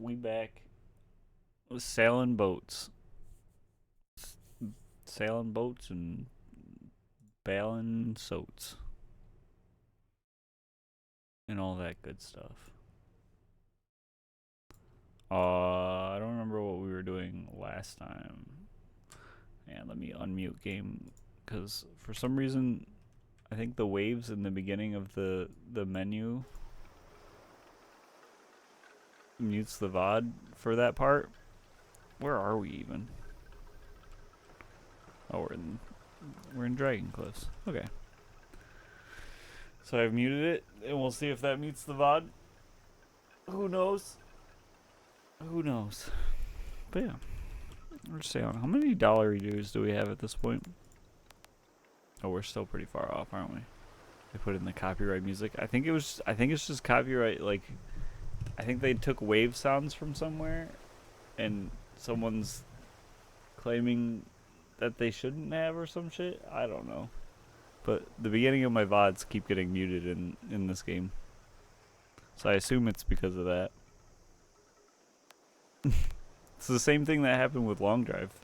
We back with sailing boats. Sailing boats and bailing soats. And all that good stuff. I don't remember what we were doing last time. And let me unmute game, because for some reason I think the waves in the beginning of the menu mutes the VOD for that part. Where are we even? Oh, we're in Dragon Cliffs. Okay. So I've muted it, and we'll see if that mutes the VOD. Who knows? Who knows? But yeah, we're sailing. How many dollar dues do we have at this point? Oh, we're still pretty far off, aren't we? They put in the copyright music. I think it's just copyright. Like, I think they took wave sounds from somewhere, and someone's claiming that they shouldn't have or some shit. I don't know. But the beginning of my VODs keep getting muted in this game. So I assume it's because of that. It's the same thing that happened with Long Drive.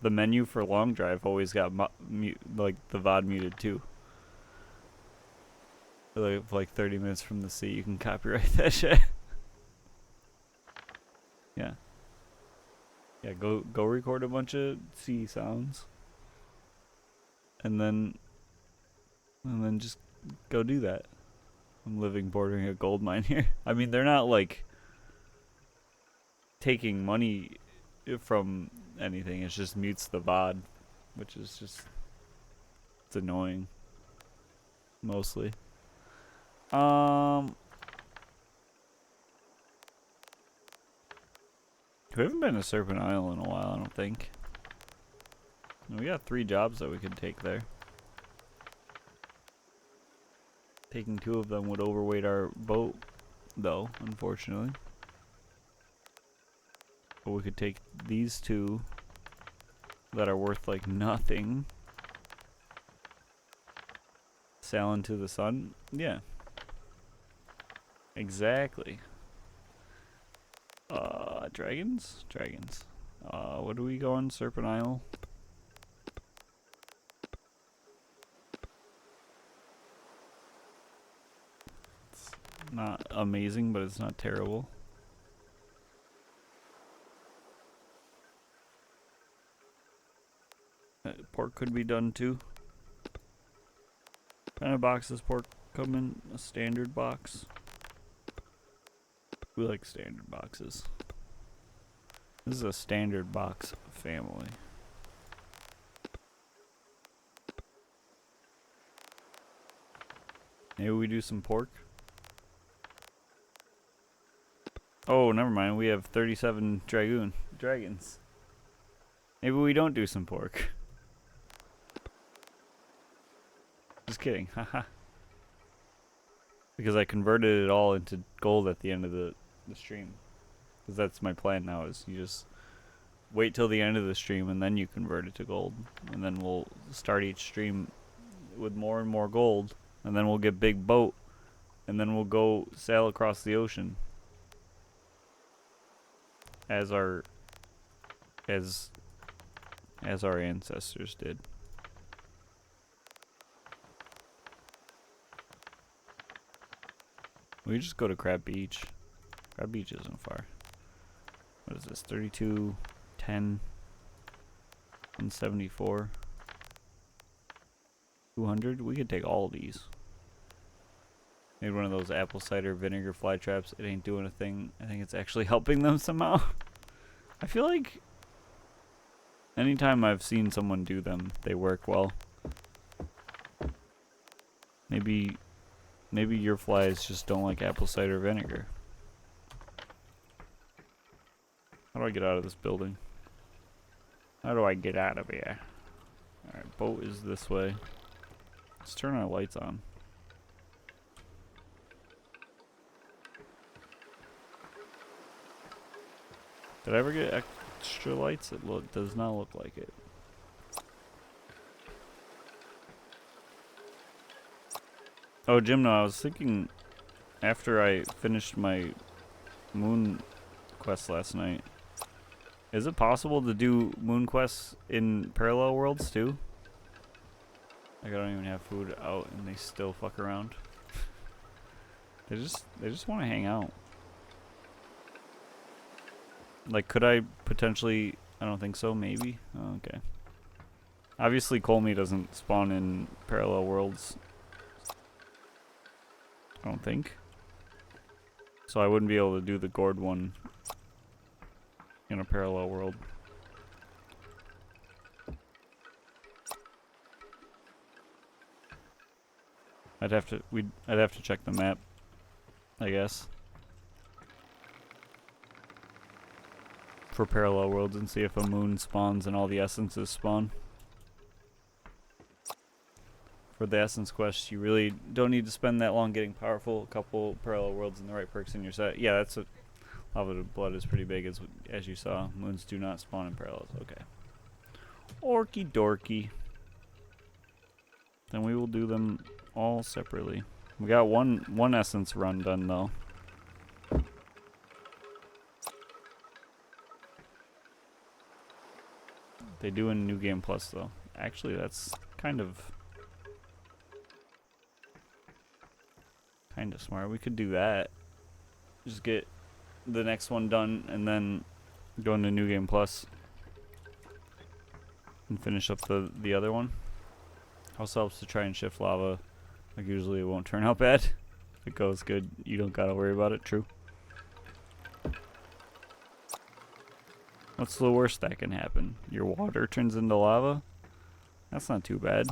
The menu for Long Drive always got like the VOD muted too. Like 30 minutes from the sea, you can copyright that shit. Yeah. Yeah, go record a bunch of sea sounds. And then just go do that. I'm living bordering a gold mine here. I mean, they're not like taking money from anything. It just mutes the VOD, which is just, it's annoying. Mostly. We haven't been to Serpent Isle in a while, I don't think. We got 3 jobs that we could take there. Taking 2 of them would overweight our boat, though, unfortunately. But we could take these 2 that are worth like nothing. Sail into the sun? Yeah. Exactly. Dragons? Dragons. What do we go on? Serpent Isle? It's not amazing, but it's not terrible. Pork could be done too. What kind of box does pork come in? A standard box? We like standard boxes. This is a standard box family. Maybe we do some pork? Oh, never mind. We have 37 dragons. Maybe we don't do some pork. Just kidding. Haha. Because I converted it all into gold at the end of the stream. Because that's my plan now, is you just wait till the end of the stream and then you convert it to gold. And then we'll start each stream with more and more gold. And then we'll get big boat. And then we'll go sail across the ocean. As our ancestors did. We just go to Crab Beach. Crab Beach isn't far. What is this? 32, 10, 174, 200? We could take all of these. Made one of those apple cider vinegar fly traps. It ain't doing a thing. I think it's actually helping them somehow. I feel like anytime I've seen someone do them, they work well. Maybe your flies just don't like apple cider vinegar. How do I get out of this building? How do I get out of here? Alright, boat is this way. Let's turn our lights on. Did I ever get extra lights? It does not look like it. Oh, Jim, no, I was thinking after I finished my moon quests last night. Is it possible to do moon quests in parallel worlds too? Like I don't even have food out and they still fuck around. They just want to hang out. Like could I potentially, I don't think so, maybe? Oh, okay. Obviously Colmy doesn't spawn in parallel worlds. I don't think. So I wouldn't be able to do the gourd one in a parallel world. I'd have to check the map, I guess. For parallel worlds and see if a moon spawns and all the essences spawn. For the essence quest, you really don't need to spend that long getting powerful. A couple parallel worlds and the right perks in your set. Yeah, that's what Lava to Blood is pretty big, as you saw. Moons do not spawn in parallels. Okay. Orky dorky. Then we will do them all separately. We got one essence run done though. They do in New Game Plus though. Actually, that's kind of smart. We could do that. Just get the next one done and then go into New Game Plus and finish up the other one. Also helps to try and shift lava. Like usually it won't turn out bad. If it goes good, you don't gotta worry about it. True. What's the worst that can happen? Your water turns into lava? That's not too bad.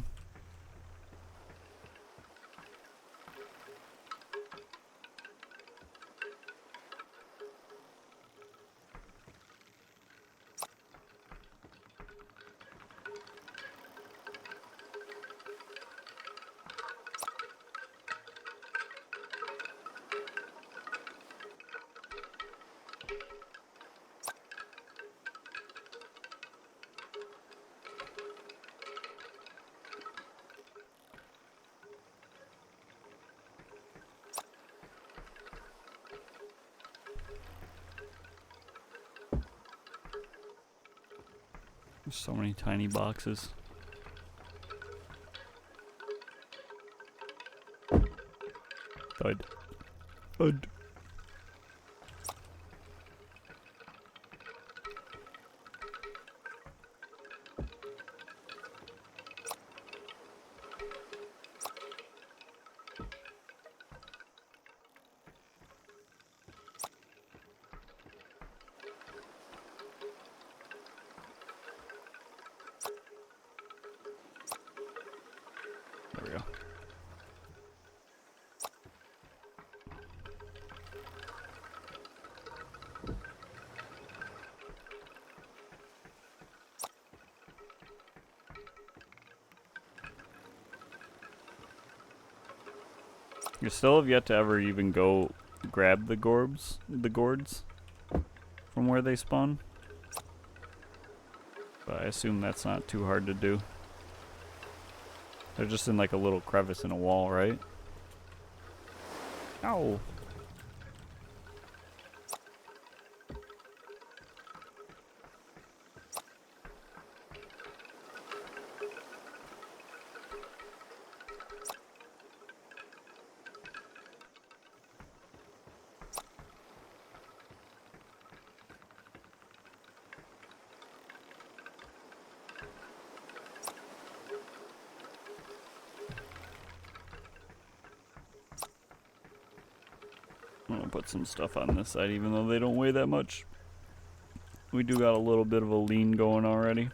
There's so many tiny boxes. Thud. Thud. There we go. You still have yet to ever even go grab the gourds from where they spawn. But I assume that's not too hard to do. They're just in like a little crevice in a wall, right? Ow. I'm gonna put some stuff on this side even though they don't weigh that much. We do got a little bit of a lean going already.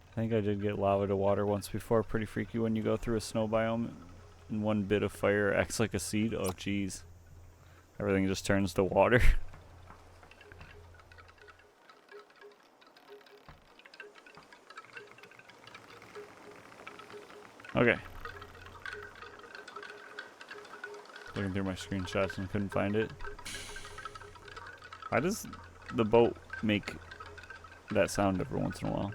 I think I did get lava to water once before. Pretty freaky when you go through a snow biome and one bit of fire acts like a seed. Oh jeez. Everything just turns to water. Okay. Looking through my screenshots and couldn't find it. Why does the boat make that sound every once in a while?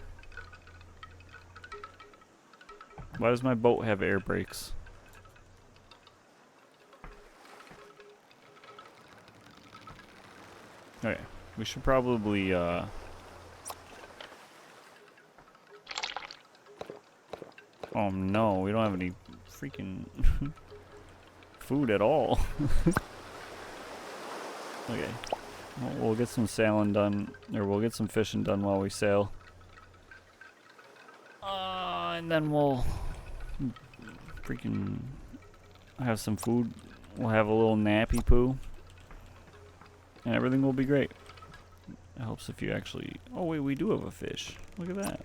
Why does my boat have air brakes? Okay, we should probably, oh no, we don't have any freaking food at all. Okay, well, we'll get some sailing done, or we'll get some fishing done while we sail. And then we'll freaking have some food. We'll have a little nappy poo. And everything will be great. It helps if you actually... Oh wait, we do have a fish. Look at that.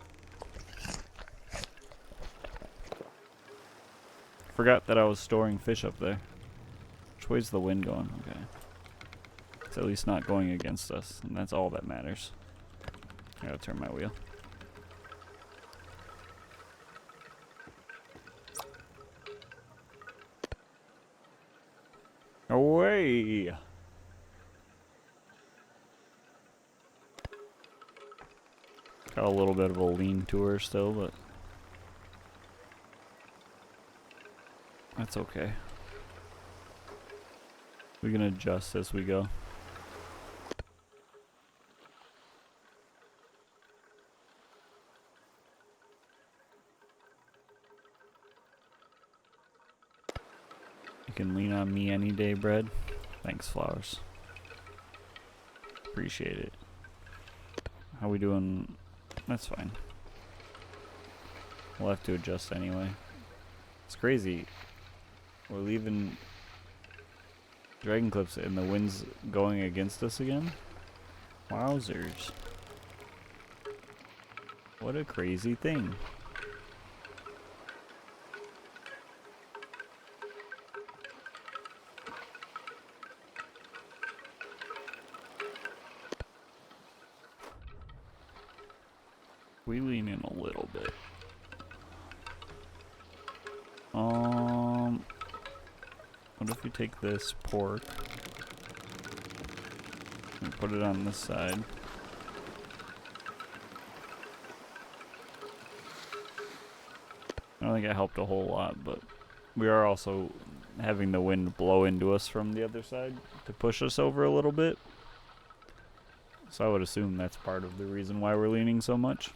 Forgot that I was storing fish up there. Which way's the wind going? Okay. It's at least not going against us, and that's all that matters. I gotta turn my wheel. Away! Got a little bit of a lean to her still, but that's okay. We can adjust as we go. You can lean on me any day, bread. Thanks, flowers. Appreciate it. How we doing? That's fine. We'll have to adjust anyway. It's crazy. We're leaving Dragon Cliffs and the wind's going against us again? Wowzers. What a crazy thing. We lean in a little bit. What if we take this pork and put it on this side? I don't think it helped a whole lot, but we are also having the wind blow into us from the other side to push us over a little bit. So I would assume that's part of the reason why we're leaning so much.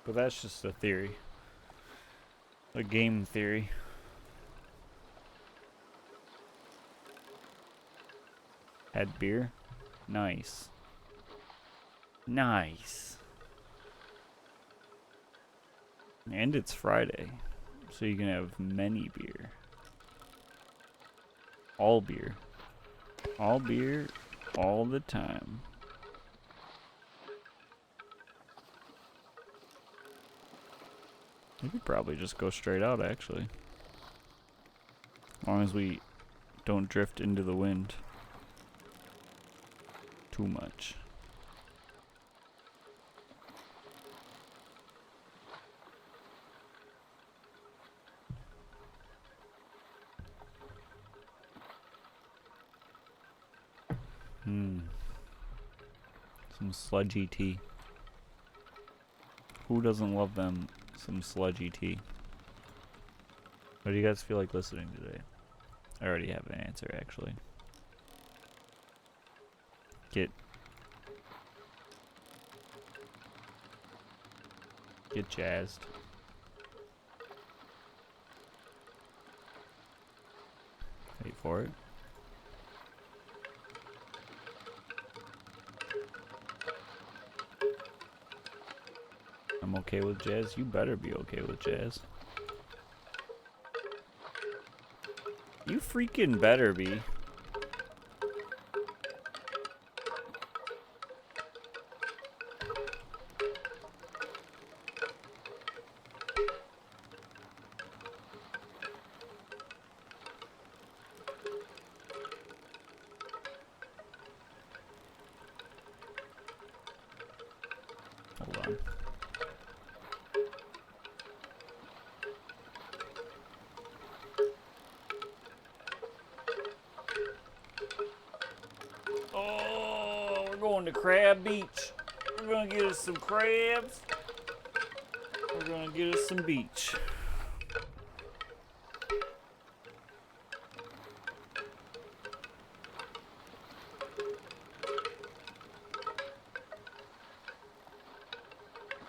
But that's just a theory. A game theory. Had beer? Nice. Nice. And it's Friday, so you can have many beer. All beer. All beer, all the time. We could probably just go straight out, actually. As long as we don't drift into the wind too much. Some sludgy tea. Who doesn't love them some sludgy tea? What do you guys feel like listening today? I already have an answer, actually. Get jazzed. Wait for it. I'm okay with jazz. You better be okay with jazz. You freaking better be. Hold on. going to Crab Beach. We're gonna get us some crabs. We're gonna get us some beach.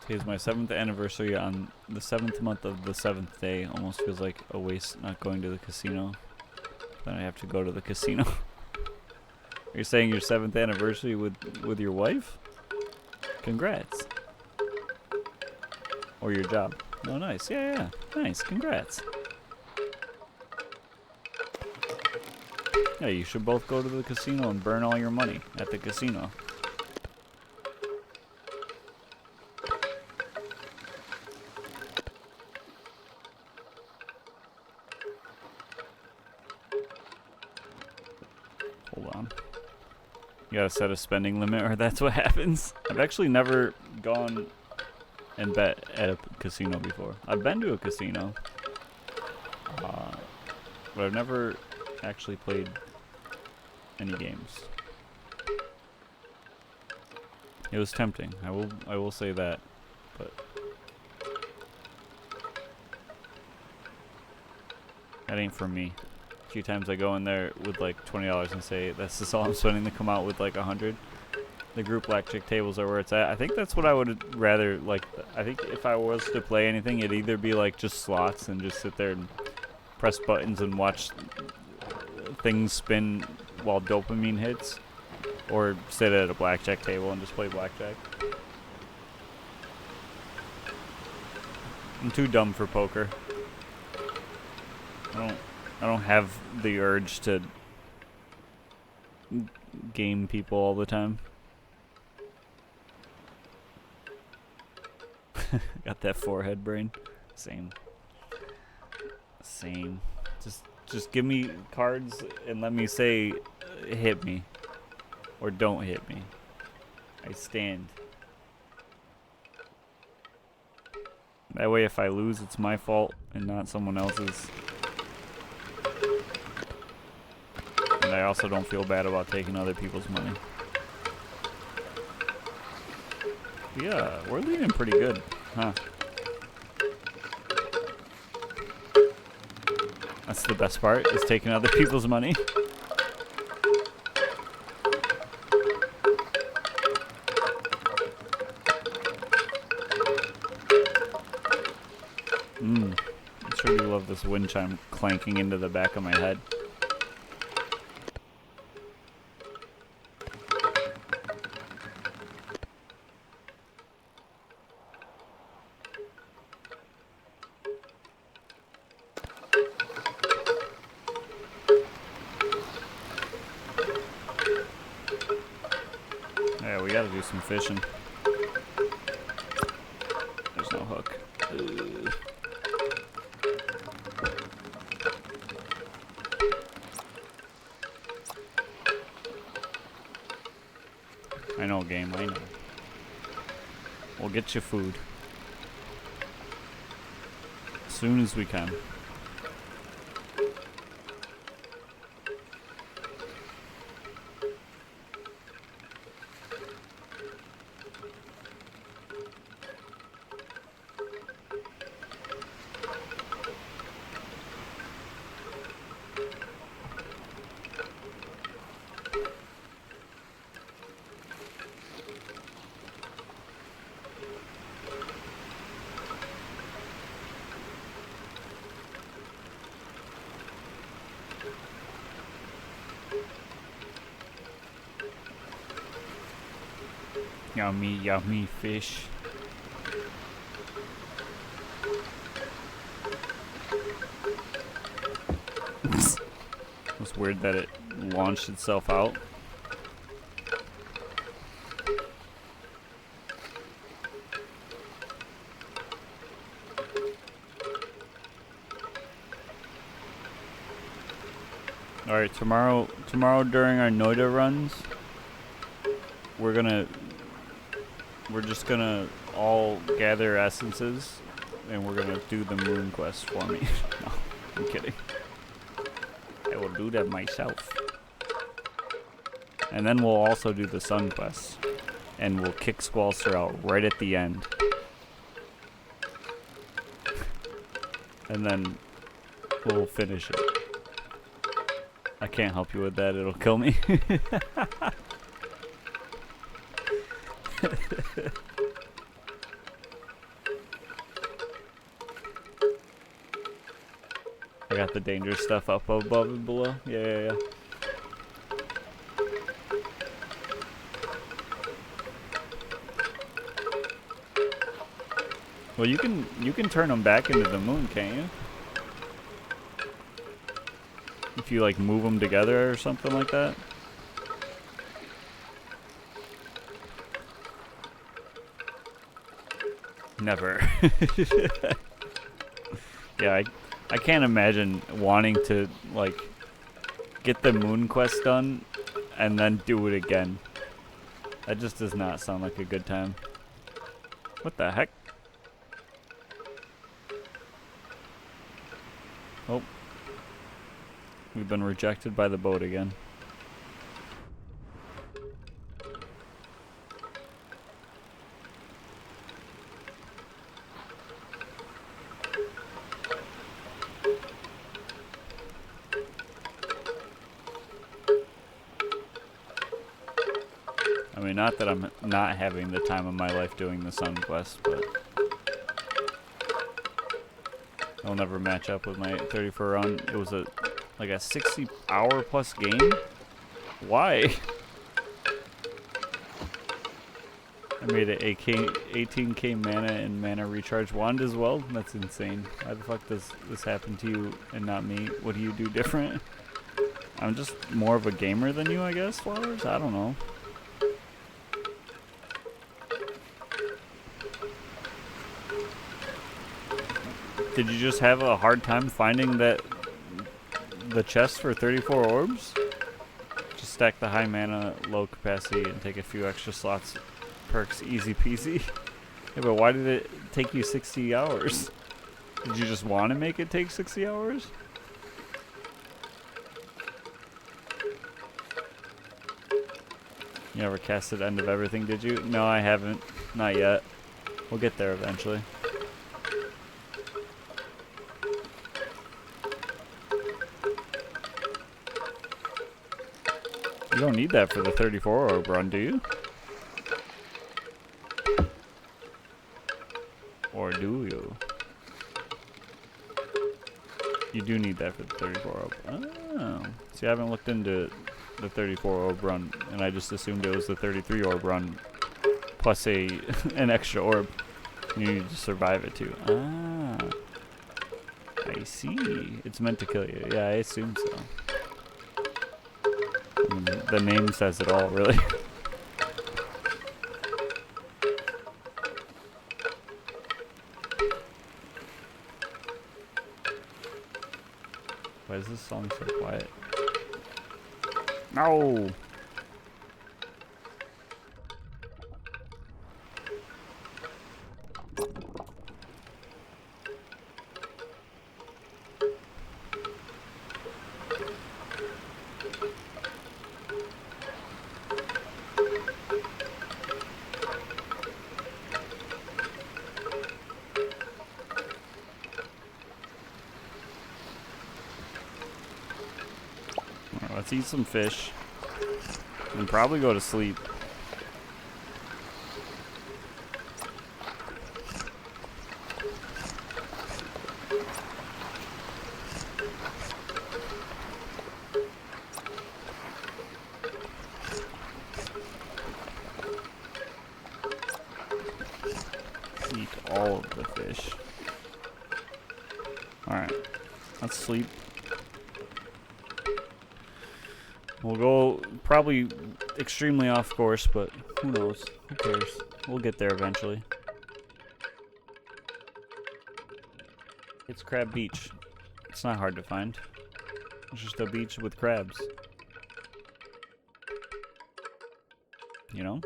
Today's my 7th anniversary on the 7th month of the 7th day. Almost feels like a waste not going to the casino. Then I have to go to the casino. You're saying your 7th anniversary with your wife? Congrats. Or your job. Oh, nice. Yeah. Nice. Congrats. Yeah, you should both go to the casino and burn all your money at the casino. Hold on. You gotta set a spending limit or that's what happens. I've actually never gone and bet at a casino before. I've been to a casino. But I've never actually played any games. It was tempting. I will say that. But that ain't for me. A few times I go in there with like $20 and say that's just all I'm spending to come out with like 100. The group blackjack tables are where it's at. I think that's what I would rather like. I think if I was to play anything, it'd either be like just slots and just sit there and press buttons and watch things spin while dopamine hits, or sit at a blackjack table and just play blackjack. I'm too dumb for poker. I don't have the urge to game people all the time. Got that forehead brain. Same. Just give me cards and let me say hit me or don't hit me. I stand. That way if I lose it's my fault and not someone else's. And I also don't feel bad about taking other people's money. Yeah, we're leading pretty good, huh? That's the best part, is taking other people's money. I sure do love this wind chime clanking into the back of my head. Yeah, we gotta do some fishing. There's no hook. I know, game, I know. We'll get you food. As soon as we can. Yummy, yummy fish. It was weird that it launched itself out. Alright, tomorrow during our Noida runs, we're just gonna all gather essences and we're gonna do the moon quest for me. No, I'm kidding. I will do that myself. And then we'll also do the Sun Quest. And we'll kick Squallster out right at the end. And then we'll finish it. I can't help you with that, it'll kill me. I got the dangerous stuff up above and below. Yeah. Well, you can turn them back into the moon, can't you? If you like move them together or something like that. Never. Yeah, I can't imagine wanting to like get the moon quest done and then do it again. That just does not sound like a good time. What the heck? Oh. We've been rejected by the boat again. I mean, not that I'm not having the time of my life doing the Sun Quest, but I'll never match up with my 34 run. It was like a 60-hour plus game? Why? I made an 18k mana and mana recharge wand as well? That's insane. Why the fuck does this happen to you and not me? What do you do different? I'm just more of a gamer than you, I guess, Flowers? I don't know. Did you just have a hard time finding the chest for 34 orbs? Just stack the high mana, low capacity, and take a few extra slots. Perks, easy peasy. Yeah, but why did it take you 60 hours? Did you just want to make it take 60 hours? You never casted End of Everything, did you? No, I haven't. Not yet. We'll get there eventually. You don't need that for the 34 orb run, do you? Or do you? You do need that for the 34 orb. Oh. See, I haven't looked into the 34 orb run, and I just assumed it was the 33 orb run plus an extra orb. You need to survive it too. Ah. I see. It's meant to kill you. Yeah, I assume so. I mean, the name says it all, really. Why is this song so quiet? No! Let's eat some fish and probably go to sleep. Eat all of the fish. Alright, let's sleep. We'll go probably extremely off course, but who knows? Who cares? We'll get there eventually. It's Crab Beach. It's not hard to find. It's just a beach with crabs. You know?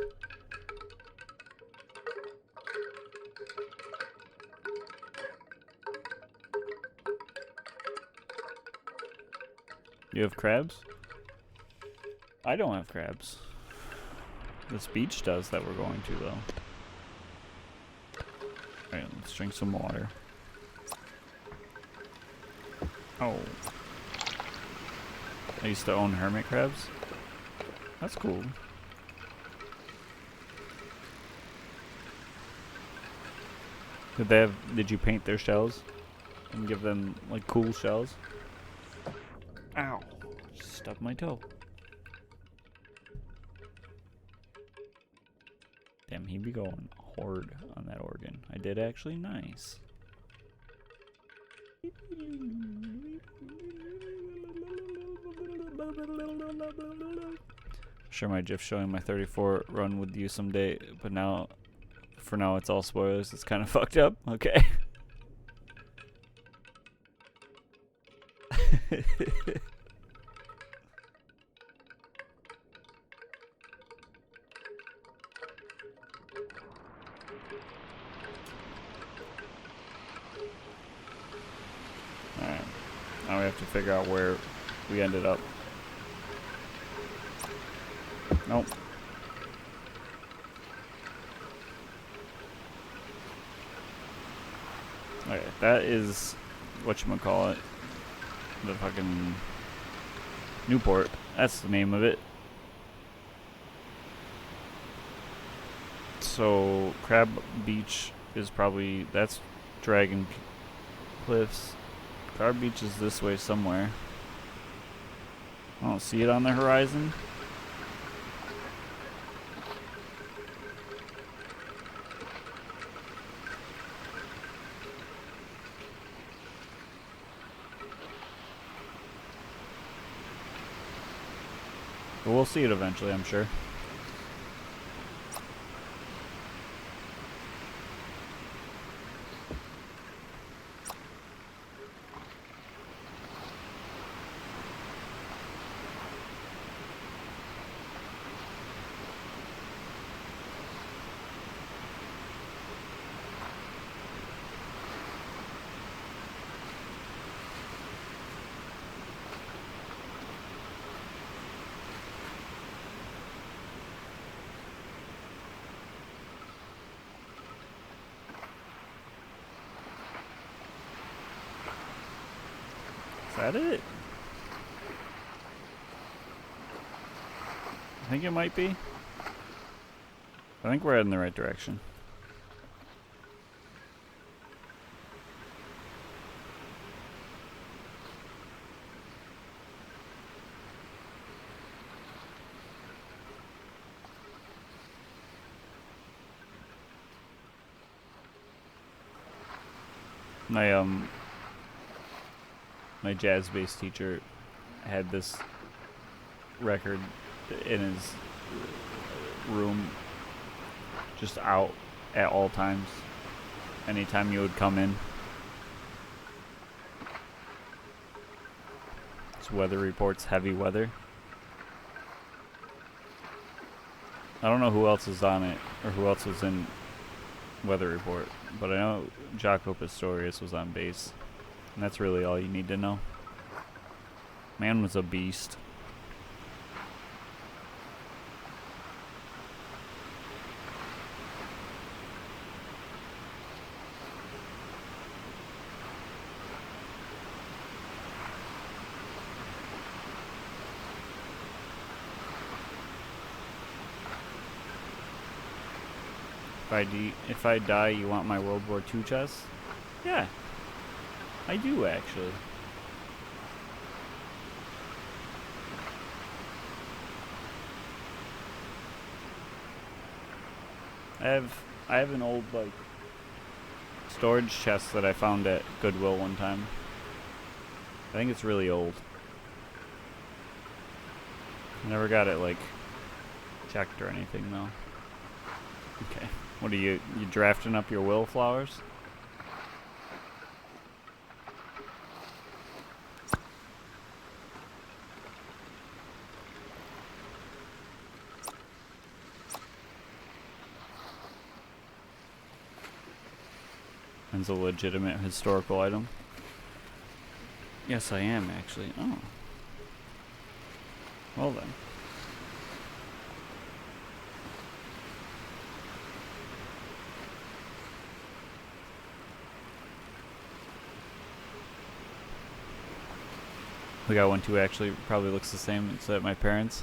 You have crabs? I don't have crabs. This beach does that we're going to, though. Alright, let's drink some water. Oh. I used to own hermit crabs. That's cool. Did you paint their shells? And give them, like, cool shells? Ow. Stubbed my toe. Damn, he be going hard on that organ. I did actually nice. Sure, my GIF showing my 34 run with you someday, but now, for now, it's all spoilers. It's kind of fucked up. Okay. Alright. Now we have to figure out where we ended up. Nope. Okay, that is whatchamacallit. The fucking Newport. That's the name of it. So Crab Beach is probably, that's Dragon Cliffs. Crab Beach is this way somewhere. I don't see it on the horizon. But we'll see it eventually, I'm sure. Is that it? I think it might be. I think we're heading in the right direction. My jazz bass teacher had this record in his room just out at all times, anytime you would come in. It's weather reports, heavy weather. I don't know who else is on it or who else was in weather report, but I know Jaco Pastorius was on bass. And that's really all you need to know. Man was a beast. If I die, you want my World War II chest? Yeah. I do, actually. I have an old, like, storage chest that I found at Goodwill one time. I think it's really old. Never got it, like, checked or anything, though. Okay. What are you drafting up your will flowers? It's a legitimate historical item. Yes, I am, actually. Oh. Well then. We got one too, actually, probably looks the same. It's at my parents'.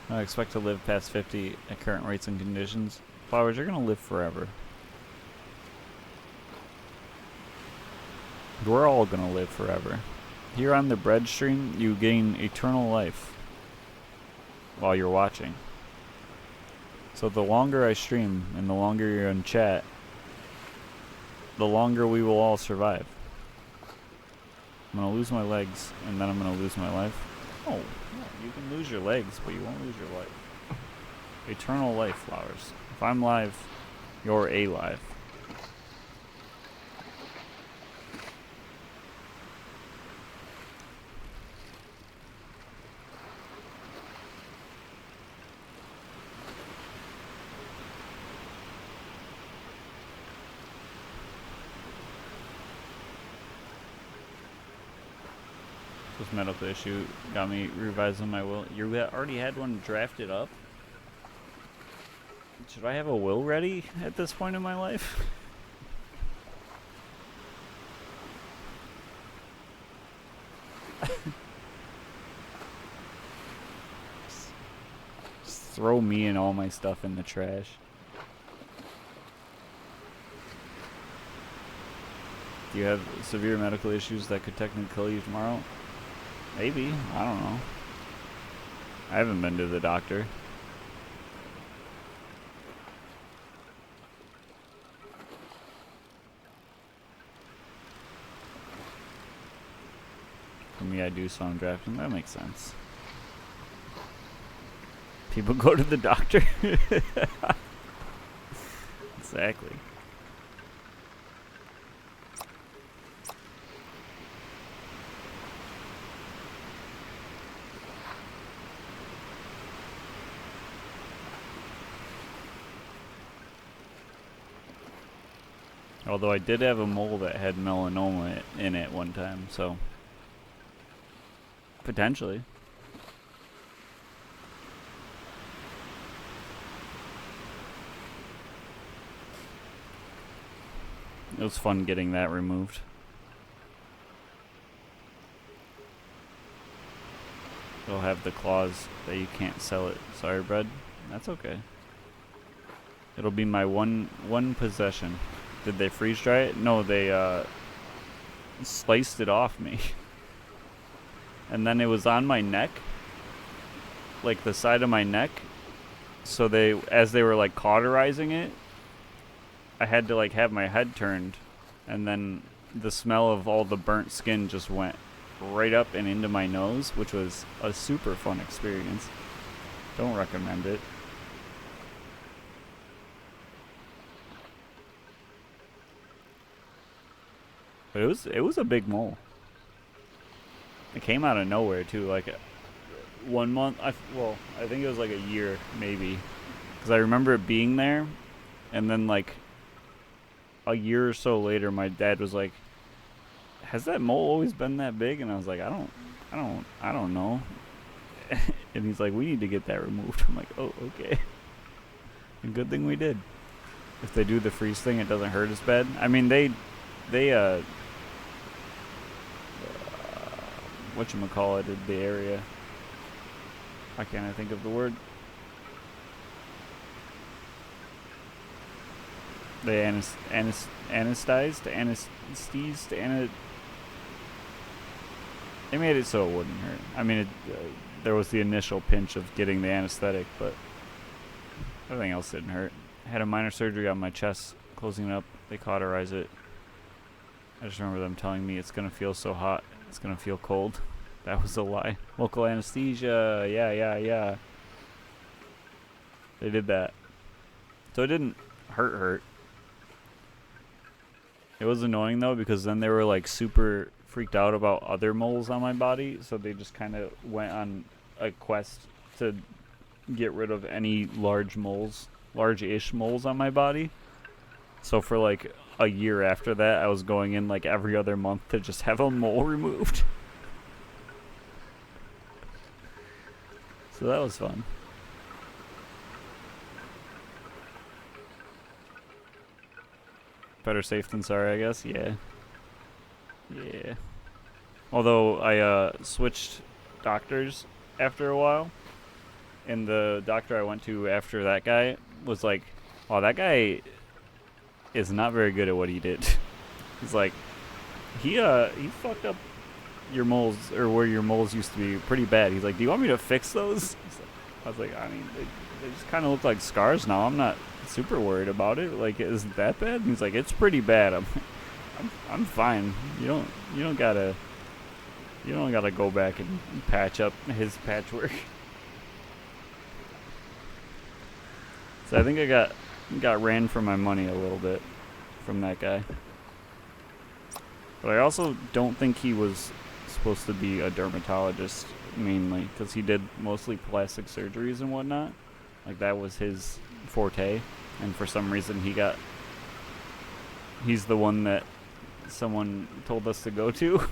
I expect to live past 50 at current rates and conditions. Flowers, you're gonna live forever. We're all gonna live forever. Here on the bread stream, you gain eternal life while you're watching. So the longer I stream and the longer you're in chat, the longer we will all survive. I'm gonna lose my legs, and then I'm gonna lose my life. Oh, yeah, you can lose your legs, but you won't lose your life. Eternal life, Flowers. If I'm live, you're alive. This medical issue got me revising my will. You already had one drafted up? Should I have a will ready at this point in my life? Just throw me and all my stuff in the trash. Do you have severe medical issues that could technically kill you tomorrow? Maybe. I don't know. I haven't been to the doctor. For me, I do, so I'm drafting. That makes sense. People go to the doctor. Exactly. Although I did have a mole that had melanoma in it one time, so potentially. It was fun getting that removed. It'll have the clause that you can't sell it. Sorry, bud. That's okay. It'll be my one possession. Did they freeze dry it? No, they sliced it off me. And then it was on my neck, like the side of my neck. So they, as they were like cauterizing it, I had to like have my head turned, and then the smell of all the burnt skin just went right up and into my nose, which was a super fun experience. Don't recommend it. But it was a big mole. It came out of nowhere too, like 1 month. I think it was like a year maybe, because I remember it being there, and then like a year or so later, my dad was like, "Has that mole always been that big?" And I was like, "I don't know." And he's like, "We need to get that removed." I'm like, "Oh, okay." And good thing we did. If they do the freeze thing, it doesn't hurt as bad. I mean, they whatchamacallit, the area. Why can't I think of the word? They anesthetized, they made it so it wouldn't hurt. I mean, there was the initial pinch of getting the anesthetic, but everything else didn't hurt. I had a minor surgery on my chest, closing it up. They cauterize it. I just remember them telling me it's gonna feel so hot, it's gonna feel cold. That was a lie. Local anesthesia, yeah. They did that. So it didn't hurt. It was annoying though, because then they were like super freaked out about other moles on my body, so they just kind of went on a quest to get rid of any large-ish moles on my body. So for like a year after that, I was going in like every other month to just have a mole removed. So that was fun. Better safe than sorry, I guess. Yeah. Although I switched doctors after a while, and the doctor I went to after that guy was like, "Oh, that guy is not very good at what he did." He's like, he fucked up your moles, or where your moles used to be, pretty bad. He's like, "Do you want me to fix those?" I was like, "I mean, they just kind of look like scars now. I'm not super worried about it. Like, is it that bad?" And he's like, "It's pretty bad. I'm fine. You don't gotta go back and patch up his patchwork." So I think I got ran for my money a little bit from that guy. But I also don't think he was supposed to be a dermatologist mainly, because he did mostly plastic surgeries and whatnot. Like, that was his forte, and for some reason he's the one that someone told us to go to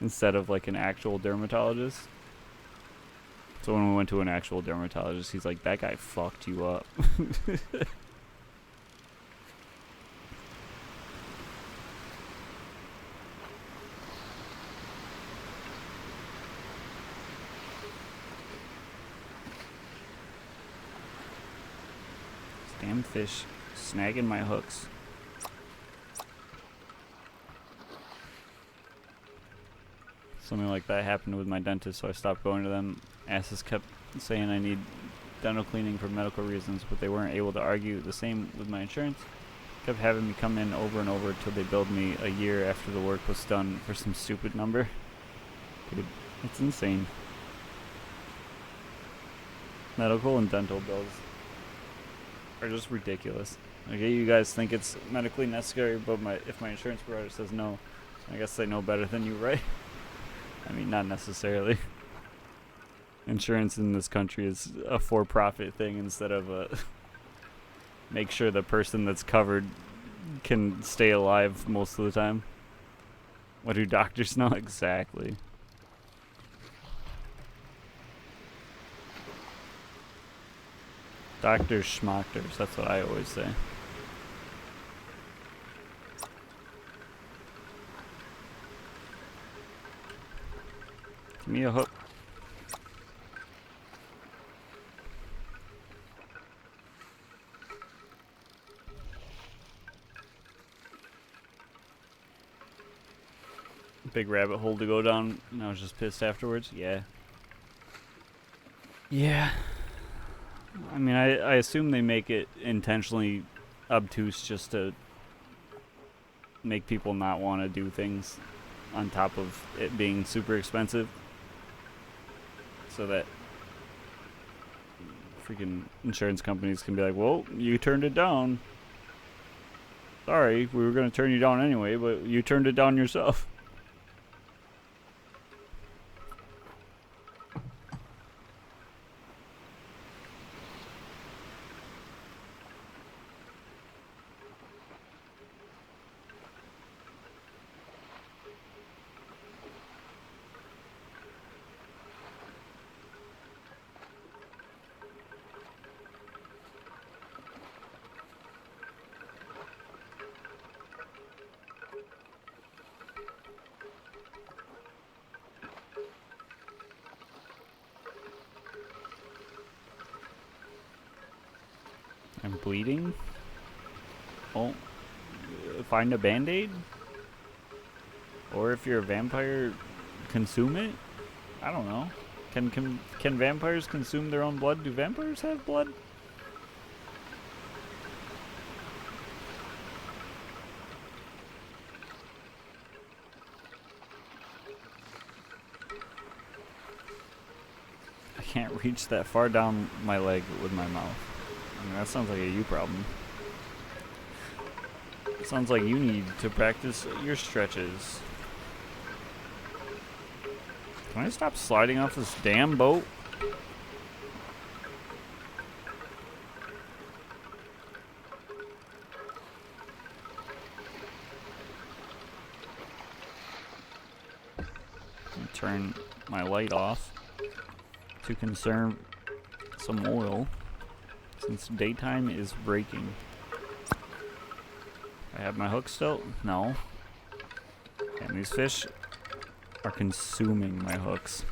instead of like an actual dermatologist. So when we went to an actual dermatologist, he's like, "That guy fucked you up." Damn fish snagging my hooks. Something like that happened with my dentist, so I stopped going to them. Asses kept saying I need dental cleaning for medical reasons, but they weren't able to argue. The same with my insurance. Kept having me come in over and over until they billed me a year after the work was done for some stupid number. Dude, it's insane. Medical and dental bills are just ridiculous. Okay, you guys think it's medically necessary, but if my insurance provider says no, I guess they know better than you, right? I mean, not necessarily. Insurance in this country is a for-profit thing instead of a make sure the person that's covered can stay alive most of the time. What do doctors know? Exactly. Doctors schmockers, that's what I always say. Give me a hook. Big rabbit hole to go down, and I was just pissed afterwards. Yeah. Yeah. I mean, I assume they make it intentionally obtuse just to make people not want to do things, on top of it being super expensive, so that freaking insurance companies can be like, "Well, you turned it down. Sorry, we were going to turn you down anyway, but you turned it down yourself." I'm bleeding? Oh, find a band-aid? Or if you're a vampire, consume it? I don't know. Can vampires consume their own blood? Do vampires have blood? I can't reach that far down my leg with my mouth. I mean, that sounds like a you problem. Sounds like you need to practice your stretches. Can I stop sliding off this damn boat? Turn my light off to conserve some oil, since daytime is breaking. I have my hook still? No. And these fish are consuming my hooks.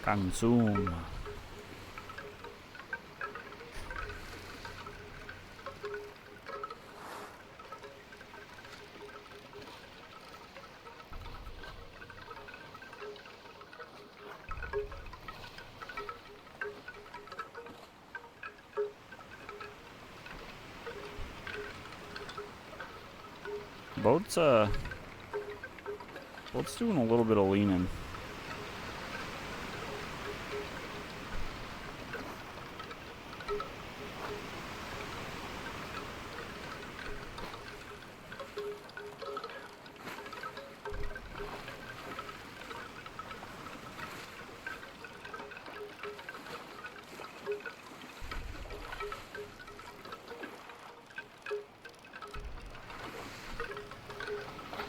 Consume. Boat's doing a little bit of leaning.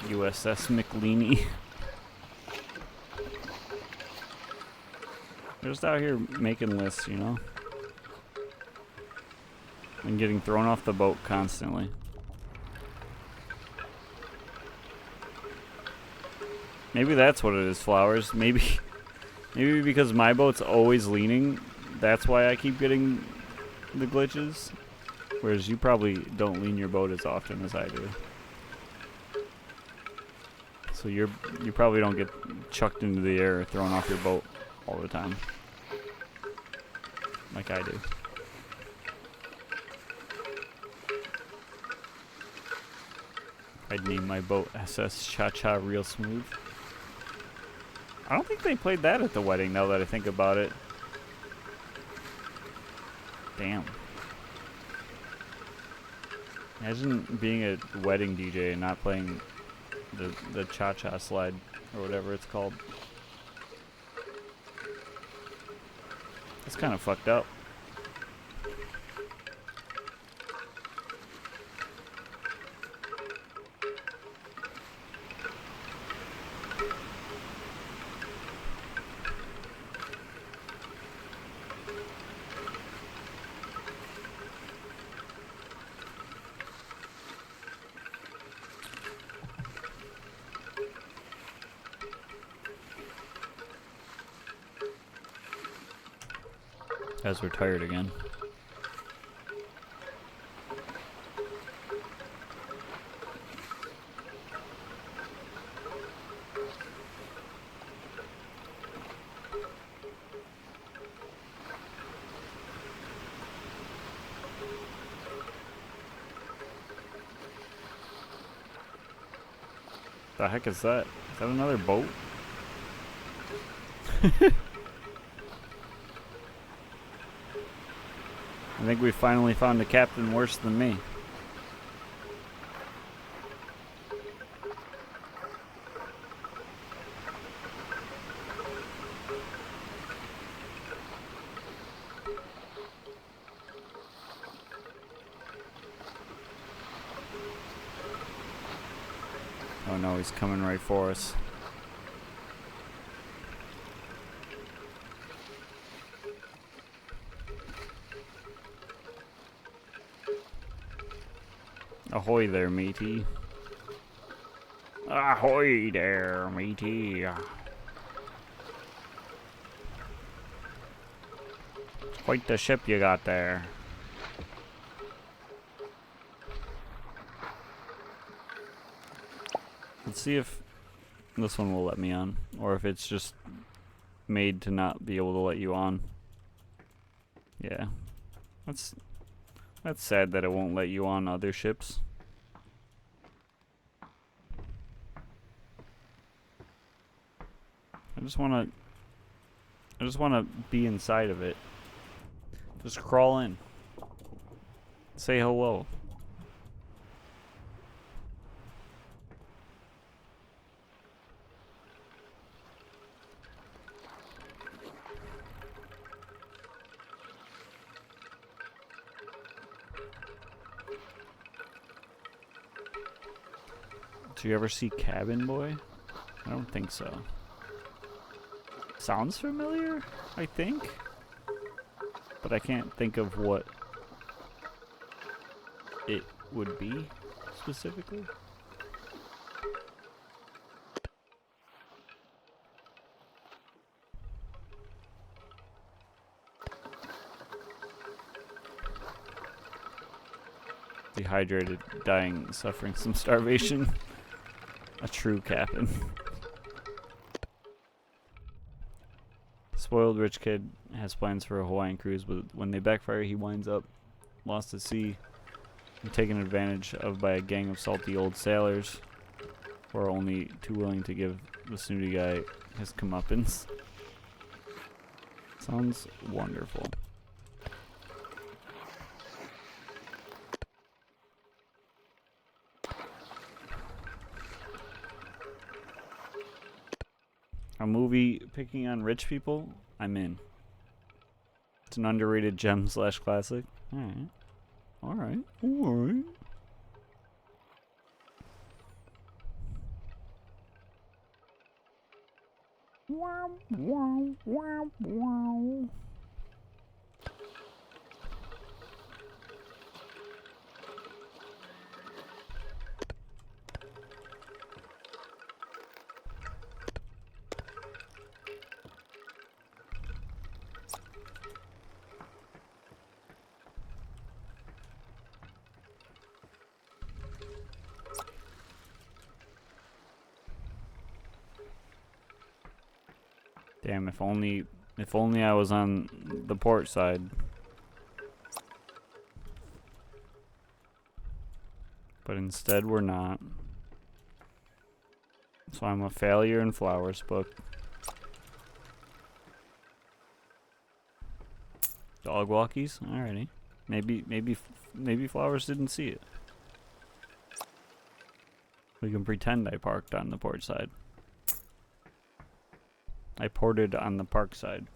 USS McLeany. They're just out here making lists, you know? And getting thrown off the boat constantly. Maybe that's what it is, Flowers. Maybe because my boat's always leaning, that's why I keep getting the glitches. Whereas you probably don't lean your boat as often as I do. So you probably don't get chucked into the air or thrown off your boat all the time. Like I do. I'd name my boat SS Cha-Cha Real Smooth. I don't think they played that at the wedding now that I think about it. Damn. Imagine being a wedding DJ and not playing the cha-cha slide or whatever it's called. That's kind of fucked up. Guys, we're tired again. The heck is that? Is that another boat? I think we finally found a captain worse than me. Oh no, he's coming right for us. Ahoy there, matey. Ahoy there, matey. Quite the ship you got there. Let's see if this one will let me on, or if it's just made to not be able to let you on. Yeah. That's sad that it won't let you on other ships. I just wanna be inside of it. Just crawl in. Say hello. Do you ever see Cabin Boy? I don't think so. Sounds familiar, I think. But I can't think of what it would be specifically. Dehydrated, dying, suffering some starvation. A true captain. Spoiled rich kid has plans for a Hawaiian cruise, but when they backfire, he winds up lost at sea and taken advantage of by a gang of salty old sailors who are only too willing to give the snooty guy his comeuppance. Sounds wonderful. A movie picking on rich people? I'm in. It's an underrated gem / classic. Alright. Alright. Alright. Wow, wow, wow, wow. Damn, if only I was on the port side. But instead we're not. So I'm a failure in Flowers' book. Dog walkies? Alrighty. Maybe Flowers didn't see it. We can pretend I parked on the port side. I ported on the park side.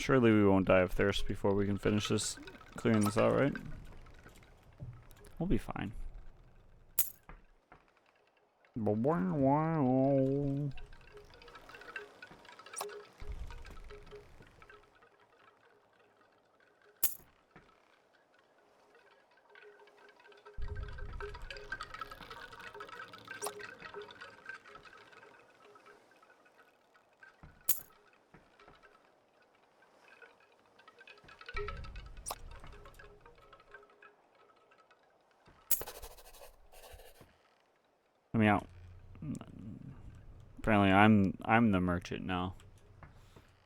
Surely we won't die of thirst before we can finish this, clearing this out, right? We'll be fine. Let me out. Apparently I'm the merchant now.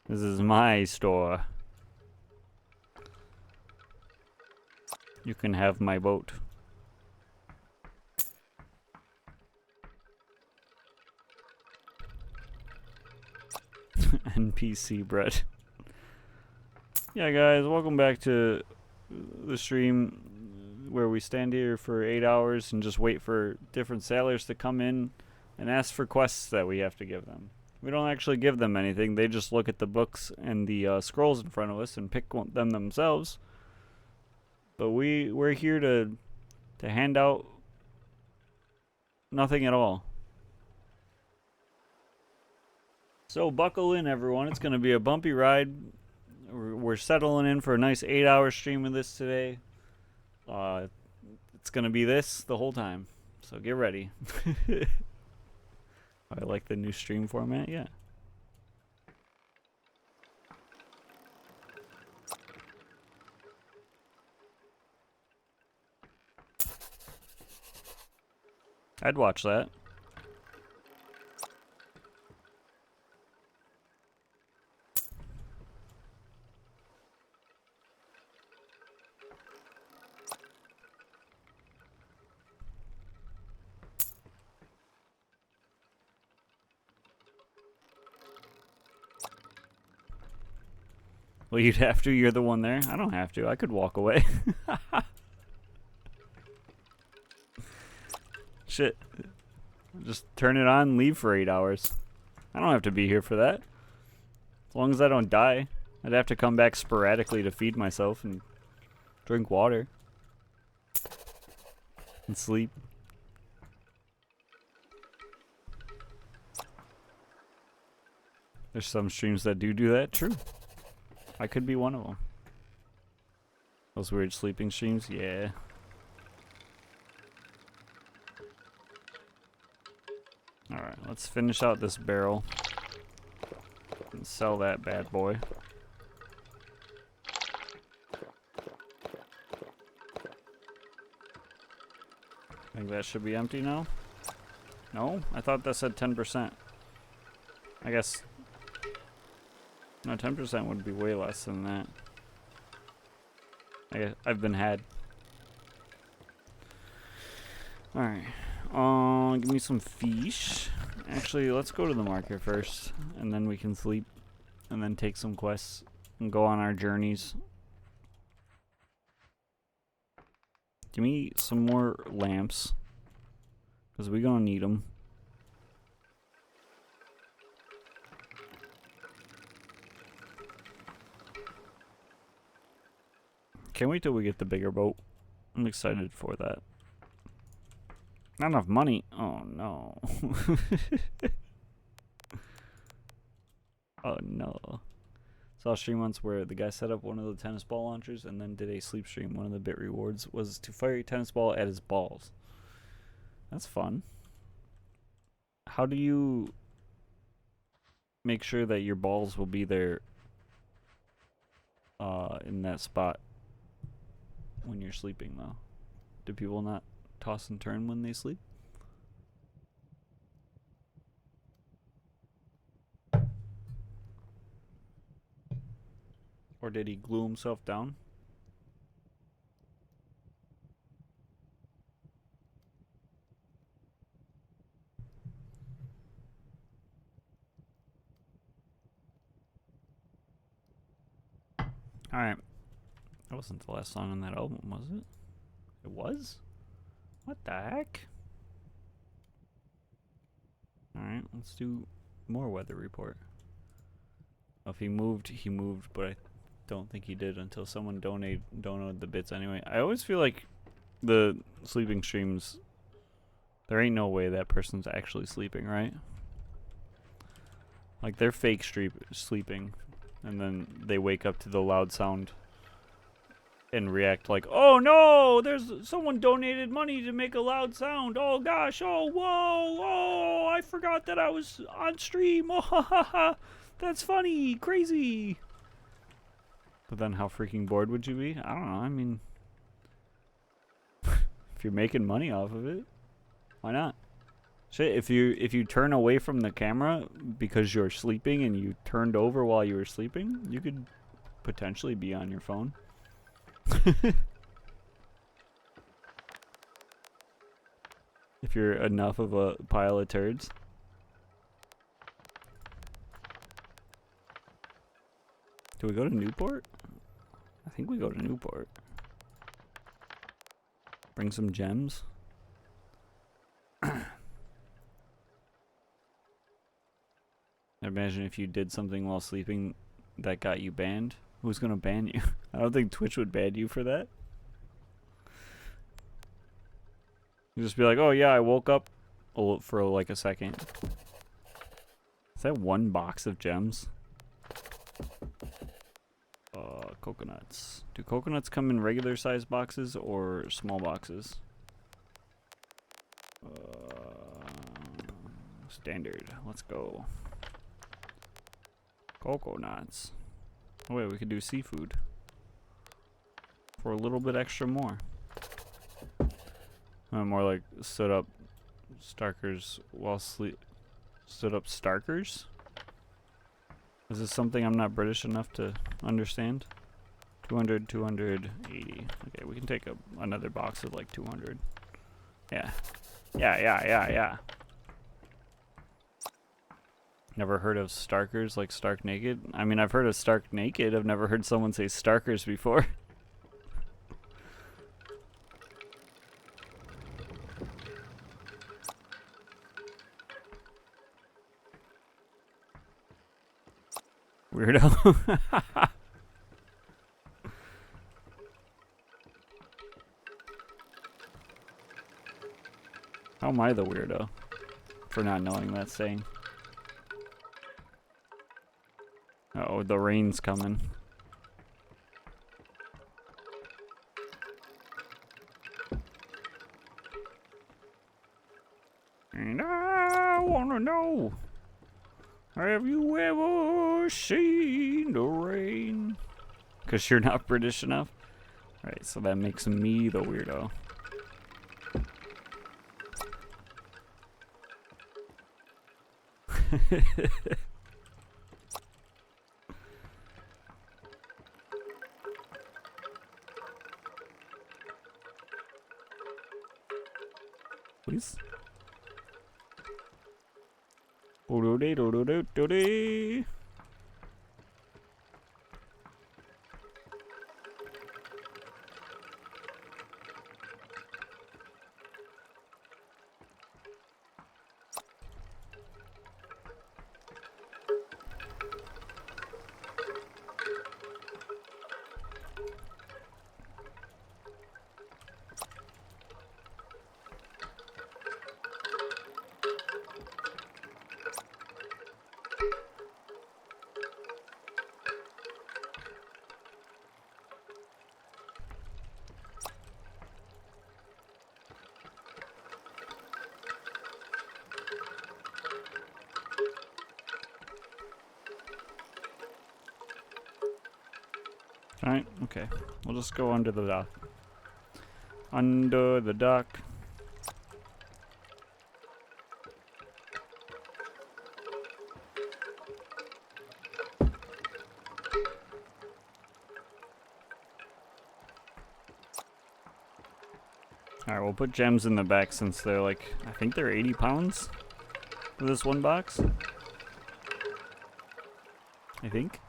This is my store. You can have my boat. NPC bread. Yeah, guys, welcome back to the stream where we stand here for 8 hours and just wait for different sailors to come in and ask for quests that we have to give them. We don't actually give them anything. They just look at the books and the scrolls in front of us and pick them themselves. But we're here to hand out nothing at all. So buckle in, everyone. It's going to be a bumpy ride. We're settling in for a nice 8-hour stream of this today. It's going to be this the whole time. So get ready. I like the new stream format, yeah. I'd watch that. Well, you'd have to. You're the one there. I don't have to. I could walk away. Shit. Just turn it on, leave for 8 hours. I don't have to be here for that. As long as I don't die. I'd have to come back sporadically to feed myself and drink water. And sleep. There's some streams that do that. True. I could be one of them. Those weird sleeping streams? Yeah. Alright, let's finish out this barrel. And sell that bad boy. I think that should be empty now. No? I thought that said 10%. I guess... No, 10% would be way less than that. I've been had. Alright. Give me some fish. Actually, let's go to the market first. And then we can sleep. And then take some quests. And go on our journeys. Give me some more lamps. Because we're gonna need them. Can't wait till we get the bigger boat. I'm excited for that. Not enough money. Oh no. Oh no. Saw a stream once where the guy set up one of the tennis ball launchers and then did a sleep stream. One of the bit rewards was to fire a tennis ball at his balls. That's fun. How do you make sure that your balls will be there in that spot when you're sleeping though? Do people not toss and turn when they sleep? Or did he glue himself down? Alright. That wasn't the last song on that album, was it? It was? What the heck? Alright, let's do more weather report. If he moved, but I don't think he did until someone donated the bits anyway. I always feel like the sleeping streams, there ain't no way that person's actually sleeping, right? Like they're fake sleeping, and then they wake up to the loud sound and react like, oh no, there's someone donated money to make a loud sound. Oh gosh, oh whoa, oh, I forgot that I was on stream. Oh, ha, ha, ha. That's funny, crazy. But then how freaking bored would you be? I don't know, I mean, if you're making money off of it, why not? Shit, if you turn away from the camera because you're sleeping and you turned over while you were sleeping, you could potentially be on your phone. If you're enough of a pile of turds. Do we go to Newport? I think we go to Newport. Bring some gems. Imagine if you did something while sleeping that got you banned. Who's gonna ban you? I don't think Twitch would ban you for that. You just be like, oh yeah, I woke up for like a second. Is that one box of gems? Coconuts. Do coconuts come in regular size boxes or small boxes? Standard. Let's go. Coconuts. Oh wait, we could do seafood for a little bit extra more. More like stood up starkers while sleep. Stood up starkers? Is this something I'm not British enough to understand? 200, 280. Okay, we can take another box of like 200. Yeah. Yeah. Never heard of starkers like stark naked? I mean, I've heard of stark naked. I've never heard someone say starkers before. Weirdo. How am I the weirdo for not knowing that saying? Uh-oh, the rain's coming. And I wanna know, have you ever seen the rain? 'Cause you're not British enough? Right, so that makes me the weirdo. Please. Do-do-dee-do-do-do-do-dee. Alright, okay. We'll just go under the dock. Under the dock. Alright, we'll put gems in the back since they're like, I think they're 80 pounds for this one box. I think.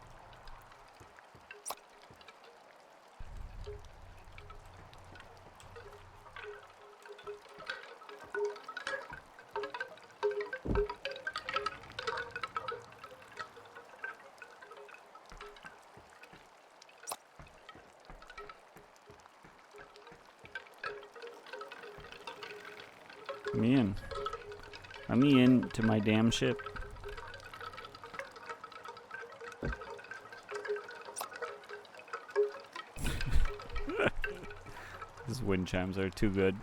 Let me in. Let me in to my damn ship. These wind chimes are too good.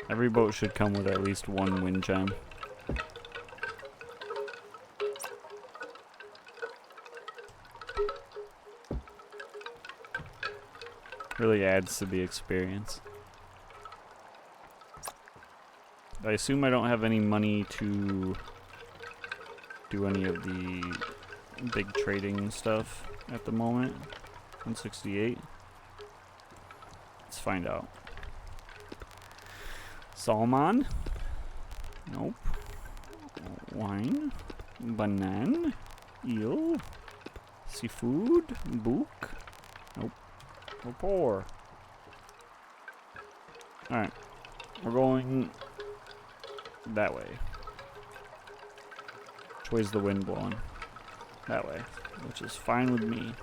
Every boat should come with at least one wind chime. Really adds to the experience. I assume I don't have any money to do any of the big trading stuff at the moment. 168. Let's find out. Salmon? Nope. Wine? Banana? Eel? Seafood? Book? Nope. Rapport. Alright. We're going that way. Which way's the wind blowing? That way. Which is fine with me.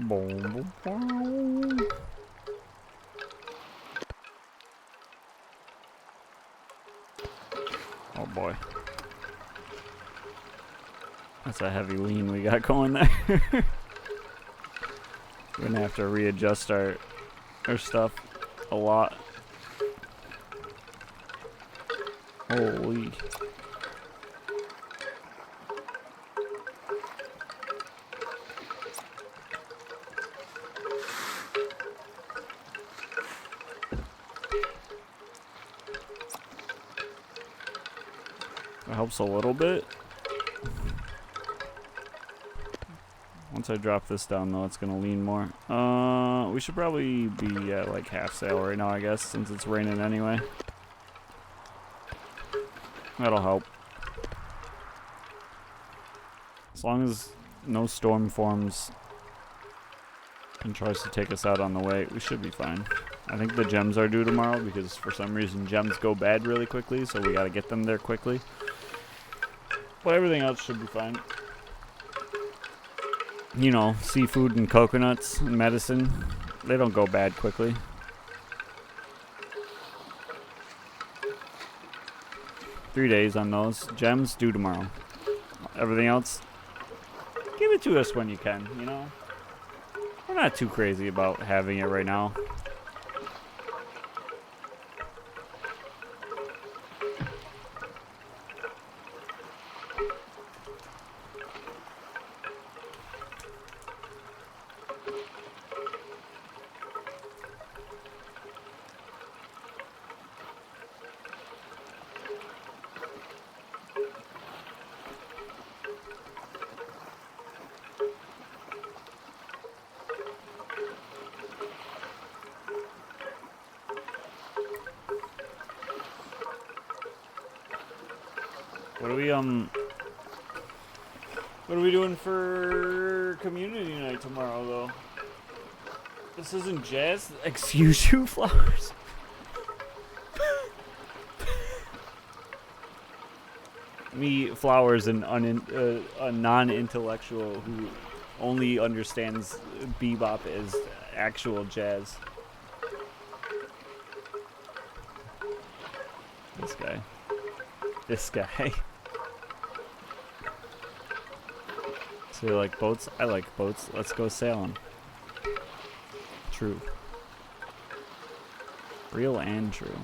Boom, boom. Oh boy. That's a heavy lean we got going there. We're gonna have to readjust our stuff a lot. Holy. That helps a little bit. Once I drop this down, though, it's gonna lean more. We should probably be at like half sail right now, I guess, since it's raining anyway. That'll help. As long as no storm forms and tries to take us out on the way, we should be fine. I think the gems are due tomorrow because for some reason gems go bad really quickly, so we gotta get them there quickly. But everything else should be fine. You know, seafood and coconuts and medicine, they don't go bad quickly. Three days on those. Gems due tomorrow. Everything else, give it to us when you can, you know? We're not too crazy about having it right now. What are we doing for community night tomorrow, though? This isn't jazz. Excuse you, flowers. Me, flowers, and a non-intellectual who only understands bebop as actual jazz. This guy. This guy. So you like boats? I like boats. Let's go sailing. True. Real and true.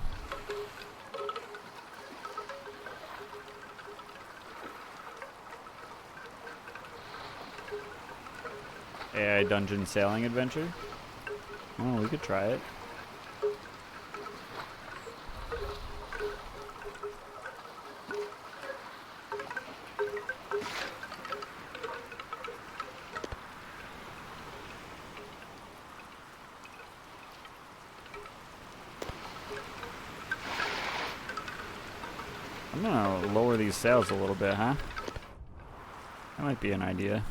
AI dungeon sailing adventure? Oh, we could try it. I'm gonna lower these sails a little bit, huh? That might be an idea.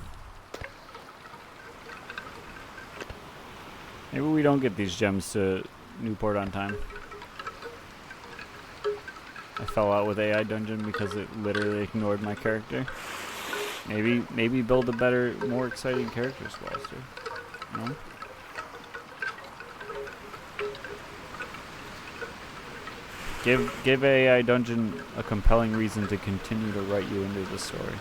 Maybe we don't get these gems to Newport on time. I fell out with AI Dungeon because it literally ignored my character. Maybe build a better, more exciting character, Squaster. No? Give AI Dungeon a compelling reason to continue to write you into the story.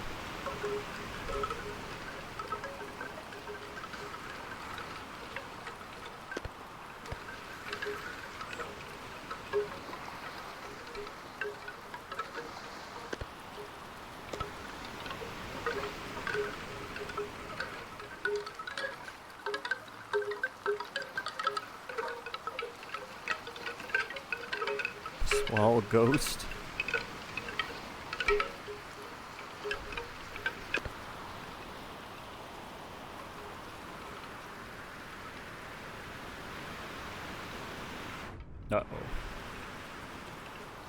Swallow ghost. Uh-oh.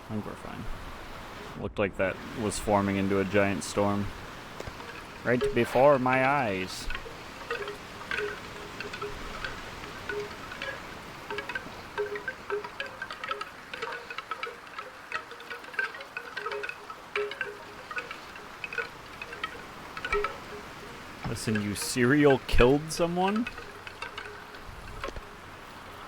I think we're fine. Looked like that was forming into a giant storm. Right before my eyes. Listen, you serial killed someone?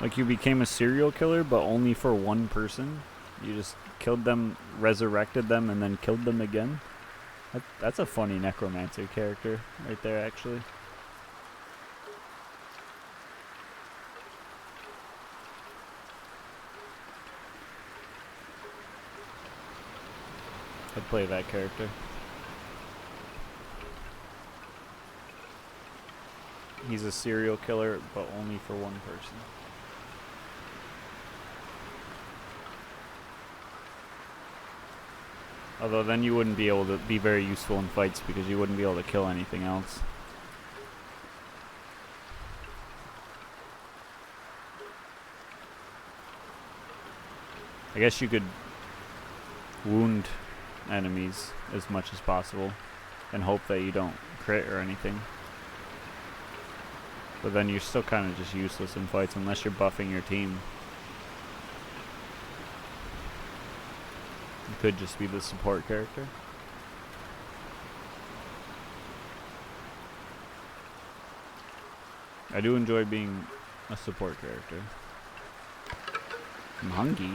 Like you became a serial killer, but only for one person? You just killed them, resurrected them, and then killed them again? That's a funny necromancer character right there, actually. I'd play that character. He's a serial killer, but only for one person. Although then you wouldn't be able to be very useful in fights because you wouldn't be able to kill anything else. I guess you could wound enemies as much as possible and hope that you don't crit or anything. But then you're still kind of just useless in fights unless you're buffing your team. You could just be the support character. I do enjoy being a support character. I'm hungry.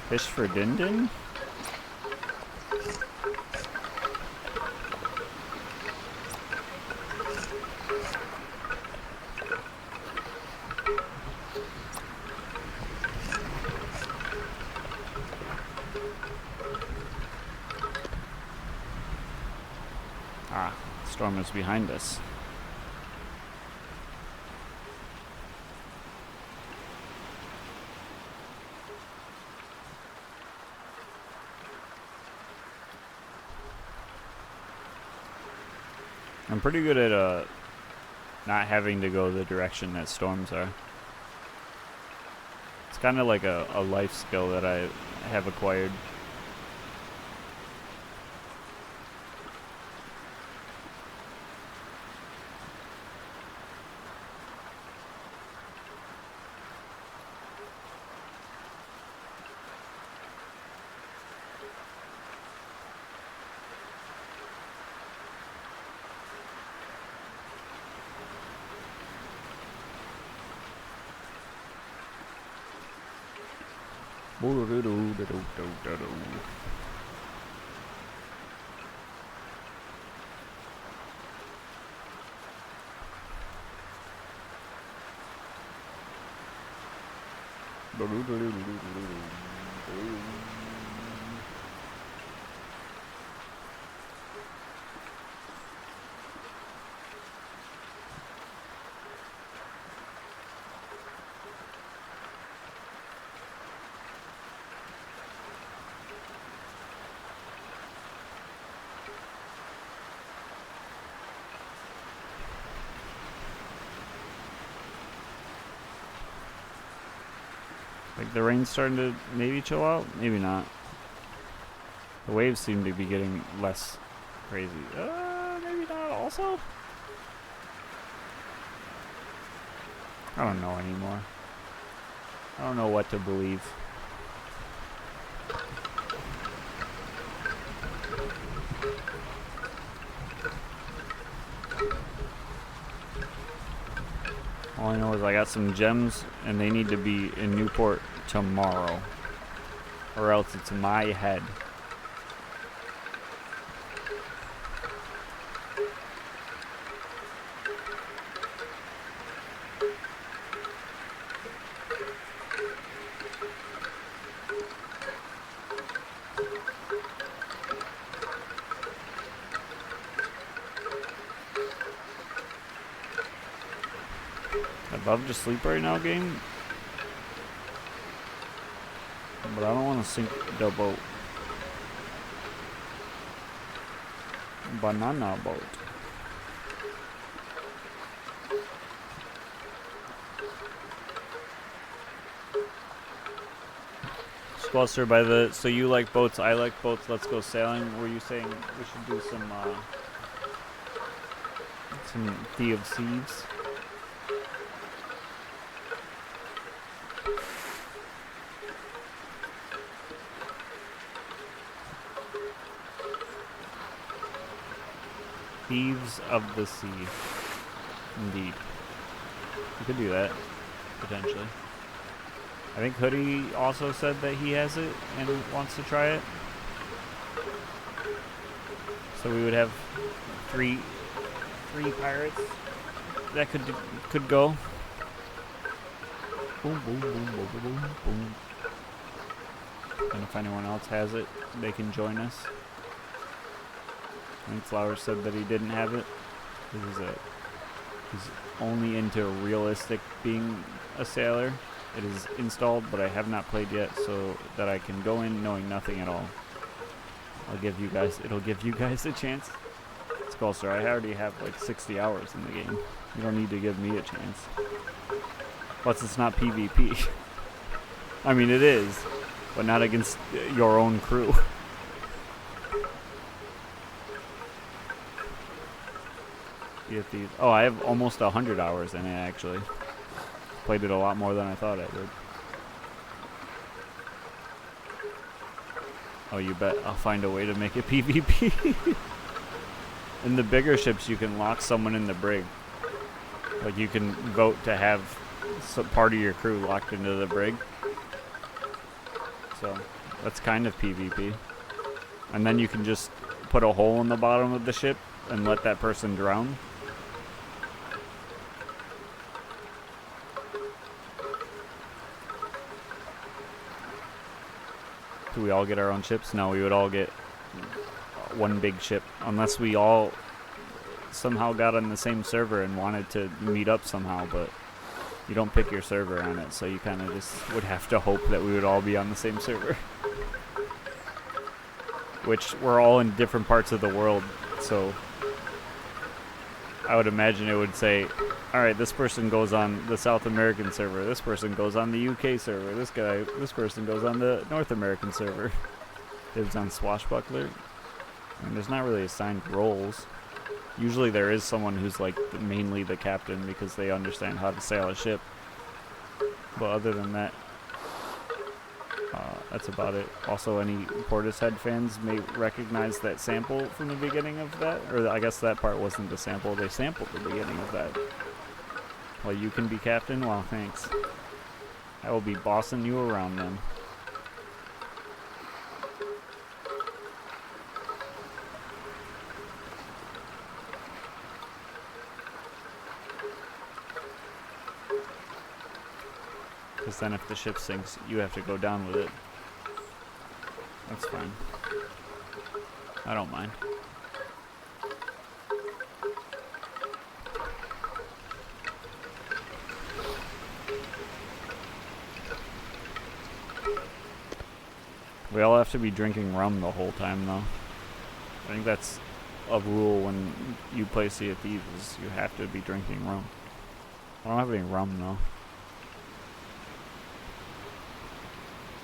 Fish for Din Din? Ah, the storm is behind us. I'm pretty good at not having to go the direction that storms are. It's kind of like a life skill that I have acquired. Like the rain's starting to maybe chill out, maybe not. The waves seem to be getting less crazy. Maybe not also? I don't know anymore. I don't know what to believe. All I know is I got some gems and they need to be in Newport tomorrow. Or else it's my head. I'd love to sleep right now, game. But I don't want to sink the boat. Banana boat. Squelster, by the so you like boats, I like boats. Let's go sailing. Were you saying we should do some Sea of Thieves? Thieves of the Sea. Indeed. We could do that, potentially. I think Hoodie also said that he has it and wants to try it. So we would have three pirates that could go. Boom, boom, boom, boom, boom, boom. And if anyone else has it, they can join us. I think Flowers said that he didn't have it. He's only into realistic being a sailor. It is installed, but I have not played yet, so that I can go in knowing nothing at all. It'll give you guys a chance. Skulster, I already have like 60 hours in the game. You don't need to give me a chance. Plus, it's not PvP. I mean, it is, but not against your own crew. Oh, I have almost 100 hours in it, actually. Played it a lot more than I thought I would. Oh, you bet I'll find a way to make it PvP. In the bigger ships, you can lock someone in the brig. Like, you can vote to have some part of your crew locked into the brig. So, that's kind of PvP. And then you can just put a hole in the bottom of the ship and let that person drown. Do we all get our own ships? No, we would all get one big ship. Unless we all somehow got on the same server and wanted to meet up somehow, but you don't pick your server on it, so you kind of just would have to hope that we would all be on the same server. Which, we're all in different parts of the world, so I would imagine it would say, alright, this person goes on the South American server, this person goes on the UK server, this person goes on the North American server. Lives on Swashbuckler. I mean, there's not really assigned roles. Usually there is someone who's like mainly the captain because they understand how to sail a ship. But other than that, that's about it. Also, any Portishead fans may recognize that sample from the beginning of that. Or I guess that part wasn't the sample. They sampled the beginning of that. Well, you can be captain? Well, thanks. I will be bossing you around then. Because then if the ship sinks, you have to go down with it. That's fine. I don't mind. We all have to be drinking rum the whole time, though. I think that's a rule when you play Sea of Thieves, is you have to be drinking rum. I don't have any rum, though.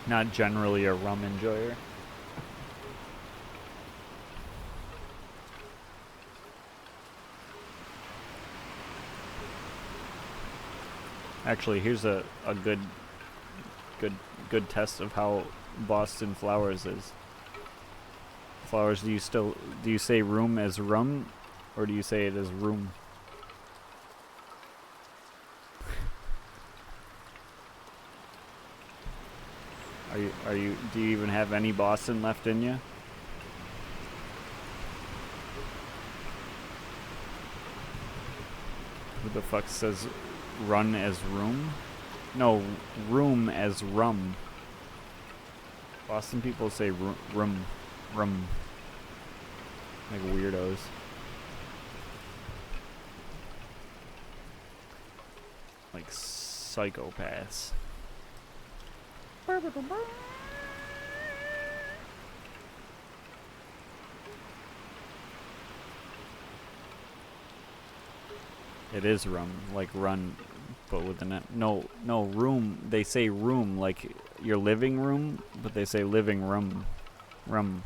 Not generally a rum enjoyer. Actually, here's a good test of how Boston Flowers is. Flowers, do you say room as rum, or do you say it as room? Do you even have any Boston left in you? Who the fuck says run as room? No, room as rum. Boston people say rum. Like weirdos. Like psychopaths. It is rum, like run, but with an no room. They say room like your living room, but they say living room, rum.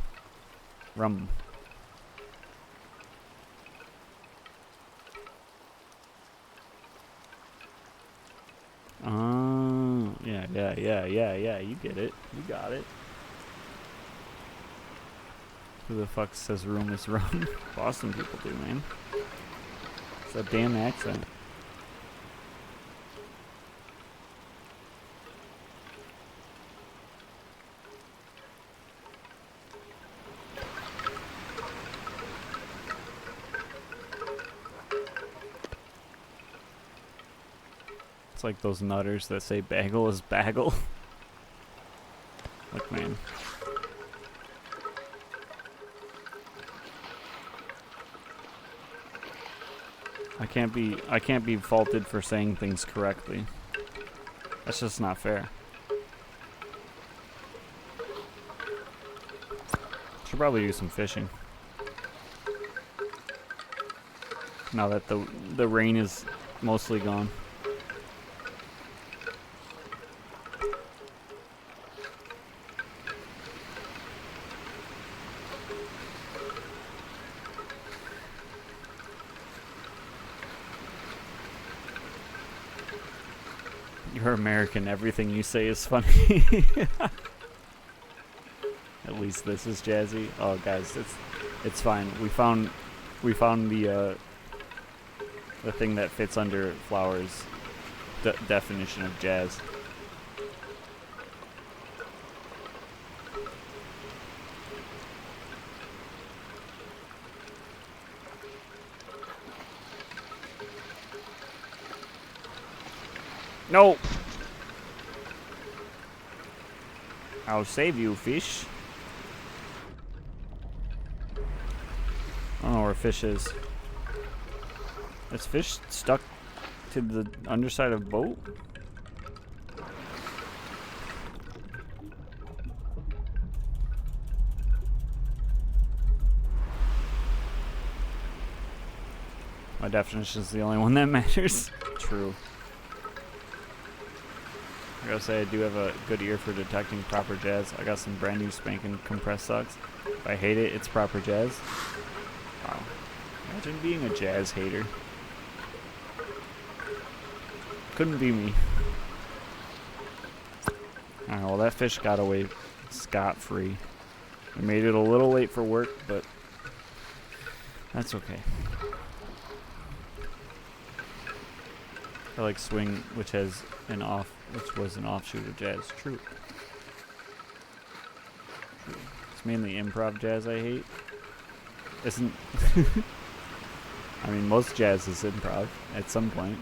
Oh, yeah. You get it. You got it. Who the fuck says room is rum? Boston people do, man. It's a damn accent. It's like those nutters that say bagel is bagel. Look, man. I can't be faulted for saying things correctly. That's just not fair. Should probably do some fishing. Now that the rain is mostly gone. You're American. Everything you say is funny. At least this is jazzy. Oh, guys, it's fine. We found the thing that fits under Flowers' definition of jazz. No! I'll save you, fish. I don't know where fish is. Is fish stuck to the underside of boat? My definition is the only one that matters. True. I gotta say, I do have a good ear for detecting proper jazz. I got some brand new spanking compressed socks. If I hate it, it's proper jazz. Wow. Imagine being a jazz hater. Couldn't be me. Alright, well that fish got away scot-free. I made it a little late for work, but that's okay. I like swing, which was an offshoot of jazz. True. It's mainly improv jazz I hate. Isn't I mean, most jazz is improv at some point.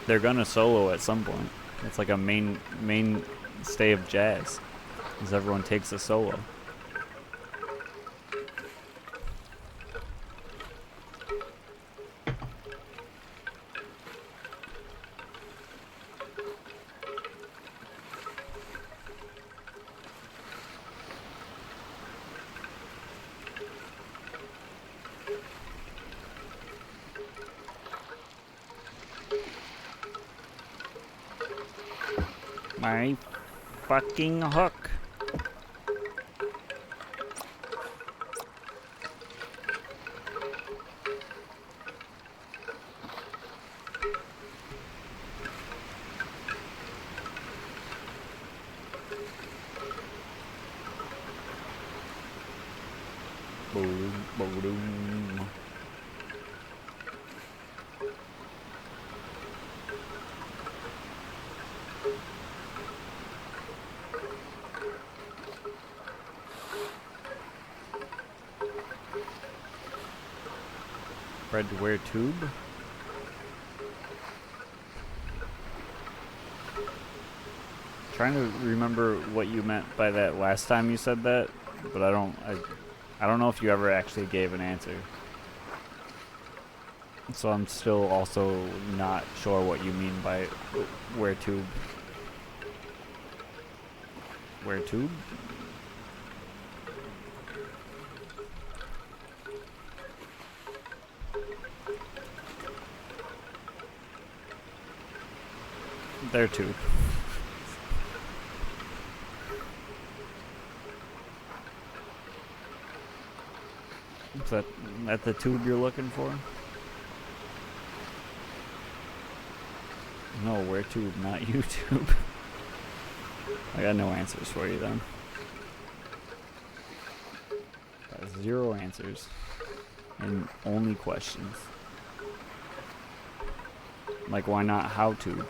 They're gonna solo at some point. It's like a mainstay of jazz, is everyone takes a solo. My fucking hook. Boom, boom. Bread to wear tube. Trying to remember what you meant by that last time you said that, but I don't know if you ever actually gave an answer. So I'm still also not sure what you mean by wear tube. Wear tube? There too. Is that the tube you're looking for? No, where tube, not YouTube. I got no answers for you then. Got 0 answers. And only questions. Like, why not how tube?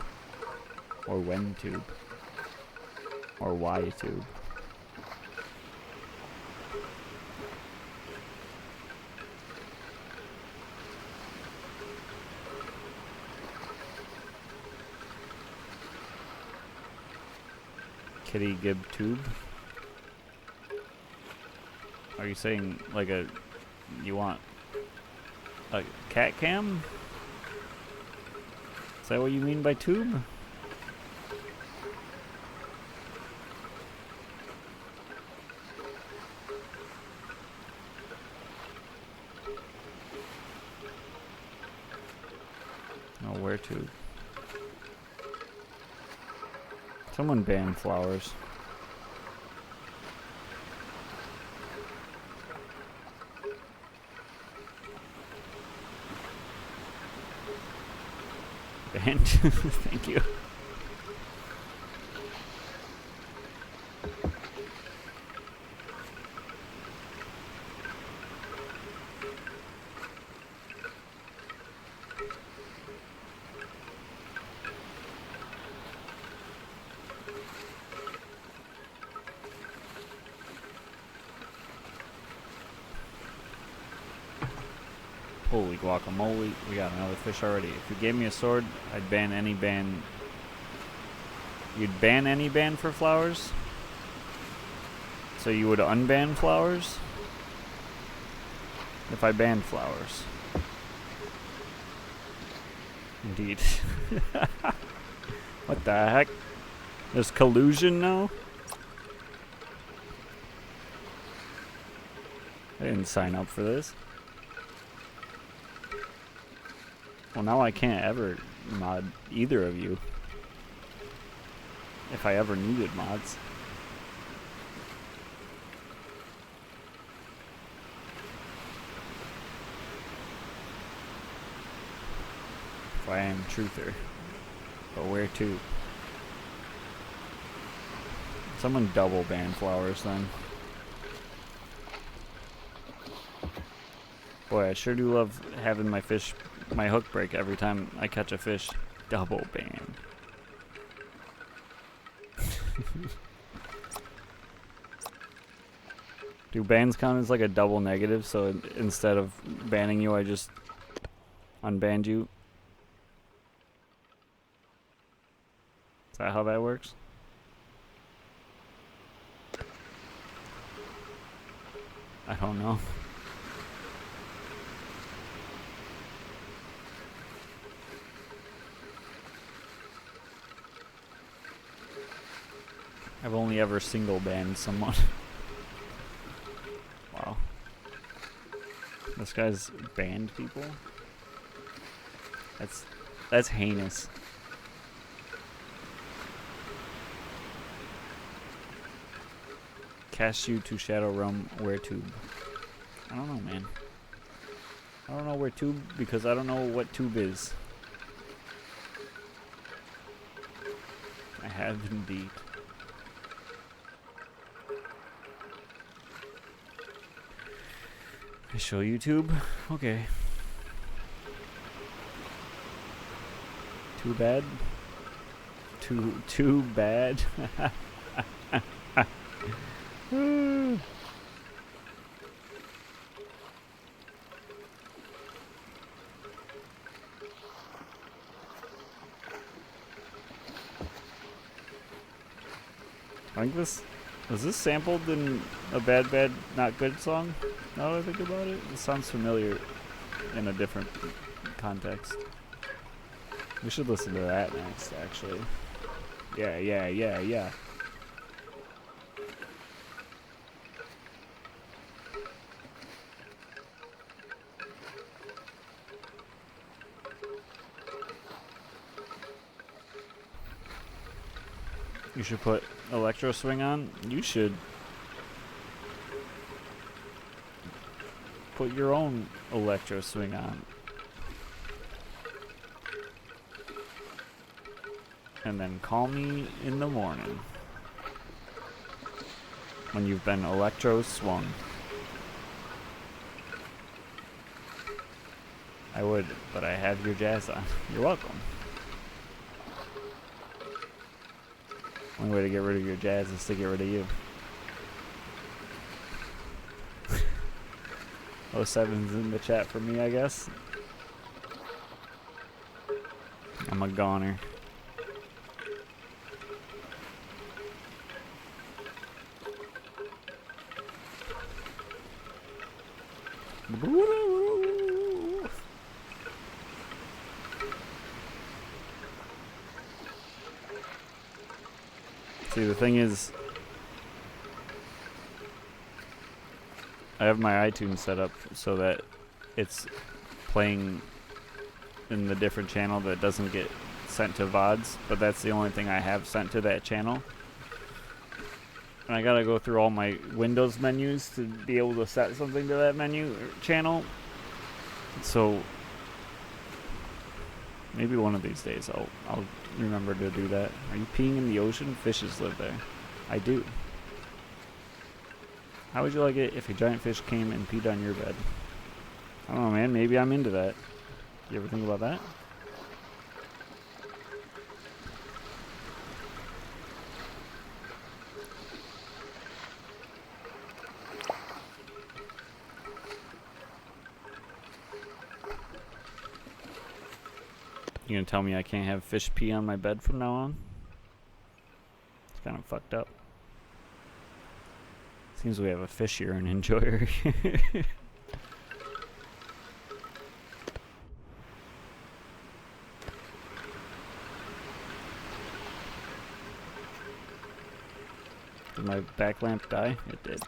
Or when tube? Or why tube? Kitty Gib tube? Are you saying like you want a cat cam? Is that what you mean by tube? No, where tube? Someone ban flowers. Banned. Thank you. Holy guacamole, we got another fish already. If you gave me a sword, I'd ban any ban. You'd ban any ban for flowers? So you would unban flowers? If I banned flowers. Indeed. What the heck? There's collusion now? I didn't sign up for this. Well, now I can't ever mod either of you. If I ever needed mods. If I am truther. But where to? Someone double ban flowers then. Boy, I sure do love having my hook break every time I catch a fish. Double ban. Do bans count as like a double negative? So instead of banning you, I just unbanned you? Is that how that works? I don't know. I've only ever single banned someone. Wow. This guy's banned people? That's heinous. Cast you to Shadow Realm where tube? I don't know, man. I don't know where tube because I don't know what tube is. I have indeed. I show YouTube? Okay. Too bad? Too bad? I think was this sampled in a Bad Bad Not Good song? Now that I think about it, it sounds familiar in a different context. We should listen to that next, actually. Yeah. You should put Electro Swing on. You should put your own Electro Swing on. And then call me in the morning when you've been Electro Swung. I would, but I have your jazz on. You're welcome. Only way to get rid of your jazz is to get rid of you. 07's in the chat for me, I guess. I'm a goner. See, the thing is, I have my iTunes set up so that it's playing in the different channel that doesn't get sent to VODs, but that's the only thing I have sent to that channel. And I gotta go through all my Windows menus to be able to set something to that menu or channel. So Maybe one of these days I'll remember to do that. Are you peeing in the ocean? Fishes live there. I do. How would you like it if a giant fish came and peed on your bed? I don't know, man. Maybe I'm into that. You ever think about that? You gonna tell me I can't have fish pee on my bed from now on? It's kind of fucked up. Seems we have a fish urine enjoyer. Did my back lamp die? It did.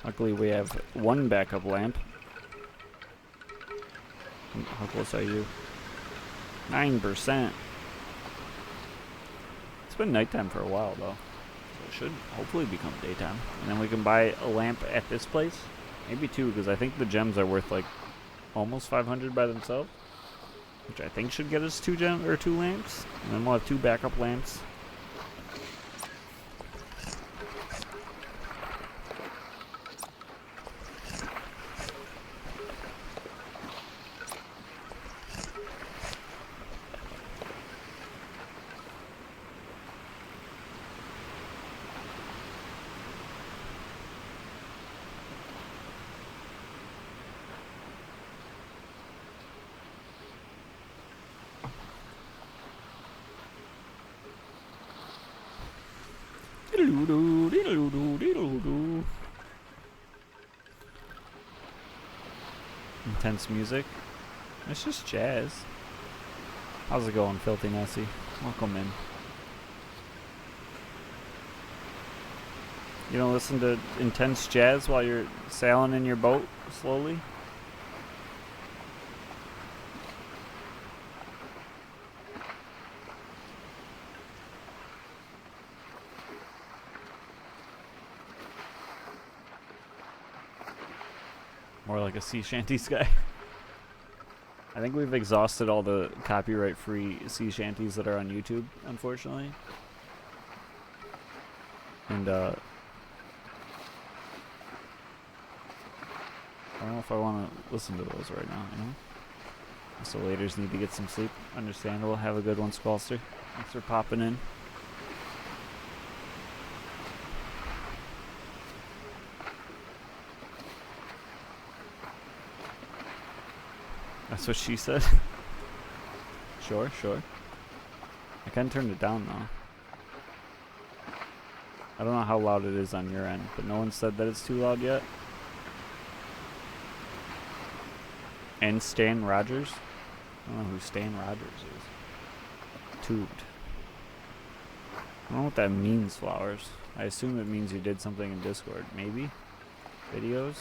Luckily we have one backup lamp. How close are you? 9%. It's been nighttime for a while though. So it should hopefully become daytime. And then we can buy a lamp at this place. Maybe two, because I think the gems are worth like almost 500 by themselves. Which I think should get us two lamps. And then we'll have two backup lamps. Intense music. It's just jazz. How's it going, Filthy Nessie? Welcome in. You don't listen to intense jazz while you're sailing in your boat slowly? More like a sea shanty sky. I think we've exhausted all the copyright-free sea shanties that are on YouTube, unfortunately. And, I don't know if I want to listen to those right now, you know? So laters need to get some sleep. Understandable. Have a good one, Squallster. Thanks for popping in. That's what she said. Sure. I can turn it down though. I don't know how loud it is on your end, but no one said that it's too loud yet. And Stan Rogers? I don't know who Stan Rogers is. Tubed. I don't know what that means, Flowers. I assume it means you did something in Discord. Maybe? Videos?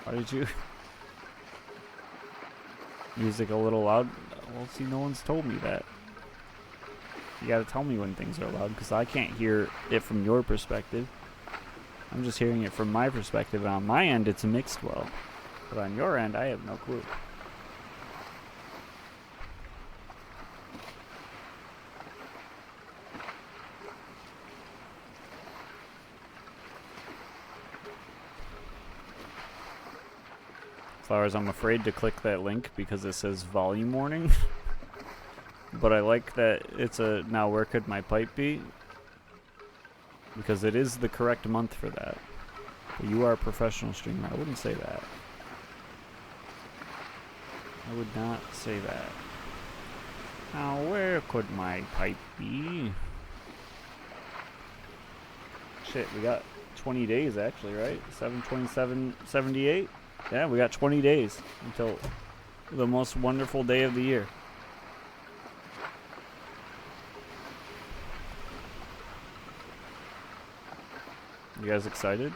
Why did you... Music a little loud? Well, see, no one's told me that. You gotta tell me when things are loud, because I can't hear it from your perspective. I'm just hearing it from my perspective, and on my end, it's mixed well. But on your end, I have no clue. Flowers, I'm afraid to click that link because it says volume warning. But I like that it's a now where could my pipe be? Because it is the correct month for that. But you are a professional streamer. I wouldn't say that. I would not say that. Now where could my pipe be? Shit, we got 20 days actually, right? 7/27/78? Yeah, we got 20 days until the most wonderful day of the year. You guys excited?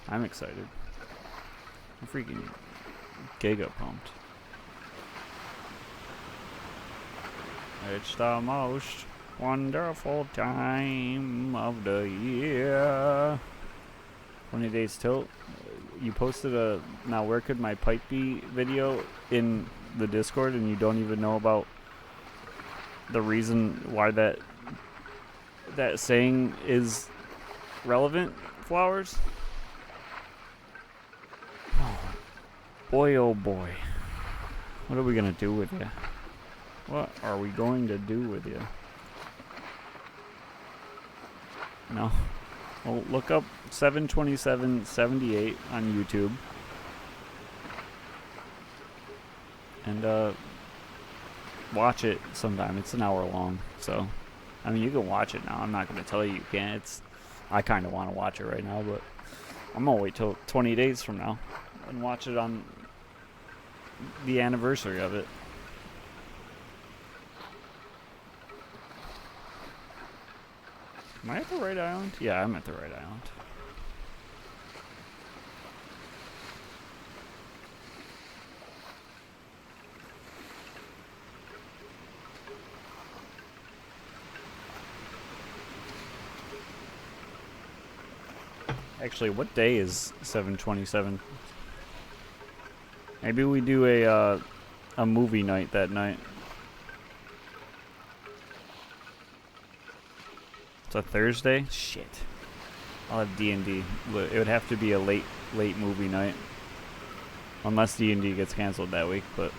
I'm excited. I'm freaking giga pumped. It's the most wonderful time of the year. 20 days till. you posted a now where could my pipe be video in the Discord, and you don't even know about the reason why that saying is relevant, Flowers? Oh, boy, oh boy. What are we gonna do with you? What are we going to do with you? No. Well, look up 72778 on YouTube. And, watch it sometime. It's an hour long, so... I mean, you can watch it now. I'm not going to tell you can't. I kind of want to watch it right now, but... I'm going to wait till 20 days from now and watch it on the anniversary of it. Am I at the right island? Yeah, I'm at the right island. Actually, what day is 7/27? Maybe we do a movie night that night. It's a Thursday? Shit. I'll have D&D. It would have to be a late movie night. Unless D&D gets canceled that week, but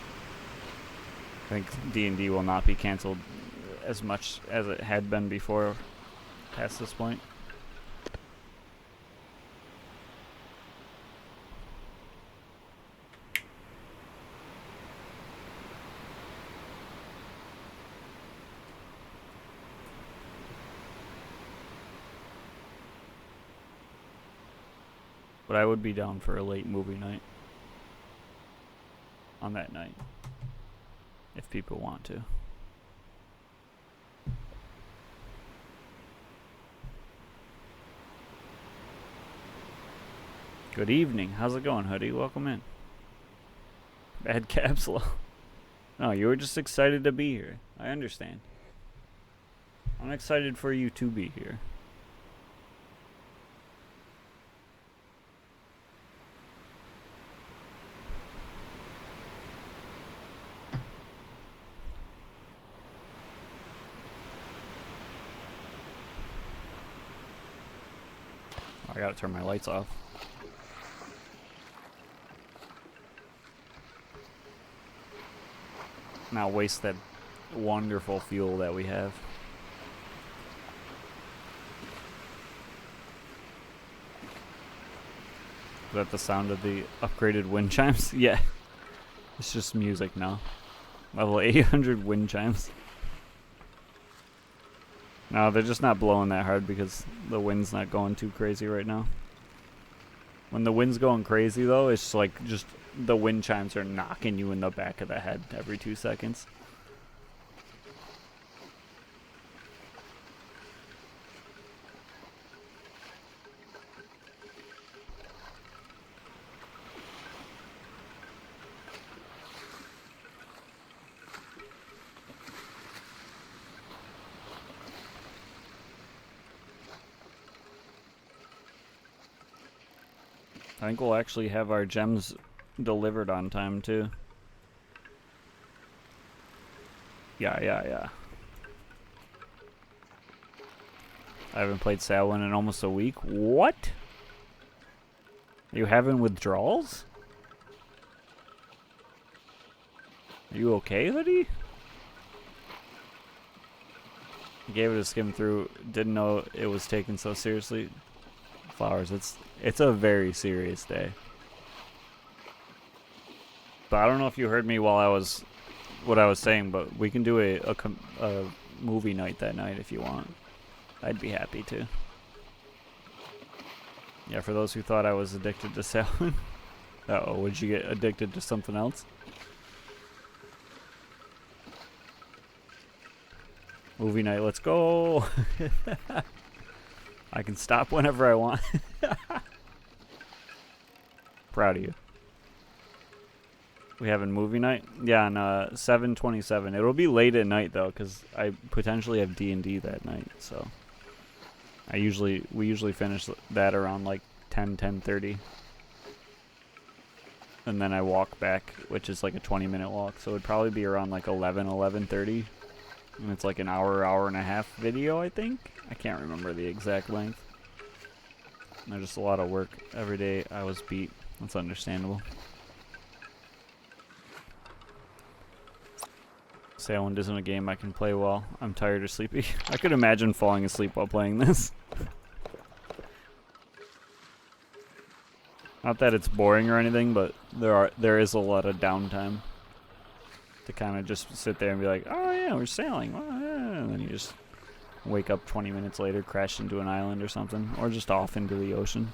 I think D&D will not be canceled as much as it had been before past this point. But I would be down for a late movie night on that night, if people want to. Good evening. How's it going, Hoodie? Welcome in. Bad capsule. No, you were just excited to be here. I understand. I'm excited for you to be here. I gotta turn my lights off. Now waste that wonderful fuel that we have. Is that the sound of the upgraded wind chimes? Yeah. It's just music now. Level 800 wind chimes. No, they're just not blowing that hard because the wind's not going too crazy right now. When the wind's going crazy, though, it's like just the wind chimes are knocking you in the back of the head every 2 seconds. I think we'll actually have our gems delivered on time, too. Yeah. I haven't played Sailwind in almost a week. What? Are you having withdrawals? Are you okay, Hoodie? Gave it a skim through. Didn't know it was taken so seriously. Flowers, it's a very serious day. But I don't know if you heard me while what I was saying, but we can do a movie night that night if you want. I'd be happy to. Yeah, for those who thought I was addicted to Sailwind. Uh-oh, would you get addicted to something else? Movie night, let's go! I can stop whenever I want. Proud of you. We having movie night? Yeah, on 7/27. It'll be late at night though, because I potentially have D&D that night. So we usually finish that around like 10:30. and then I walk back, which is like a 20-minute walk. So it'd probably be around like 11:30. And it's like an hour and a half video, I think. I can't remember the exact length. There's just a lot of work every day. I was beat. That's understandable. Sailwind isn't a game I can play well. I'm tired or sleepy. I could imagine falling asleep while playing this. Not that it's boring or anything, but there is a lot of downtime to kind of just sit there and be like, oh yeah, we're sailing. Oh, yeah. And then you just wake up 20 minutes later, crash into an island or something, or just off into the ocean.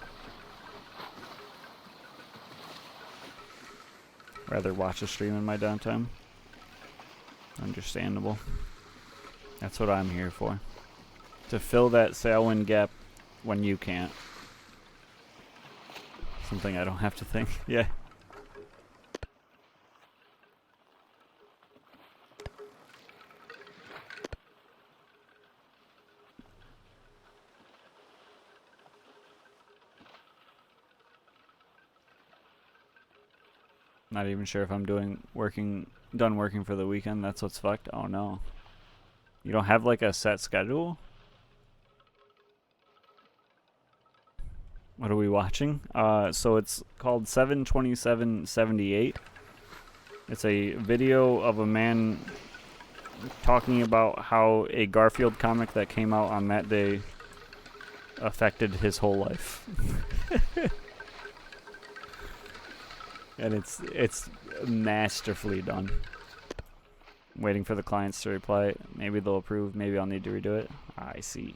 Rather watch a stream in my downtime. Understandable. That's what I'm here for. To fill that Sailwind gap when you can't. Something I don't have to think. Yeah. Not even sure if I'm done working for the weekend. That's what's fucked. Oh no. You don't have like a set schedule? What are we watching? So it's called 7/27/78. It's a video of a man talking about how a Garfield comic that came out on that day affected his whole life. And it's masterfully done. Waiting for the clients to reply. Maybe they'll approve. Maybe I'll need to redo it. I see.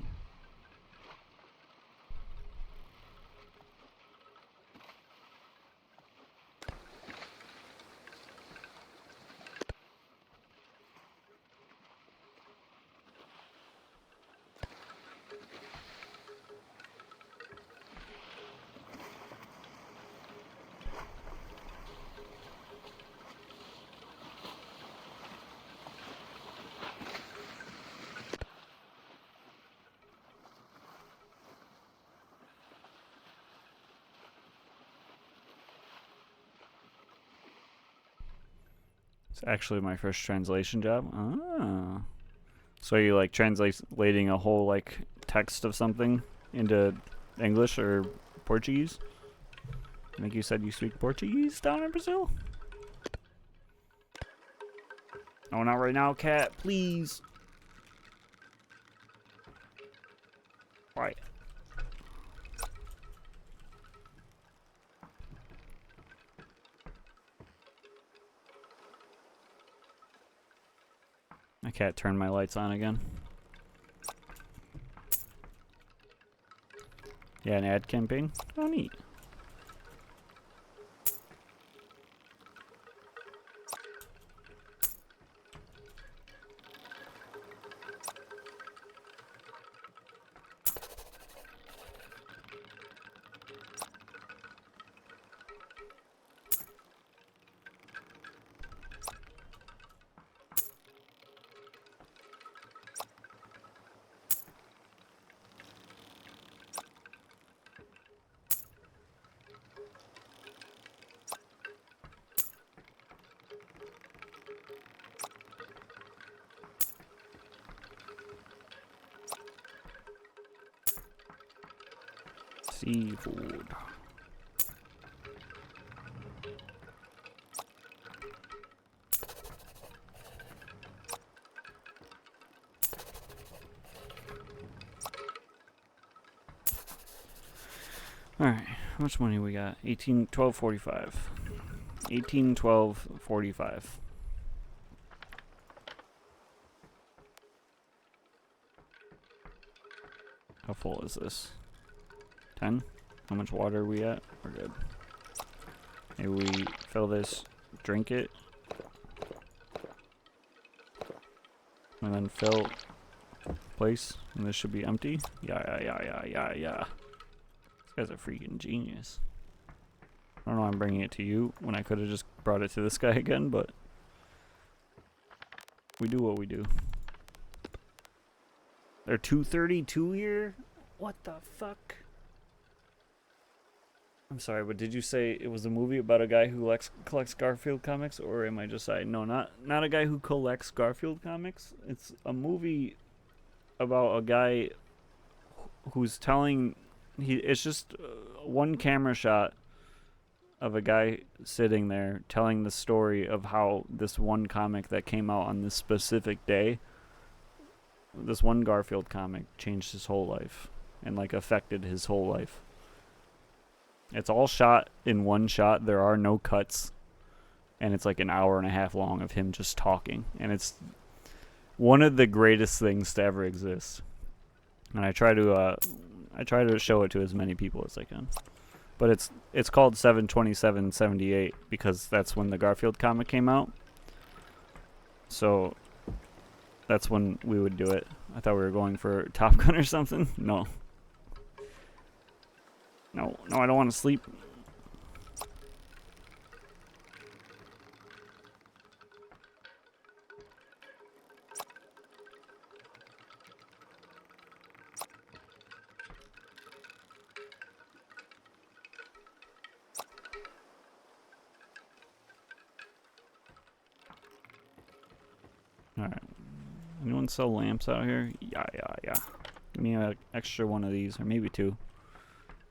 It's actually my first translation job. Ah. So you like translating a whole like text of something into English or Portuguese? I think you said you speak Portuguese down in Brazil? Oh, not right now, cat. Please. Right. I can't turn my lights on again. Yeah, an ad campaign. Oh, neat. Seafood. Alright, how much money we got? 12.45. 12.45. How full is this? 10? How much water are we at? We're good. Maybe we fill this, drink it, and then fill place, and this should be empty. Yeah. This guy's a freaking genius. I don't know why I'm bringing it to you when I could have just brought it to this guy again, but we do what we do. They're 232 here? What the fuck? I'm sorry, but did you say it was a movie about a guy who collects Garfield comics, or am I just saying no? Not a guy who collects Garfield comics. It's a movie about a guy who's telling. It's just one camera shot of a guy sitting there telling the story of how this one comic that came out on this specific day, this one Garfield comic, changed his whole life and like affected his whole life. It's all shot in one shot. There are no cuts. And it's like an hour and a half long of him just talking. And it's one of the greatest things to ever exist. And I try to show it to as many people as I can. But it's called 7/27/78 because that's when the Garfield comic came out. So that's when we would do it. I thought we were going for Top Gun or something. No. No, I don't want to sleep. Alright. Anyone sell lamps out here? Yeah. Give me an extra one of these, or maybe two.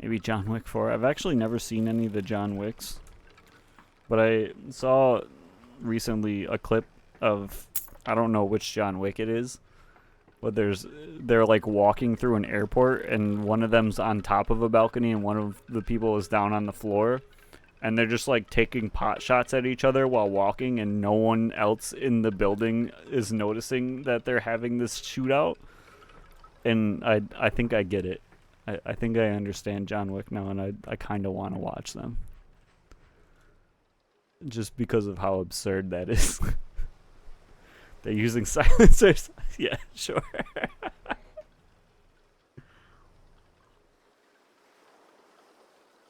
Maybe John Wick 4. I've actually never seen any of the John Wicks. But I saw recently a clip of, I don't know which John Wick it is, but they're like walking through an airport and one of them's on top of a balcony and one of the people is down on the floor. And they're just like taking pot shots at each other while walking and no one else in the building is noticing that they're having this shootout. And I think I get it. I think I understand John Wick now, and I kind of want to watch them. Just because of how absurd that is. They're using silencers. Yeah, sure.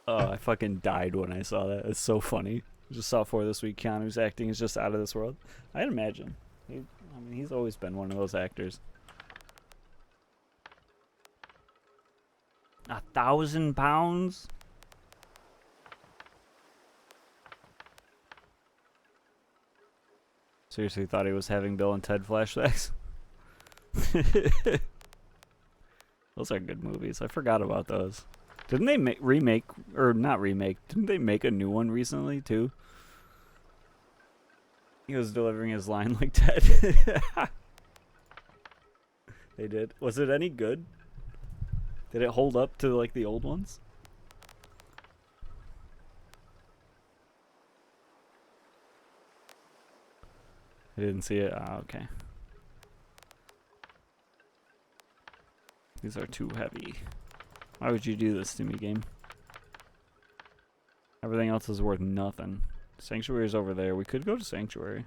Oh, I fucking died when I saw that. It's so funny. I just saw 4 this week. Keanu's acting is just out of this world. I'd imagine. He's always been one of those actors. 1,000 pounds? Seriously thought he was having Bill and Ted flashbacks? Those are good movies. I forgot about those. Didn't they didn't they make a new one recently, too? He was delivering his line like Ted. They did. Was it any good? Did it hold up to, like, the old ones? I didn't see it. Ah, okay. These are too heavy. Why would you do this to me, game? Everything else is worth nothing. Sanctuary's over there. We could go to Sanctuary.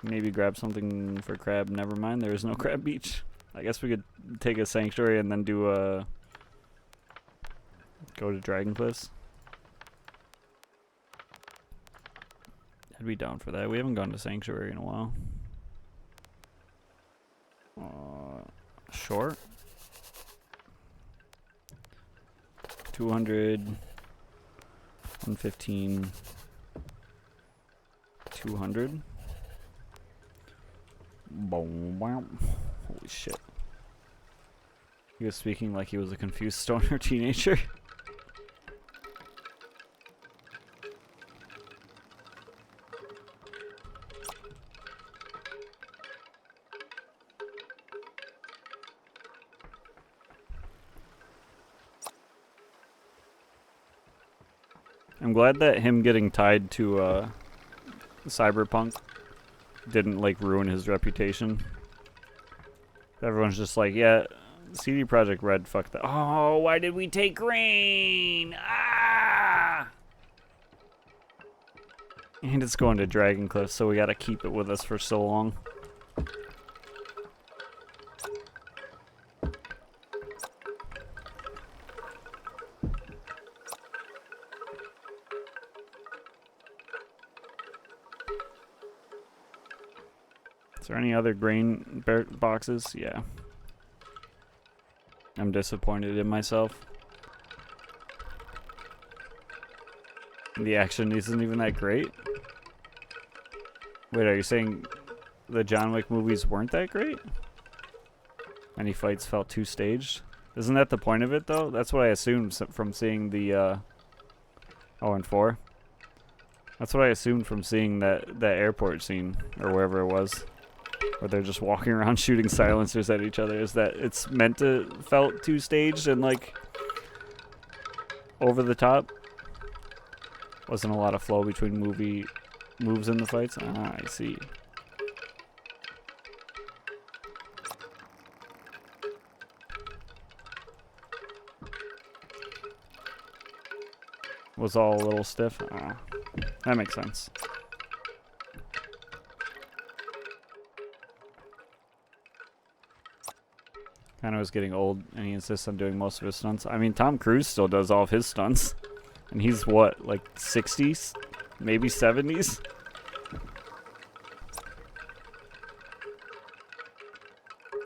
Maybe grab something for Crab. Never mind, there is no Crab Beach. I guess we could take a Sanctuary and then do a... go to Dragon Cliffs. I'd be down for that. We haven't gone to Sanctuary in a while. Sure. 200, 115, 200. Boom, boom. Holy shit. He was speaking like he was a confused stoner teenager. I'm glad that him getting tied to Cyberpunk didn't like ruin his reputation. Everyone's just like, yeah, CD Projekt Red fucked that. Oh, why did we take Rain? Ah! And it's going to Dragon Cliff, so we gotta keep it with us for so long. Is there any other grain boxes? Yeah. I'm disappointed in myself. The action isn't even that great? Wait, are you saying the John Wick movies weren't that great? Any fights felt too staged? Isn't that the point of it, though? That's what I assumed from seeing the, Oh, and 4? That's what I assumed from seeing that airport scene, or wherever it was, where they're just walking around shooting silencers at each other, is that it's meant to felt too staged and, like, over the top. Wasn't a lot of flow between movie moves in the fights. Ah, I see. Was all a little stiff. Ah, that makes sense. Keanu was getting old, and he insists on doing most of his stunts. I mean, Tom Cruise still does all of his stunts. And he's, what, like 60s? Maybe 70s?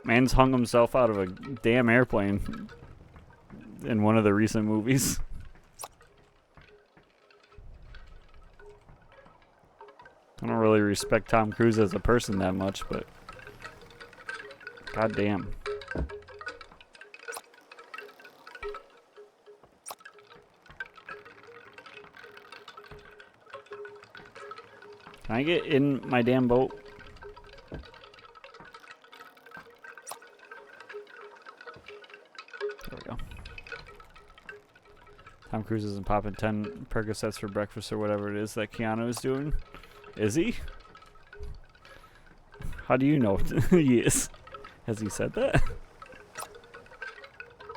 Man's hung himself out of a damn airplane in one of the recent movies. I don't really respect Tom Cruise as a person that much, but goddamn. Can I get in my damn boat? There we go. Tom Cruise isn't popping 10 Percocets for breakfast or whatever it is that Keanu is doing. Is he? How do you know he is? Has he said that?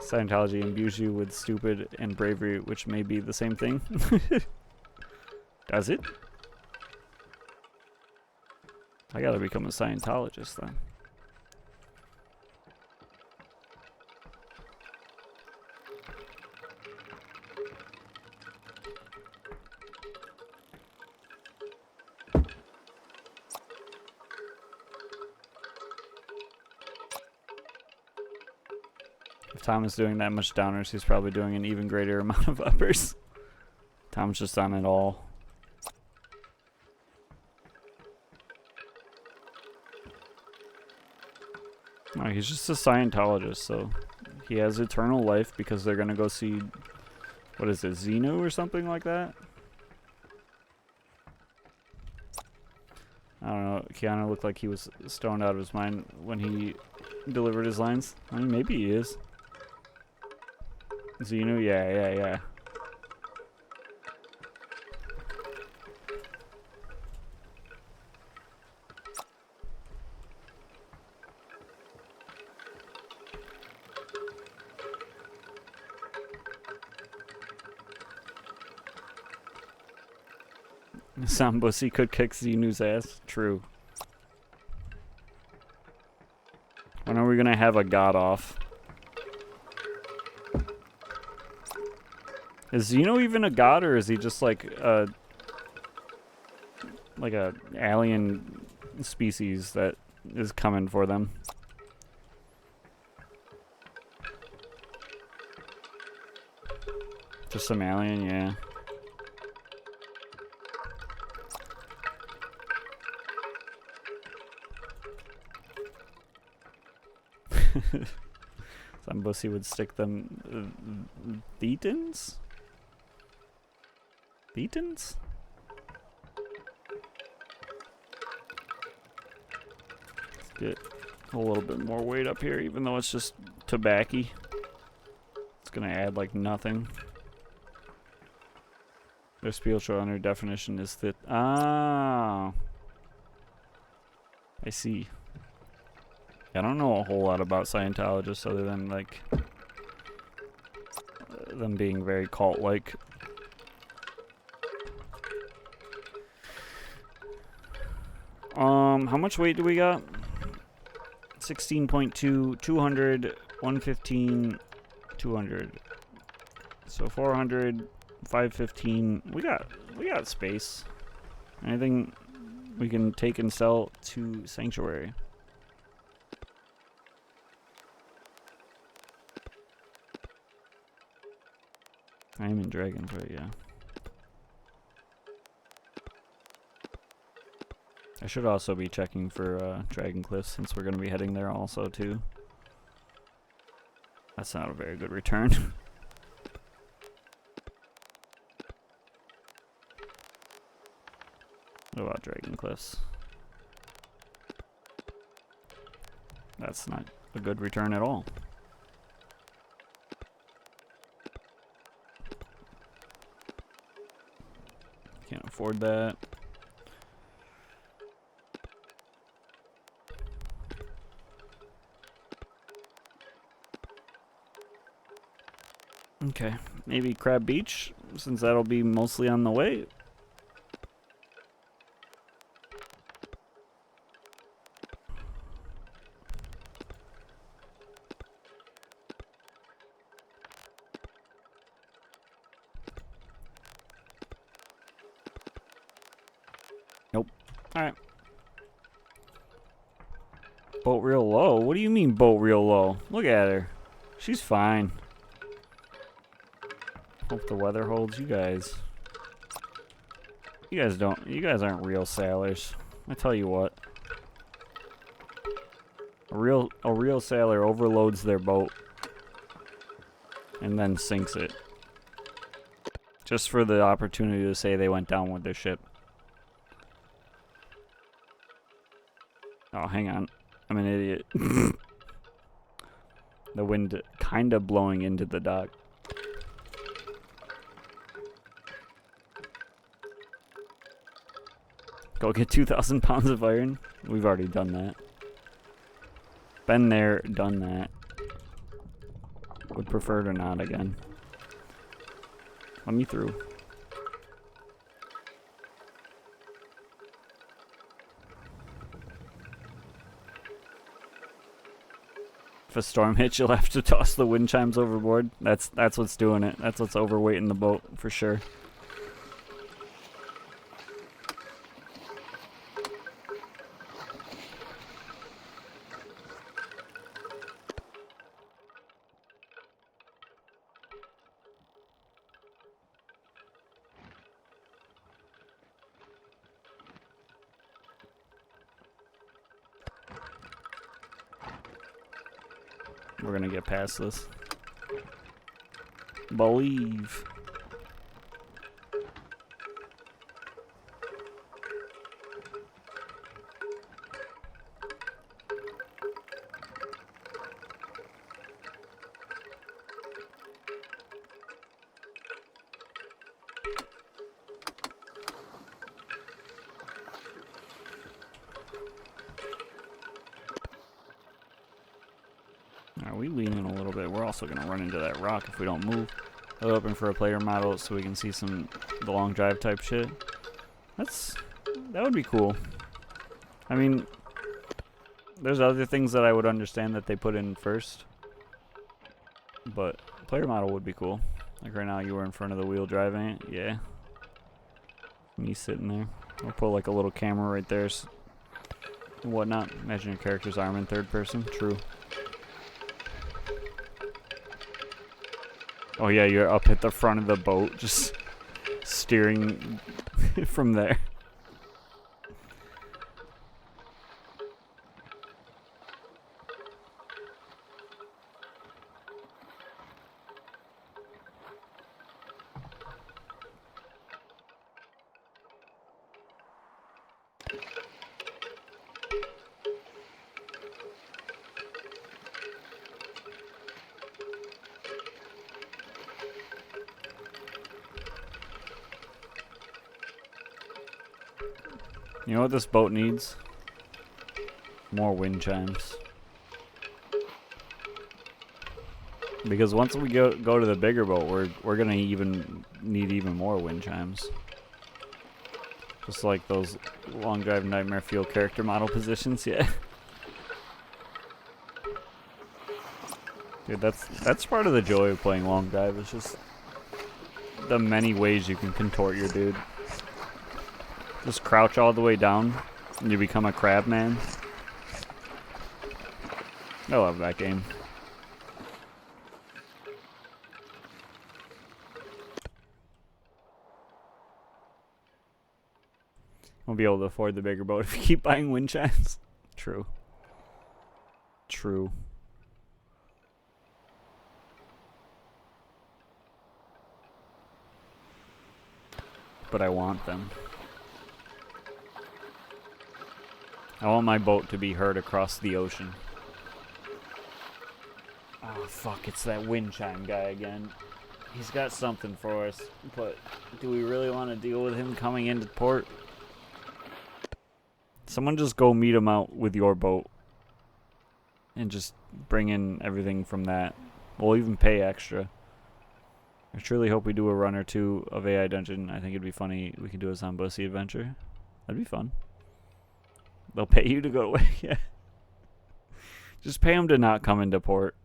Scientology imbues you with stupid and bravery, which may be the same thing. Does it? I gotta become a Scientologist then. If Tom is doing that much downers, he's probably doing an even greater amount of uppers. Tom's just on it all. No, he's just a Scientologist, so he has eternal life because they're gonna go see, what is it, Xenu or something like that? I don't know, Keanu looked like he was stoned out of his mind when he delivered his lines. I mean, maybe he is. Xenu? Yeah. Sambusi could kick Xenu's ass. True. When are we gonna have a god off? Is Xenu even a god, or is he just like a alien species that is coming for them? Just some alien, yeah. Sambusi would stick them Thetans? Thetans? Let's get a little bit more weight up here, even though it's just tobacco. It's gonna add like nothing. Their spiritual under definition is that. Ah, I see. I don't know a whole lot about Scientologists other than like them being very cult-like. How much weight do we got? 16.2, 200, 115, 200. So 400, 515. We got space. Anything we can take and sell to Sanctuary. I am in Dragon, but yeah. I should also be checking for Dragon Cliff since we're going to be heading there also too. That's not a very good return. What about Dragon Cliffs? That's not a good return at all. Can't afford that. Okay, maybe Crab Beach, since that'll be mostly on the way. Nope. Alright. Boat real low? What do you mean boat real low? Look at her. She's fine. Hope the weather holds. You guys aren't real sailors. I tell you what. A real sailor overloads their boat and then sinks it. Just for the opportunity to say they went down with their ship. Oh, hang on. I'm an idiot. The wind kinda blowing into the dock. Go get 2,000 pounds of iron. We've already done that. Been there, done that. Would prefer to not again. Let me through. If a storm hits, you'll have to toss the wind chimes overboard. That's what's doing it. That's what's overweighting the boat for sure. We're gonna get past this. Believe. Alright, we lean in a little bit. We're also going to run into that rock if we don't move. I'm hoping for a player model so we can see the long drive type shit. That would be cool. I mean, there's other things that I would understand that they put in first. But player model would be cool. Like right now you were in front of the wheel driving it. Yeah. Me sitting there. We'll put like a little camera right there and whatnot. Imagine your character's arm in third person. True. Oh yeah, you're up at the front of the boat, just steering from there. You know what this boat needs? More wind chimes. Because once we go to the bigger boat, we're gonna need even more wind chimes. Just like those long drive nightmare fuel character model positions, yeah. Dude, that's part of the joy of playing long drive. It's just the many ways you can contort your dude. Just crouch all the way down, and you become a crab man. I love that game. We'll be able to afford the bigger boat if we keep buying wind chimes. True. True. But I want them. I want my boat to be heard across the ocean. Oh, fuck, it's that wind chime guy again. He's got something for us, but do we really want to deal with him coming into port? Someone just go meet him out with your boat. And just bring in everything from that. We'll even pay extra. I truly hope we do a run or two of AI Dungeon. I think it'd be funny. We can do a Zombussy adventure. That'd be fun. They'll pay you to go away. Yeah. Just pay them to not come into port.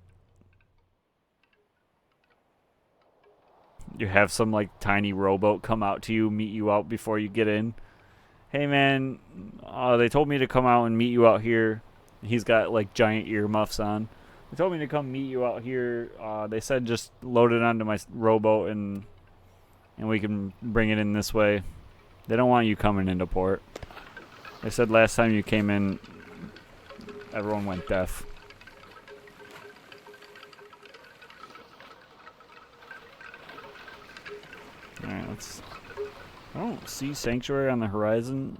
You have some like tiny rowboat come out to you, meet you out before you get in. Hey man, they told me to come out and meet you out here. He's got like giant earmuffs on. They told me to come meet you out here. They said just load it onto my rowboat and we can bring it in this way. They don't want you coming into port. They said last time you came in, everyone went deaf. Alright, let's... I don't see Sanctuary on the horizon.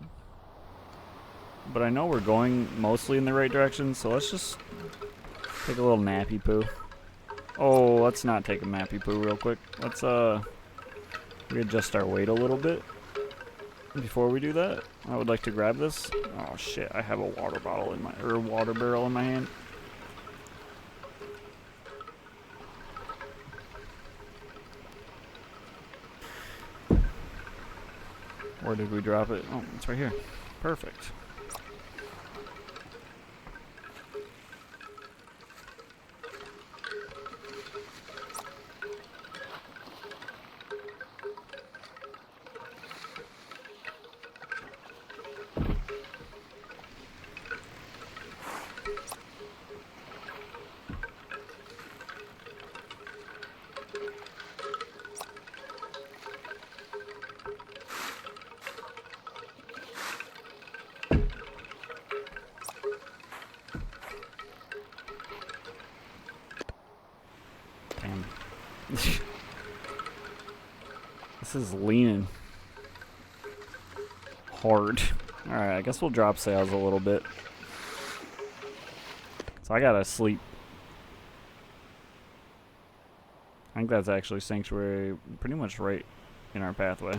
But I know we're going mostly in the right direction, so let's just take a little nappy poo. Oh, let's not take a nappy poo real quick. Let's readjust our weight a little bit before we do that. I would like to grab this. Oh shit, I have a water bottle in my water barrel in my hand. Where did we drop it? Oh, it's right here. Perfect. Damn. This is leaning hard. Alright, I guess we'll drop sails a little bit. So I gotta sleep. I think that's actually Sanctuary pretty much right in our pathway.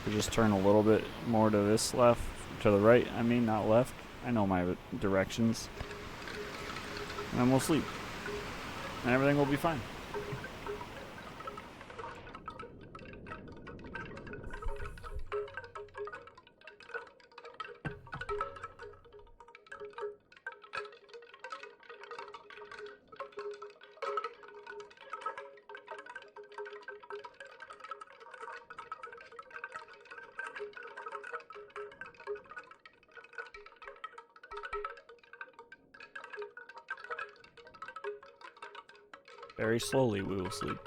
We just turn a little bit more to this left, to the right, I mean, not left. I know my directions. And then we'll sleep. And everything will be fine. Very slowly we will sleep.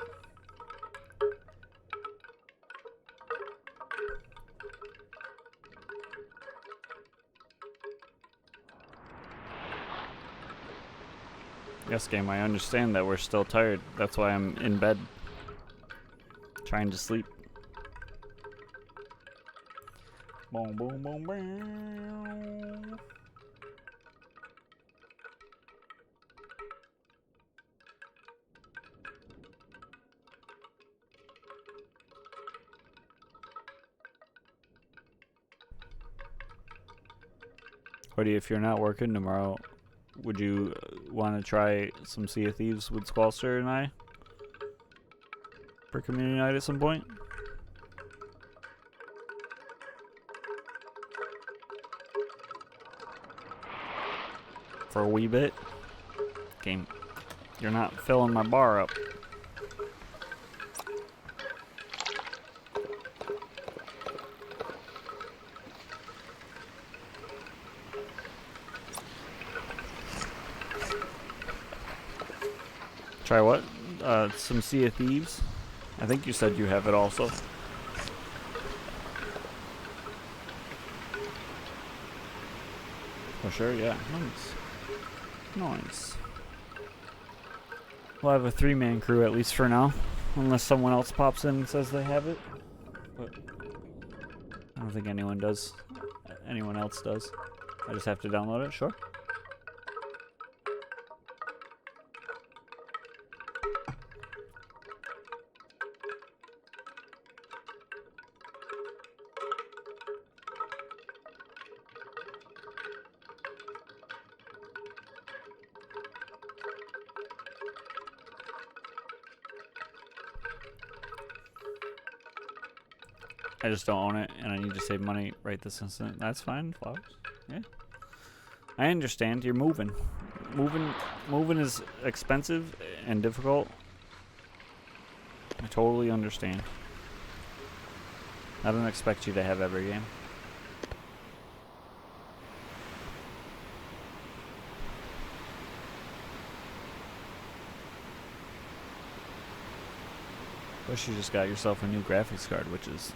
Yes, game, I understand that we're still tired. That's why I'm in bed. Trying to sleep. Boom, boom, boom, boom. Cody, if you're not working tomorrow, would you want to try some Sea of Thieves with Squallster and I? For community night at some point? For a wee bit? Game, you're not filling my bar up. Try what? Some Sea of Thieves? I think you said you have it also. Oh, sure, yeah. Nice. Nice. We'll have a 3-man crew at least for now. Unless someone else pops in and says they have it. But I don't think anyone does. Anyone else does. I just have to download it, sure. I just don't own it, and I need to save money right this instant. That's fine, Flowers. Yeah. I understand. You're moving. Moving is expensive and difficult. I totally understand. I don't expect you to have every game. Plus you just got yourself a new graphics card, which is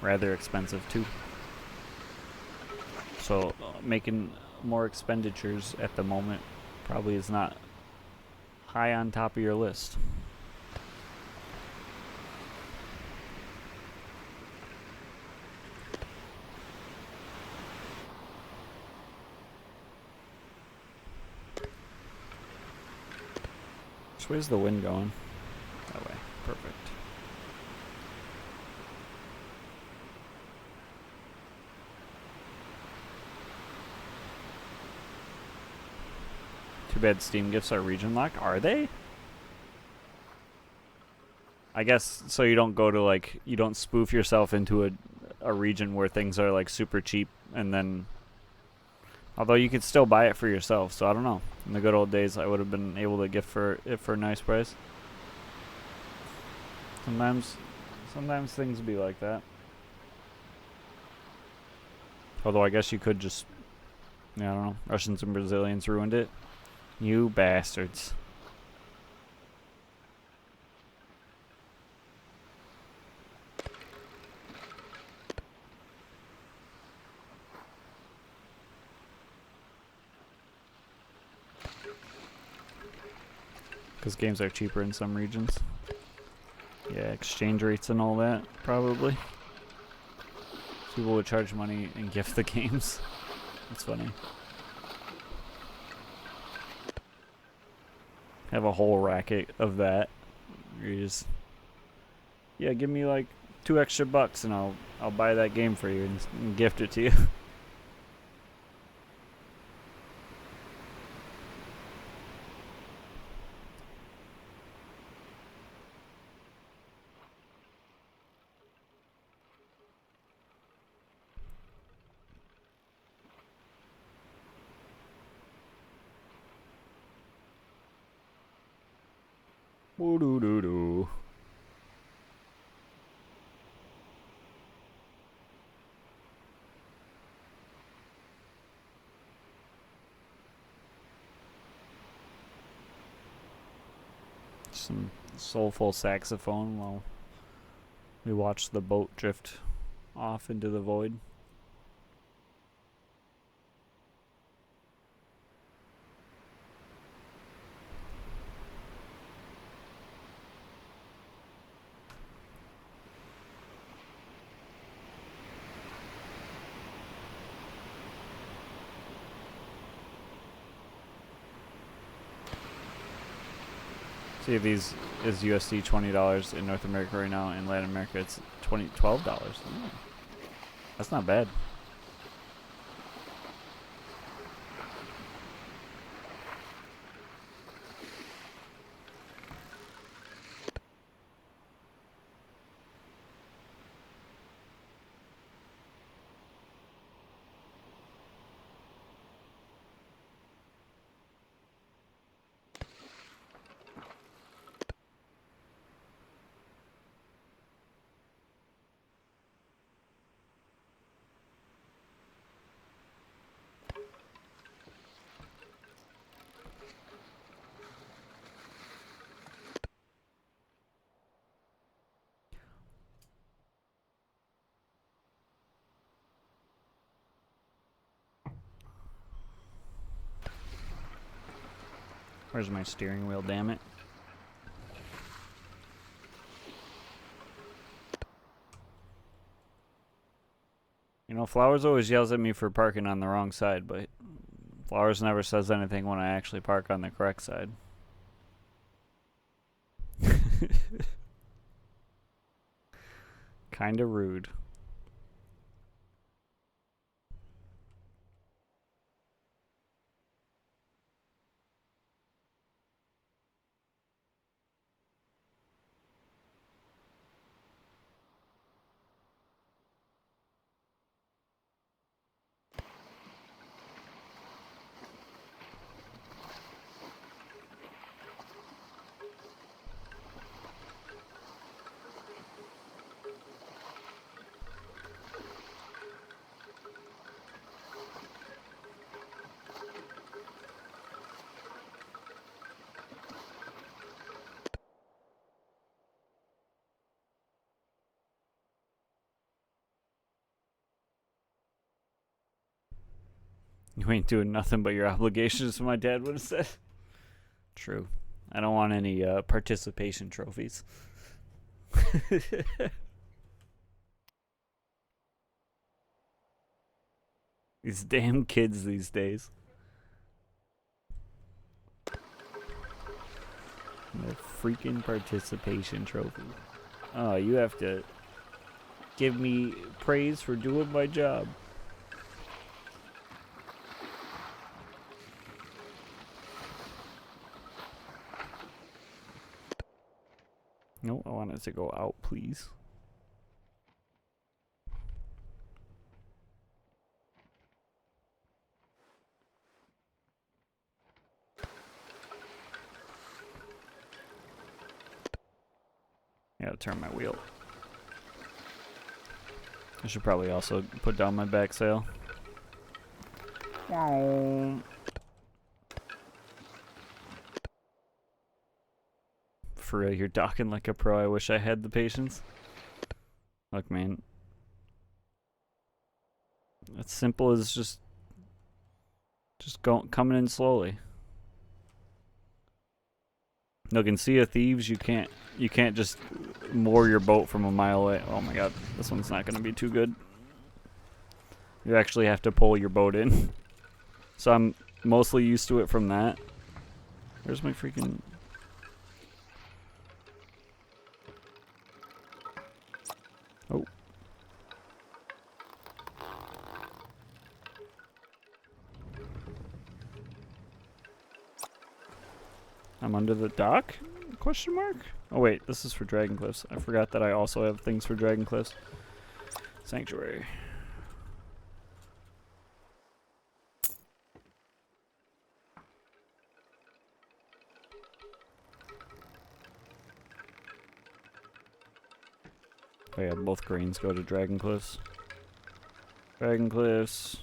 rather expensive too. So making more expenditures at the moment probably is not high on top of your list. Which way's the wind going? That way. Perfect. Too bad Steam gifts are region lock. Are they? I guess so you don't go to like, you don't spoof yourself into a region where things are like super cheap and then, although you could still buy it for yourself, so I don't know. In the good old days I would have been able to gift for it for a nice price. Sometimes things be like that. Although I guess you could just, yeah, I don't know, Russians and Brazilians ruined it. You bastards. Because games are cheaper in some regions. Yeah, exchange rates and all that, probably. People would charge money and gift the games. That's funny. Have a whole racket of that. You just, yeah, give me like $2 extra and I'll buy that game for you and gift it to you. Woo-doo-doo-doo. Some soulful saxophone while we watch the boat drift off into the void. See if these is USD $20 in North America right now. In Latin America, it's $12. That's not bad. Where's my steering wheel, damn it? You know, Flowers always yells at me for parking on the wrong side, but Flowers never says anything when I actually park on the correct side. Kinda rude. You ain't doing nothing but your obligations, my dad would have said. True. I don't want any participation trophies. These damn kids these days. No freaking participation trophy. Oh, you have to give me praise for doing my job. No, I want it to go out, please. I gotta turn my wheel. I should probably also put down my back sail. Wow. For real, you're docking like a pro. I wish I had the patience. Look, man. It's simple as just coming in slowly. Look, in Sea of Thieves, you can't just moor your boat from a mile away. Oh my god, this one's not gonna be too good. You actually have to pull your boat in. So I'm mostly used to it from that. Where's my freaking... Oh. I'm under the dock? Question mark? Oh wait, this is for Dragon Cliffs. I forgot that I also have things for Dragon Cliffs. Sanctuary. Oh yeah, both greens go to Dragon Cliffs. Dragon Cliffs.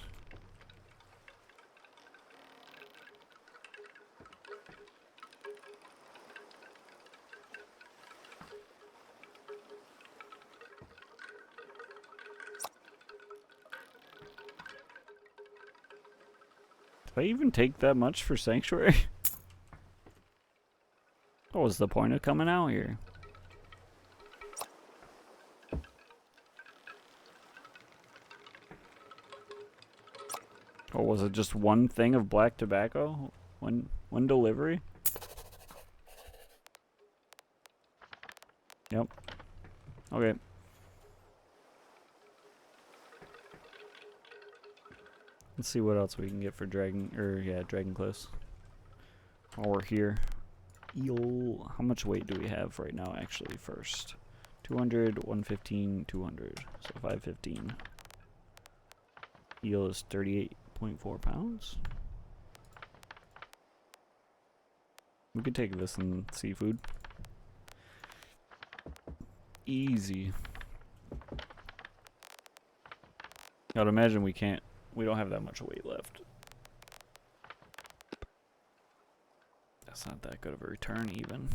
Did I even take that much for Sanctuary? What was the point of coming out here? Or was it just one thing of black tobacco? One delivery? Yep. Okay. Let's see what else we can get for Dragon Cliffs. While we're here. Eel. How much weight do we have right now, actually, first? 200, 115, 200. So 515. Eel is 38.4 pounds. We could take this in seafood. Easy. I'd imagine we don't have that much weight left. That's not that good of a return even.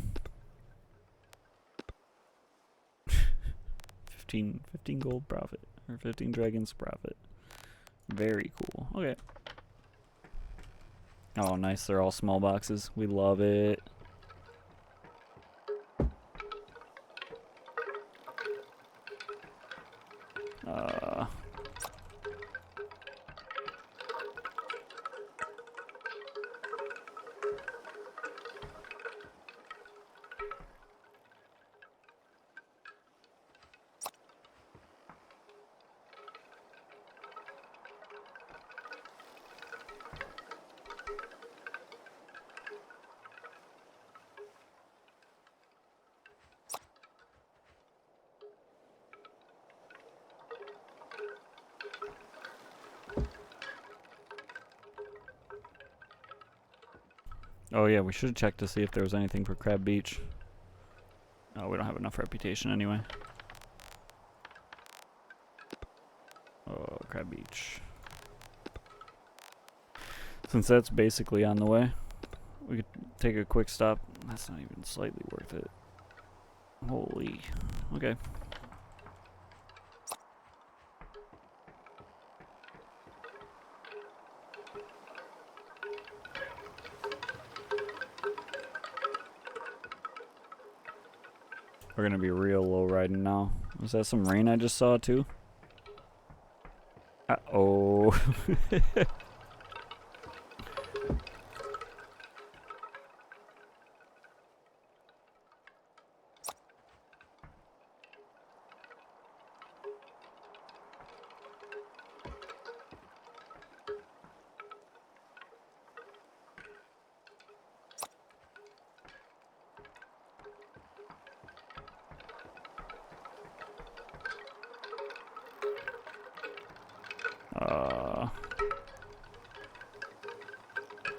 15 gold profit, or 15 dragons profit. Very cool. Okay. Oh, nice. They're all small boxes. We love it. Oh yeah, we should have checked to see if there was anything for Crab Beach. Oh, we don't have enough reputation anyway. Oh, Crab Beach. Since that's basically on the way, we could take a quick stop. That's not even slightly worth it. Holy. Okay. We're gonna be real low riding now. Was that some rain I just saw too? Uh-oh.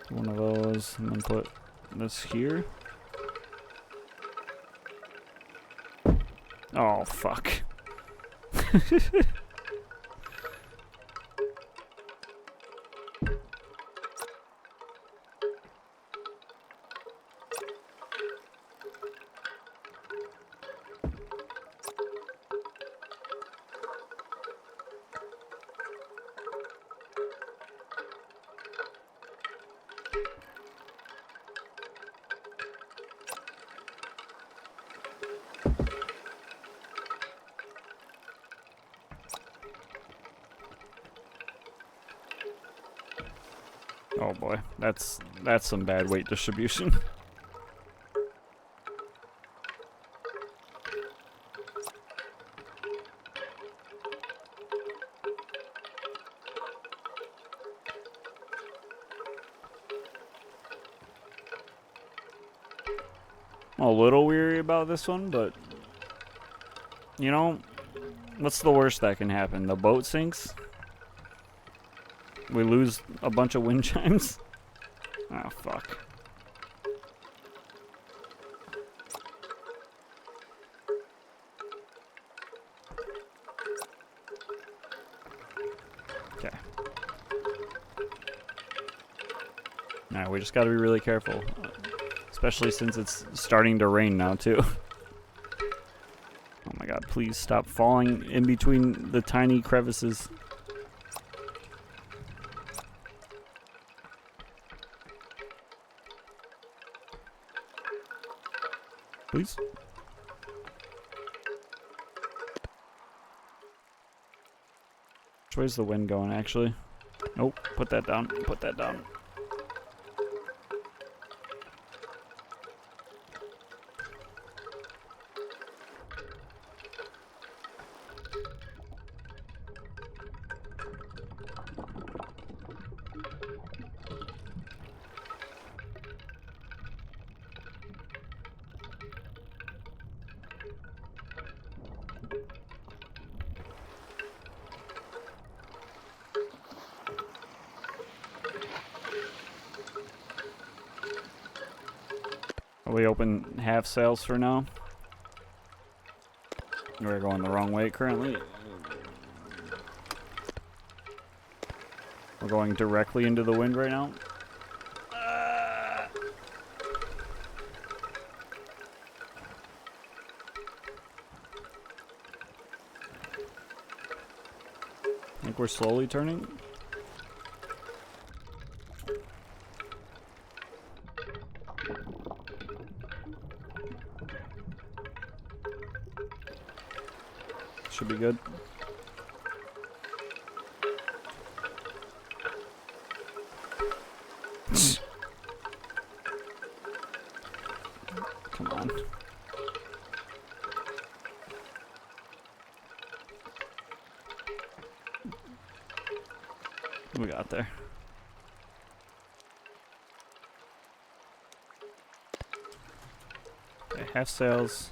One of those, and then put this here. Oh, fuck. Oh boy, that's some bad weight distribution. I'm a little weary about this one, but you know, what's the worst that can happen? The boat sinks? We lose a bunch of wind chimes? Oh, fuck. Okay. Now we just gotta be really careful. Especially since it's starting to rain now, too. Oh my god, please stop falling in between the tiny crevices. Please. Which way's the wind going, actually? Nope, put that down, put that down. We open half sails for now. We're going the wrong way currently. We're going directly into the wind right now. I think we're slowly turning. should be good. Come on. What we got there? Okay, half sails.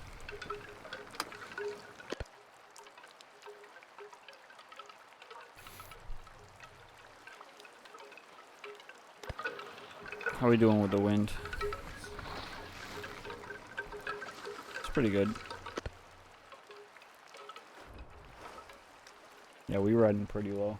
How are we doing with the wind? It's pretty good. Yeah, we riding pretty low.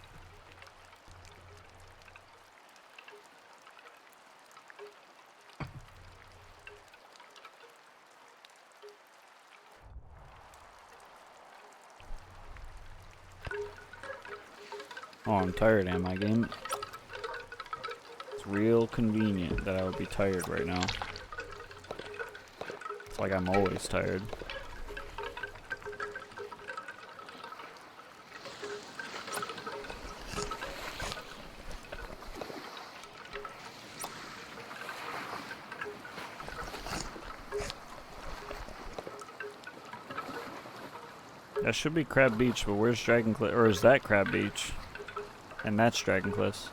Oh, I'm tired, am I, game? It's real convenient that I would be tired right now. It's like I'm always tired. That should be Crab Beach, but where's Dragon Cliff? Or is that Crab Beach? And that's Dragon Cliffs.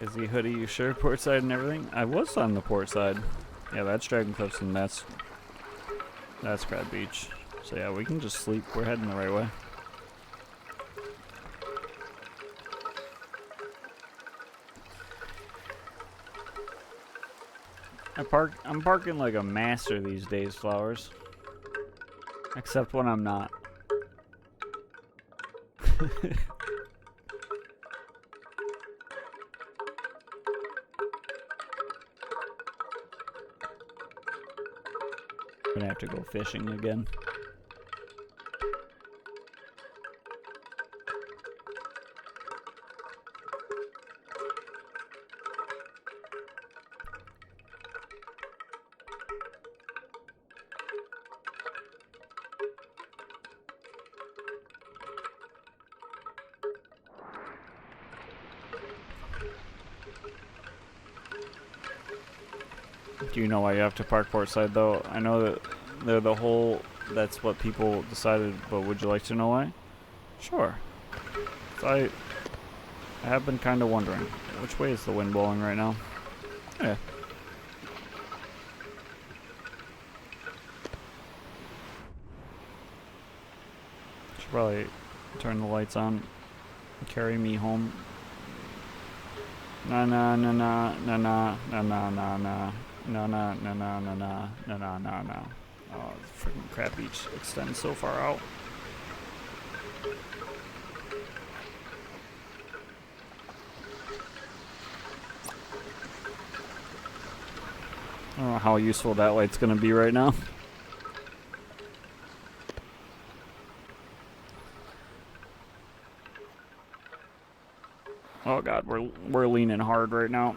Is he hoodie? You sure? Port side and everything? I was on the port side. Yeah, that's Dragon Cliffs and that's Crab Beach. So yeah, we can just sleep. We're heading the right way. I'm parking like a master these days, Flowers. Except when I'm not. Gonna have to go fishing again. Do you know why you have to park port side though? I know that they're the whole, that's what people decided, but would you like to know why? Sure. So I have been kind of wondering, which way is the wind blowing right now? Yeah. Should probably turn the lights on and carry me home. Na na na na na na na na na na. No, no, no, no, no, no, no, no, no, no. Oh, the freaking Crab Beach extends so far out. I don't know how useful that light's gonna be right now. Oh god, we're leaning hard right now.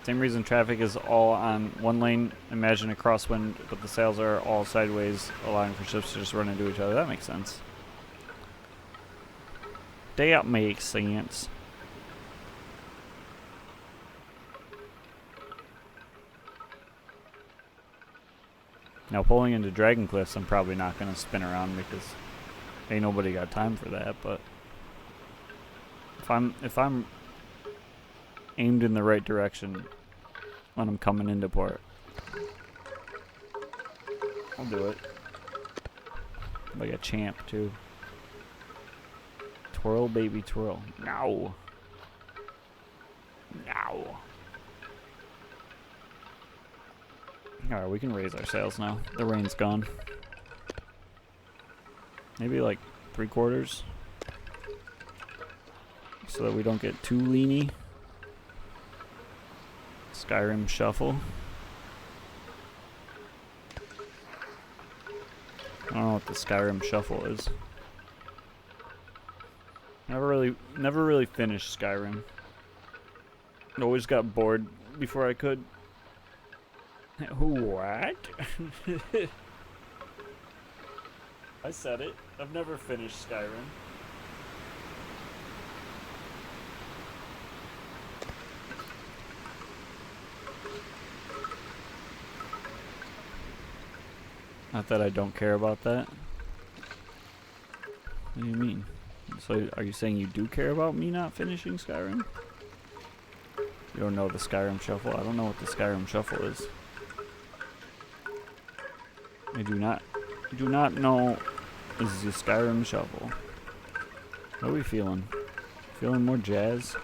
Same reason traffic is all on one lane. Imagine a crosswind, but the sails are all sideways, allowing for ships to just run into each other. That makes sense. That makes sense. Now pulling into Dragon Cliffs, I'm probably not going to spin around because ain't nobody got time for that. But if I'm aimed in the right direction when I'm coming into port, I'll do it. Like a champ too. Twirl, baby, twirl. No. No. Alright, we can raise our sails now. The rain's gone. Maybe like 3/4. So that we don't get too leany. Skyrim shuffle. I don't know what the Skyrim shuffle is. Never really finished Skyrim. Always got bored before I could. What? I said it. I've never finished Skyrim. Not that I don't care about that. What do you mean? So are you saying you do care about me not finishing Skyrim? You don't know the Skyrim Shuffle? I don't know what the Skyrim Shuffle is. I do not know is the Skyrim Shuffle. What are we feeling? Feeling more jazz?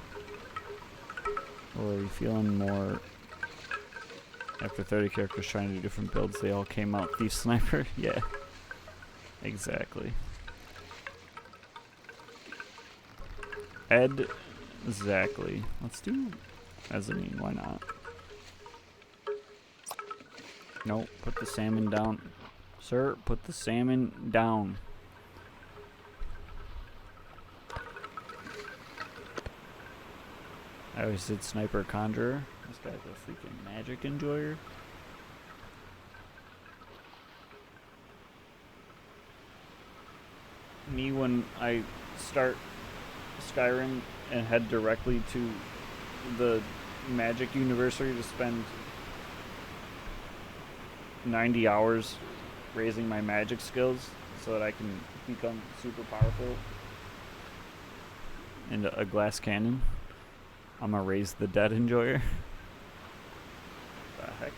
Or are you feeling more... After 30 characters trying to do different builds, they all came out Thief Sniper? Yeah. Exactly. Exactly. Let's do mezzanine, why not? Nope, put the salmon down. Sir, put the salmon down. I always did Sniper Conjurer. This guy's a freaking magic enjoyer. Me, when I start Skyrim and head directly to the Magic University to spend 90 hours raising my magic skills so that I can become super powerful and a glass cannon. I'm a Raise the Dead enjoyer. The heck?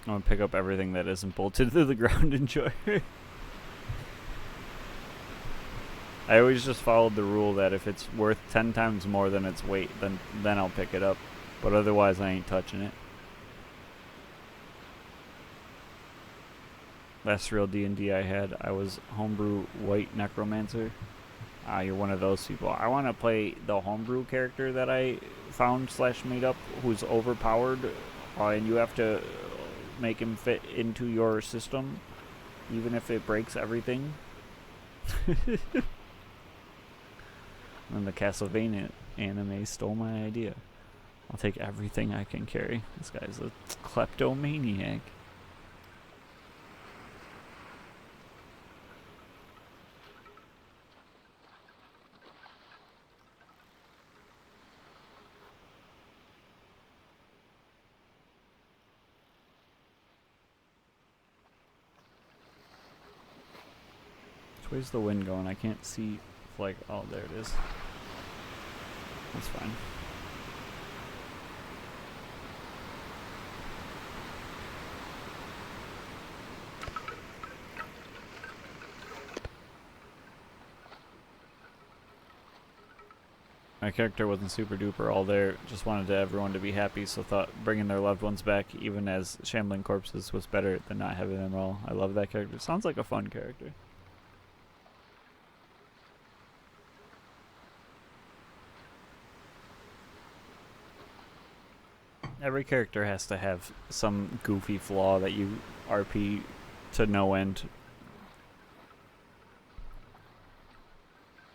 I'm gonna pick up everything that isn't bolted to the ground enjoyer. I always just followed the rule that if it's worth 10 times more than its weight, then I'll pick it up. But otherwise, I ain't touching it. Last real D&D I had, I was homebrew white necromancer. You're one of those people. I want to play the homebrew character that I found / made up, who's overpowered, and you have to make him fit into your system, even if it breaks everything. And the Castlevania anime stole my idea. I'll take everything I can carry. This guy's a kleptomaniac. Which way's the wind going? I can't see. Like, oh, there it is. That's fine. My character wasn't super duper all there, just wanted everyone to be happy, so thought bringing their loved ones back, even as shambling corpses, was better than not having them all. I love that character. Sounds like a fun character. Every character has to have some goofy flaw that you RP to no end.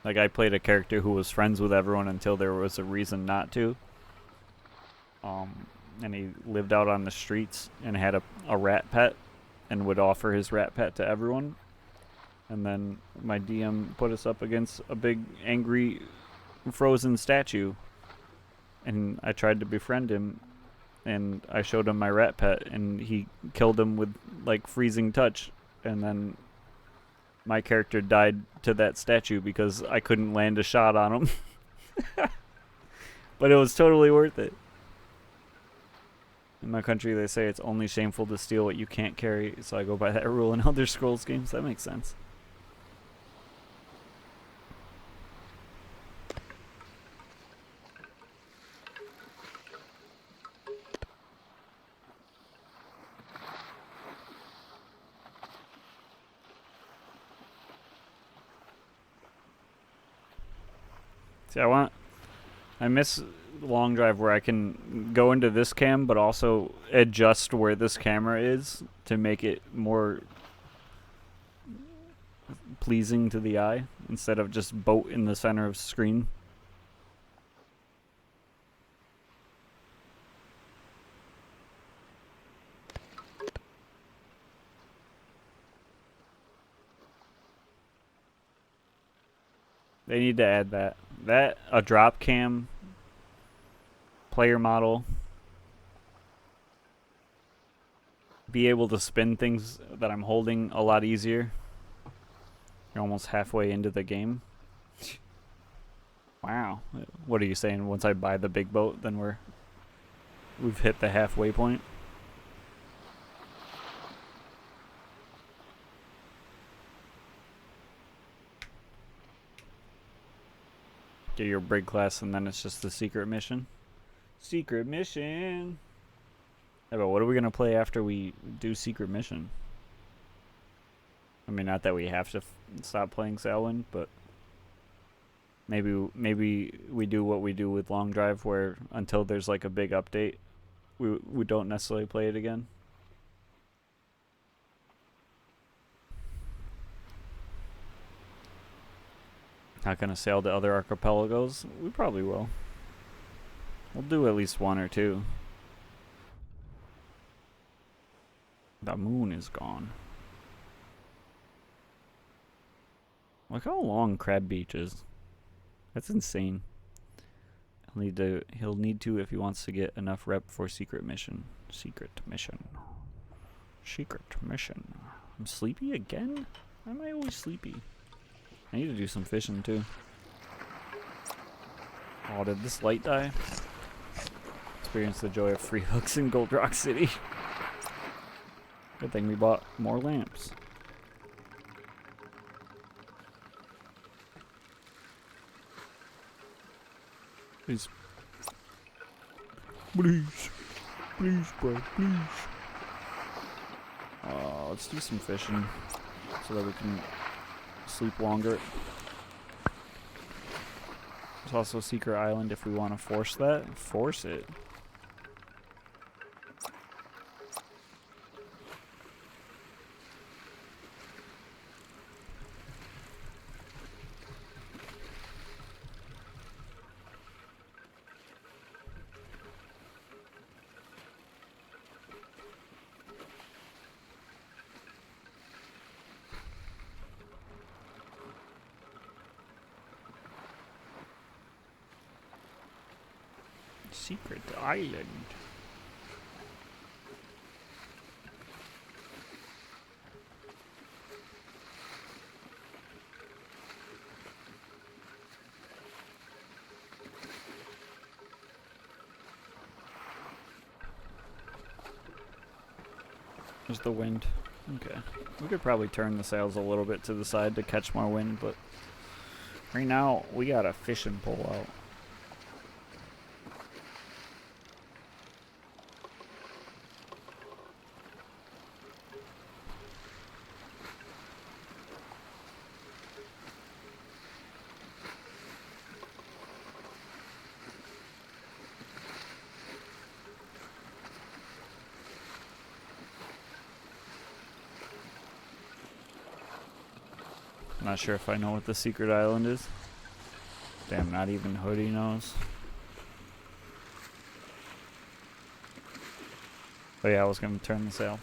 Like, I played a character who was friends with everyone until there was a reason not to. And he lived out on the streets and had a rat pet and would offer his rat pet to everyone. And then my DM put us up against a big, angry, frozen statue. And I tried to befriend him. And I showed him my rat pet, and he killed him with, like, freezing touch. And then my character died to that statue because I couldn't land a shot on him. But it was totally worth it. In my country, they say it's only shameful to steal what you can't carry, so I go by that rule in Elder Scrolls games. That makes sense. See, I want I miss long drive where I can go into this cam, but also adjust where this camera is to make it more pleasing to the eye instead of just boat in the center of screen. They need to add that. A drop cam player model. Be able to spin things that I'm holding a lot easier. You're almost halfway into the game. Wow. What are you saying? Once I buy the big boat, then we've hit the halfway point? Get your brig class and then it's just the secret mission. Secret mission. Yeah, but what are we gonna play after we do secret mission? I mean, not that we have to stop playing Sailwind, but maybe we do what we do with Long Drive, where until there's like a big update, we don't necessarily play it again. Not gonna sail to other archipelagos. We probably will. We'll do at least one or two. The moon is gone. Look how long Crab Beach is. That's insane. He'll need to if he wants to get enough rep for secret mission. Secret mission. Secret mission. I'm sleepy again? Why am I always sleepy? I need to do some fishing too. Oh, did this light die? Experience the joy of free hooks in Gold Rock City. Good thing we bought more lamps. Please. Please. Please, bro. Please. Let's do some fishing so that we can sleep longer. There's also a secret island if we want to force that. Force it. Secret island. There's the wind. Okay. We could probably turn the sails a little bit to the side to catch more wind, but right now we got a fishing pole out. Not sure if I know what the secret island is. Damn, not even Hoodie knows. But yeah, I was gonna turn the sail.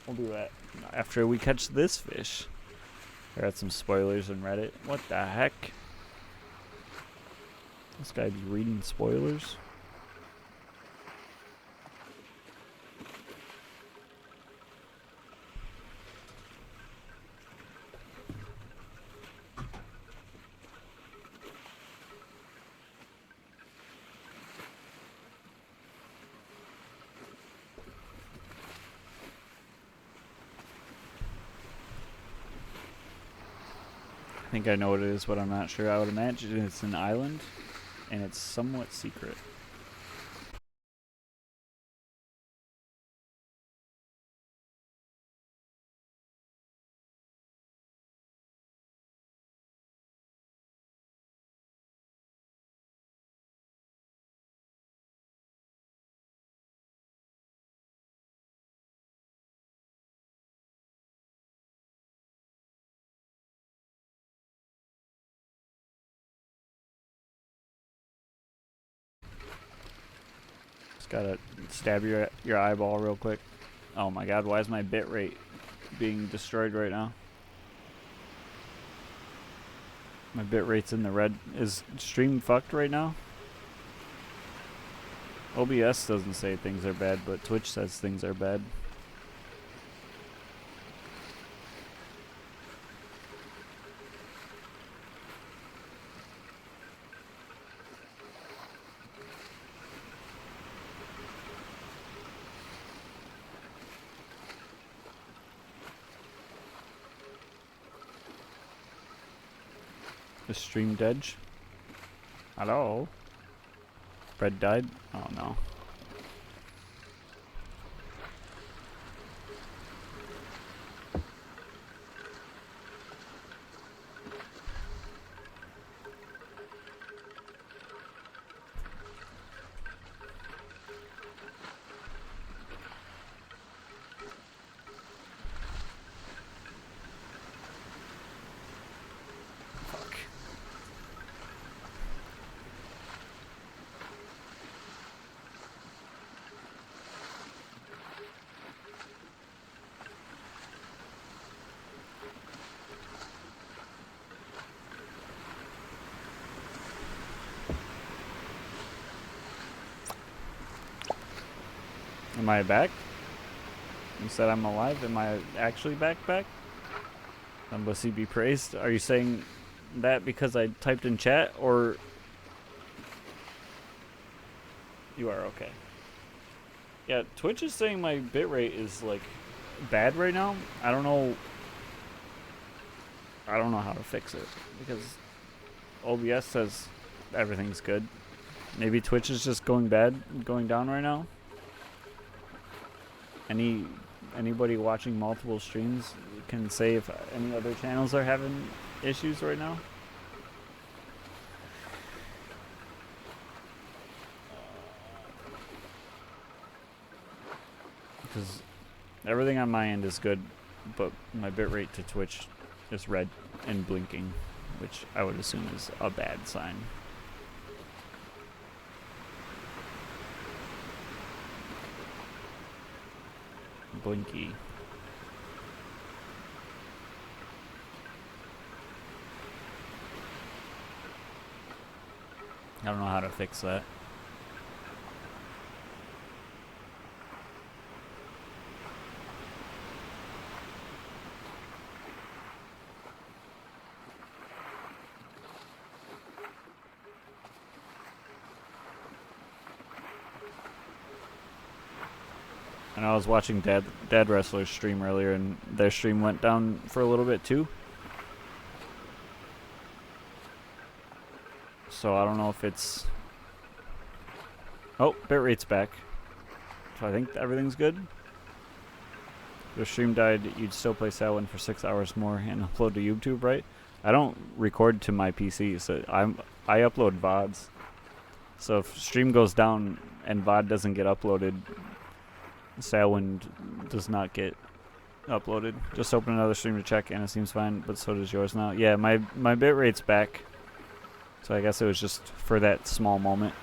We'll do that after we catch this fish. I got some spoilers in Reddit. What the heck? This guy be reading spoilers? I think I know what it is, but I'm not sure. I would imagine it's an island, and it's somewhat secret. Gotta stab your eyeball real quick. Oh my god, why is my bitrate being destroyed right now? My bitrate's in the red. Is stream fucked right now? OBS doesn't say things are bad, but Twitch says things are bad. The stream dead? Hello? Bread died? Oh no. Am I back? You said I'm alive. Am I actually back? Embassy be praised. Are you saying that because I typed in chat, or you are okay? Yeah, Twitch is saying my bitrate is like bad right now. I don't know how to fix it because OBS says everything's good. Maybe Twitch is just going down right now. Anybody watching multiple streams can say if any other channels are having issues right now. Because everything on my end is good, but my bitrate to Twitch is red and blinking, which I would assume is a bad sign. Blinky. I don't know how to fix that. And I was watching Dad Wrestler's stream earlier, and their stream went down for a little bit too. So I don't know if it's... Oh, bitrate's back. So I think everything's good. If your stream died, you'd still play Sailwind for 6 hours more and upload to YouTube, right? I don't record to my PC, so I upload VODs. So if stream goes down and VOD doesn't get uploaded, Sailwind does not get uploaded. Just open another stream to check and it seems fine, but so does yours now. Yeah, my bitrate's back. So I guess it was just for that small moment.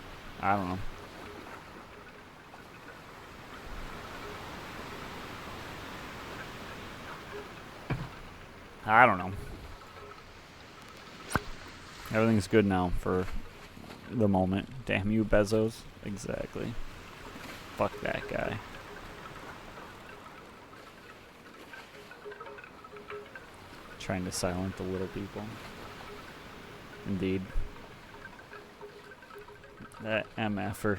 I don't know. I don't know. Everything's good now for the moment. Damn you, Bezos. Exactly. Fuck that guy. Trying to silence the little people. Indeed. That MFer.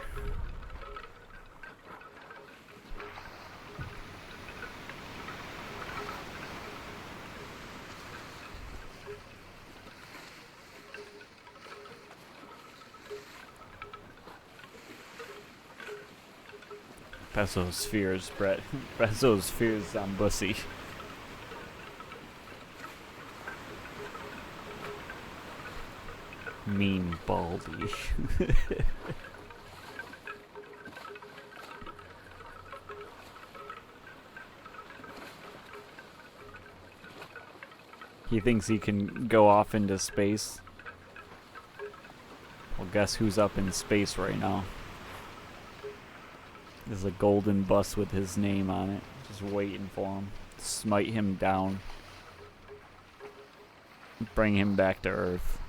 Bezos fears Brett. Bezos fears Zambussy. Mean Baldy. He thinks he can go off into space. Well, guess who's up in space right now? There's a golden bus with his name on it, just waiting for him. Smite him down. Bring him back to Earth.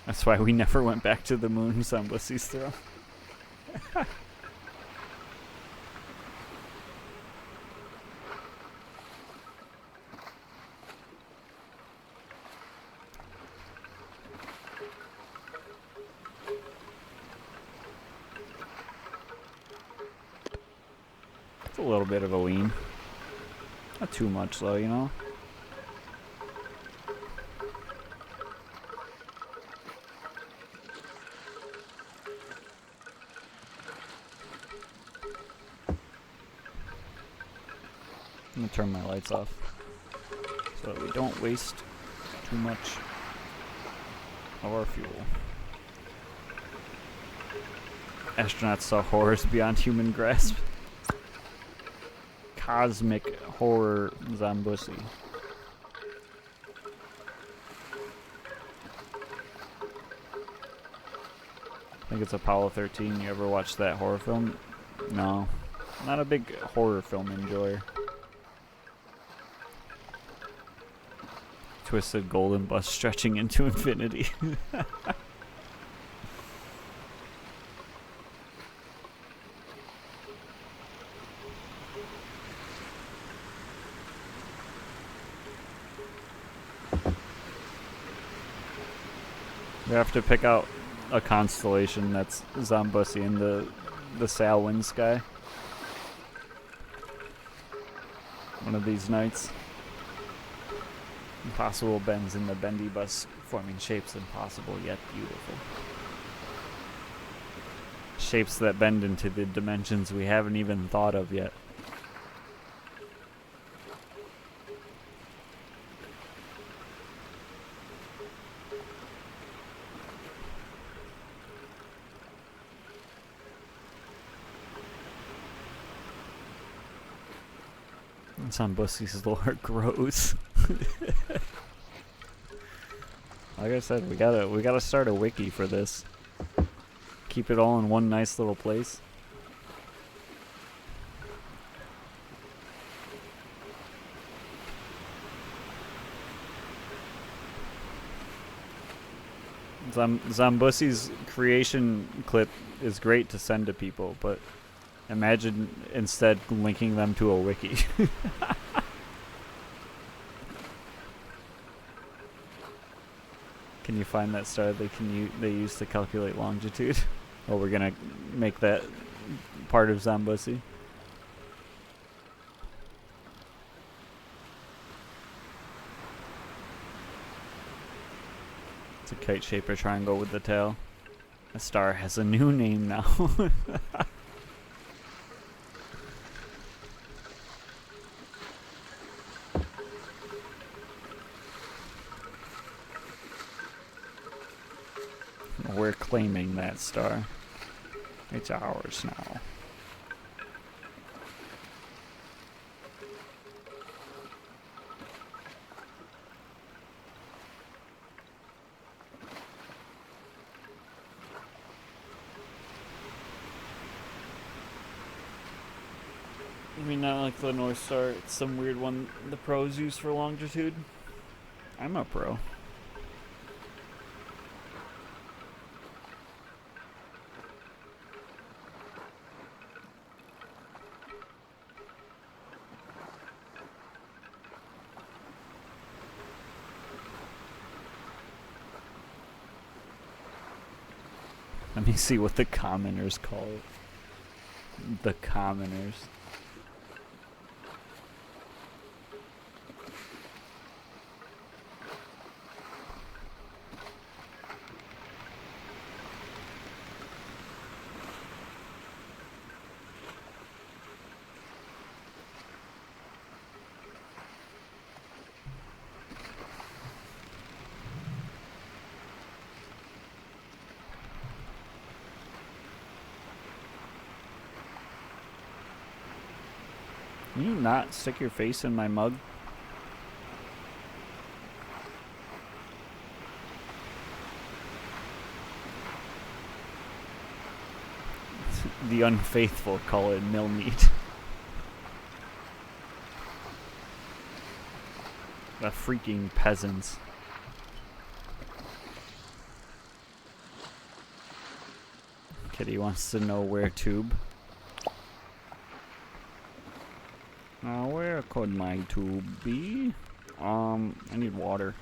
That's why we never went back to the moon, Zambussy's throw. It's a little bit of a lean. Not too much though, you know? I'm gonna turn my lights off so that we don't waste too much of our fuel. Astronauts saw horrors beyond human grasp. Cosmic horror Zambussy. I think it's Apollo 13. You ever watched that horror film? No. Not a big horror film enjoyer. Twisted golden bus stretching into infinity. We have to pick out a constellation that's Zambussy in the Sailwind sky. One of these nights. Impossible bends in the bendy bus, forming shapes impossible yet beautiful. Shapes that bend into the dimensions we haven't even thought of yet. Zambussy's lore grows. Like I said, we gotta start a wiki for this. Keep it all in one nice little place. Zambussy's creation clip is great to send to people, but imagine instead linking them to a wiki. Can you find that star they use to calculate longitude? Oh, we're gonna make that part of Zambussy. It's a kite-shaped triangle with the tail. The star has a new name now. We're claiming that star. It's ours now. I mean, not like the North Star. It's some weird one the pros use for longitude. I'm a pro. Let me see what the commoners call it. The commoners. Can you not stick your face in my mug? The unfaithful call it mill meat. The freaking peasants. Kitty wants to know where tube. Where could my tube be? I need water.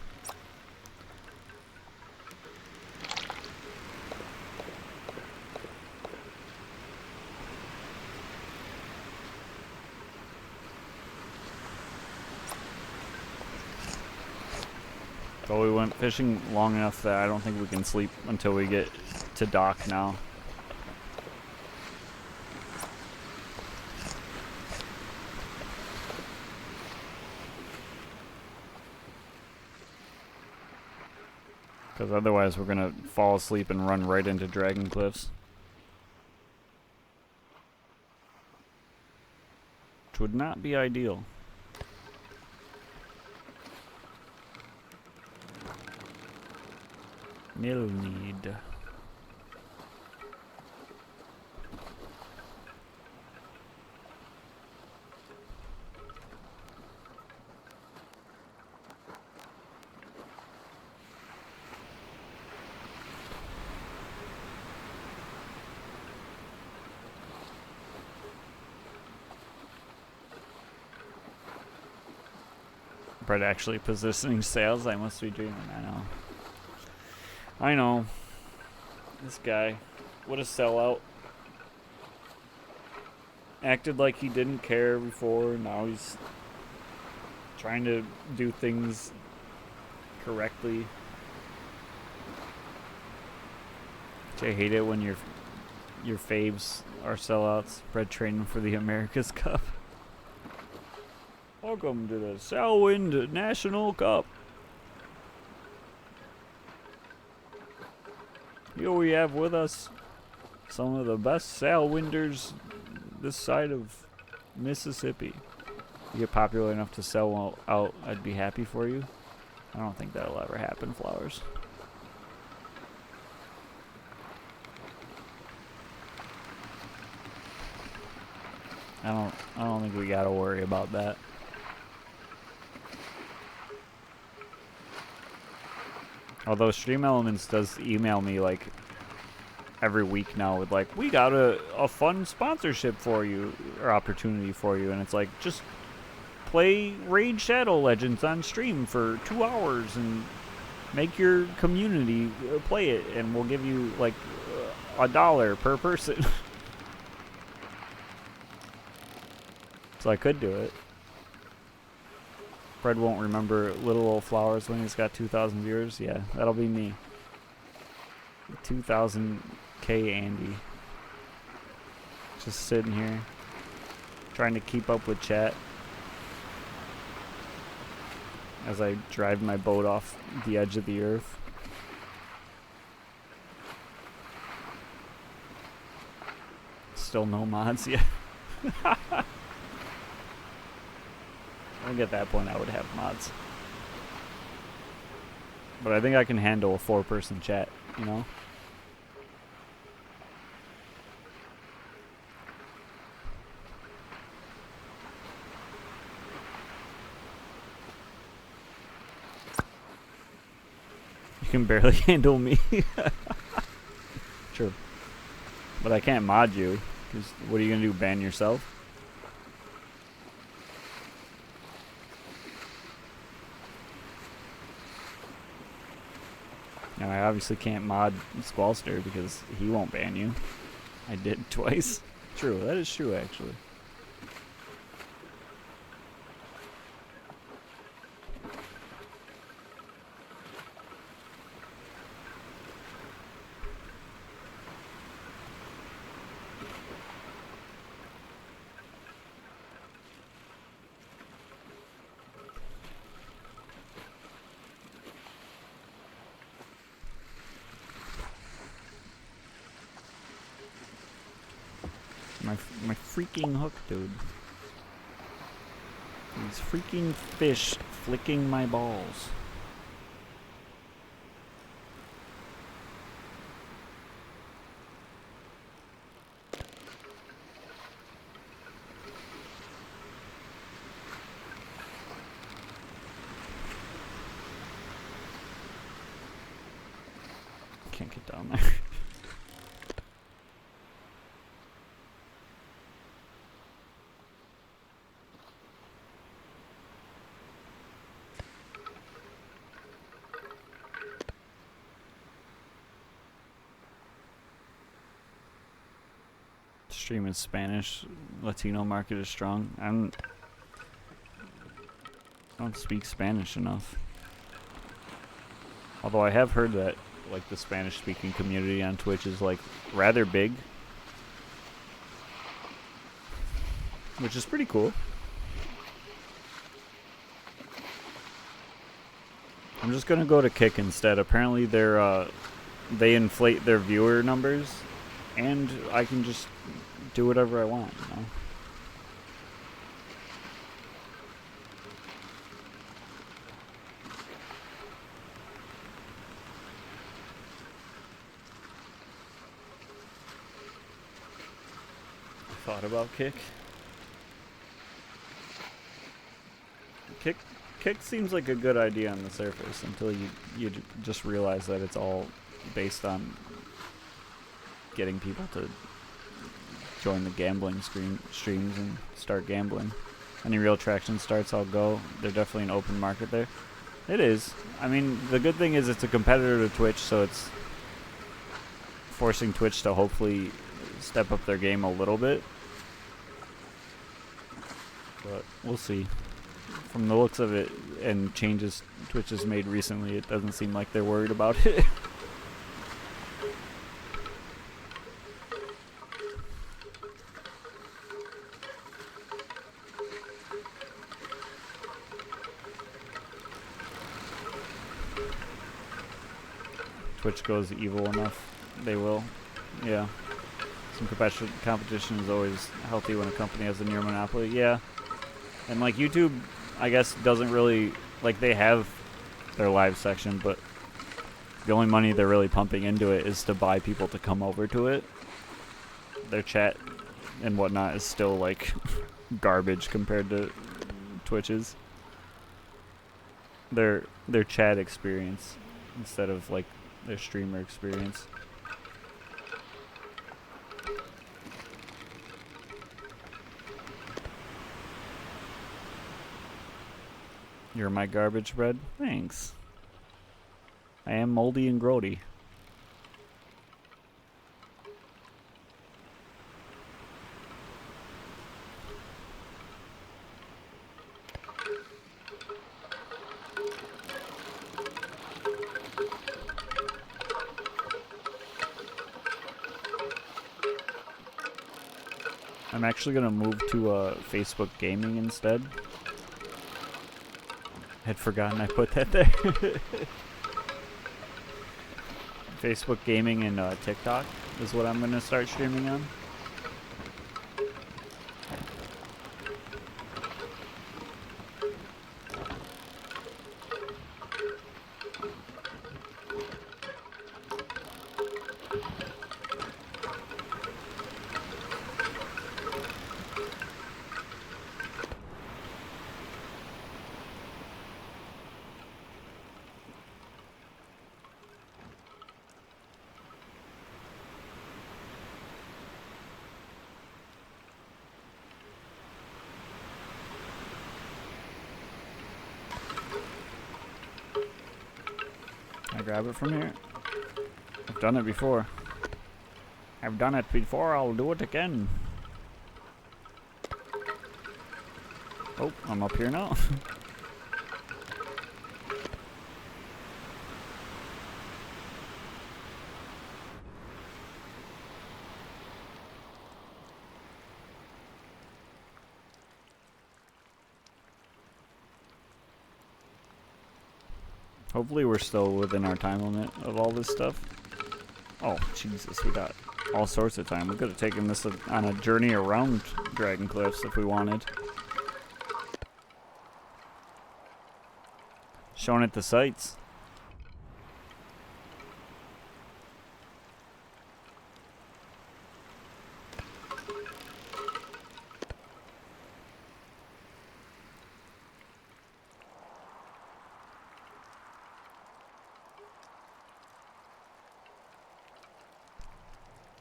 So we went fishing long enough that I don't think we can sleep until we get to dock now. Because otherwise we're gonna fall asleep and run right into Dragon Cliffs. Which would not be ideal. Mill need. Brett actually positioning sails. I must be dreaming. I know. I know. This guy. What a sellout. Acted like he didn't care before. Now he's trying to do things correctly. I hate it when your faves are sellouts. Brett training for the America's Cup. Welcome to the Sailwind National Cup. Here we have with us some of the best Sailwinders this side of Mississippi. You get popular enough to sell out, I'd be happy for you. I don't think that'll ever happen, Flowers. I don't think we gotta worry about that. Although Stream Elements does email me like every week now with like, we got a fun sponsorship for you or opportunity for you, and it's like, just play Raid Shadow Legends on stream for 2 hours and make your community play it, and we'll give you like $1 per person. So I could do it. Fred won't remember Little Old Flowers when he's got 2,000 viewers. Yeah, that'll be me. 2,000K Andy. Just sitting here, trying to keep up with chat as I drive my boat off the edge of the earth. Still no mods yet. I think at that point I would have mods. But I think I can handle a 4-person chat, you know? You can barely handle me. True. But I can't mod you, because what are you going to do, ban yourself? Now, I obviously can't mod Squallster because he won't ban you. I did twice. True, that is true actually. My freaking hook, dude. These freaking fish flicking my balls. Can't get down there. Stream in Spanish. Latino market is strong. I don't speak Spanish enough. Although I have heard that like the Spanish speaking community on Twitch is like rather big, which is pretty cool. I'm just gonna go to Kick instead. Apparently they inflate their viewer numbers and I can just do whatever I want, you know? Thought about Kick. Kick seems like a good idea on the surface until you just realize that it's all based on getting people to join the gambling streams and start gambling. Any real traction starts, I'll go. They're definitely an open market there. It is. I mean, the good thing is it's a competitor to Twitch, so it's forcing Twitch to hopefully step up their game a little bit. But we'll see. From the looks of it and changes Twitch has made recently, it doesn't seem like they're worried about it. Twitch goes evil enough, they will. Yeah. Some competition is always healthy when a company has a near monopoly. Yeah. And like YouTube, I guess, doesn't really, like, they have their live section, but the only money they're really pumping into it is to buy people to come over to it. Their chat and whatnot is still like garbage compared to Twitch's. Their chat experience instead of like their streamer experience. You're my garbage bread? Thanks. I am moldy and grody. I'm actually gonna move to Facebook Gaming instead. Had forgotten I put that there. Facebook Gaming and TikTok is what I'm gonna start streaming on. Grab it from here. I've done it before. I've done it before, I'll do it again. Oh, I'm up here now. Hopefully we're still within our time limit of all this stuff. Oh, Jesus, we got all sorts of time. We could have taken this on a journey around Dragon Cliffs if we wanted. Showing it the sights.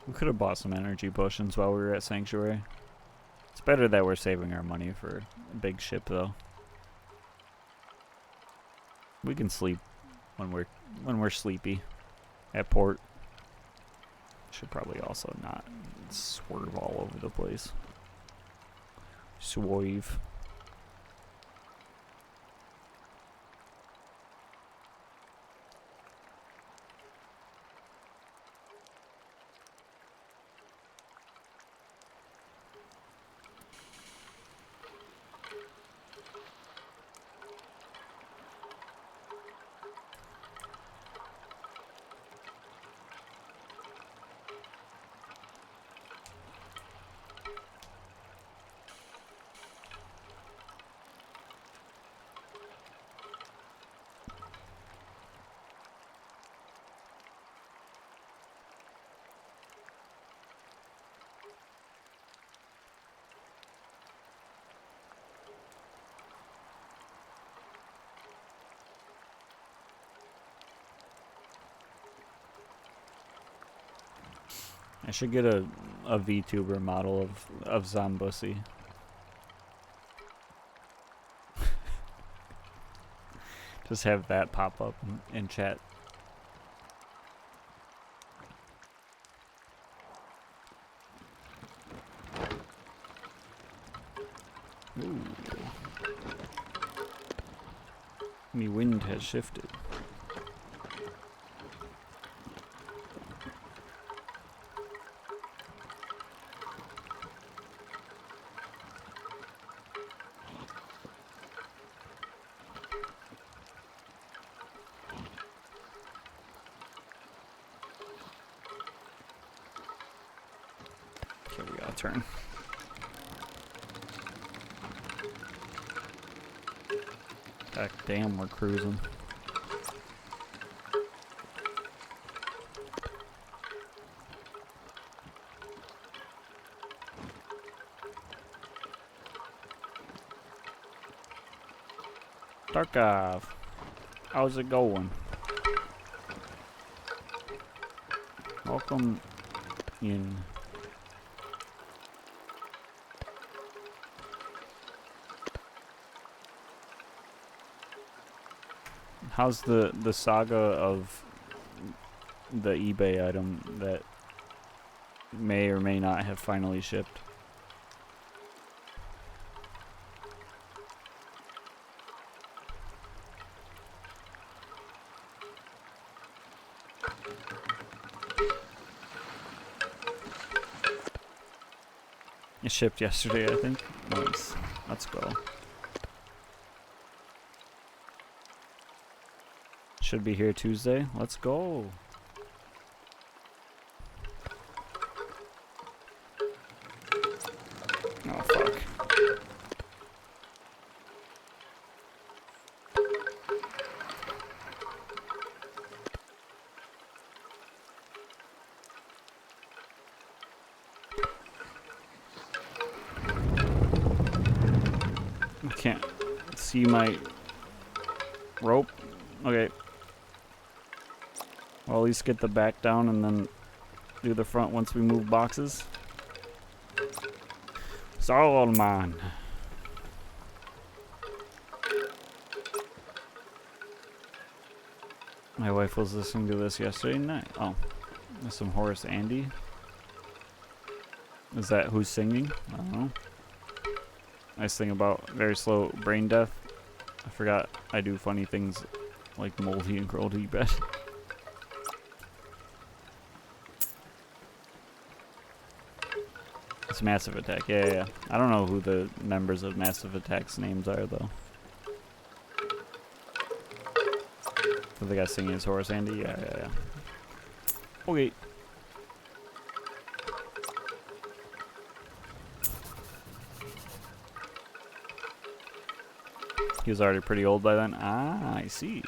We could have bought some energy potions while we were at Sanctuary. It's better that we're saving our money for a big ship, though. We can sleep when we're sleepy at port. Should probably also not swerve all over the place. Swerve. I should get a VTuber model of Zombussy. Just have that pop up in chat. Ooh. Me wind has shifted. Okay, we got a turn. Heck, damn, we're cruising. Tarkov, how's it going? Welcome in. How's the saga of the eBay item that may or may not have finally shipped? It shipped yesterday, I think. Nice. Let's go. Should be here Tuesday. Let's go. Oh, fuck. I can't see my rope. Okay. Well, at least get the back down and then do the front once we move boxes. Sold, man. My wife was listening to this yesterday night. Oh, there's some Horace Andy. Is that who's singing? I don't know. Nice thing about very slow brain death. I forgot I do funny things like moldy and grody bed. It's Massive Attack. Yeah. I don't know who the members of Massive Attack's names are, though. So the guy singing is Horace Andy? Yeah. Okay. He was already pretty old by then. Ah, I see.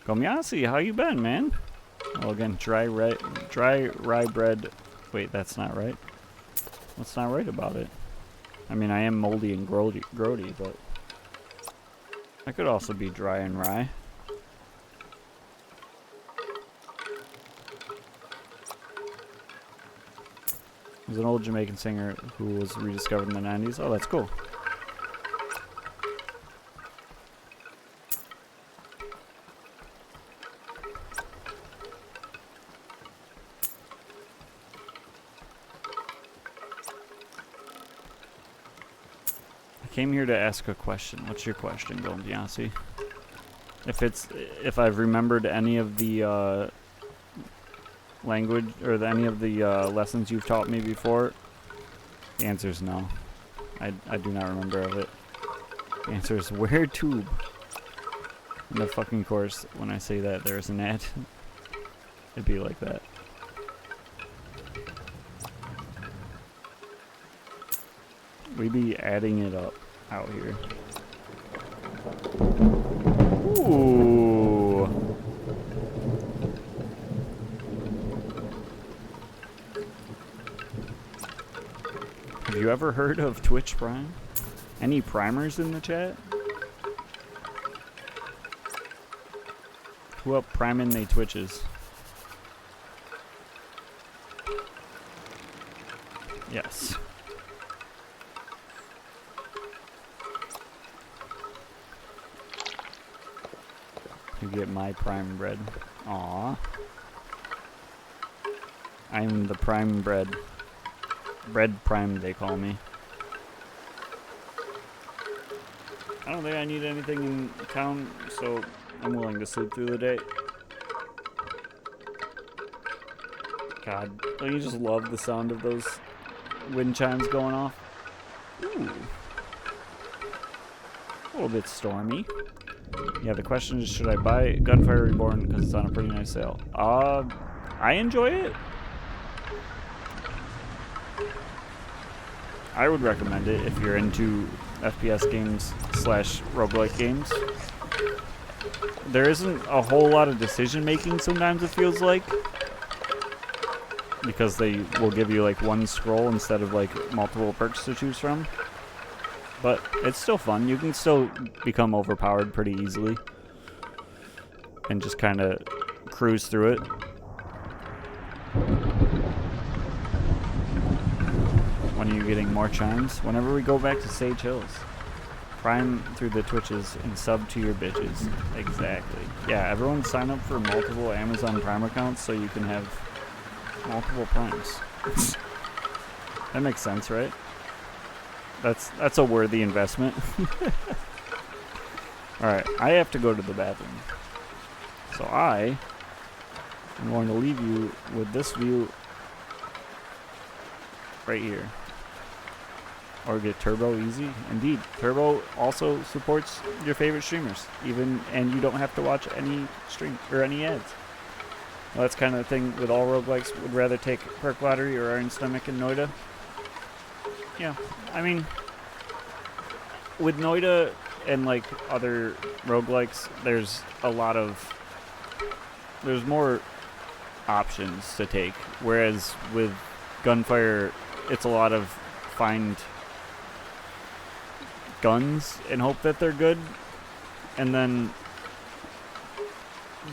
Gomyasi, how you been, man? Well, again, dry rye bread. Wait, that's not right. What's not right about it? I mean, I am moldy and grody, but I could also be dry and rye. There's an old Jamaican singer who was rediscovered in the 90s. Oh, that's cool. I came here to ask a question. What's your question, Gombiasi? If I've remembered any of the language or any of the lessons you've taught me before, the answer is no. I do not remember of it. The answer is where tube. And of fucking course, when I say that there's an ad, it'd be like that. We be adding it up out here. Ooh. Have you ever heard of Twitch Prime? Any primers in the chat? Who up priming they Twitches? Yes. You get my prime bread. Aww. I'm the prime bread. Bread prime, they call me. I don't think I need anything in town, so I'm willing to sleep through the day. God, don't you just love the sound of those wind chimes going off? Ooh. A little bit stormy. Yeah, the question is, should I buy Gunfire Reborn because it's on a pretty nice sale? I enjoy it. I would recommend it if you're into FPS games / roguelike games. There isn't a whole lot of decision making sometimes, it feels like, because they will give you like one scroll instead of like multiple perks to choose from. But it's still fun. You can still become overpowered pretty easily and just kind of cruise through it. When are you getting more chimes? Whenever we go back to Sage Hills. Prime through the Twitches and sub to your bitches. Exactly. Yeah, everyone sign up for multiple Amazon Prime accounts so you can have multiple primes. That makes sense, right? That's a worthy investment. Alright, I have to go to the bathroom. So I am going to leave you with this view right here. Or get Turbo easy. Indeed, Turbo also supports your favorite streamers, and you don't have to watch any stream or any ads. Well, that's kind of the thing with all roguelikes. Would rather take Perk Lottery or Iron Stomach and Noida. Yeah, I mean, with Noida and like other roguelikes, there's more options to take. Whereas with Gunfire, it's a lot of find guns and hope that they're good, and then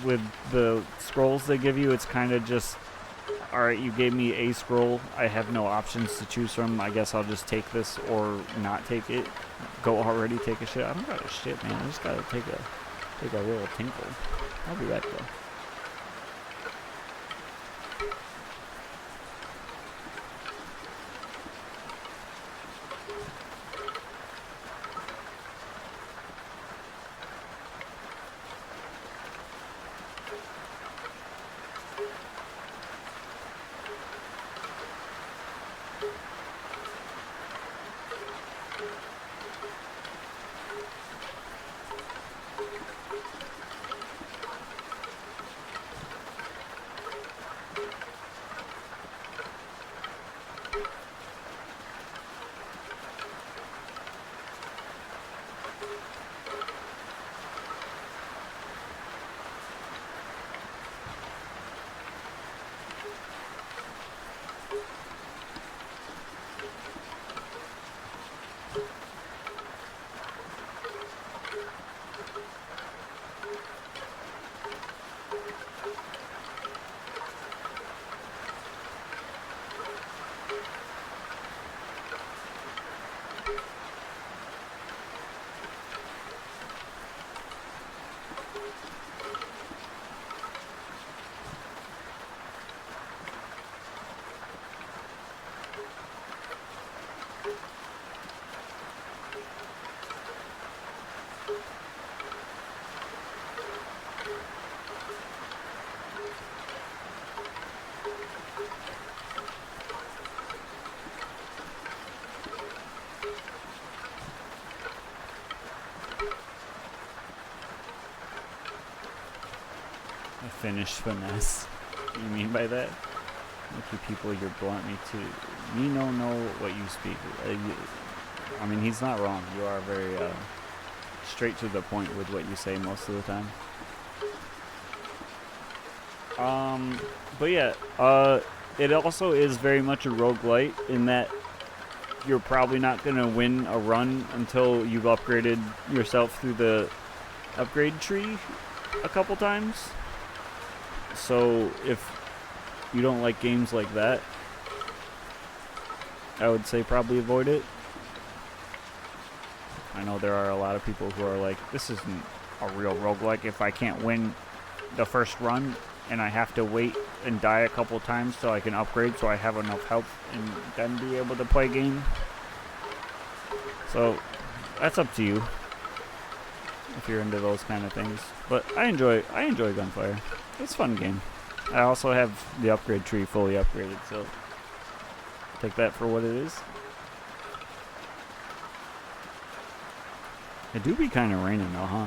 with the scrolls they give you, it's kind of just, alright, you gave me a scroll, I have no options to choose from, I guess I'll just take this or not take it. Go already take a shit. I don't got a shit, man. I just gotta take a little tinkle. I'll be right though. Finnish finesse. What do you mean by that? Look, you people, you're blunt me too. Me no know what you speak. I mean, he's not wrong. You are very straight to the point with what you say most of the time. But yeah, it also is very much a roguelite in that you're probably not going to win a run until you've upgraded yourself through the upgrade tree a couple times. So if you don't like games like that, I would say probably avoid it. I know there are a lot of people who are like, this isn't a real roguelike if I can't win the first run and I have to wait and die a couple times so I can upgrade so I have enough health and then be able to play game. So that's up to you if you're into those kind of things. But I enjoy Gunfire. It's a fun game. I also have the upgrade tree fully upgraded, so take that for what it is. It do be kind of raining though, huh?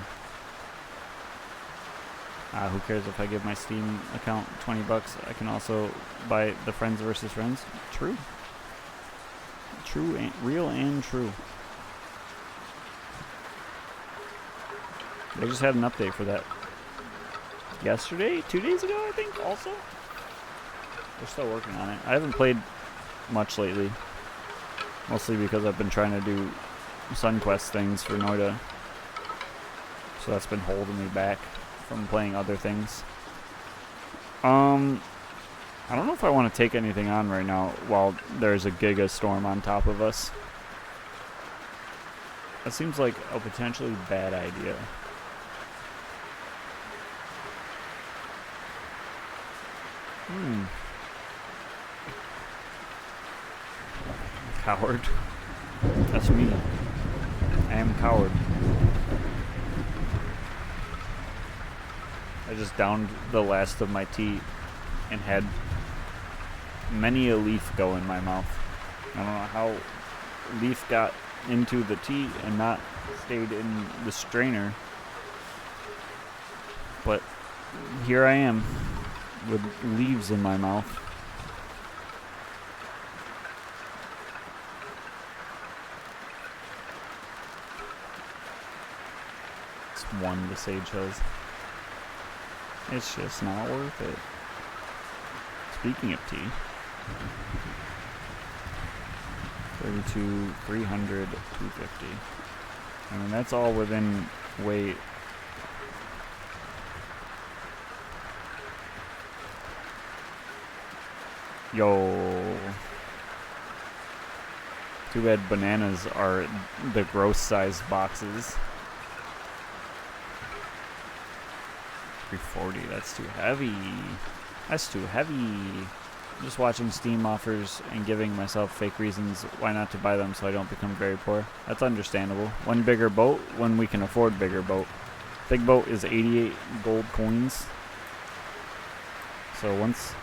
Who cares if I give my Steam account $20? I can also buy the Friends vs. Friends. True. True, and real and true. They just had an update for that yesterday, 2 days ago, I think, also. They're still working on it. I haven't played much lately. Mostly because I've been trying to do SunQuest things for Noida. So that's been holding me back from playing other things. I don't know if I want to take anything on right now while there's a Giga Storm on top of us. That seems like a potentially bad idea. Coward. That's me. I am coward. I just downed the last of my tea and had many a leaf go in my mouth. I don't know how leaf got into the tea and not stayed in the strainer. But here I am with leaves in my mouth. It's one the Sage Hills. It's just not worth it. Speaking of tea, 32, 300, 250. I mean, that's all within weight. Yo. Too bad bananas are the gross size boxes. 340, that's too heavy. That's too heavy. Just watching Steam offers and giving myself fake reasons why not to buy them so I don't become very poor. That's understandable. One bigger boat when we can afford bigger boat. Big boat is 88 gold coins. So once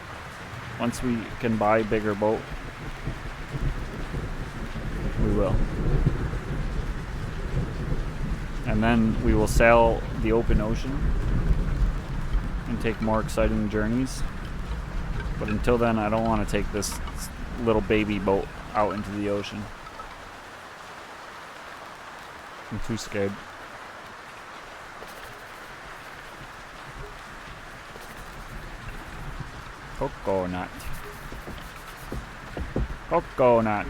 we can buy bigger boat, we will. And then we will sail the open ocean and take more exciting journeys. But until then, I don't want to take this little baby boat out into the ocean. I'm too scared. Coconut. Coconut.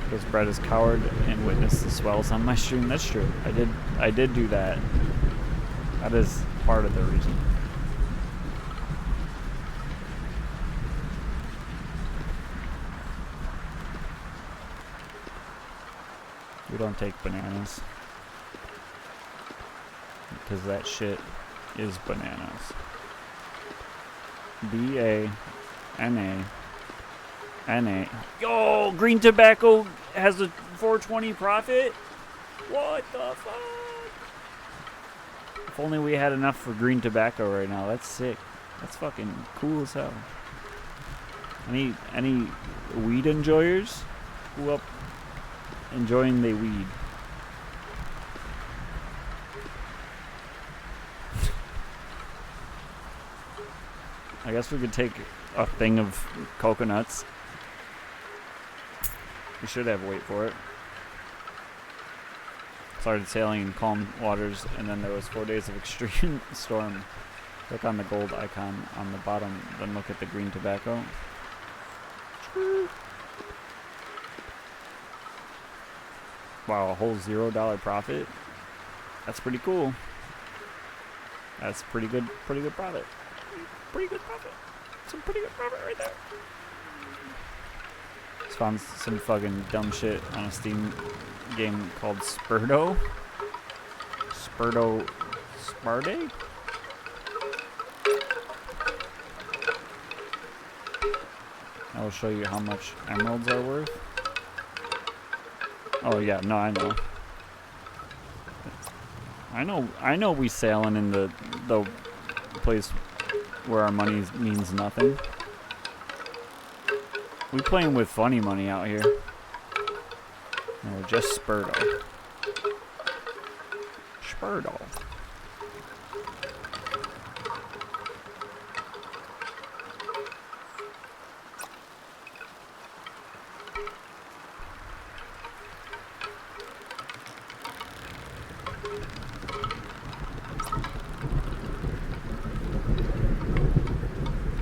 Because Brett is coward and witnessed the swells on my stream. That's true. I did do that. That is part of the reason. We don't take bananas. Because that shit is bananas. B-A-N-A-N-A. Yo, green tobacco has a 420 profit? What the fuck? If only we had enough for green tobacco right now. That's sick. That's fucking cool as hell. Any weed enjoyers? Who up enjoying the weed. I guess we could take a thing of coconuts. We should have weight for it. Started sailing in calm waters, and then there was 4 days of extreme storm. Click on the gold icon on the bottom, then look at the green tobacco. Wow, a whole $0 profit. That's pretty cool. That's pretty good profit. Pretty good profit. Some pretty good profit right there. Just found some fucking dumb shit on a Steam game called Spurdo. Sparde? I will show you how much emeralds are worth. Oh yeah, no, I know we sailing in the place where our money means nothing. We playing with funny money out here. No, just Spurdo. Spurdo.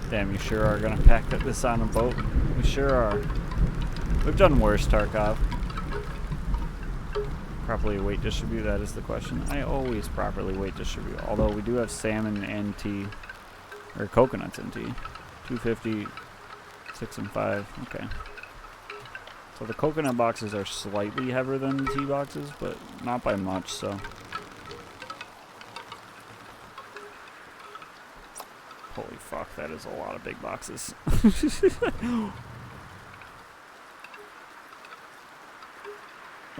Damn, you sure are gonna pack this on a boat? We sure are. We've done worse, Tarkov. Properly weight distribute, that is the question. I always properly weight distribute, although we do have salmon and tea, or coconuts and tea. 250, 6 and 5, okay. So the coconut boxes are slightly heavier than the tea boxes, but not by much, so. Holy fuck, that is a lot of big boxes.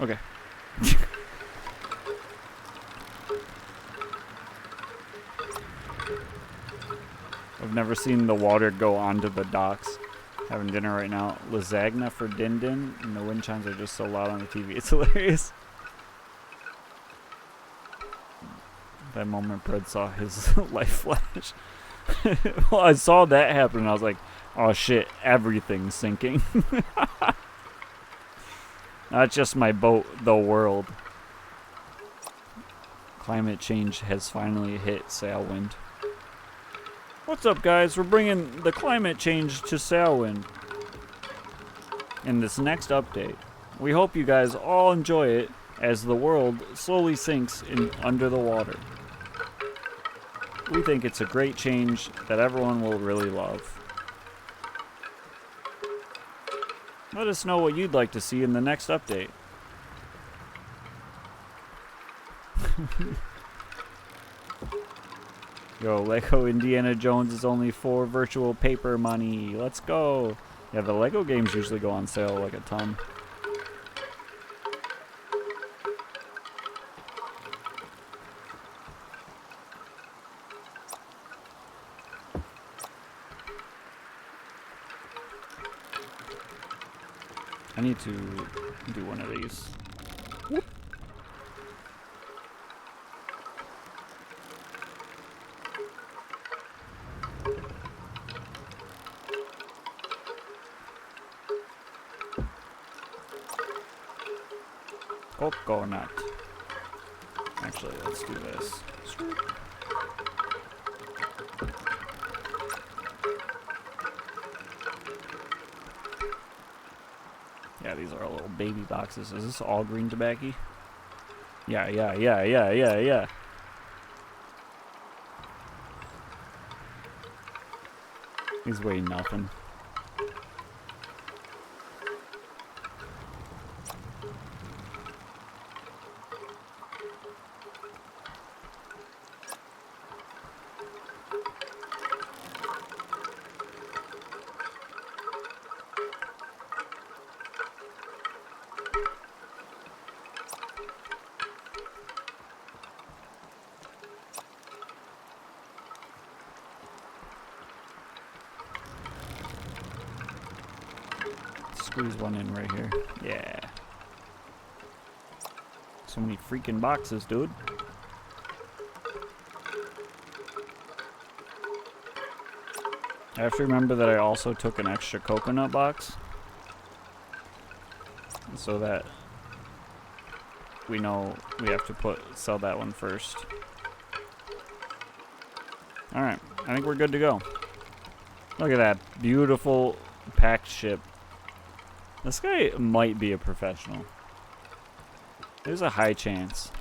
Okay. I've never seen the water go onto the docks. Having dinner right now. Lasagna for Din Din, and the wind chimes are just so loud on the TV. It's hilarious. That moment Bread saw his life flash. Well, I saw that happen and I was like, oh shit, everything's sinking. Not just my boat, the world. Climate change has finally hit Sailwind. What's up, guys? We're bringing the climate change to Sailwind in this next update. We hope you guys all enjoy it as the world slowly sinks under the water. We think it's a great change that everyone will really love. Let us know what you'd like to see in the next update. Yo, Lego Indiana Jones is only 4 virtual paper money. Let's go. Yeah, the Lego games usually go on sale like a ton. I need to do one of these. Whoop. Coconut. Actually, let's do this. Yeah, these are little baby boxes. Is this all green tobacco? Yeah. These weigh nothing. Squeeze one in right here. Yeah. So many freaking boxes, dude. I have to remember that I also took an extra coconut box. So that we know we have to sell that one first. Alright, I think we're good to go. Look at that beautiful packed ship. This guy might be a professional. There's a high chance.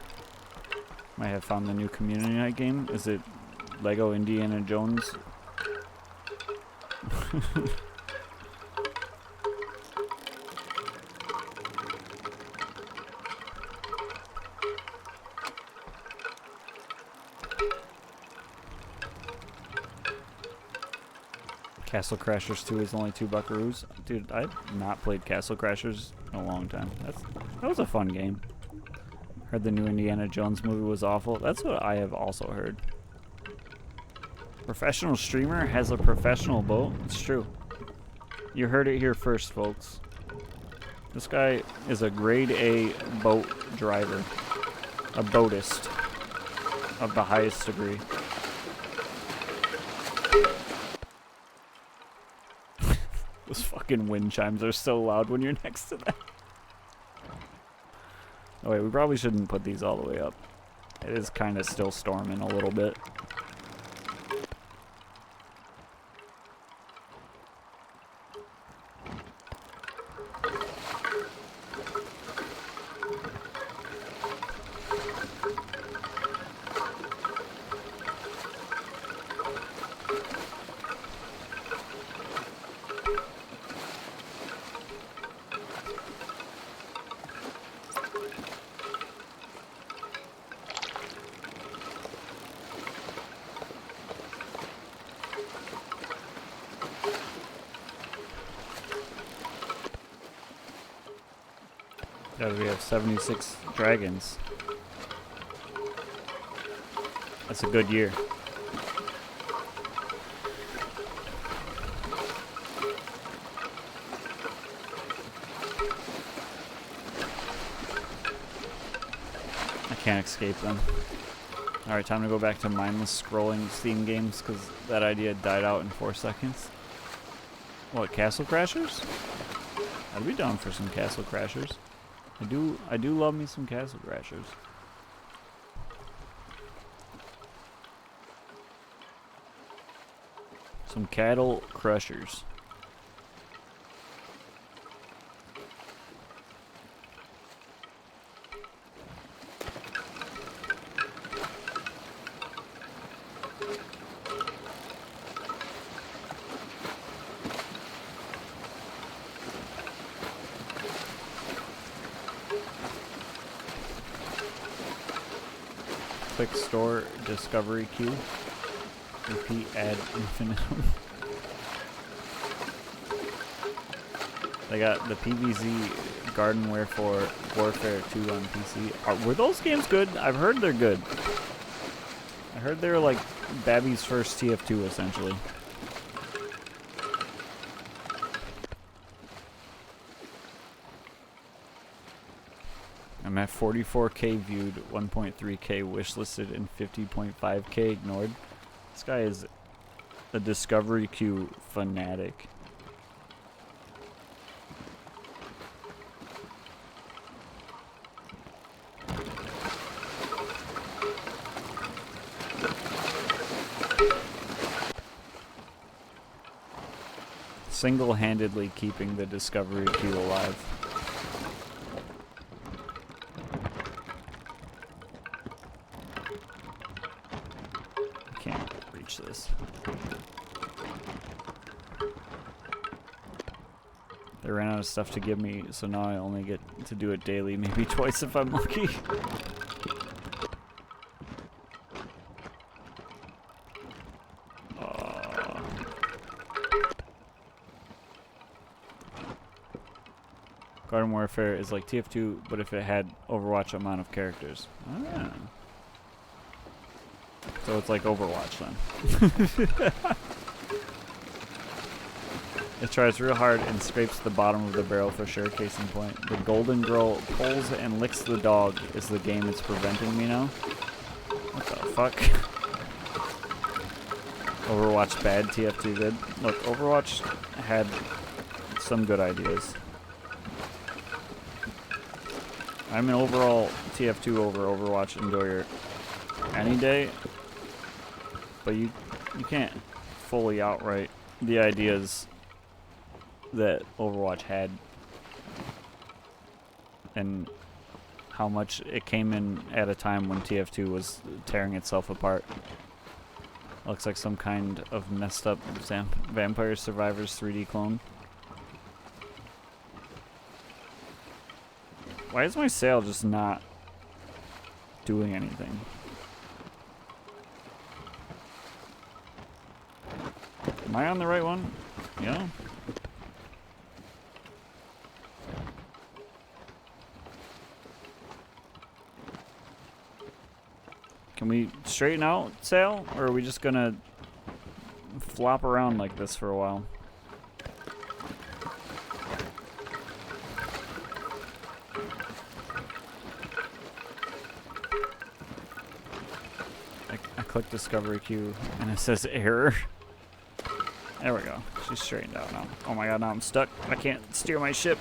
Might have found the new community night game. Is it Lego Indiana Jones? Castle Crashers 2 is only 2 buckaroos. Dude, I've not played Castle Crashers in a long time. That was a fun game. Heard the new Indiana Jones movie was awful. That's what I have also heard. Professional streamer has a professional boat? It's true. You heard it here first, folks. This guy is a grade A boat driver. A boatist of the highest degree. Those fucking wind chimes are so loud when you're next to them. Oh wait, we probably shouldn't put these all the way up. It is kind of still storming a little bit. Yeah, we have 76 dragons. That's a good year. I can't escape them. Alright, time to go back to mindless scrolling Steam games, because that idea died out in 4 seconds. What, Castle Crashers? I'd be down for some Castle Crashers. I do love me some Castle Crashers. Some cattle crushers. Quick store discovery queue. Repeat ad infinitum. They got the PvZ Gardenware for Warfare 2 on PC. Were those games good? I've heard they're good. I heard they were like Babby's first TF2 essentially. I'm at 44k viewed, 1.3k wishlisted, and 50.5k ignored. This guy is a discovery queue fanatic. Single-handedly keeping the discovery queue alive. This. They ran out of stuff to give me, so now I only get to do it daily, maybe twice if I'm lucky. Garden Warfare is like TF2, but if it had Overwatch amount of characters. Ah. So it's like Overwatch then. It tries real hard and scrapes the bottom of the barrel for sure, case in point. The golden girl pulls and licks the dog is the game that's preventing me now. What the fuck? Overwatch bad, TF2 good. Look, Overwatch had some good ideas. I'm an overall TF2 over Overwatch enjoyer any day, but you can't fully outright the ideas that Overwatch had and how much it came in at a time when TF2 was tearing itself apart. Looks like some kind of messed up Vampire Survivors 3D clone. Why is my sail just not doing anything? Am I on the right one? Yeah. Can we straighten out sail, or are we just gonna flop around like this for a while? I clicked discovery queue and it says error. There we go. She's straightened out now. Oh my god, now I'm stuck. I can't steer my ship.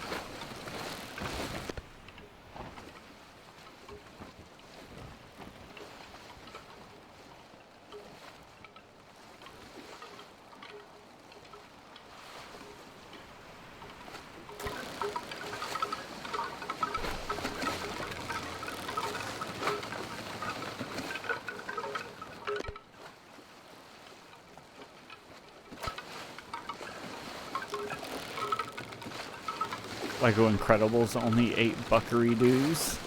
Lego Incredibles only 8 buckaroo dues.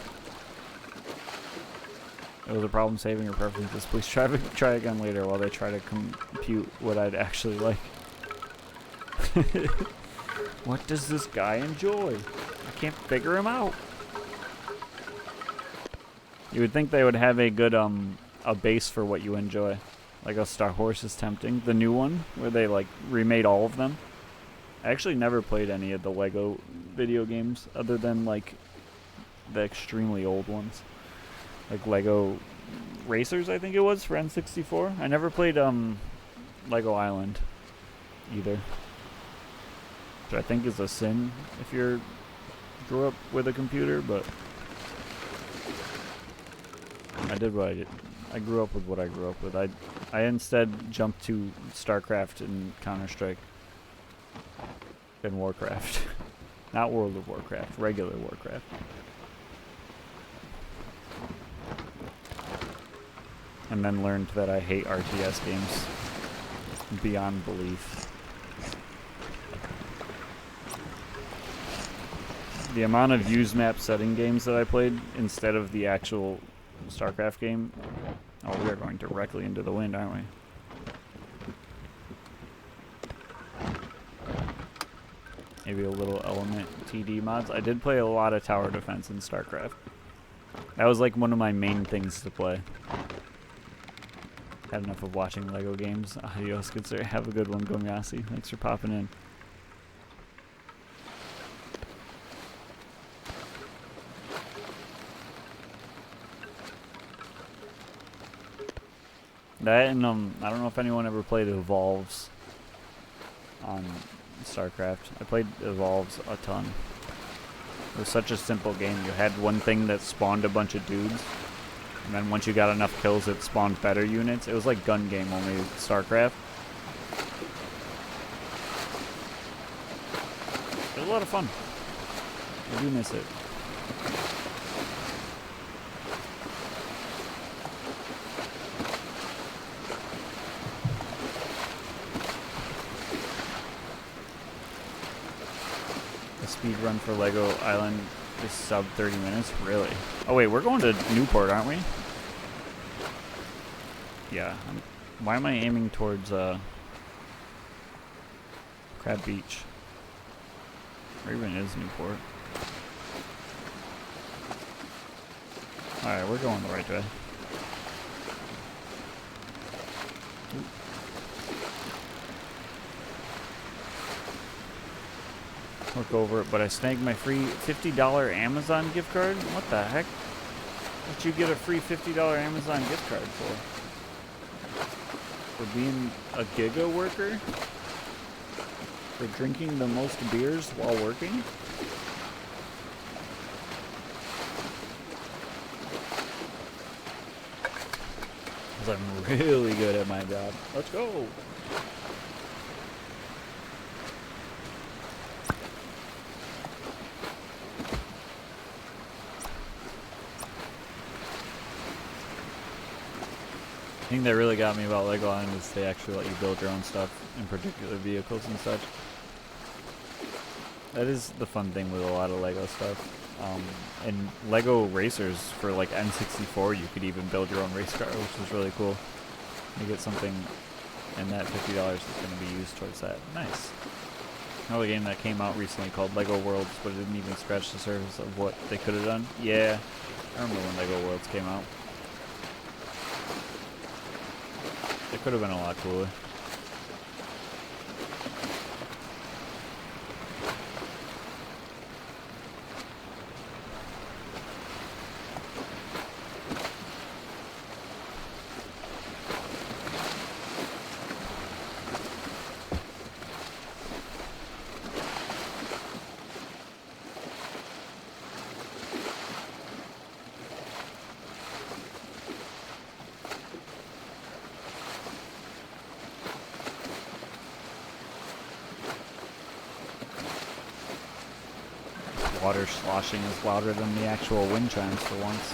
It was a problem saving your preferences. Please try again later while they try to compute what I'd actually like. What does this guy enjoy? I can't figure him out. You would think they would have a good a base for what you enjoy. Like a Star Horse is tempting. The new one where they like remade all of them. I actually never played any of the Lego video games other than like the extremely old ones. Like Lego Racers, I think it was, for N64. I never played Lego Island either. Which I think is a sin if you grew up with a computer, but I did what I did. I grew up with what I grew up with. I instead jumped to StarCraft and Counter-Strike. In Warcraft. Not World of Warcraft, regular Warcraft. And then learned that I hate RTS games beyond belief. The amount of use map setting games that I played instead of the actual StarCraft game. Oh, we are going directly into the wind, aren't we? Maybe a little element TD mods. I did play a lot of tower defense in StarCraft. That was like one of my main things to play. Had enough of watching Lego games. Adios, good sir. Have a good one, Gomyasi. Thanks for popping in. That and I don't know if anyone ever played Evolves on StarCraft. I played Evolves a ton. It was such a simple game. You had one thing that spawned a bunch of dudes, and then once you got enough kills, it spawned better units. It was like gun game, only StarCraft. It was a lot of fun. I do miss it. Speed run for Lego Island is sub 30 minutes? Really? Oh wait, we're going to Newport, aren't we? Yeah. Why am I aiming towards Crab Beach? Or even is Newport? Alright, we're going the right way. look over it, but I snagged my free $50 Amazon gift card. What the heck? What'd you get a free $50 Amazon gift card for? For being a giga worker? For drinking the most beers while working? Because I'm really good at my job. Let's go! The thing that really got me about Lego Island is they actually let you build your own stuff, in particular vehicles and such. That is the fun thing with a lot of Lego stuff. And Lego Racers for like N64, you could even build your own race car, which was really cool. You get something, and that $50 is going to be used towards that. Nice. Another game that came out recently called Lego Worlds, but it didn't even scratch the surface of what they could have done. Yeah, I remember when Lego Worlds came out. It could have been a lot cooler. Water sloshing is louder than the actual wind chimes for once.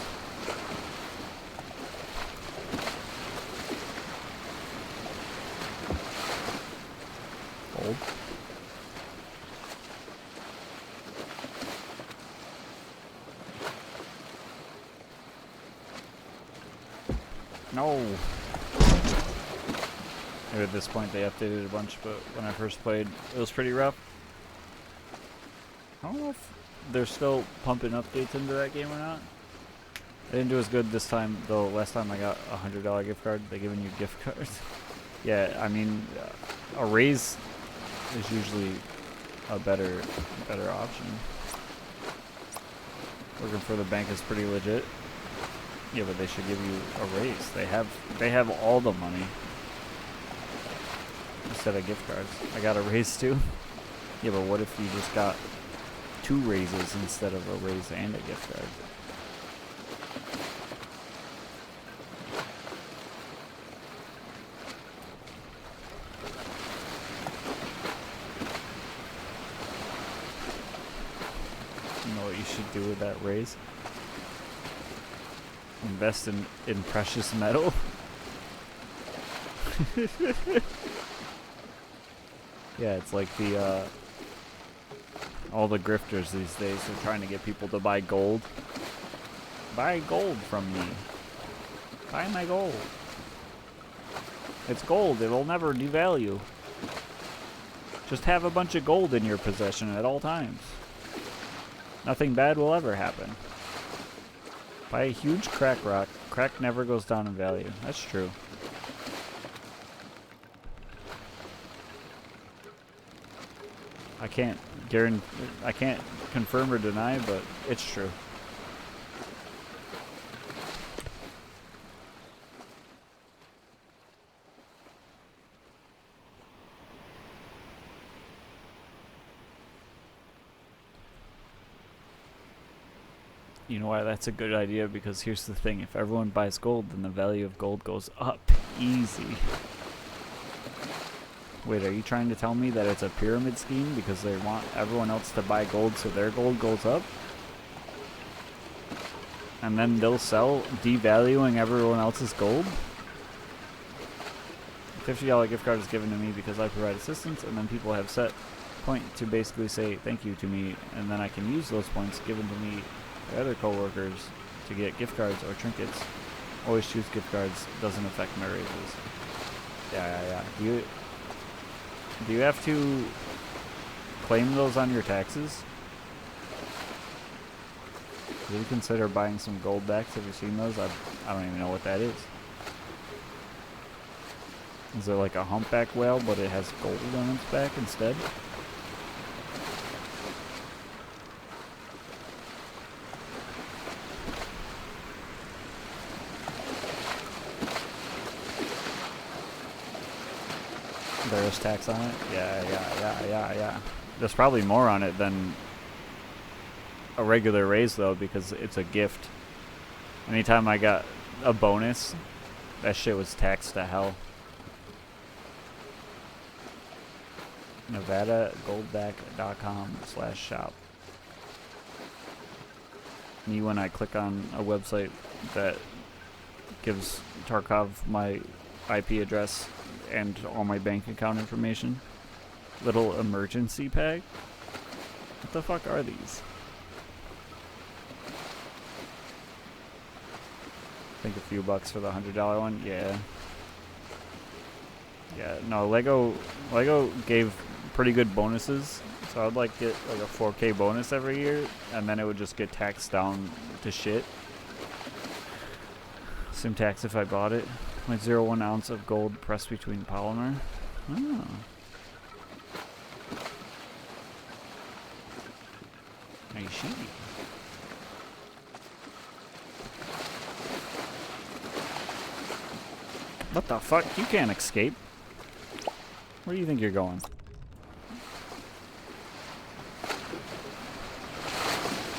Old. No! Maybe at this point they updated a bunch, but when I first played, it was pretty rough. I don't know if they're still pumping updates into that game or not. I didn't do as good this time, though. Last time I got a $100 gift card. They're giving you gift cards. Yeah, I mean, a raise is usually a better option. Working for the bank is pretty legit. Yeah, but they should give you a raise. They have all the money instead of gift cards. I got a raise too. Yeah, but what if you just got 2 raises instead of a raise and a gift card? You know what you should do with that raise? Invest in precious metal. Yeah, it's like the all the grifters these days are trying to get people to buy gold. Buy gold from me. Buy my gold. It's gold. It'll never devalue. Just have a bunch of gold in your possession at all times. Nothing bad will ever happen. Buy a huge crack rock. Crack never goes down in value. That's true. I can't confirm or deny, but it's true. You know why that's a good idea? Because here's the thing, if everyone buys gold, then the value of gold goes up. Easy. Wait, are you trying to tell me that it's a pyramid scheme because they want everyone else to buy gold so their gold goes up? And then they'll sell, devaluing everyone else's gold? A $50 gift card is given to me because I provide assistance, and then people have set point to basically say thank you to me, and then I can use those points given to me by other coworkers to get gift cards or trinkets. Always choose gift cards, doesn't affect my raises. Yeah. Do you have to claim those on your taxes? Do you consider buying some gold backs? Have you seen those? I don't even know what that is. Is it like a humpback whale, but it has gold on its back instead? There is tax on it? Yeah. There's probably more on it than a regular raise, though, because it's a gift. Anytime I got a bonus, that shit was taxed to hell. NevadaGoldback.com/shop. Me when I click on a website that gives Tarkov my IP address and all my bank account information. Little emergency pack? What the fuck are these? I think a few bucks for the $100 one. Yeah. Yeah, no, Lego gave pretty good bonuses, so I'd like get like a 4K bonus every year, and then it would just get taxed down to shit. Same tax if I bought it. Like 0.1 ounce of gold pressed between polymer. Oh. I see. What the fuck? You can't escape. Where do you think you're going?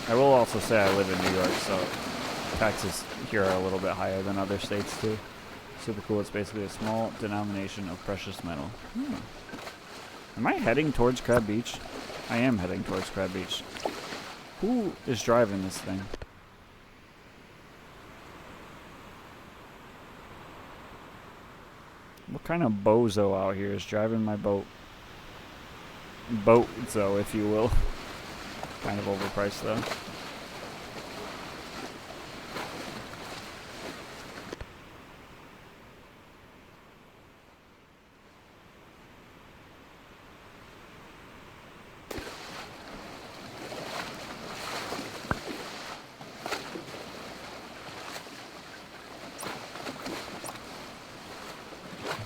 I will also say I live in New York, so taxes here are a little bit higher than other states too. Super cool. It's basically a small denomination of precious metal. Am I heading towards Crab Beach? I am heading towards Crab Beach. Who is driving this thing? What kind of bozo out here is driving my boat? Boat-zo, if you will. Kind of overpriced though.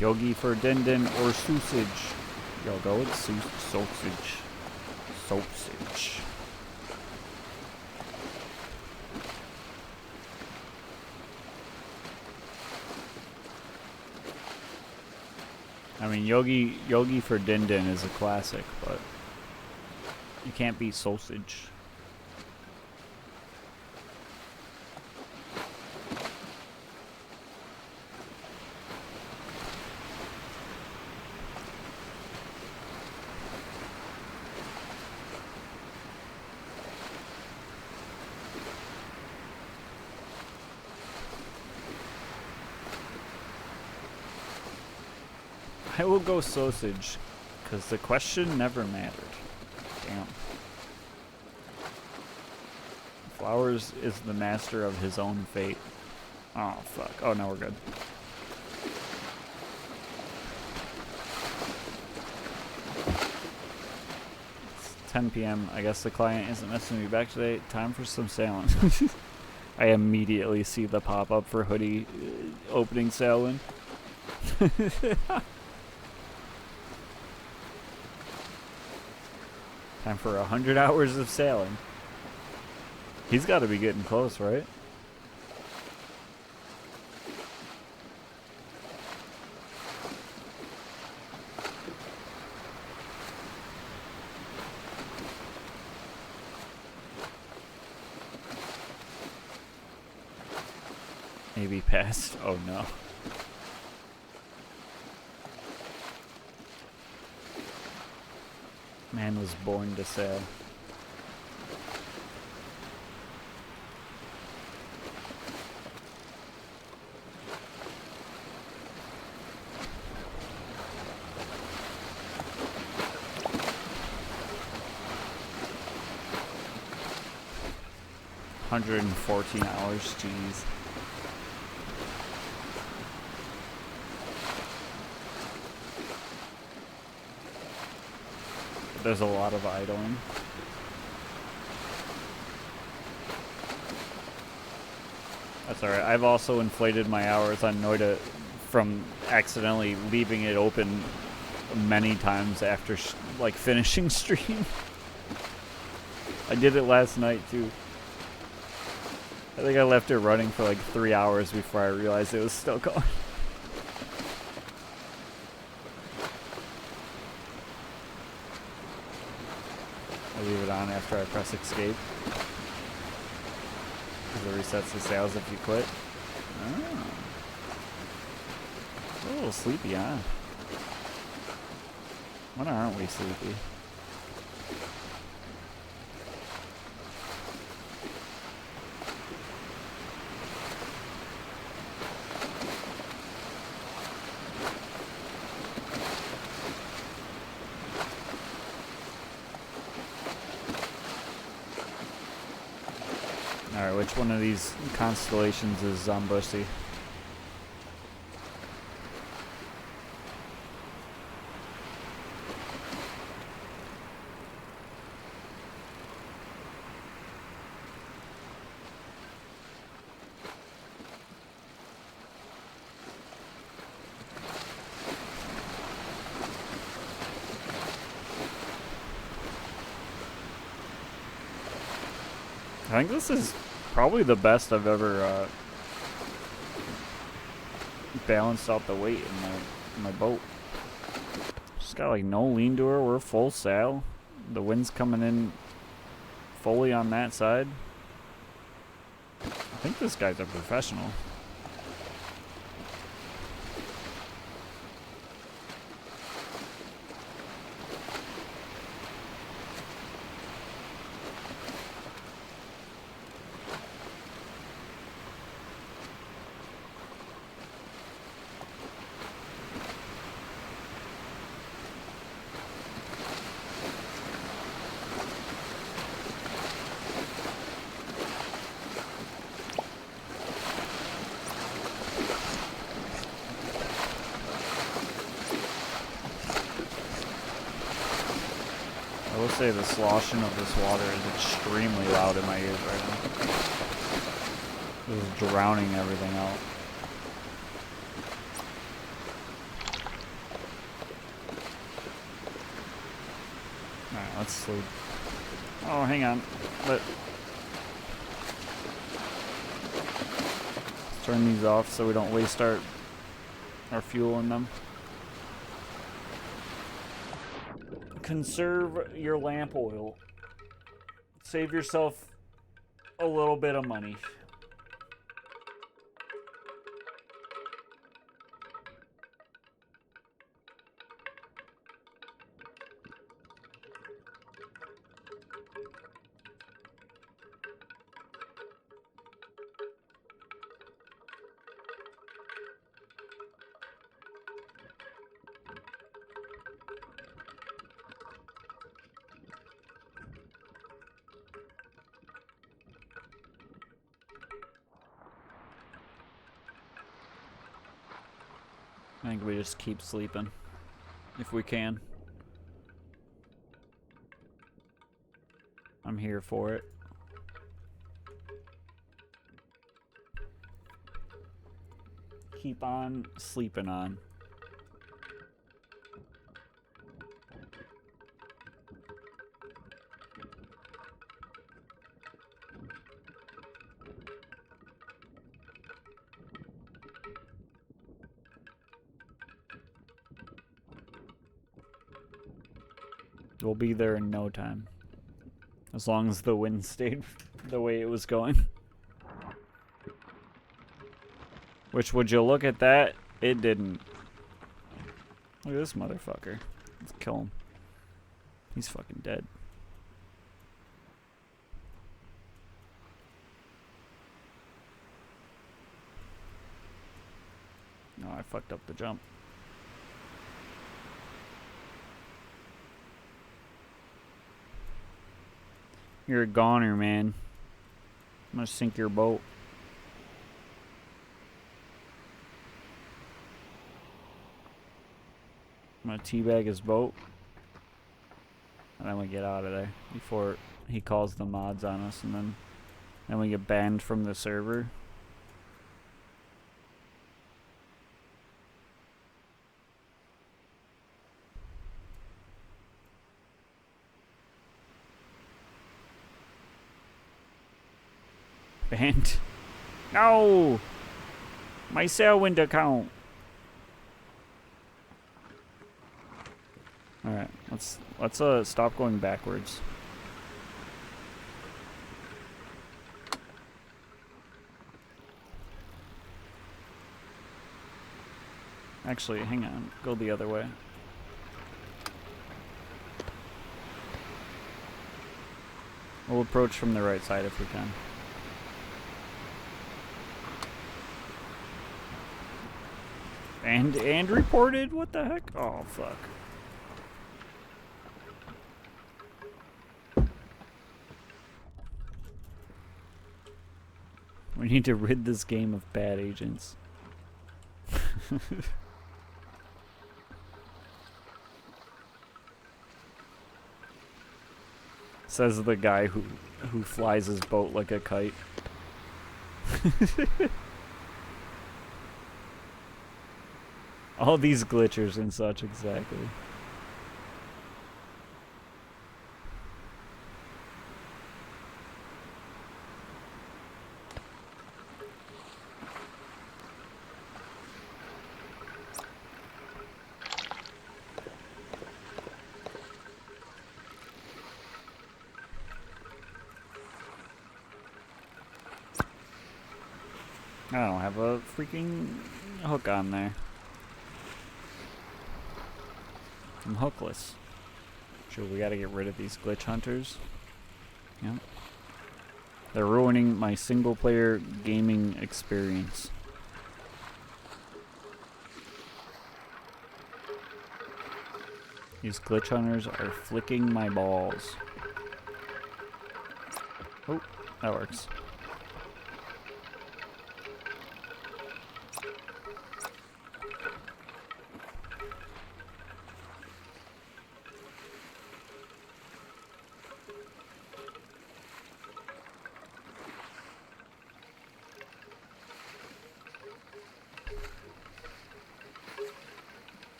Yogi for Dindin or sausage. Yo, go with sausage. Sausage. I mean, Yogi for Dindin is a classic, but you can't beat sausage. I will go sausage, because the question never mattered. Damn. Flowers is the master of his own fate. Oh, fuck. Oh, no, we're good. It's 10 p.m. I guess the client isn't messaging me back today. Time for some sailing. I immediately see the pop-up for hoodie opening Sailwind. Time for 100 hours of sailing. He's got to be getting close, right? Maybe past. Oh no. Man was born to sail. $114 hours, jeez. There's a lot of idling. That's alright. I've also inflated my hours on Noida from accidentally leaving it open many times after like finishing stream. I did it last night too. I think I left it running for like 3 hours before I realized it was still going. after I press escape. Because it resets the sails if you quit. Oh. A little sleepy, huh? When aren't we sleepy? Alright, which one of these constellations is Zombussy? I think this is probably the best I've ever balanced out the weight in my boat. Just got like no lean to her. We're full sail. The wind's coming in fully on that side. I think this guy's a professional. I will say the sloshing of this water is extremely loud in my ears right now. This is drowning everything out. Alright, let's sleep. Oh, hang on. Let's turn these off so we don't waste our fuel in them. Conserve your lamp oil. Save yourself a little bit of money. I think we just keep sleeping, if we can. I'm here for it. Keep on sleeping on. We'll be there in no time. As long as the wind stayed the way it was going. Which, would you look at that? It didn't. Look at this motherfucker. Let's kill him. He's fucking dead. No, I fucked up the jump. You're a goner, man. I'm gonna sink your boat. I'm gonna teabag his boat. And then we get out of there before he calls the mods on us, and then we get banned from the server. Banned? No! My Sailwind account! Alright, let's stop going backwards. Actually, hang on. Go the other way. We'll approach from the right side if we can. And reported? What the heck? Oh, fuck. We need to rid this game of bad agents. Says the guy who flies his boat like a kite. All these glitchers and such, exactly. I don't have a freaking hook on there. I'm hookless. Sure, we gotta get rid of these glitch hunters. Yep. They're ruining my single player gaming experience. These glitch hunters are flicking my balls. Oh, that works.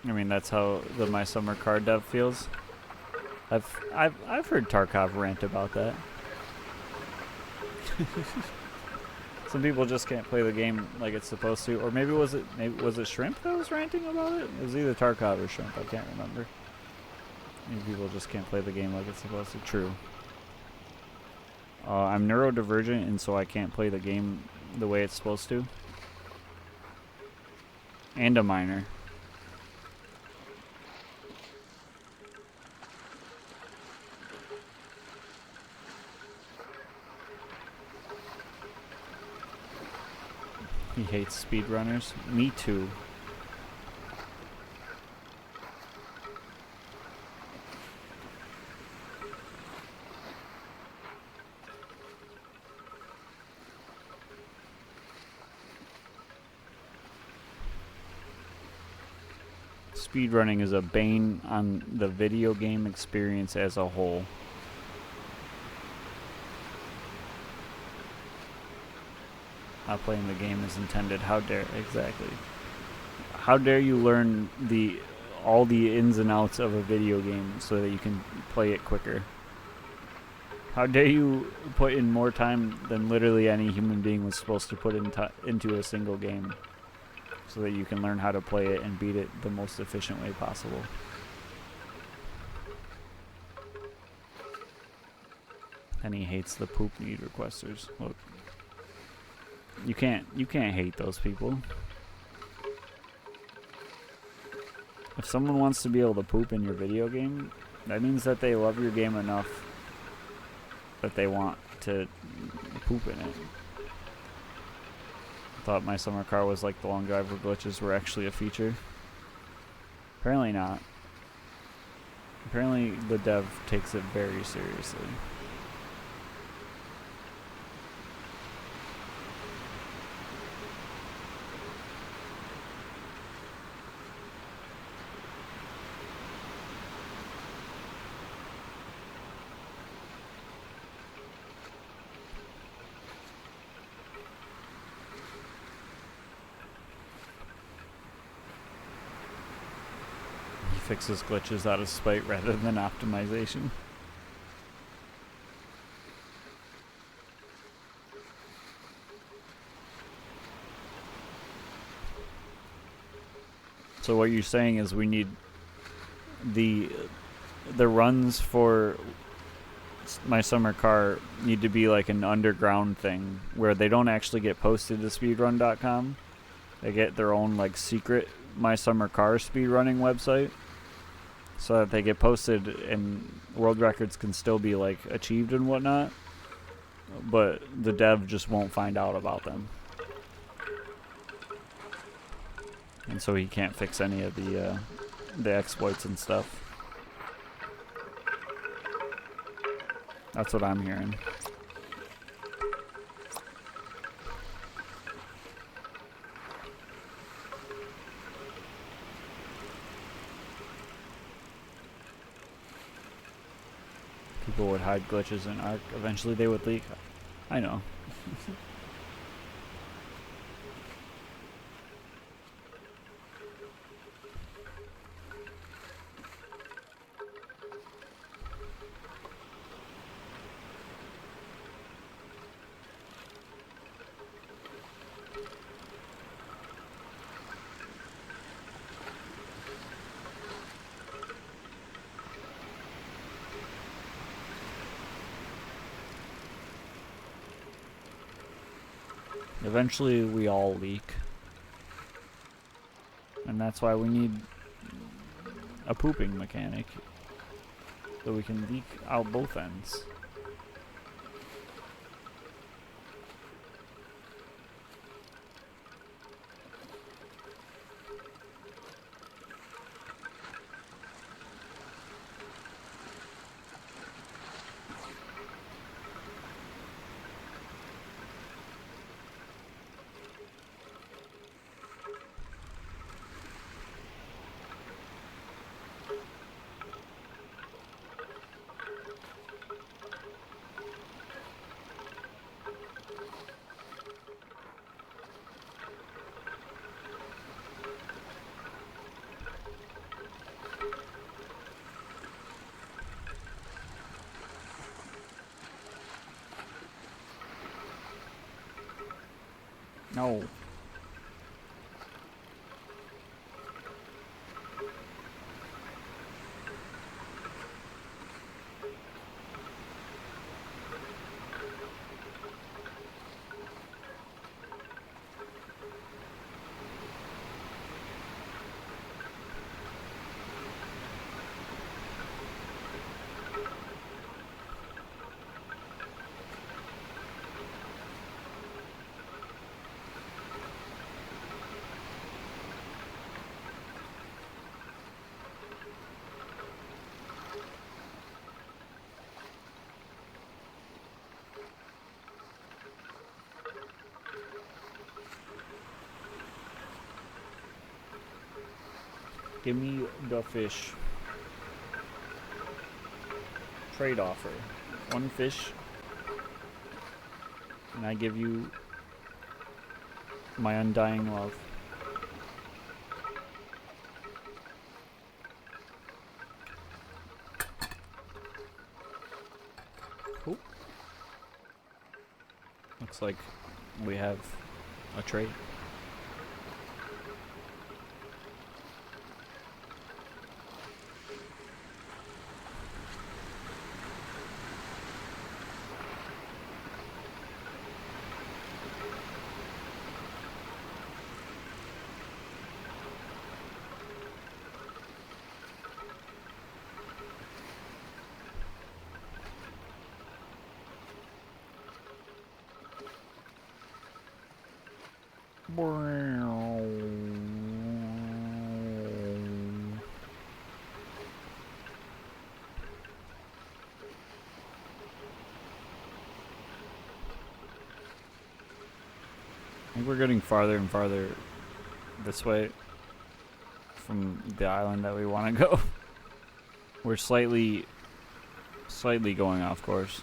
I mean, that's how the My Summer Car dev feels. I've heard Tarkov rant about that. Some people just can't play the game like it's supposed to, or maybe was it Shrimp that was ranting about it? It was either Tarkov or Shrimp. I can't remember. Maybe people just can't play the game like it's supposed to. True. I'm neurodivergent, and so I can't play the game the way it's supposed to. And a minor. He hates speedrunners. Me too. Speedrunning is a bane on the video game experience as a whole. Not playing the game as intended. How dare exactly? How dare you learn all the ins and outs of a video game so that you can play it quicker? How dare you put in more time than literally any human being was supposed to put into a single game so that you can learn how to play it and beat it the most efficient way possible? And he hates the poop need requesters. Look. You can't hate those people. If someone wants to be able to poop in your video game, that means that they love your game enough that they want to poop in it. I thought My Summer Car was like the long driver glitches were actually a feature. Apparently not. Apparently the dev takes it very seriously. Fixes glitches out of spite rather than optimization. So what you're saying is we need the runs for My Summer Car need to be like an underground thing where they don't actually get posted to speedrun.com, They get their own like secret My Summer Car speedrunning website, so that they get posted and world records can still be like achieved and whatnot. But the dev just won't find out about them, and so he can't fix any of the exploits and stuff. That's what I'm hearing. People would hide glitches in Ark. Eventually they would leak. I know. Eventually we all leak. And that's why we need a pooping mechanic, so we can leak out both ends. No. Give me the fish. Trade offer. 1 fish. And I give you my undying love. Cool. Looks like we have a trade. I think we're getting farther and farther this way from the island that we want to go. We're slightly going off course.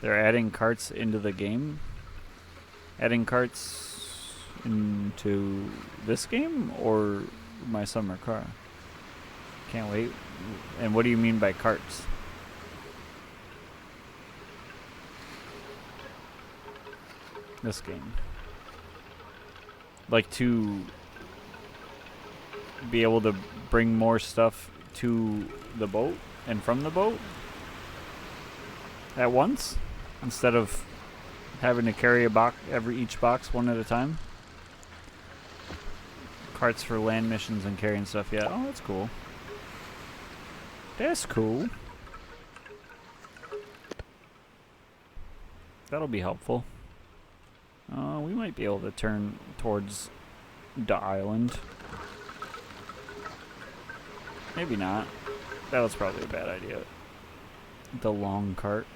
They're adding carts into the game. Adding carts into this game or My Summer Car? Can't wait. And what do you mean by carts? This game. Like to be able to bring more stuff to the boat and from the boat at once instead of having to carry a box each box one at a time. Parts for land missions and carrying stuff yet. Oh, that's cool. That's cool. That'll be helpful. We might be able to turn towards the island. Maybe not. That was probably a bad idea. The long cart.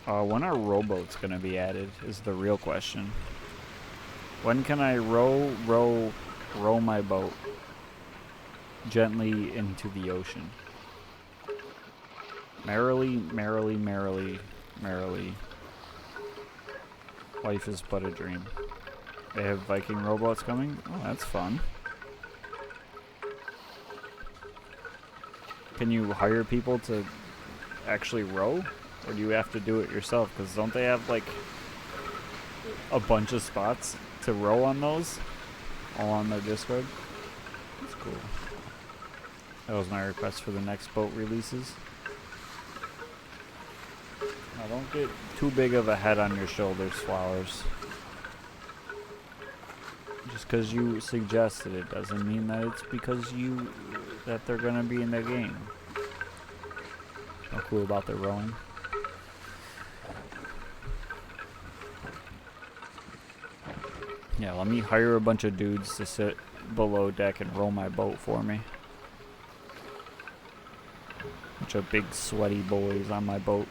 When are rowboats gonna be added is the real question. When can I row my boat gently into the ocean? Merrily, merrily, merrily, merrily. Life is but a dream. They have Viking rowboats coming? Oh, that's fun. Can you hire people to actually row? Or do you have to do it yourself? Because don't they have, like, a bunch of spots to row on those? All on their Discord? That's cool. That was my request for the next boat releases. Now, don't get too big of a head on your shoulders, Flowers. Just because you suggested it doesn't mean that it's because that they're gonna be in the game. So cool about their rowing. Yeah, let me hire a bunch of dudes to sit below deck and row my boat for me. Bunch of big sweaty boys on my boat.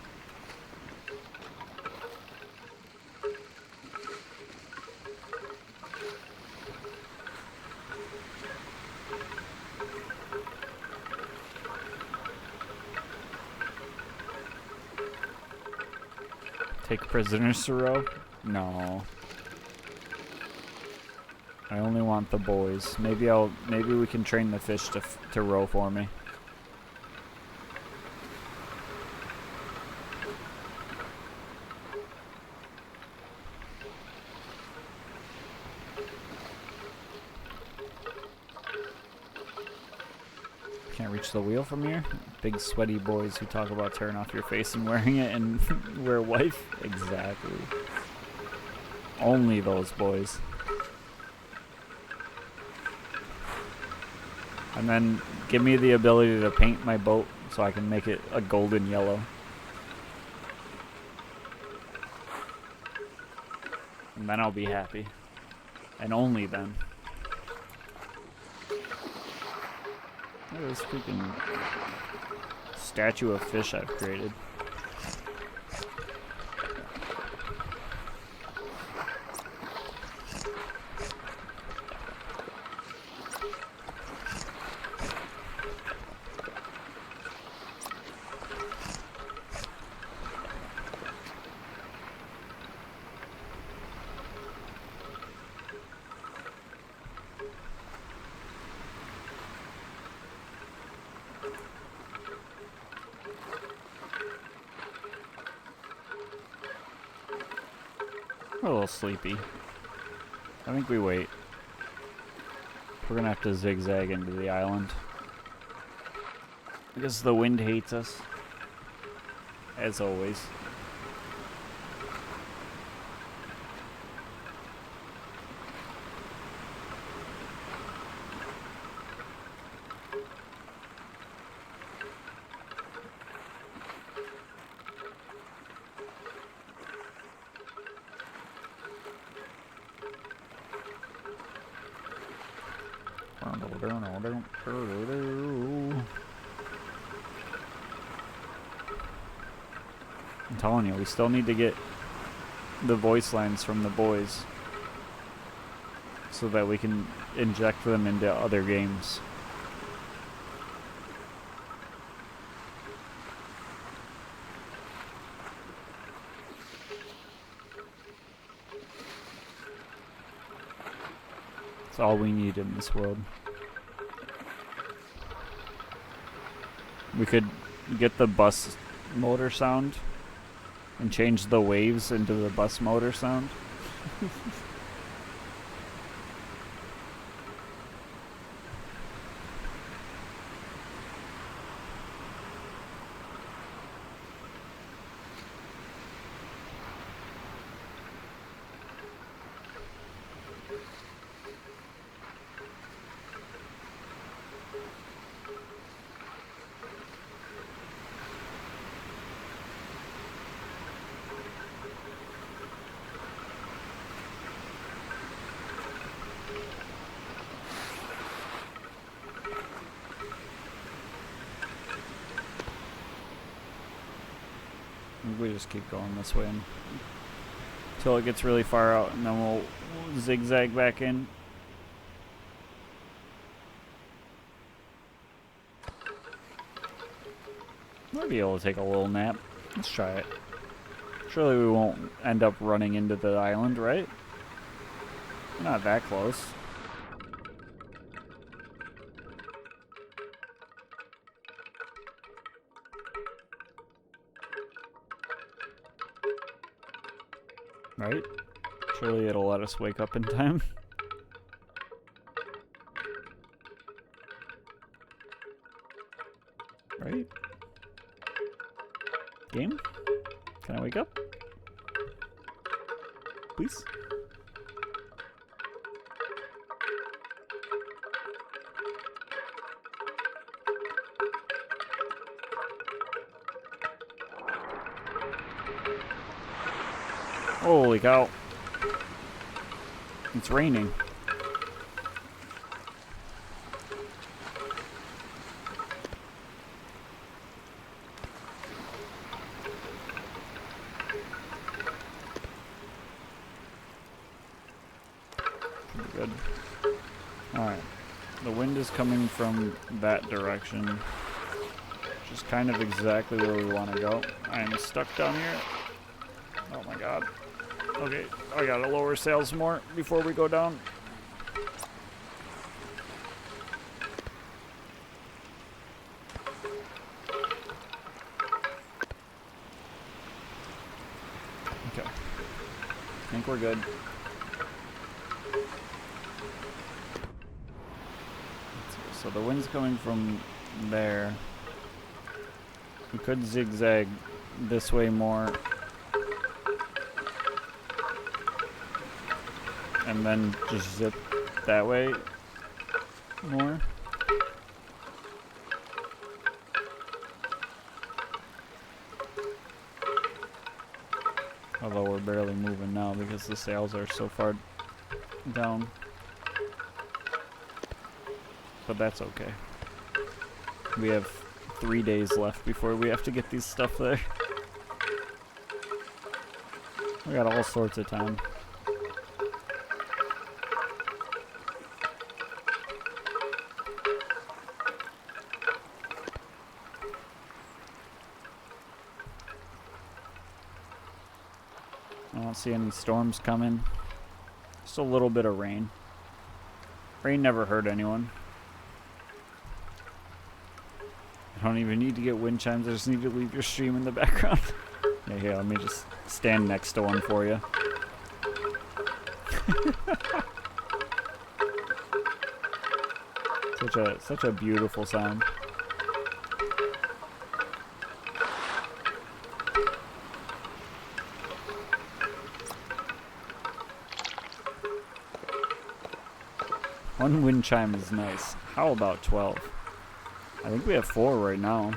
Take prisoners to row? No. I only want the boys. Maybe we can train the fish to row for me. Can't reach the wheel from here? Big sweaty boys who talk about tearing off your face and wearing it and wear wife? Exactly. Only those boys. And then give me the ability to paint my boat so I can make it a golden yellow. And then I'll be happy. And only then. Look at this freaking statue of fish I've created. We're a little sleepy. I think we wait. We're gonna have to zigzag into the island. I guess the wind hates us. As always. I'm telling you, we still need to get the voice lines from the boys so that we can inject them into other games. It's all we need in this world. We could get the bus motor sound and change the waves into the bus motor sound. We just keep going this way until it gets really far out, and then we'll zigzag back in. Might be able to take a little nap. Let's try it. Surely we won't end up running into the island, right? We're not that close. Right? Surely it'll let us wake up in time. Right? Game? Can I wake up? Please? Holy cow. It's raining. Pretty good. Alright. The wind is coming from that direction. Which is kind of exactly where we want to go. I am stuck down here. Oh my god. Okay, I gotta lower sails more before we go down. Okay. I think we're good. So the wind's coming from there. We could zigzag this way more. And then just zip that way more. Although we're barely moving now because the sails are so far down. But that's okay. We have 3 days left before we have to get these stuff there. We got all sorts of time. I don't see any storms coming. Just a little bit of rain. Rain never hurt anyone. I don't even need to get wind chimes, I just need to leave your stream in the background. Yeah, here, let me just stand next to one for you. Such a beautiful sound. One wind chime is nice. How about 12? I think we have 4 right now.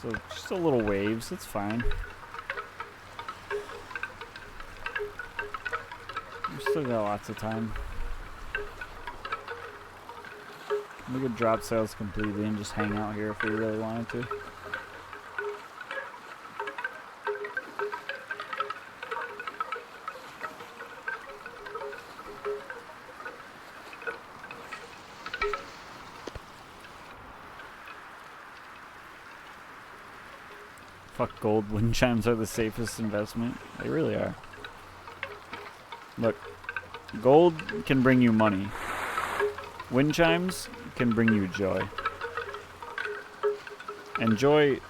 So just a little waves, it's fine. We still got lots of time. We could drop sails completely and just hang out here if we really wanted to. Fuck gold, wind chimes are the safest investment. They really are. Look, gold can bring you money. Wind chimes can bring you joy. And joy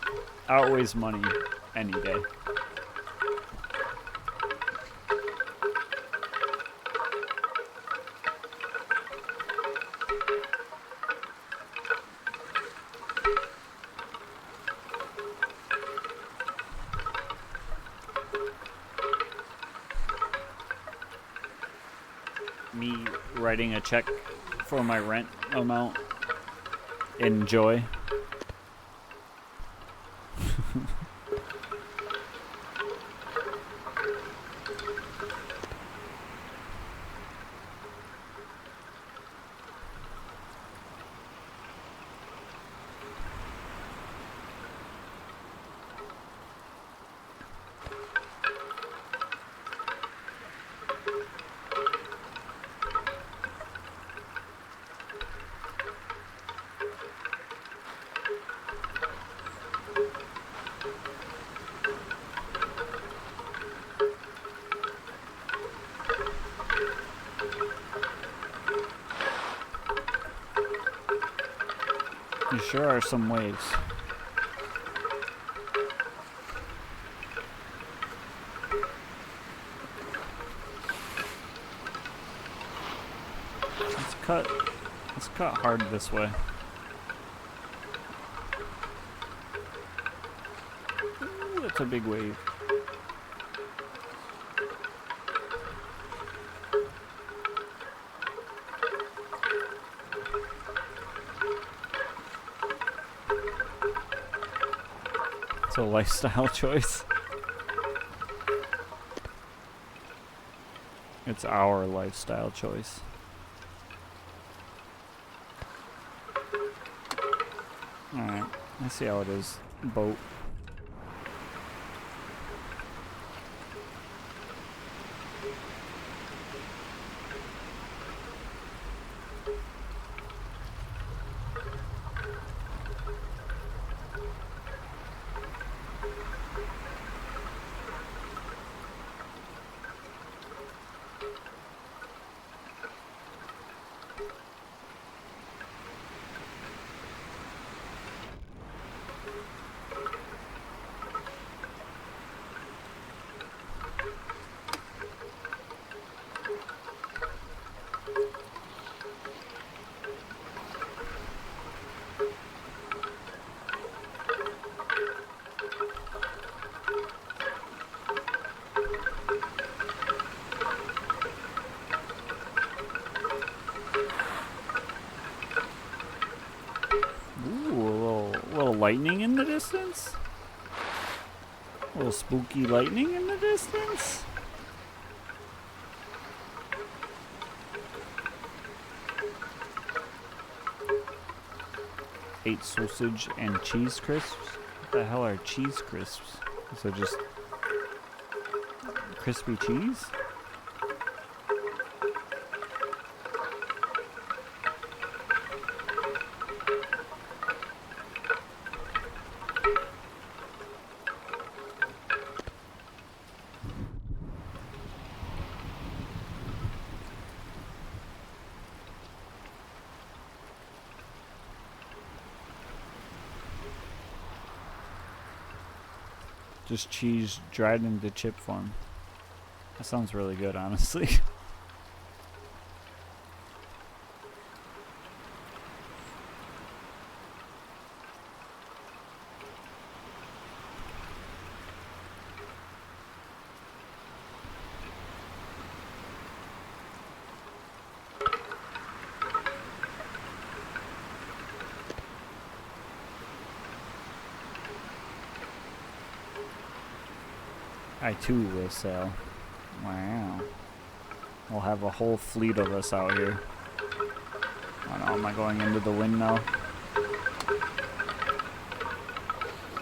outweighs money any day. me writing a check for my rent amount in joy. There sure are some waves. Let's cut hard this way. Ooh, that's a big wave. It's a lifestyle choice. It's our lifestyle choice. Alright, I see how it is. Boat. Lightning in the distance? A little spooky lightning in the distance? Ate sausage and cheese crisps? What the hell are cheese crisps? So just crispy cheese? Just cheese dried into chip form. That sounds really good, honestly. I too will sail. Wow. We'll have a whole fleet of us out here. Oh no, am I going into the wind now?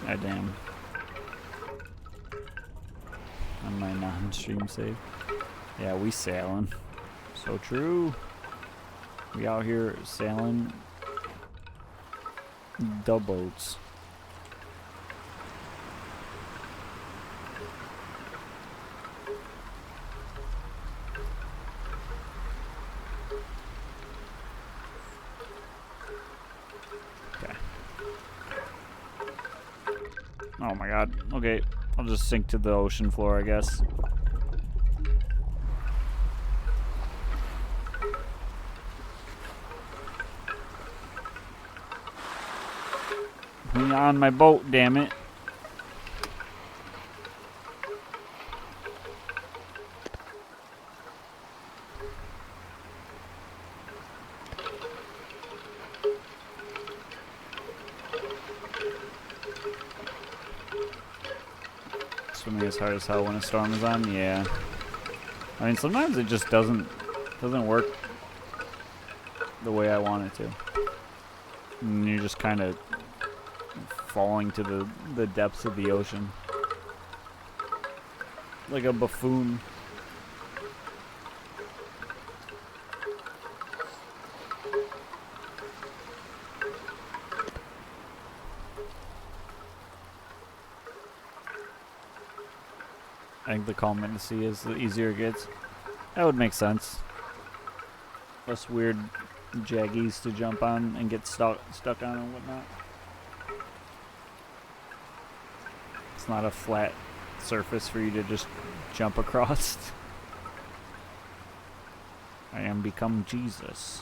God damn. On my non-stream save. Yeah, we sailing. So true. We out here sailing the boats. Oh my god. Okay, I'll just sink to the ocean floor, I guess. Hang on my boat, damn it. swimming is hard as hell when a storm is on. Yeah. I mean, sometimes it just doesn't work the way I want it to. And you're just kind of falling to the depths of the ocean. Like a buffoon. I think the calm in the sea is the easier it gets. That would make sense. Less weird jaggies to jump on and get stuck on and whatnot. It's not a flat surface for you to just jump across. I am become Jesus.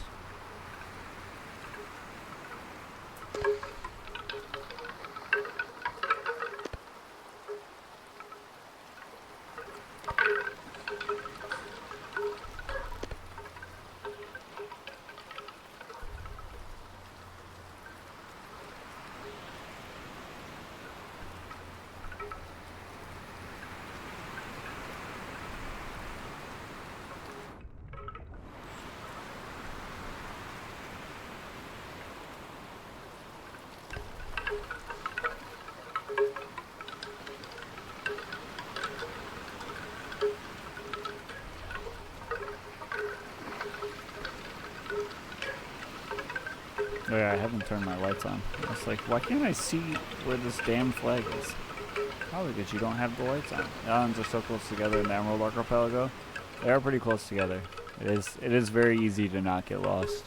Oh yeah, I haven't turned my lights on. I was like, why can't I see where this damn flag is? Probably because you don't have the lights on. The islands are so close together in the Emerald Archipelago. They are pretty close together. It is very easy to not get lost.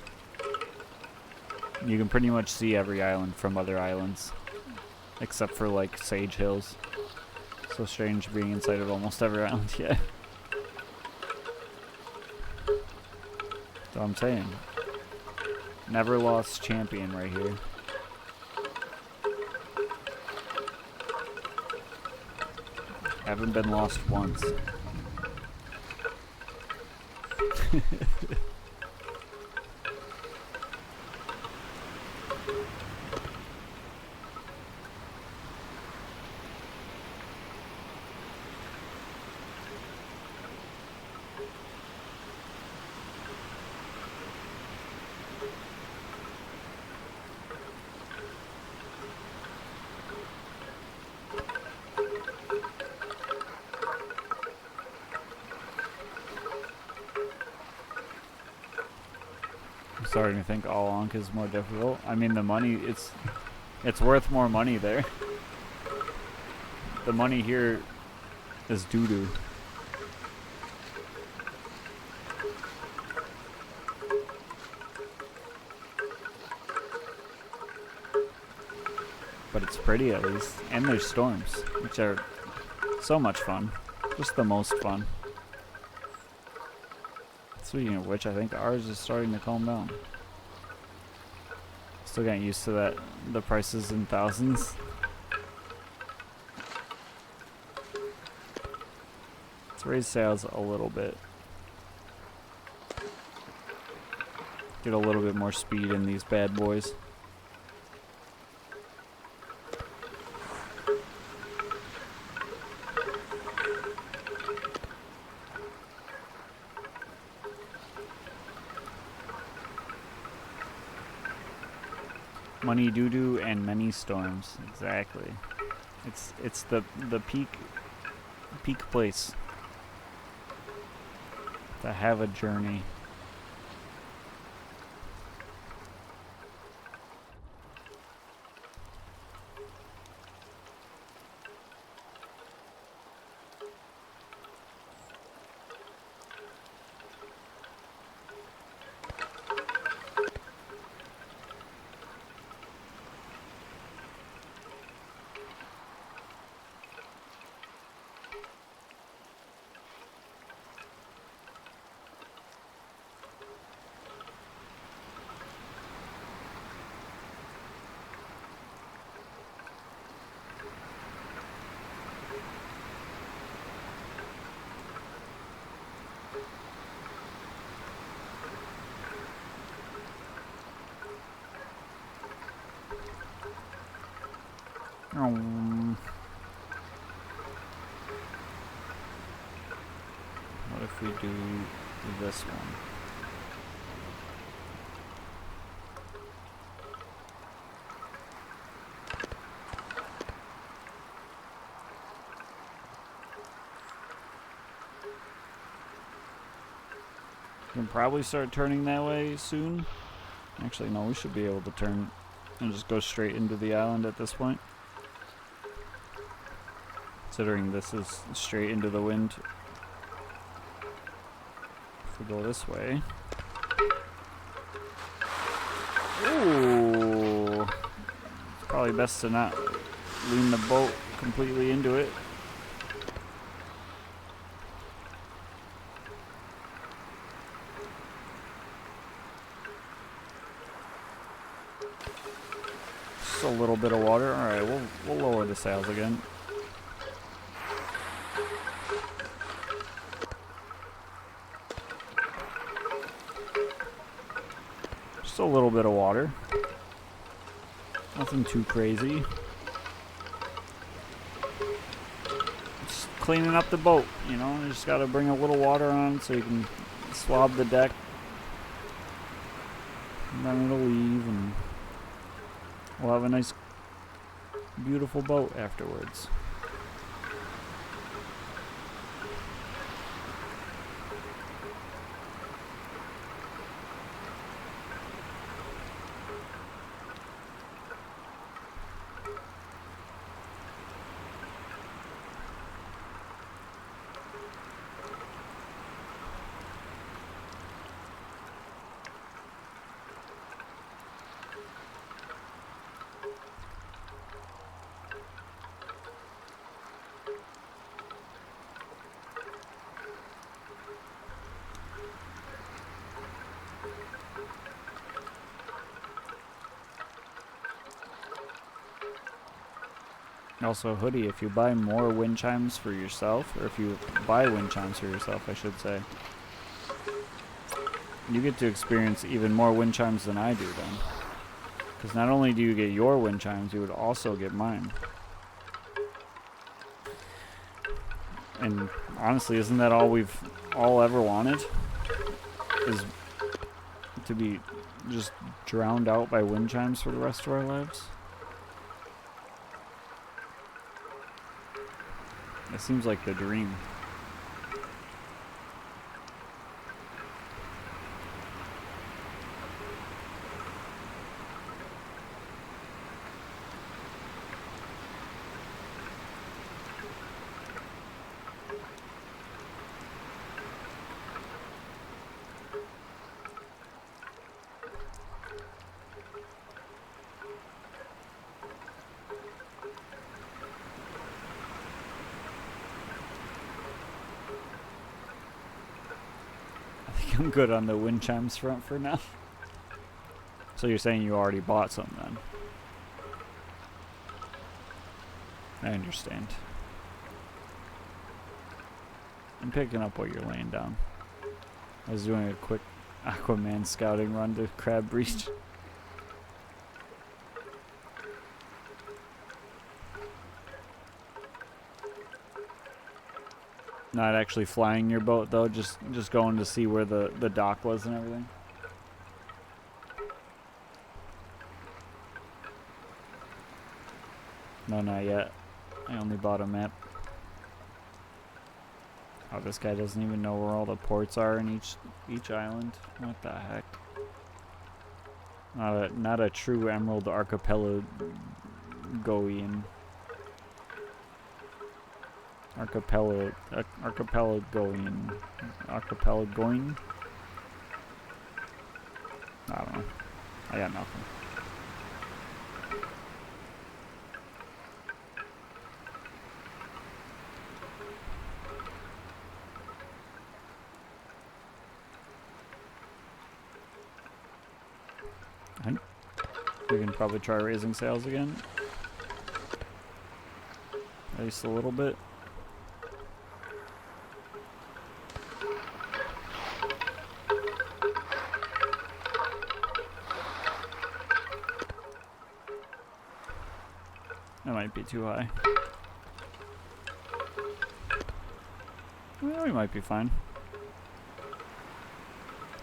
You can pretty much see every island from other islands. Except for like Sage Hills. So strange being inside of almost every island yet. So I'm saying. Never lost champion right here. Haven't been lost once. Starting to think all Ankh is more difficult. I mean, the money, it's worth more money there. The money here is doo-doo. But it's pretty at least. And there's storms, which are so much fun. Just the most fun. Speaking of which, I think ours is starting to calm down. Still getting used to that, the prices in thousands. Let's raise sails a little bit. Get a little bit more speed in these bad boys. Money doo-doo and many storms. Exactly. It's the peak place to have a journey. do this one. We can probably start turning that way soon. Actually, no, we should be able to turn and just go straight into the island at this point. Considering this is straight into the wind. If we go this way. Ooh! It's probably best to not lean the boat completely into it. Just a little bit of water. Alright, we'll lower the sails again. Just a little bit of water. Nothing too crazy. Just cleaning up the boat, you know. You just gotta bring a little water on so you can swab the deck. And then it'll leave and we'll have a nice, beautiful boat afterwards. Also, Hoodie, if you buy more wind chimes for yourself, or if you buy wind chimes for yourself, I should say, you get to experience even more wind chimes than I do then. Because not only do you get your wind chimes, you would also get mine. And honestly, isn't that all we've all ever wanted? Is to be just drowned out by wind chimes for the rest of our lives? It seems like the dream. I'm good on the wind chimes front for now. So you're saying you already bought some then? I understand. I'm picking up what you're laying down. I was doing a quick Aquaman scouting run to Crab Breach. Not actually flying your boat though, just going to see where the dock was and everything. No, not yet. I only bought a map. Oh, this guy doesn't even know where all the ports are in each island. What the heck? Not a true Emerald Archipelagoian. Archipelagoian. I don't know. I got nothing. We can probably try raising sails again. At least a little bit. That might be too high. Well, we might be fine.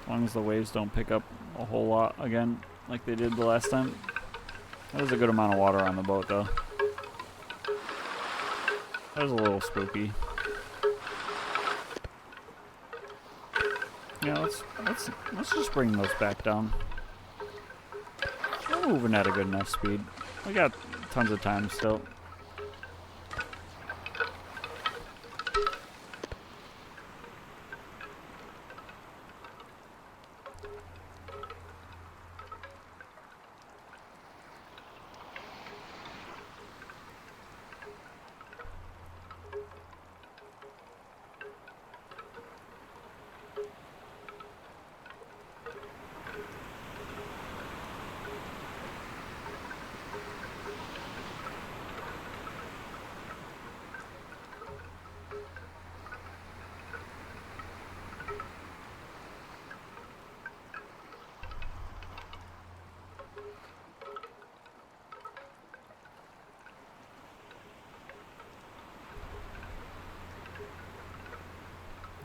As long as the waves don't pick up a whole lot again, like they did the last time. That was a good amount of water on the boat, though. That was a little spooky. Yeah, let's just bring those back down. We're moving at a good enough speed. We got tons of time still.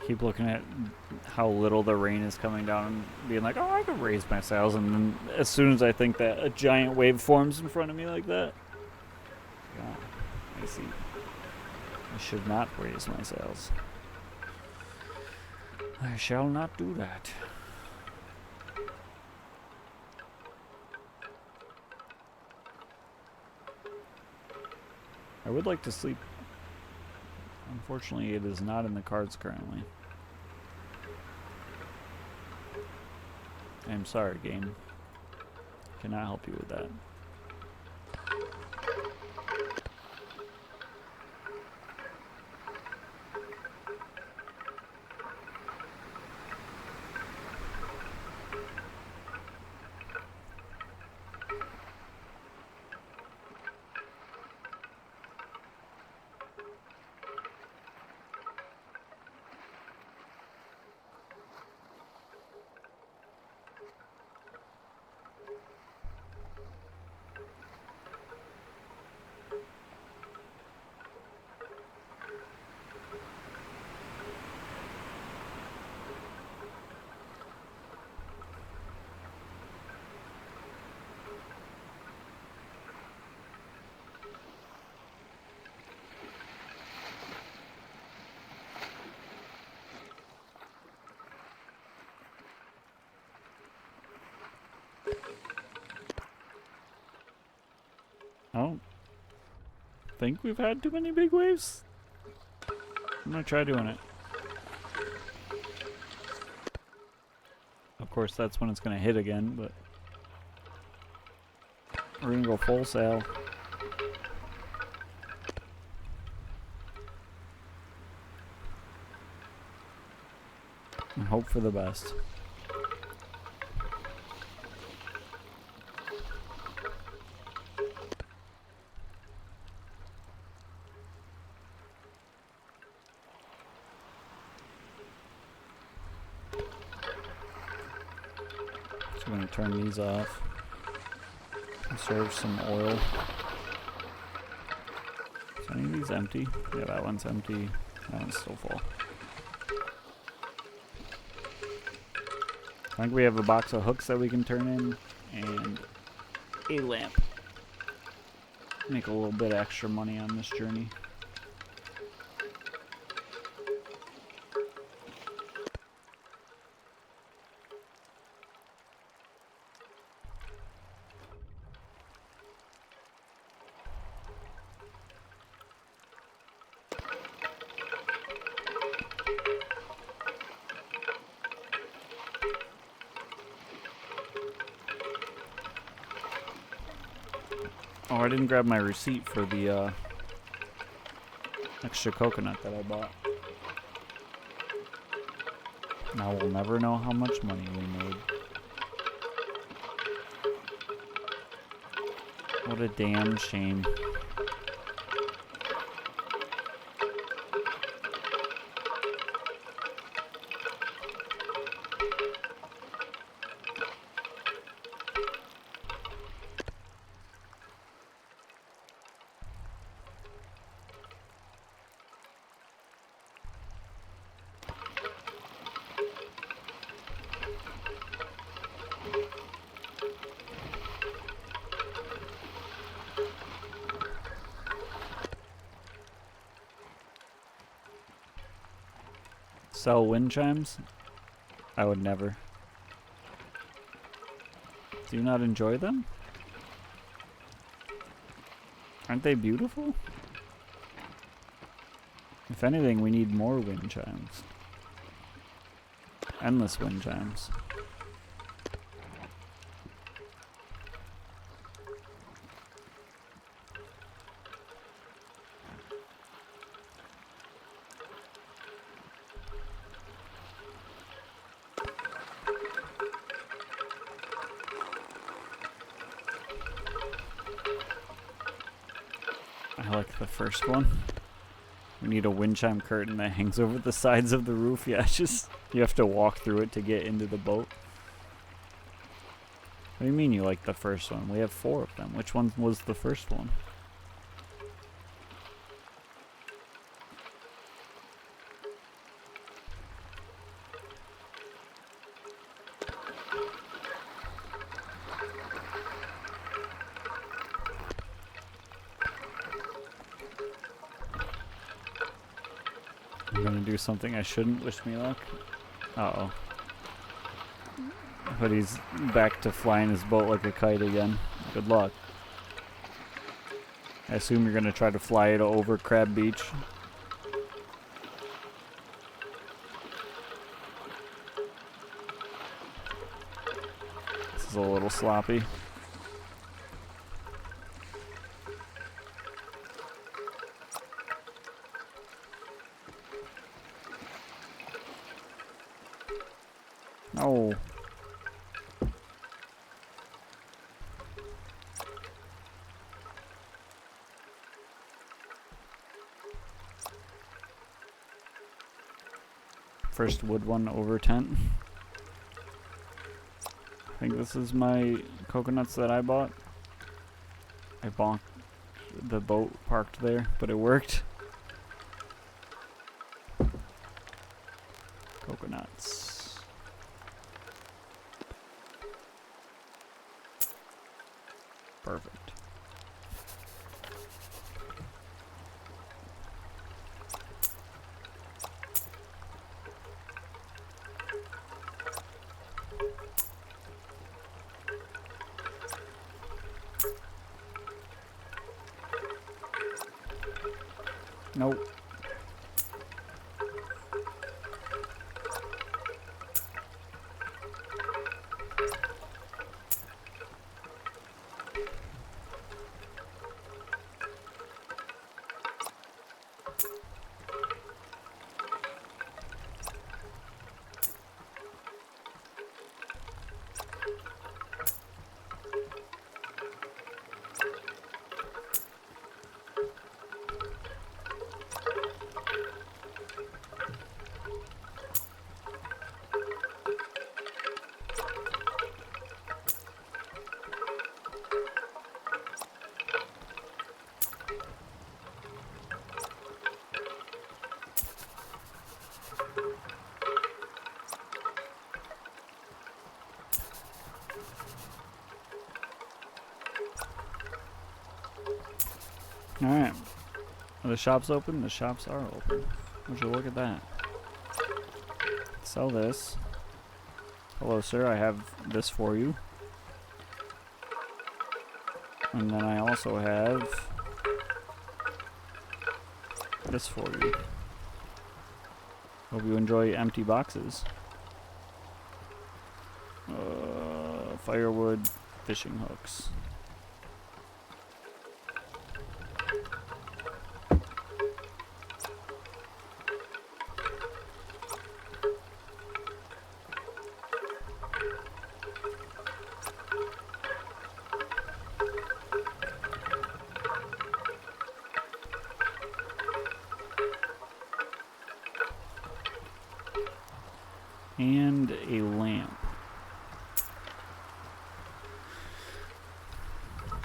Keep looking at how little the rain is coming down and being like, oh, I could raise my sails. And then as soon as I think that a giant wave forms in front of me like that, yeah, I see. I should not raise my sails. I shall not do that. I would like to sleep. Unfortunately, it is not in the cards currently. I'm sorry, game. Cannot help you with that. I don't think we've had too many big waves. I'm gonna try doing it. Of course, that's when it's gonna hit again, but we're gonna go full sail. And hope for the best. I'm going to turn these off. Conserve some oil. Is any of these empty? Yeah, that one's empty. That one's still full. I think we have a box of hooks that we can turn in and a lamp. Make a little bit extra money on this journey. Oh, I didn't grab my receipt for the extra coconut that I bought. Now we'll never know how much money we made. What a damn shame. Sell wind chimes? I would never. Do you not enjoy them? Aren't they beautiful? If anything, we need more wind chimes. Endless wind chimes. I like the first one. We need a wind chime curtain that hangs over the sides of the roof. Yeah, it's just, you have to walk through it to get into the boat. What do you mean you like the first one? We have 4 of them. Which one was the first one? I'm gonna do something I shouldn't. Wish me luck. Uh-oh. But he's back to flying his boat like a kite again. Good luck. I assume you're gonna try to fly it over Crab Beach. This is a little sloppy. Oh. First wood one over tent. I think this is my coconuts that I bought. I bonked the boat parked there, but it worked. Coconuts. Perfect. Nope. Alright. Are the shops open? The shops are open. Would you look at that? Sell this. Hello, sir. I have this for you. And then I also have this for you. Hope you enjoy empty boxes. Firewood, fishing hooks. And a lamp.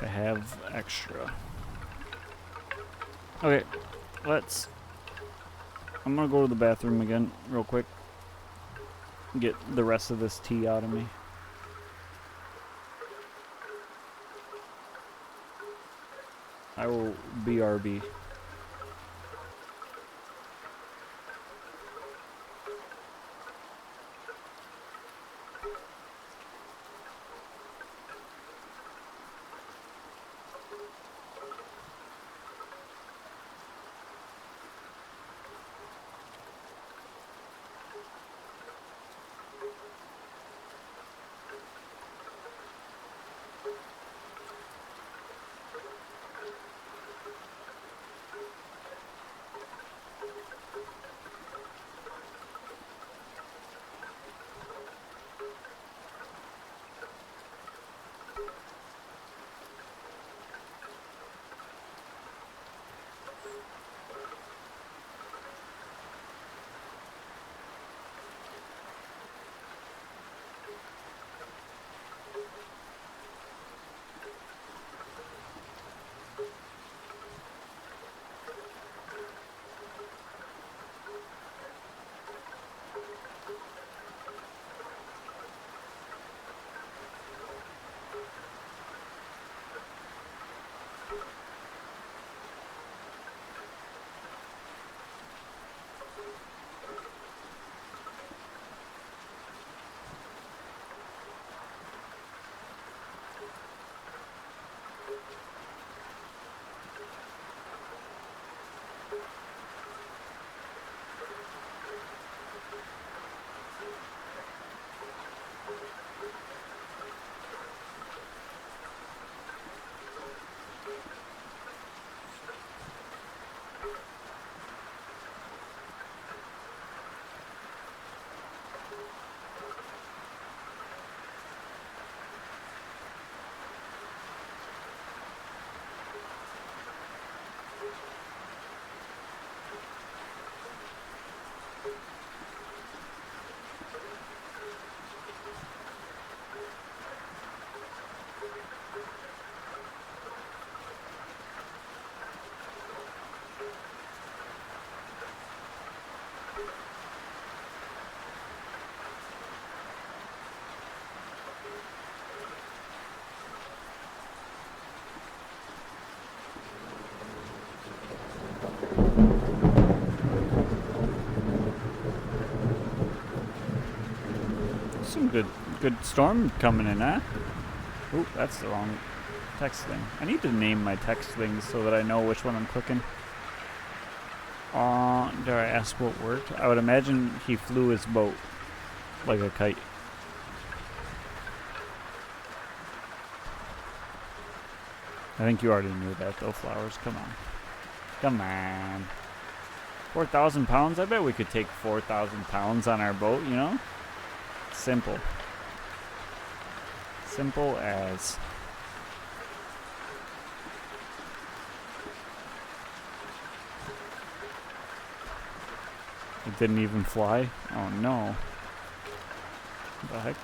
I have extra. Okay, I'm gonna go to the bathroom again real quick. Get the rest of this tea out of me. I will BRB. Good storm coming in, huh? Oop, that's the wrong text thing. I need to name my text things so that I know which one I'm clicking. Did I ask what worked? I would imagine he flew his boat like a kite. I think you already knew that though, Flowers. Come on. Come on. 4,000 pounds? I bet we could take 4,000 pounds on our boat, you know? Simple. Simple as. It didn't even fly? Oh no. What the heck?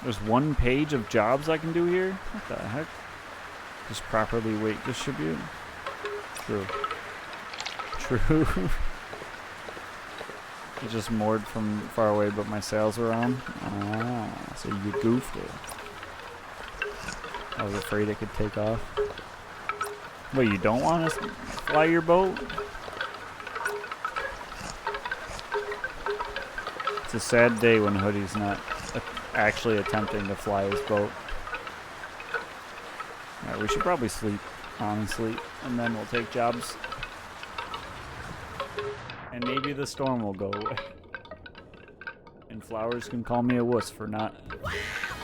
There's one page of jobs I can do here? What the heck? Just properly weight distribute? True. True. It just moored from far away, but my sails were on. Ah, so you goofed it. I was afraid it could take off. Wait, you don't want to fly your boat? It's a sad day when Hoodie's not actually attempting to fly his boat. Alright, we should probably sleep, honestly, and then we'll take jobs. And maybe the storm will go away. And Flowers can call me a wuss for not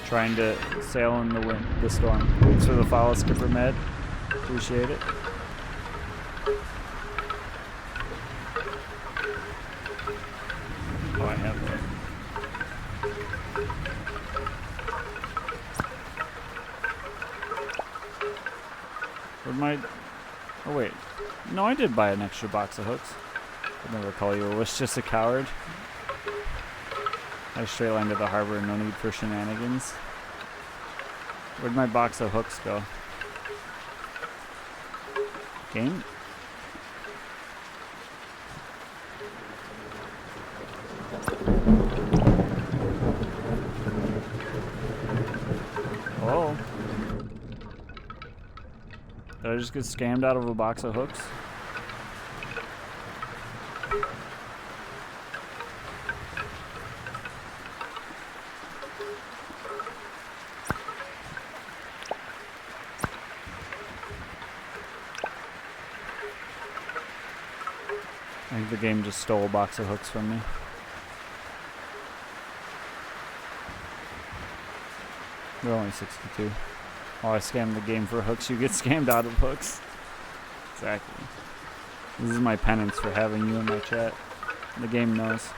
trying to sail in the storm. Thanks for the follow, Skipper Med. Appreciate it. Oh, I have that. Where'd my... Oh, wait. No, I did buy an extra box of hooks. I'd never call you a wuss, just a coward. I straight line to the harbor, no need for shenanigans. Where'd my box of hooks go? Game? Oh. Did I just get scammed out of a box of hooks? I think the game just stole a box of hooks from me. They're only 62. Oh, I scammed the game for hooks. You get scammed out of hooks. Exactly. This is my penance for having you in my chat. The game knows.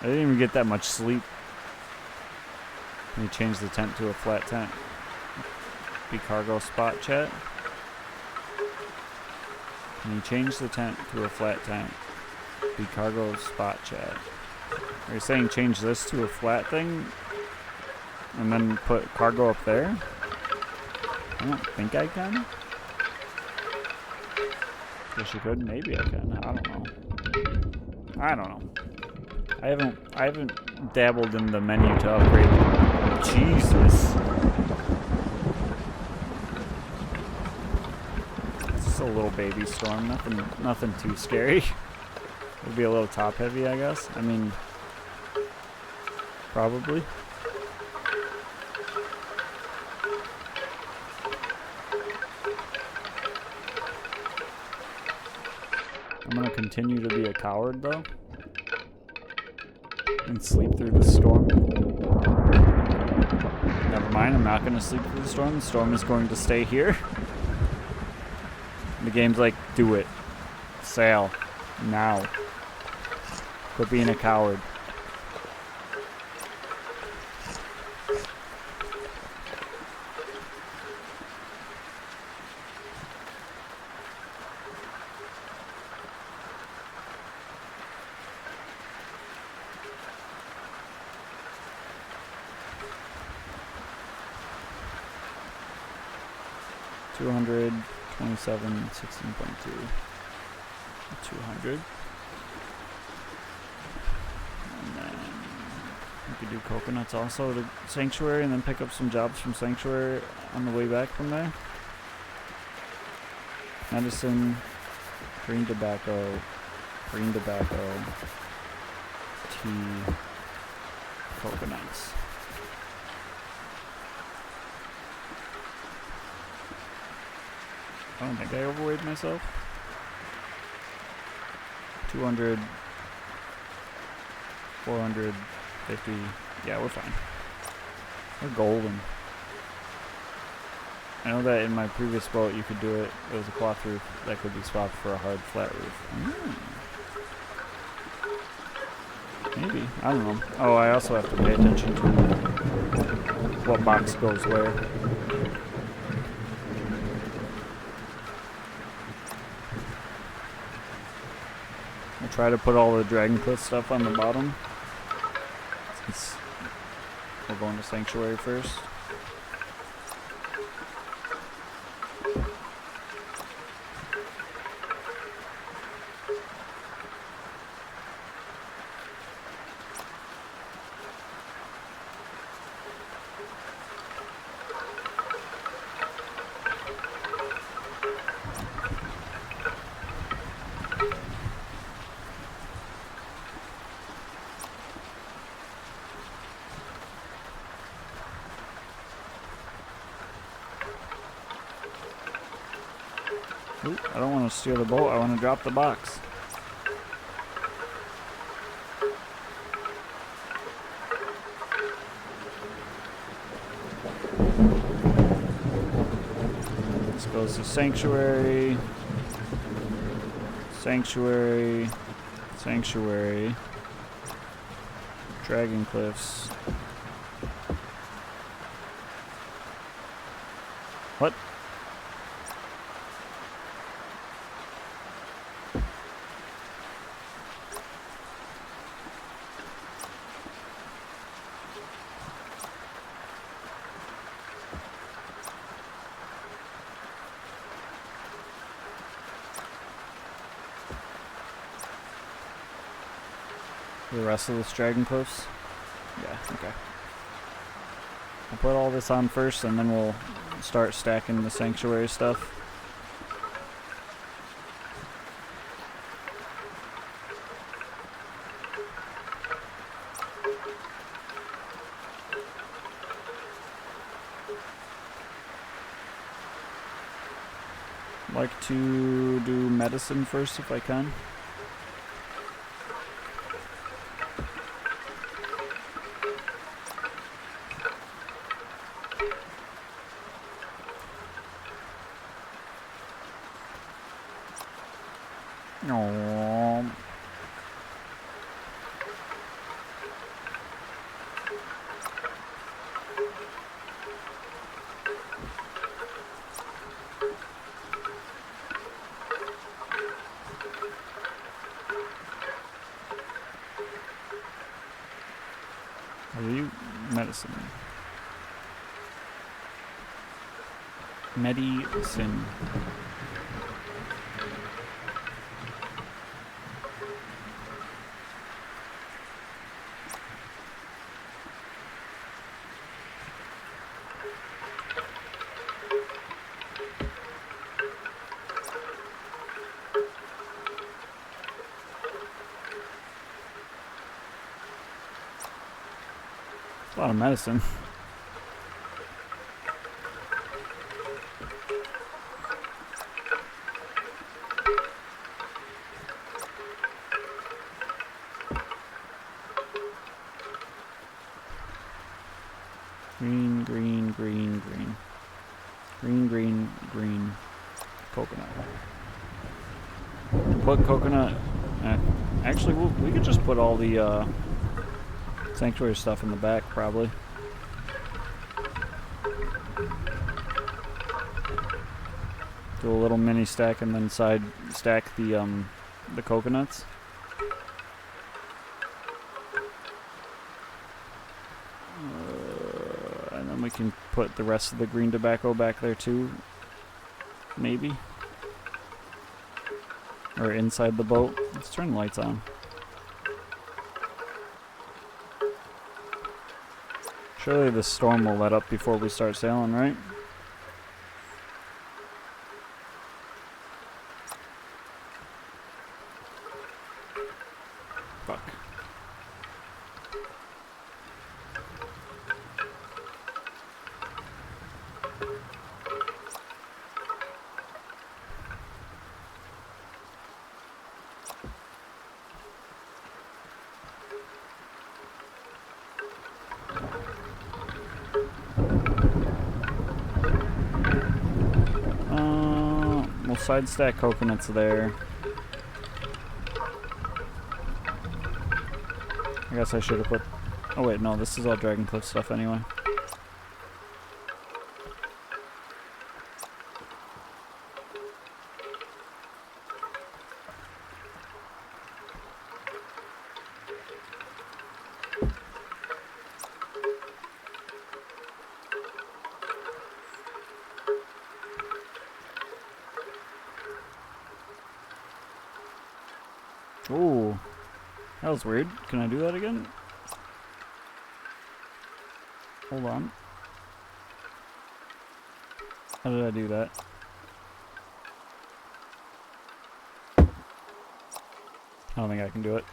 I didn't even get that much sleep. Let me change the tent to a flat tent. Be cargo spot chat. Can you change the tent to a flat tent? Be cargo spot chat. Are you saying change this to a flat thing? And then put cargo up there? I don't think I can. Guess you could. Maybe I can. I don't know. I don't know. I haven't dabbled in the menu to upgrade. Jesus. It's a little baby storm. Nothing too scary. It'll be a little top heavy, I guess. I mean, probably. I'm gonna continue to be a coward, though, and sleep through the storm. Never mind, I'm not gonna sleep through the storm. The storm is going to stay here. The game's like, do it. Sail. Now. Quit being a coward. $227, 16.2. 200. And then we could do coconuts also to Sanctuary and then pick up some jobs from Sanctuary on the way back from there. Medicine, green tobacco, green tobacco, tea, coconuts. I don't think I overweighed myself. 200, 450. Yeah, we're fine. We're golden. I know that in my previous boat you could do it. It was a cloth roof that could be swapped for a hard flat roof. Maybe. I don't know. Oh, I also have to pay attention to what box goes where. I'll try to put all the Dragon Cliff stuff on the bottom, since we're going to Sanctuary first. Ooh, I don't want to steal the boat, I want to drop the box. This goes to Sanctuary, Sanctuary, Sanctuary, Dragon Cliffs. What? The rest of this Dragon Cliffs? Yeah, okay. I'll put all this on first and then we'll start stacking the Sanctuary stuff. I'd like to do medicine first if I can. No. Are you medicine? Medicine. A lot of medicine. Green, green, green, green. Green, green, green. Coconut. Put coconut. Actually, we could just put all the Sanctuary stuff in the back, probably. Do a little mini stack and then side stack the coconuts. And then we can put the rest of the green tobacco back there too. Maybe. Or inside the boat. Let's turn the lights on. Surely the storm will let up before we start sailing, right? side stack coconuts there. I guess I should have put... Oh wait, no, this is all Dragon Cliff stuff anyway. Ooh, that was weird. Can I do that again? Hold on. How did I do that? I don't think I can do it.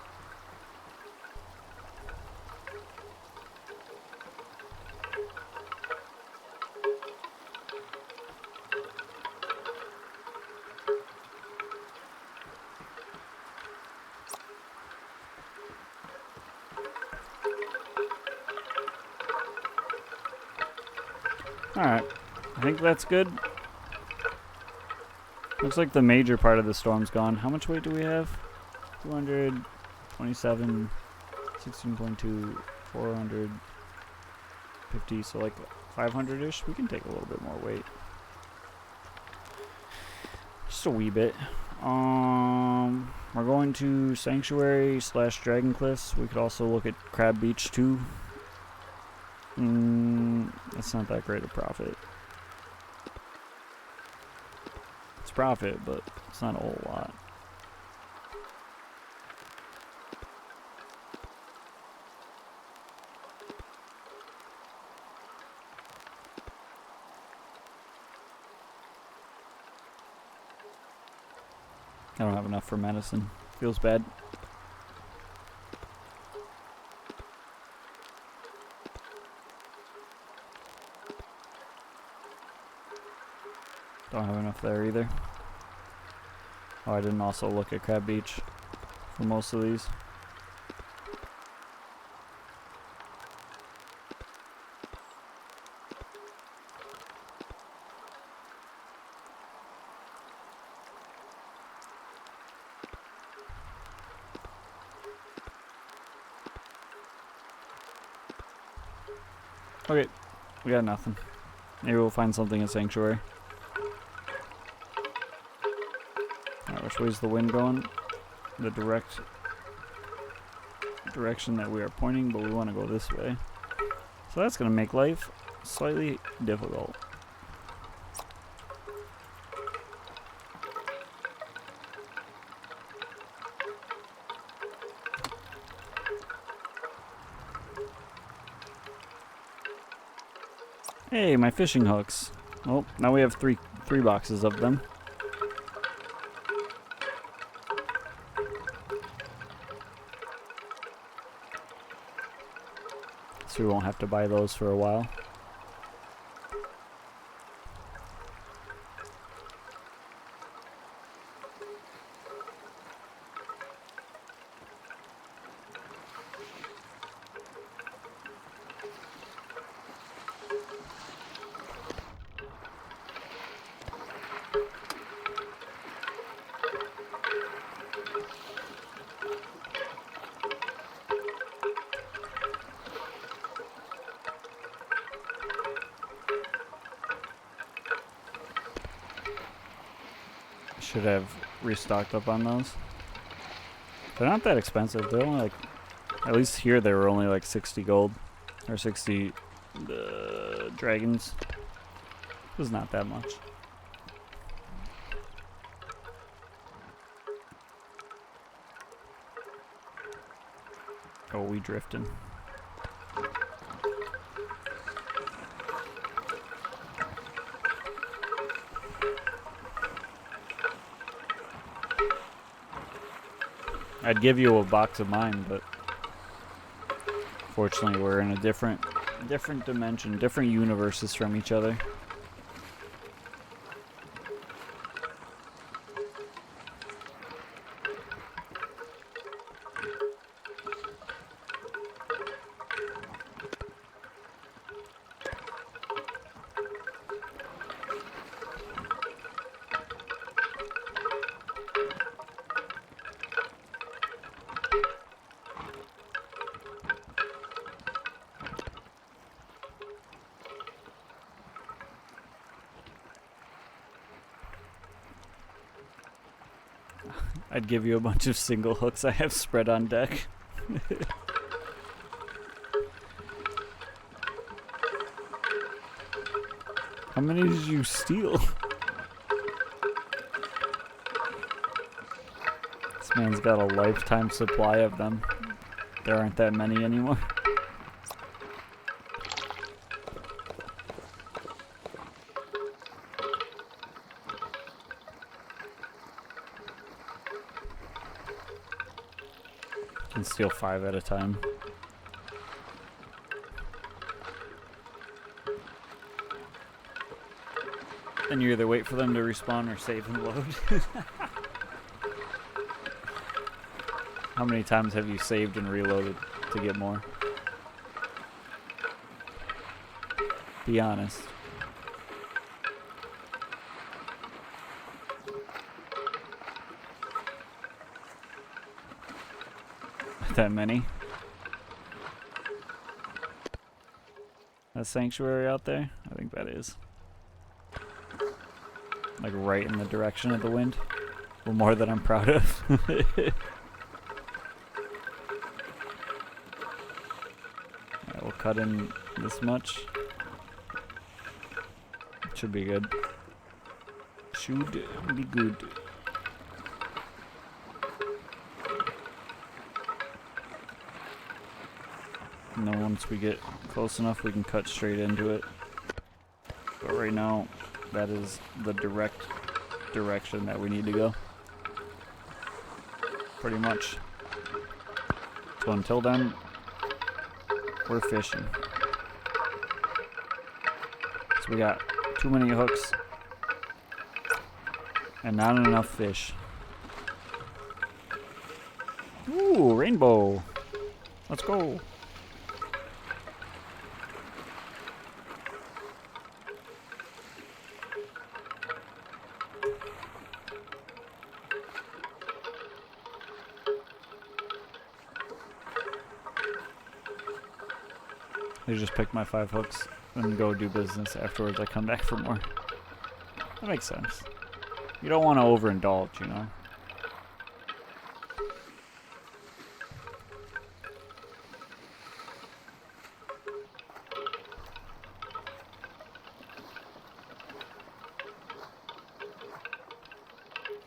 Alright, I think that's good. Looks like the major part of the storm's gone. How much weight do we have? 227, 16.2, 450, so like 500-ish. We can take a little bit more weight. Just a wee bit. We're going to Sanctuary / Dragon Cliffs. We could also look at Crab Beach too. That's not that great a profit. It's profit, but it's not a whole lot. I don't have enough for medicine. Feels bad. Don't have enough there either. Oh, I didn't also look at Crab Beach for most of these. Okay, we got nothing. Maybe we'll find something in Sanctuary. Alright, which way's the wind going? The direction that we are pointing, but we want to go this way. So that's going to make life slightly difficult. Hey, my fishing hooks. Well, now we have three boxes of them. So we won't have to buy those for a while. Should have restocked up on those. They're not that expensive. They're only like, at least here they were only like 60 gold. Or 60 dragons. It was not that much. Oh, we drifting. I'd give you a box of mine, but fortunately we're in a different dimension, different universes from each other. I'd give you a bunch of single hooks I have spread on deck. How many did you steal? This man's got a lifetime supply of them. There aren't that many anymore. Can steal 5 at a time. And you either wait for them to respawn or save and load. How many times have you saved and reloaded to get more? Be honest. That many? That sanctuary out there? I think that is. Like right in the direction of the wind. A little more than I'm proud of. Alright, we'll cut in this much. Should be good. Should be good. And then once we get close enough, we can cut straight into it. But right now, that is the direct direction that we need to go. Pretty much. So until then, we're fishing. So we got too many hooks and not enough fish. Ooh, rainbow. Let's go. I just pick my 5 hooks and go do business. Afterwards, I come back for more. That makes sense. You don't want to overindulge, you know?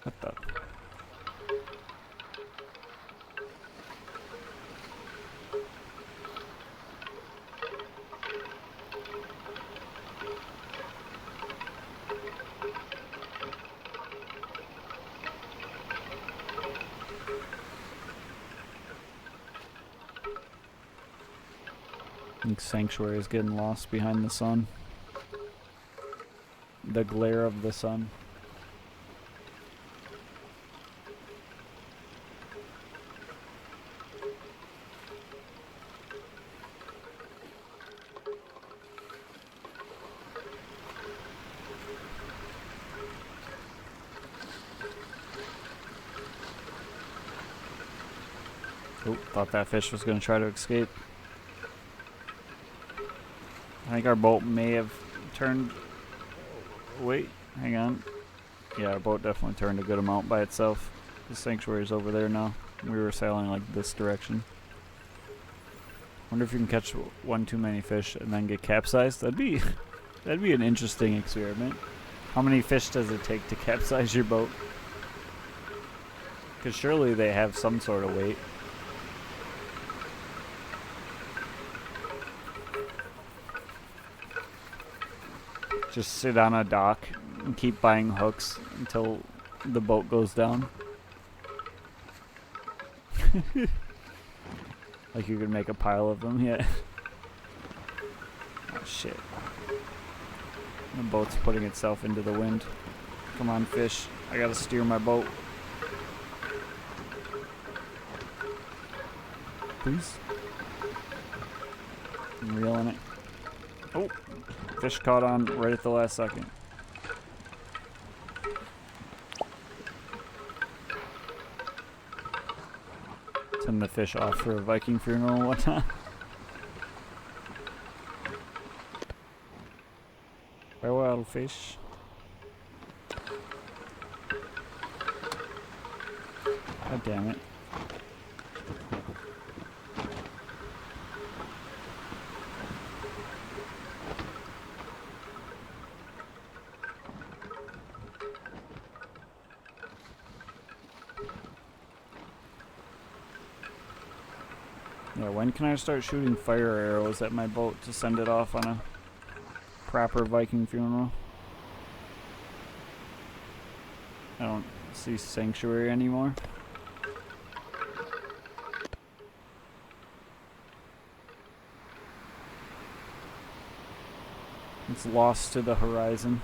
What the? I think Sanctuary is getting lost behind the sun. The glare of the sun. Oh, thought that fish was going to try to escape. I think our boat may have turned... Wait, hang on. Yeah, our boat definitely turned a good amount by itself. The sanctuary's over there now. We were sailing like this direction. Wonder if you can catch one too many fish and then get capsized. That'd be an interesting experiment. How many fish does it take to capsize your boat? Because surely they have some sort of weight. Just sit on a dock and keep buying hooks until the boat goes down. Like you could make a pile of them, yeah. Oh shit. The boat's putting itself into the wind. Come on, fish. I gotta steer my boat. Please. I'm reeling it. Oh! Fish caught on right at the last second. Send the fish off for a Viking funeral and whatnot. Farewell, fish. God damn it. Yeah, when can I start shooting fire arrows at my boat to send it off on a proper Viking funeral? I don't see Sanctuary anymore. It's lost to the horizon.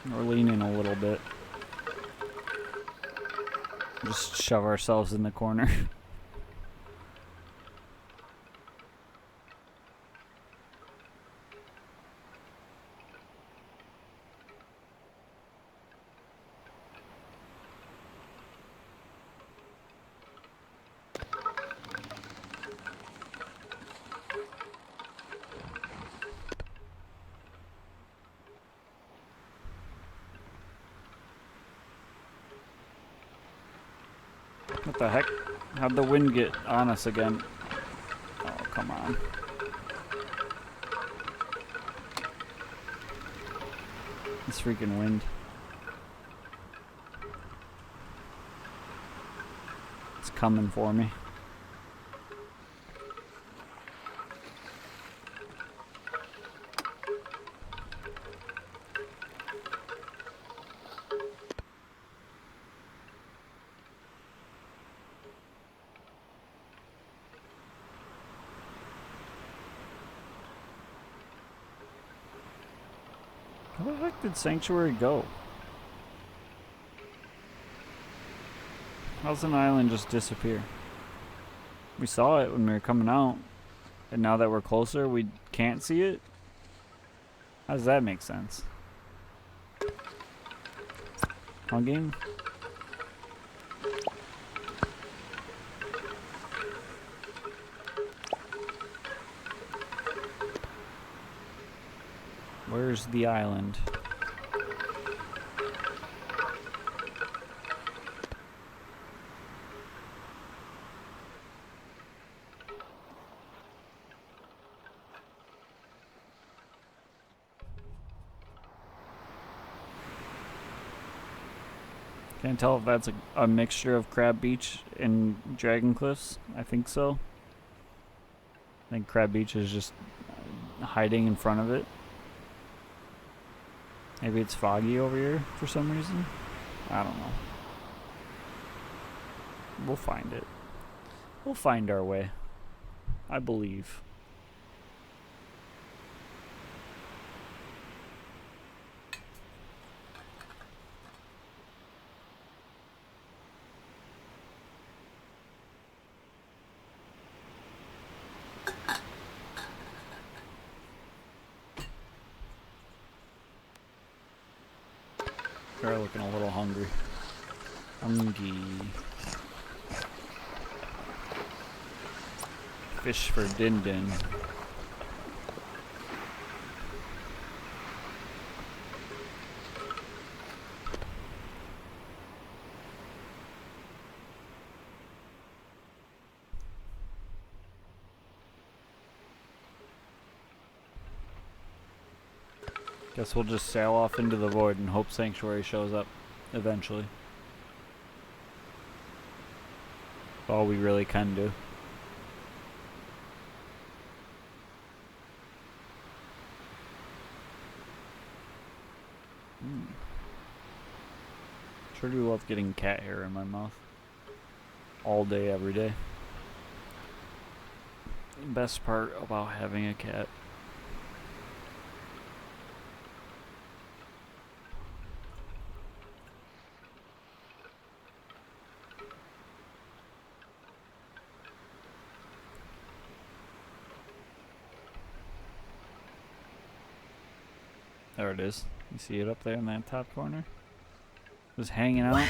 We're leaning a little bit. Just shove ourselves in the corner. What the heck? How'd the wind get on us again? Oh, come on. This freaking wind. It's coming for me. How the heck did Sanctuary go? How's an island just disappear? We saw it when we were coming out, and now that we're closer, we can't see it? How does that make sense? Huh, game? Where's the island? Can't tell if that's a mixture of Crab Beach and Dragon Cliffs. I think so. I think Crab Beach is just hiding in front of it. Maybe it's foggy over here for some reason. I don't know. We'll find it. We'll find our way. I believe. They're looking a little hungry. Hungry. Fish for Din Din. Guess we'll just sail off into the void and hope Sanctuary shows up eventually. That's all we really can do. Sure do love getting cat hair in my mouth. All day, every day. Best part about having a cat. There it is. You see it up there in that top corner? Just hanging out.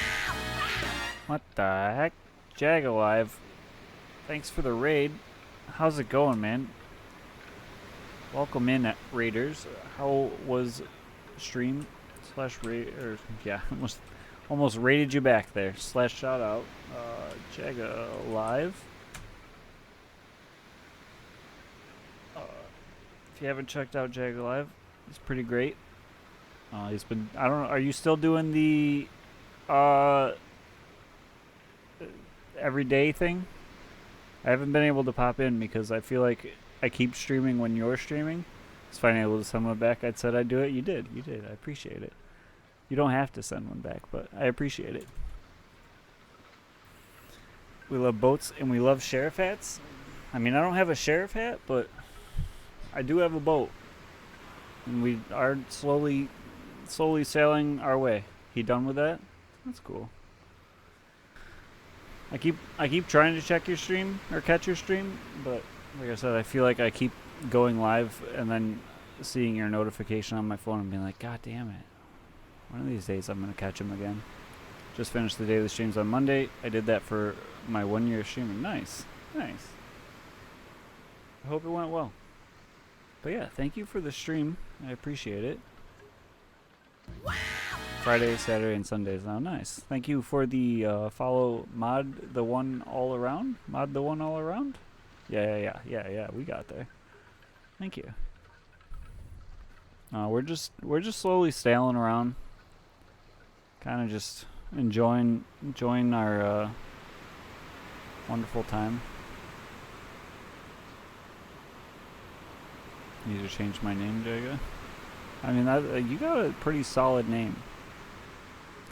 What the heck? Jag Alive. Thanks for the raid. How's it going, man? Welcome in, raiders. How was stream / raid? Or yeah, almost raided you back there. / shout out. Jag Alive. If you haven't checked out Jag Alive, he's pretty great. He's been. I don't know. Are you still doing the everyday thing? I haven't been able to pop in because I feel like I keep streaming when you're streaming. It's finally able to send one back. I said I'd do it. You did. You did. I appreciate it. You don't have to send one back, but I appreciate it. We love boats and we love sheriff hats. I mean, I don't have a sheriff hat, but I do have a boat. And we are slowly sailing our way. He done with that? That's cool. I keep trying to check your stream or catch your stream, but like I said, I feel like I keep going live and then seeing your notification on my phone and being like, God damn it. One of these days I'm gonna catch him again. Just finished the daily streams on Monday. I did that for my 1 year streaming. Nice. Nice. I hope it went well. But yeah, thank you for the stream. I appreciate it. Friday, Saturday, and Sundays. Now, nice. Thank you for the follow mod the one all around. Mod the one all around. Yeah. We got there. Thank you. We're just slowly sailing around. Kind of just enjoying our wonderful time. Need to change my name, Jaga. I mean, you got a pretty solid name.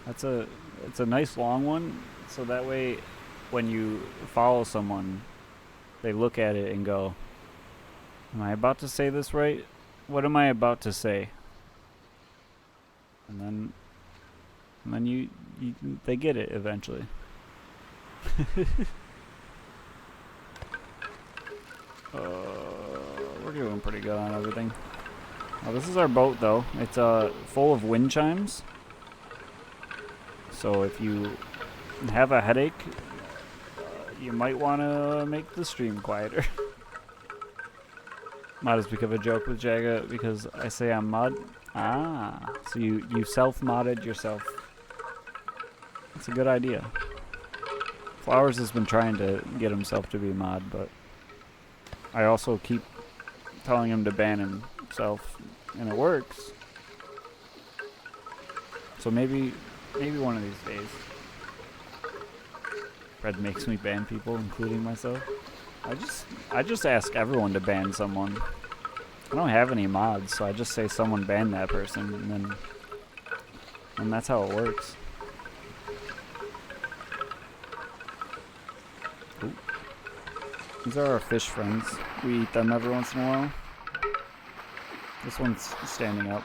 It's a nice long one, so that way when you follow someone, they look at it and go, am I about to say this right? What am I about to say? And then they get it eventually. We're doing pretty good on everything. This is our boat though. It's full of wind chimes. So if you have a headache, you might want to make the stream quieter. Mod has become a joke with Jaga because I say I'm mod. Ah, so you self-modded yourself. That's a good idea. Flowers has been trying to get himself to be mod, but I also keep telling him to ban himself, and it works. So maybe one of these days. Fred makes me ban people, including myself. I just ask everyone to ban someone. I don't have any mods, so I just say someone ban that person, and that's how it works. Ooh. These are our fish friends. We eat them every once in a while. This one's standing up.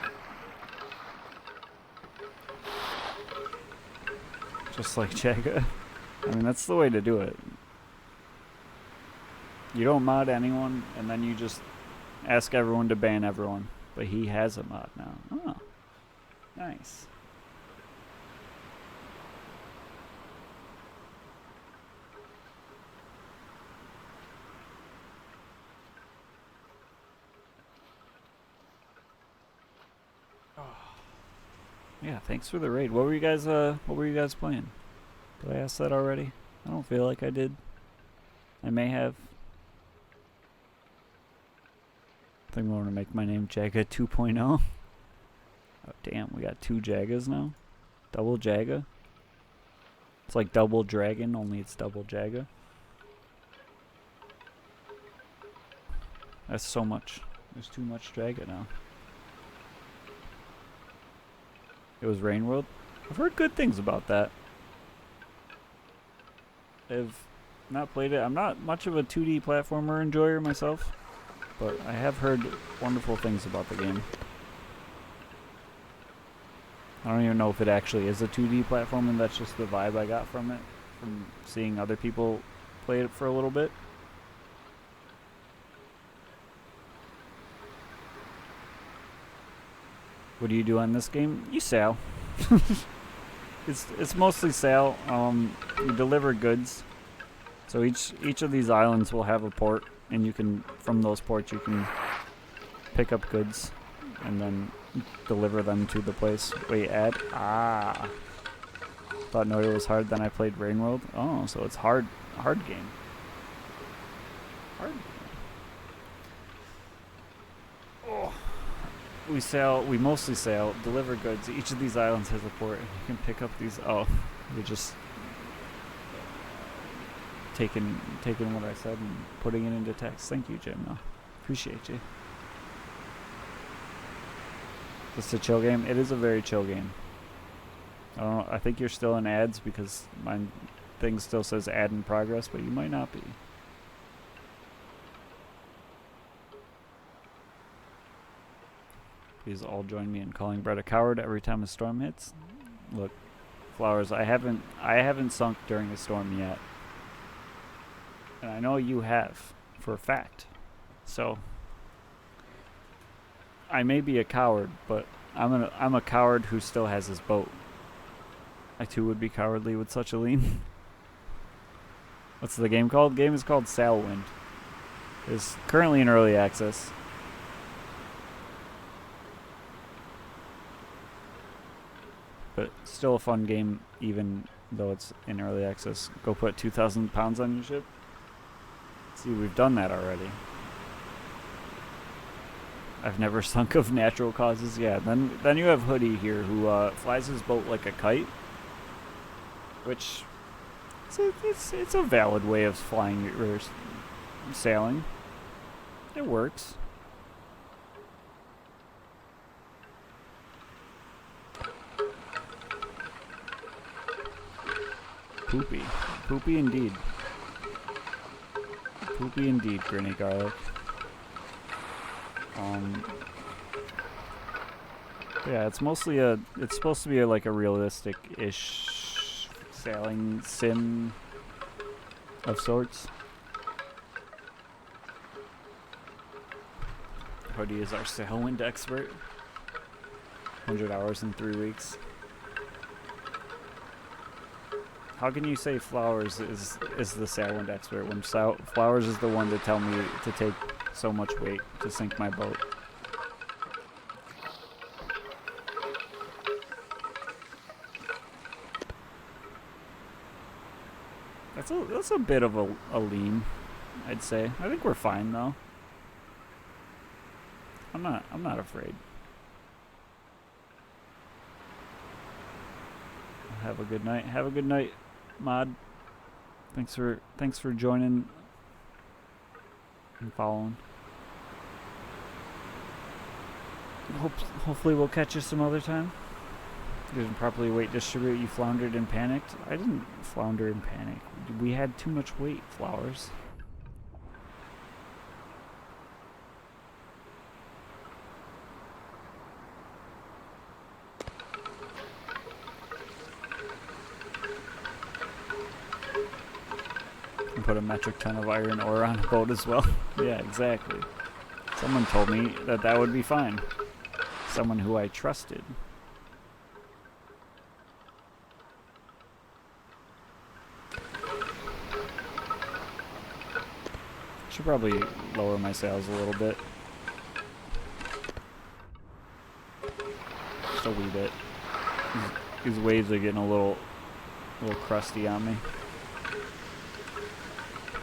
Just like Jaga. I mean, that's the way to do it. You don't mod anyone, and then you just ask everyone to ban everyone. But he has a mod now. Oh, nice. Yeah, thanks for the raid. What were you guys playing? Did I ask that already? I don't feel like I did. I may have. I think I want to make my name Jaga 2.0. Oh damn, we got 2 Jagas now. Double Jaga. It's like double dragon, only it's double Jaga. That's so much. There's too much Jaga now. It was Rain World. I've heard good things about that. I've not played it. I'm not much of a 2D platformer enjoyer myself, but I have heard wonderful things about the game. I don't even know if it actually is a 2D platform, and that's just the vibe I got from it, from seeing other people play it for a little bit. What do you do on this game? You sail. It's mostly sail. You deliver goods. So each of these islands will have a port, and you can, from those ports, you can pick up goods and then deliver them to the place. Wait, add? Ah. Thought Noita was hard, then I played Rain World. Oh, so it's hard game. Hard game. Oh. We mostly sail, deliver goods. Each of these islands has a port. You can pick up these. Oh, you're just taking what I said and putting it into text. Thank you, Jim. No, appreciate you. It's a chill game. It is a very chill game. I don't know. I think you're still in ads because my thing still says ad in progress, but you might not be. Please all join me in calling Brett a coward every time a storm hits. Look, Flowers, I haven't sunk during a storm yet. And I know you have, for a fact. So I may be a coward, but I'm a coward who still has his boat. I too would be cowardly with such a lean. What's the game called? The game is called Sailwind. It's currently in early access. But still a fun game, even though it's in early access. Go put 2,000 pounds on your ship. See, we've done that already. I've never sunk of natural causes. Yeah, then you have Hoodie here, who flies his boat like a kite, which it's a valid way of flying or sailing. It works. Poopy indeed. Poopy indeed, Grinny Garlic. Yeah, it's mostly it's supposed to be like a realistic-ish sailing sim of sorts. Hoodie is our Sailwind expert. 100 hours in 3 weeks. How can you say Flowers is the Sailwind expert when Flowers is the one to tell me to take so much weight to sink my boat? That's a bit of a lean, I'd say. I think we're fine though. I'm not afraid. Have a good night. Have a good night, Mod. Thanks for joining and following. Hopefully we'll catch you some other time. You didn't properly weight distribute. You floundered and panicked. I didn't flounder and panic. We had too much weight, Flowers. Put a metric ton of iron ore on a boat as well. Yeah, exactly. Someone told me that would be fine. Someone who I trusted. Should probably lower my sails a little bit. Just a wee bit. These waves are getting a little crusty on me.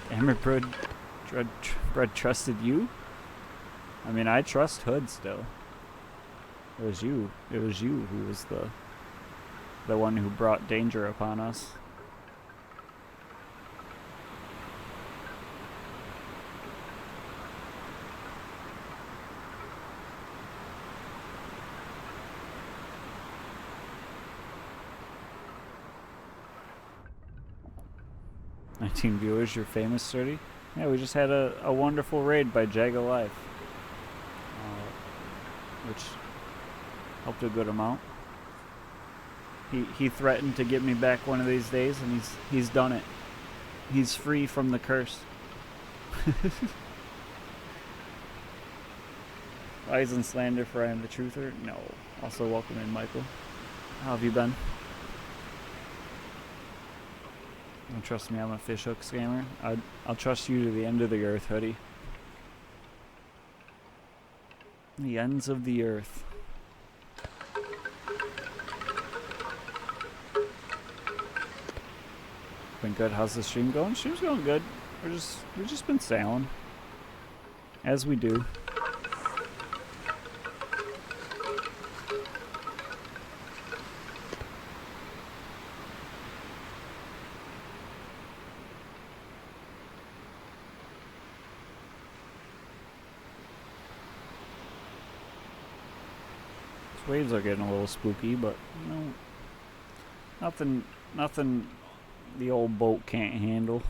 Hammerbread trusted you? I mean, I trust Hood still. It was you. It was you who was the one who brought danger upon us. Viewers, you're famous, Sturdy. Yeah, we just had a wonderful raid by Jaga Life, which helped a good amount. He threatened to get me back one of these days, and he's done it. He's free from the curse. Lies and slander for I am the truther? No. Also welcome in, Michael. How have you been? Don't trust me, I'm a fishhook scammer. I'll trust you to the end of the earth, hoodie. The ends of the earth. Been good. How's the stream going? Stream's going good. We've just been sailing. As we do. These waves are getting a little spooky, but you know, nothing the old boat can't handle.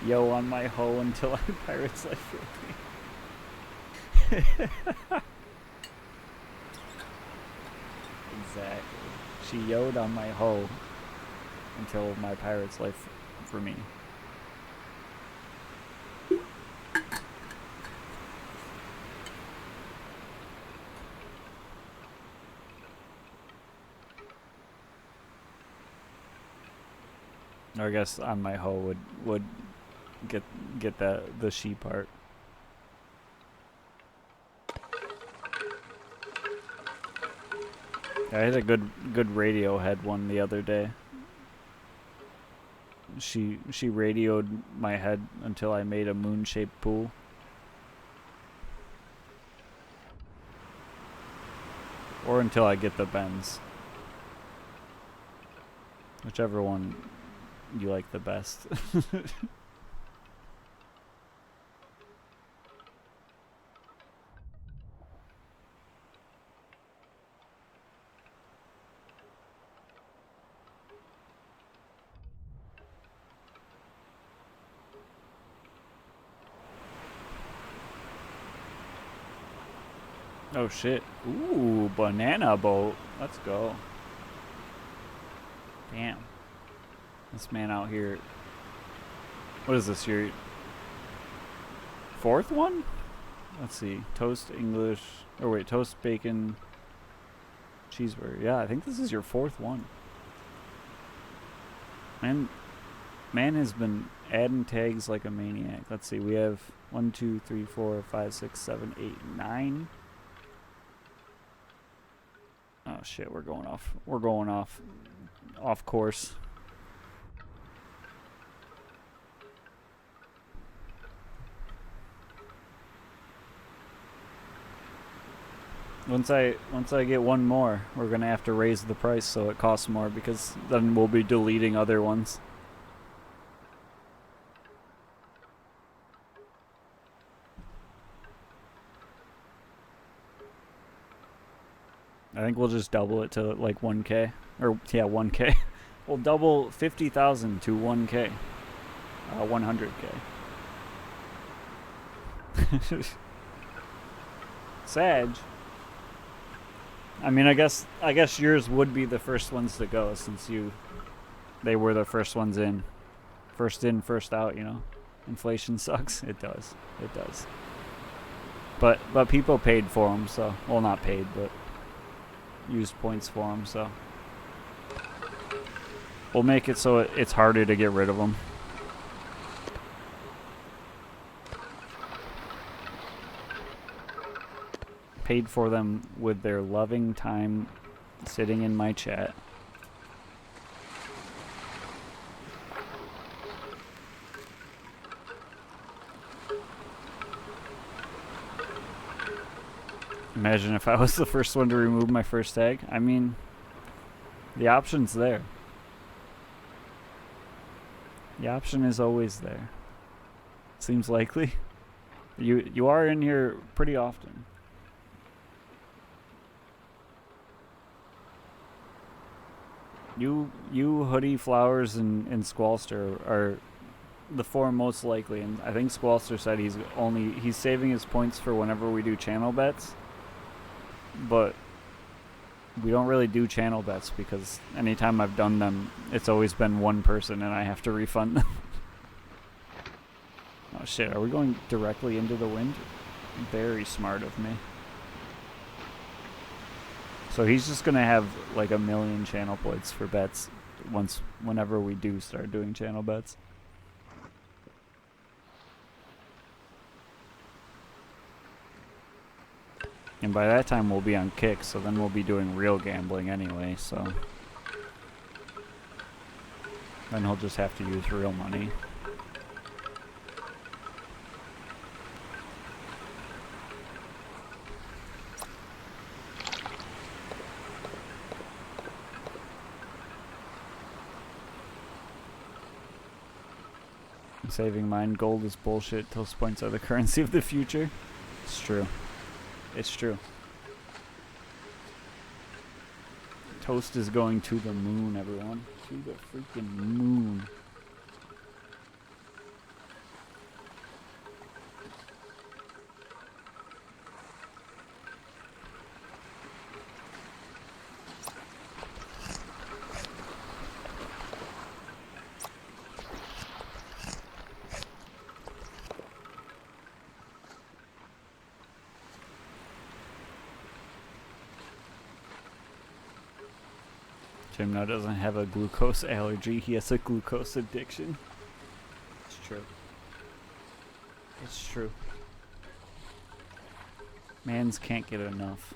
Yo on my hoe until I pirate's life with me. Exactly. She yo'd on my hoe until my pirate's life for me. Or I guess on my hoe would get the she part. I had a good Radiohead one the other day. She radioed my head until I made a moon-shaped pool. Or until I get the bends. Whichever one you like the best. Oh shit. Ooh, banana boat. Let's go. Damn. This man out here. What is this, your fourth one? Let's see. Toast English. Or wait, toast bacon cheeseburger. Yeah, I think this is your fourth one. Man has been adding tags like a maniac. Let's see. We have 1, 2, 3, 4, 5, 6, 7, 8, 9. Oh shit, we're going off course. Once I get one more, we're gonna have to raise the price so it costs more, because then we'll be deleting other ones. I think we'll just double it to like 1K. Or, yeah, 1K. We'll double 50,000 to 1K. 100K. Sag. I mean, I guess yours would be the first ones to go, since they were the first ones in. First in, first out, you know. Inflation sucks. It does. It does. But people paid for them, so, well, not paid, but used points for them, so we'll make it so it's harder to get rid of them. Paid for them with their loving time sitting in my chat. Imagine if I was the first one to remove my first tag. I mean, the option's there. The option is always there. Seems likely. You are in here pretty often. You, Hoodie, Flowers, and Squallster are the four most likely, and I think Squallster said he's saving his points for whenever we do channel bets, but we don't really do channel bets because anytime I've done them, it's always been one person and I have to refund them. Oh shit, are we going directly into the wind? Very smart of me. So he's just gonna have like 1,000,000 channel points for bets whenever we do start doing channel bets. And by that time we'll be on kick, so then we'll be doing real gambling anyway, so then he'll just have to use real money. Saving mine, gold is bullshit. Toast points are the currency of the future. It's true. It's true. Toast is going to the moon, everyone. To the freaking moon. Jim now doesn't have a glucose allergy, he has a glucose addiction. It's true. It's true. Mans can't get enough.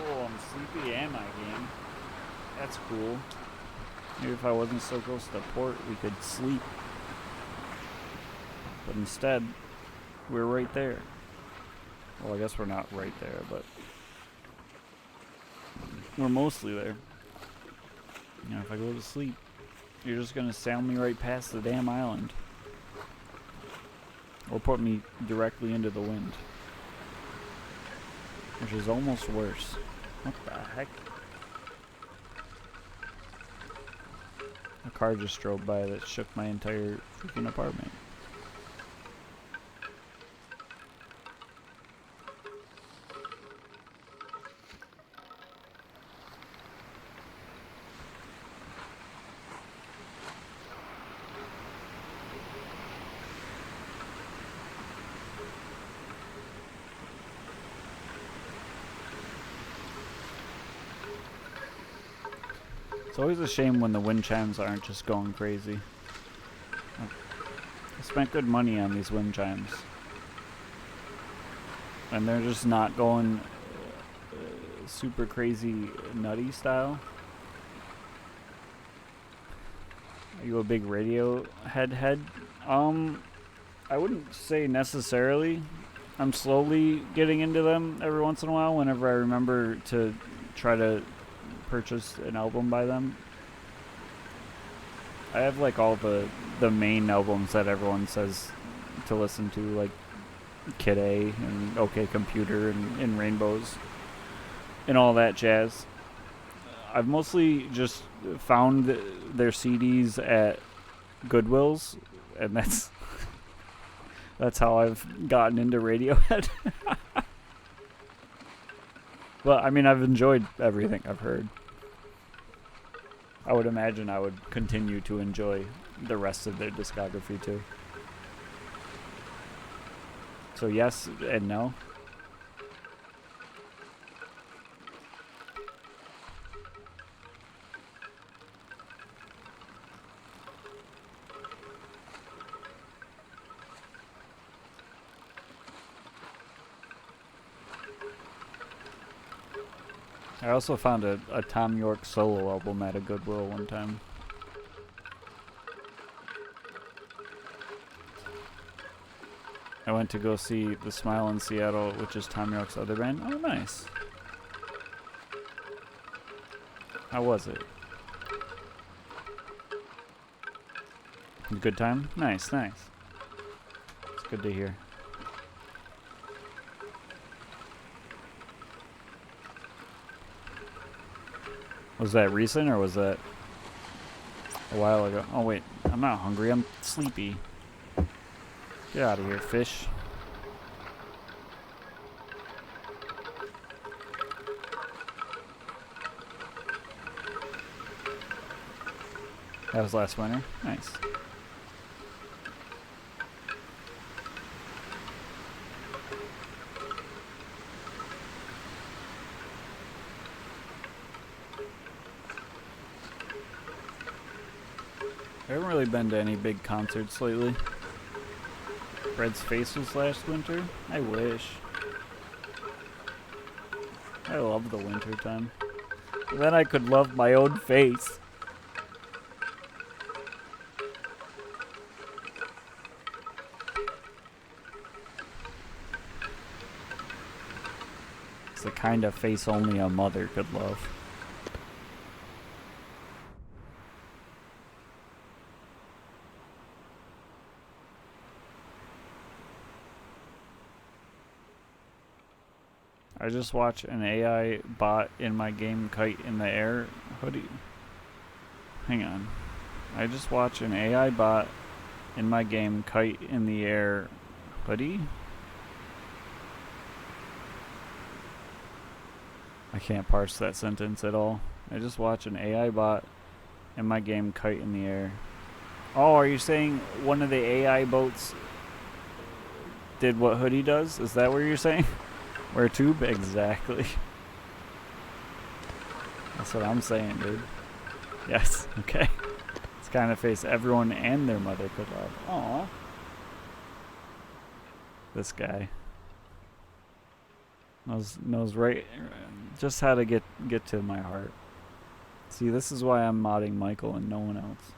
Oh, I'm sleepy and my game. That's cool. Maybe if I wasn't so close to port, we could sleep. But instead, we're right there. Well, I guess we're not right there, but we're mostly there. You know, if I go to sleep, you're just gonna sail me right past the damn island. Or put me directly into the wind. Which is almost worse. What the heck? A car just drove by that shook my entire freaking apartment. It's always a shame when the wind chimes aren't just going crazy. I spent good money on these wind chimes. And they're just not going super crazy nutty style. Are you a big radio head? I wouldn't say necessarily. I'm slowly getting into them every once in a while whenever I remember to try to purchase an album by them. I have like all the main albums that everyone says to listen to, like Kid A and OK Computer and Rainbows and all that jazz. I've mostly just found their CDs at Goodwill's, and that's how I've gotten into Radiohead. But I mean, I've enjoyed everything I've heard. I would imagine I would continue to enjoy the rest of their discography too. So yes and no. I also found a Tom York solo album at a Goodwill one time. I went to go see The Smile in Seattle, which is Tom York's other band. Oh, nice. How was it? Good time? Nice, nice. It's good to hear. Was that recent or was that a while ago? Oh wait, I'm not hungry, I'm sleepy. Get out of here, fish. That was last winter? Nice. I haven't really been to any big concerts lately. Fred's Face was last winter? I wish. I love the winter time. Then I could love my own face. It's the kind of face only a mother could love. I just watch an AI bot in my game kite in the air hoodie. Hang on. I just watch an AI bot in my game kite in the air hoodie? I can't parse that sentence at all. I just watch an AI bot in my game kite in the air. Oh, are you saying one of the AI boats did what hoodie does? Is that what you're saying? Wear a tube? Exactly. That's what I'm saying, dude. Yes, okay. It's the kind of face everyone and their mother could love. Aww. This guy. Knows right just how to get to my heart. See, this is why I'm modding Michael and no one else.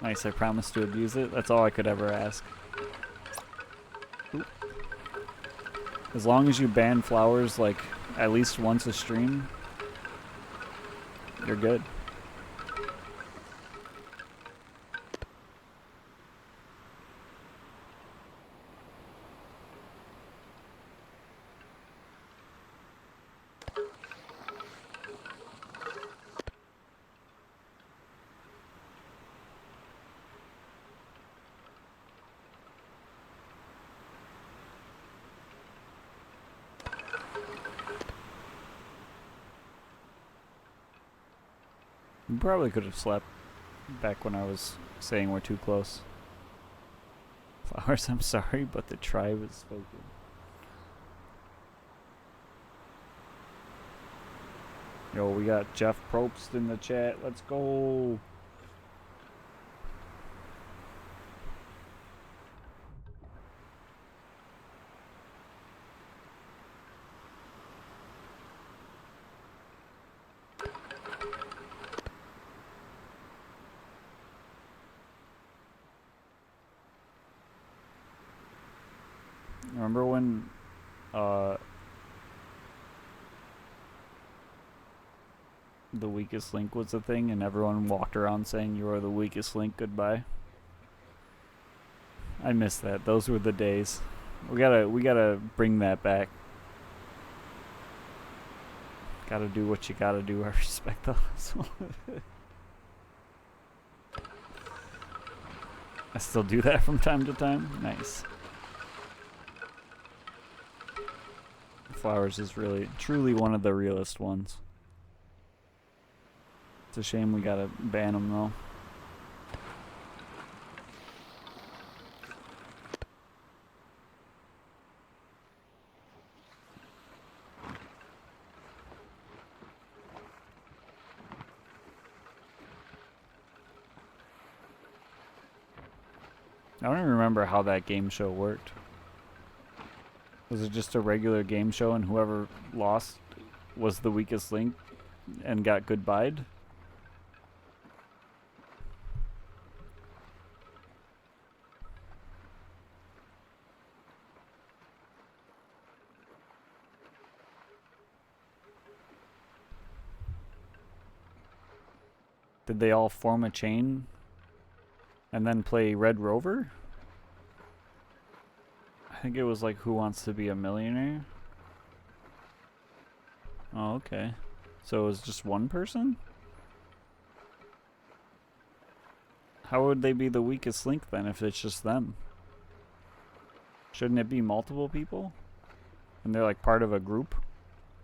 Nice, I promise to abuse it. That's all I could ever ask. Oop. As long as you ban flowers like at least once a stream, you're good. You probably could have slept back when I was saying we're too close. Flowers, I'm sorry, but the tribe is spoken. Yo, we got Jeff Probst in the chat. Let's go. Remember when the weakest link was a thing and everyone walked around saying you are the weakest link, goodbye? I miss that. Those were the days. We gotta bring that back. Gotta do what you gotta do. I respect the hustle. I still do that from time to time. Nice. Flowers is really, truly one of the realest ones. It's a shame we gotta ban them though. I don't even remember how that game show worked. Was it just a regular game show and whoever lost was the weakest link and got goodbyed? Did they all form a chain and then play Red Rover? I think it was like Who Wants to Be a Millionaire? Oh, okay. So it was just one person? How would they be the weakest link then if it's just them? Shouldn't it be multiple people? And they're like part of a group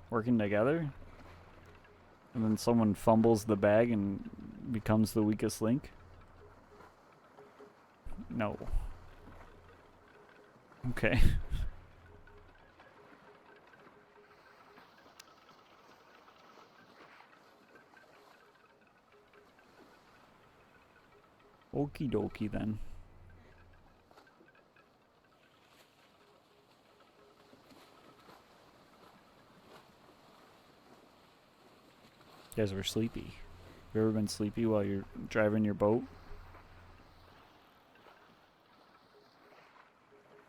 working together? And then someone fumbles the bag and becomes the weakest link? No. Okay. Okie dokie then. You guys were sleepy. You ever been sleepy while you're driving your boat?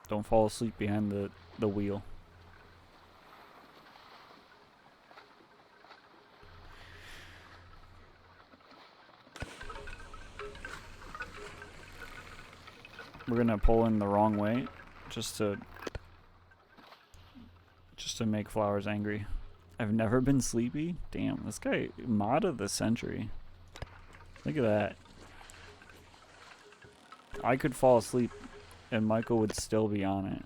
Don't fall asleep behind the wheel. We're gonna pull in the wrong way just to make Flowers angry. I've never been sleepy? Damn, this guy, mod of the century. Look at that. I could fall asleep and Michael would still be on it.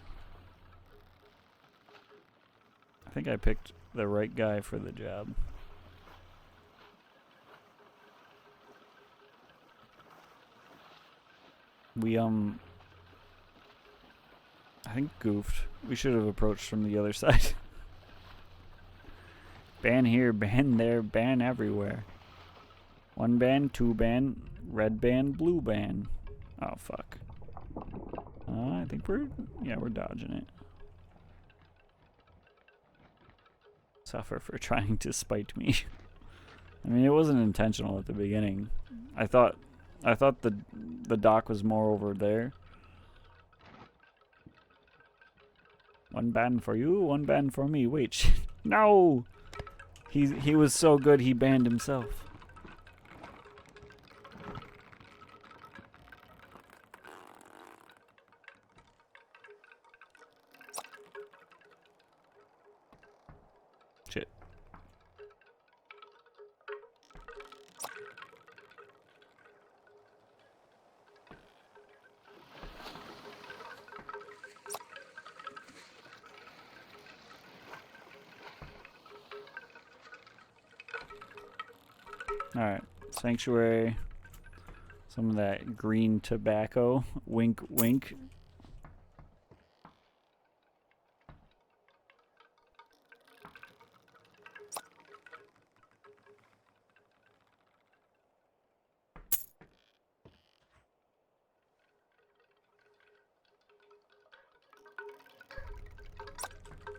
I think I picked the right guy for the job. We, I think goofed. We should have approached from the other side. Ban here, ban there, ban everywhere. One ban, two ban, red ban, blue ban. Oh, fuck. I think we're dodging it. Suffer for trying to spite me. I mean, it wasn't intentional at the beginning. I thought the dock was more over there. One ban for you, one ban for me. Wait, shit. No! He was so good he banned himself. Shit. Alright, Sanctuary. Some of that green tobacco. Wink, wink.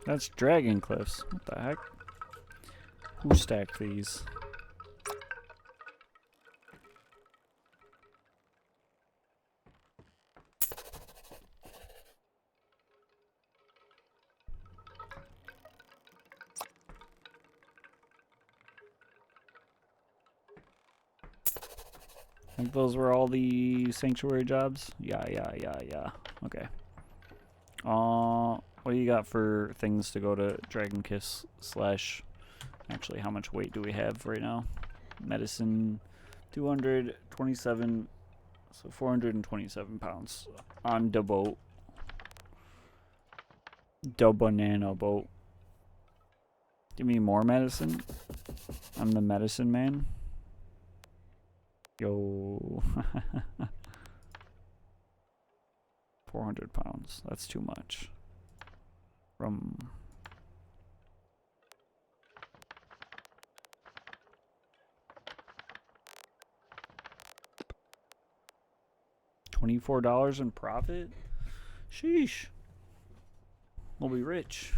That's Dragon Cliffs. What the heck? Who stacked these? I think those were all the sanctuary jobs. Yeah. Okay. What do you got for things to go to Dragon Kiss slash... Actually, how much weight do we have right now? Medicine, 227, so 427 pounds on the boat. The banana boat. Give me more medicine. I'm the medicine man. Yo. 400 pounds. That's too much. From... $24 in profit? Sheesh. We'll be rich.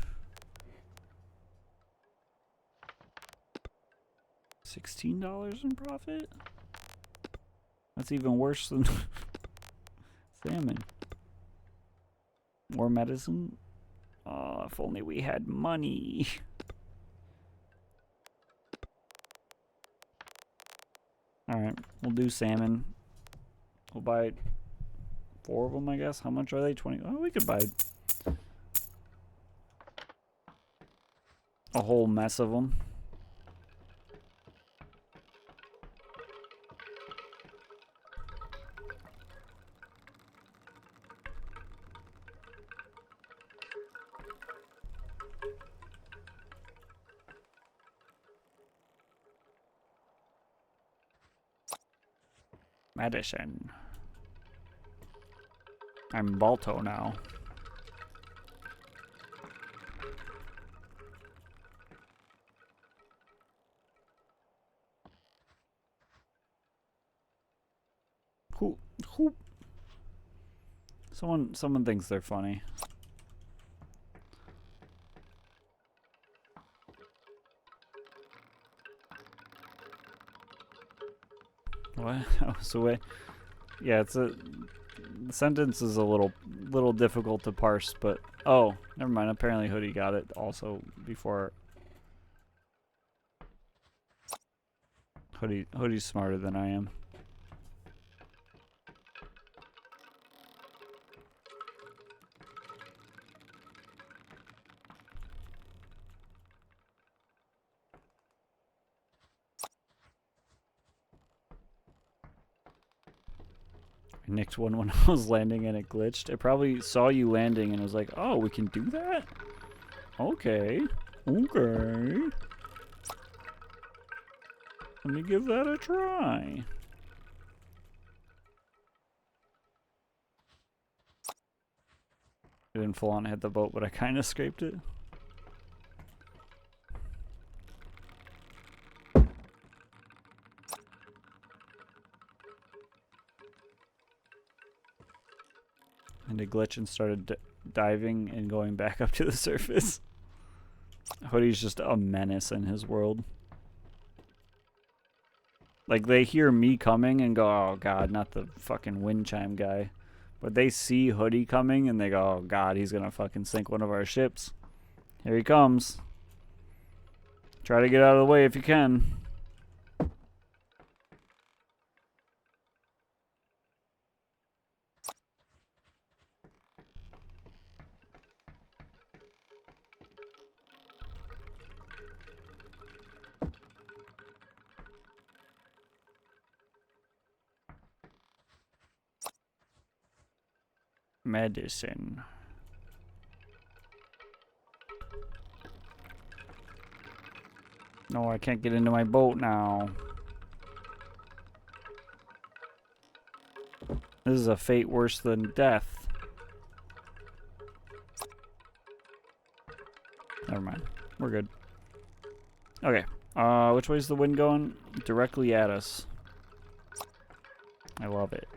$16 in profit? That's even worse than salmon. More medicine? Oh, if only we had money. Alright, we'll do salmon. We'll buy 4 of them, I guess. How much are they? 20. Oh, we could buy a whole mess of them. Medicine. I'm Balto now. Who? Someone thinks they're funny. What? Oh, so wait. Yeah, the sentence is a little difficult to parse, but oh, never mind. Apparently Hoodie got it also before. Hoodie's smarter than I am. I nicked one when I was landing and it glitched. It probably saw you landing and was like, oh, we can do that? Okay. Okay. Let me give that a try. I didn't full on hit the boat, but I kind of scraped it. And it glitched and started diving and going back up to the surface. Hoodie's just a menace in his world. Like, they hear me coming and go, oh god, not the fucking wind chime guy. But they see Hoodie coming and they go, oh god, he's gonna fucking sink one of our ships. Here he comes. Try to get out of the way if you can. Medicine. No, I can't get into my boat now. This is a fate worse than death. Never mind. We're good. Okay. Which way's the wind going? Directly at us. I love it.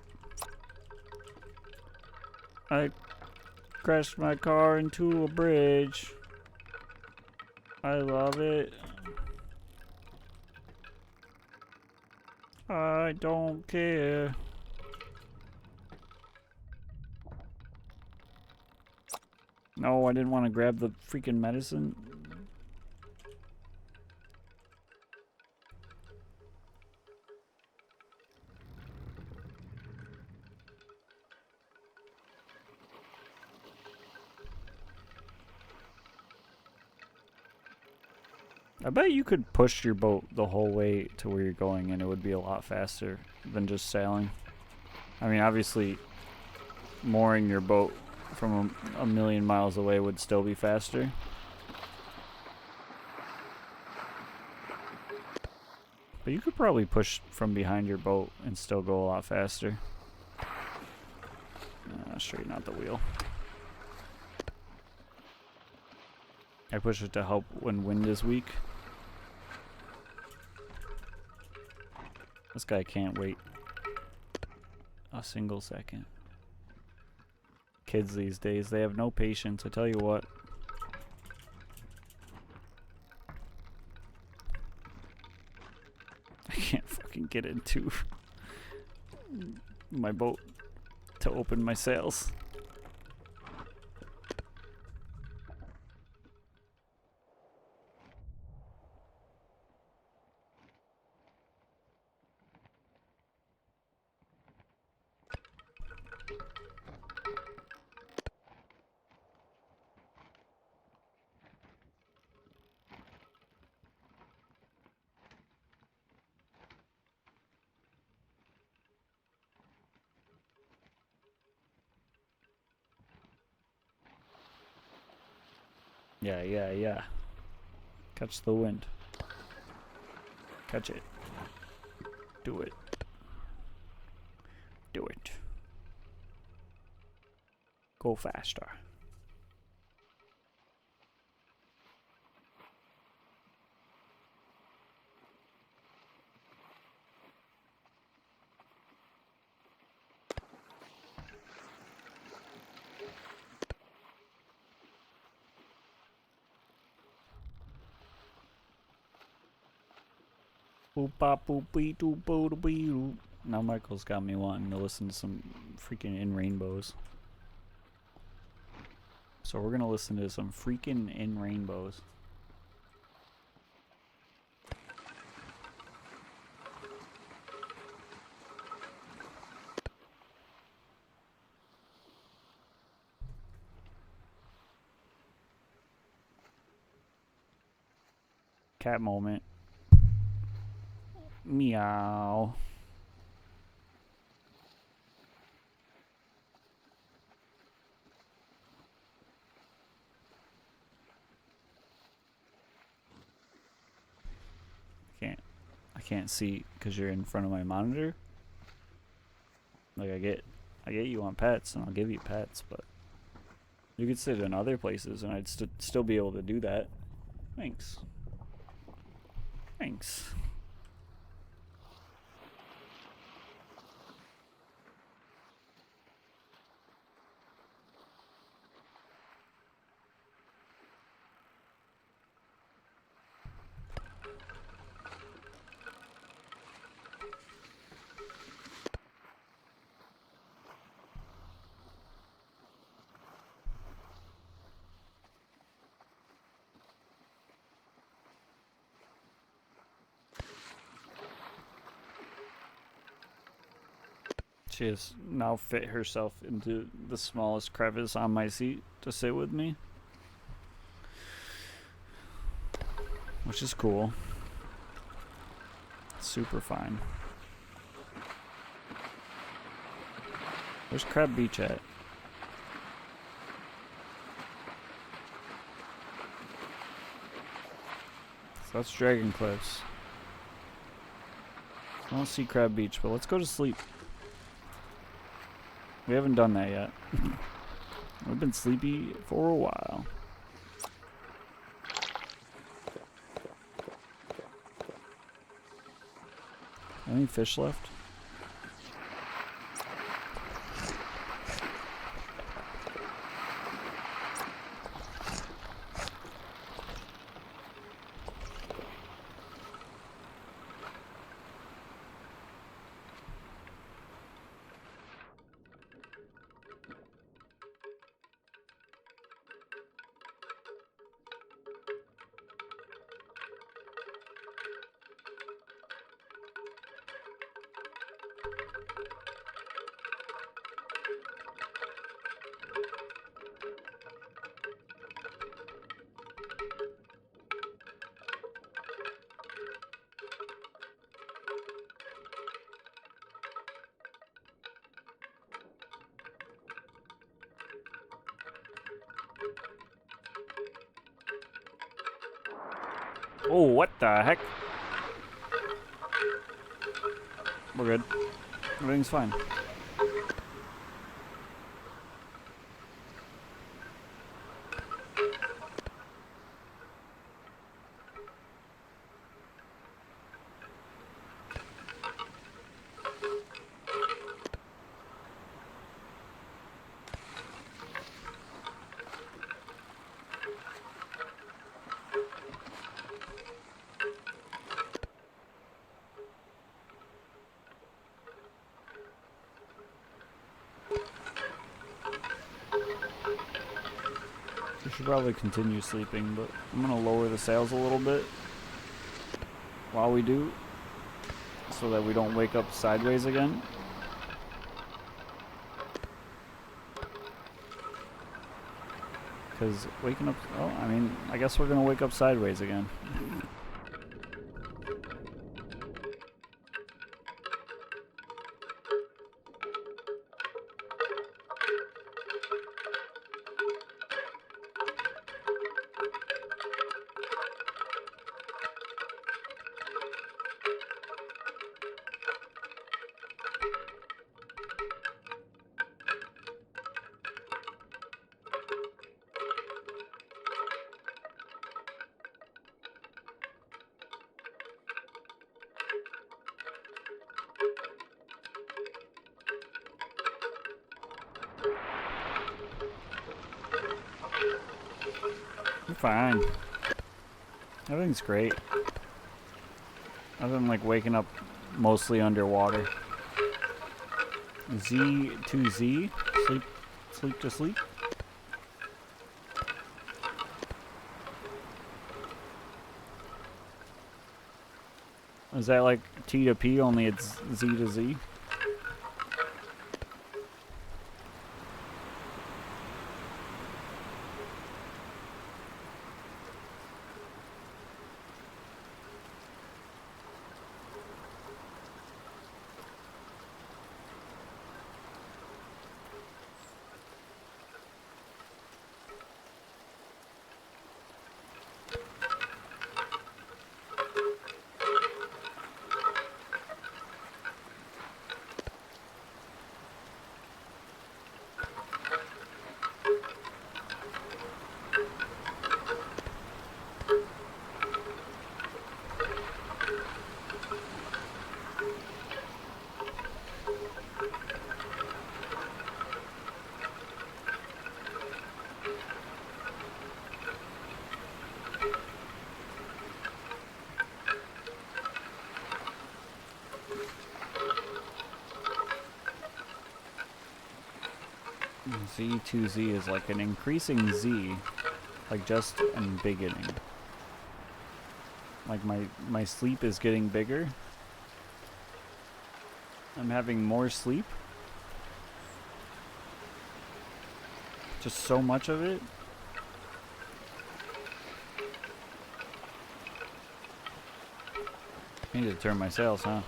I crashed my car into a bridge. I love it. I don't care. No, I didn't want to grab the freaking medicine. I bet you could push your boat the whole way to where you're going and it would be a lot faster than just sailing. I mean, obviously, mooring your boat from a million miles away would still be faster. But you could probably push from behind your boat and still go a lot faster. Straighten out the wheel. I push it to help when wind is weak. This guy can't wait a single second. Kids these days, they have no patience, I tell you what. I can't fucking get into my boat to open my sails. Yeah. Catch the wind. Catch it. Do it. Do it. Go faster. Now Michael's got me wanting to listen to some freaking In Rainbows. So we're gonna listen to some freaking In Rainbows. Cat moment. Meow. I can't see because you're in front of my monitor. Like I get you want pets and I'll give you pets, but you could sit in other places and I'd still be able to do that. Thanks. Thanks. She has now fit herself into the smallest crevice on my seat to sit with me, which is cool. Super fine. Where's Crab Beach at? So that's Dragon Cliffs. I don't see Crab Beach, but let's go to sleep. We haven't done that yet. We've been sleepy for a while. Any fish left? Oh, what the heck? We're good. Everything's fine. Should probably continue sleeping, but I'm gonna lower the sails a little bit while we do, so that we don't wake up sideways again. Because waking up, oh, I mean, I guess we're gonna wake up sideways again. I'm fine. Everything's great. Other than like waking up mostly underwater. Z to Z. Sleep to sleep. Is that like T to P, only it's Z to Z? Z to Z is like an increasing Z, like just in beginning. Like my sleep is getting bigger. I'm having more sleep. Just so much of it. I need to turn my sails, huh?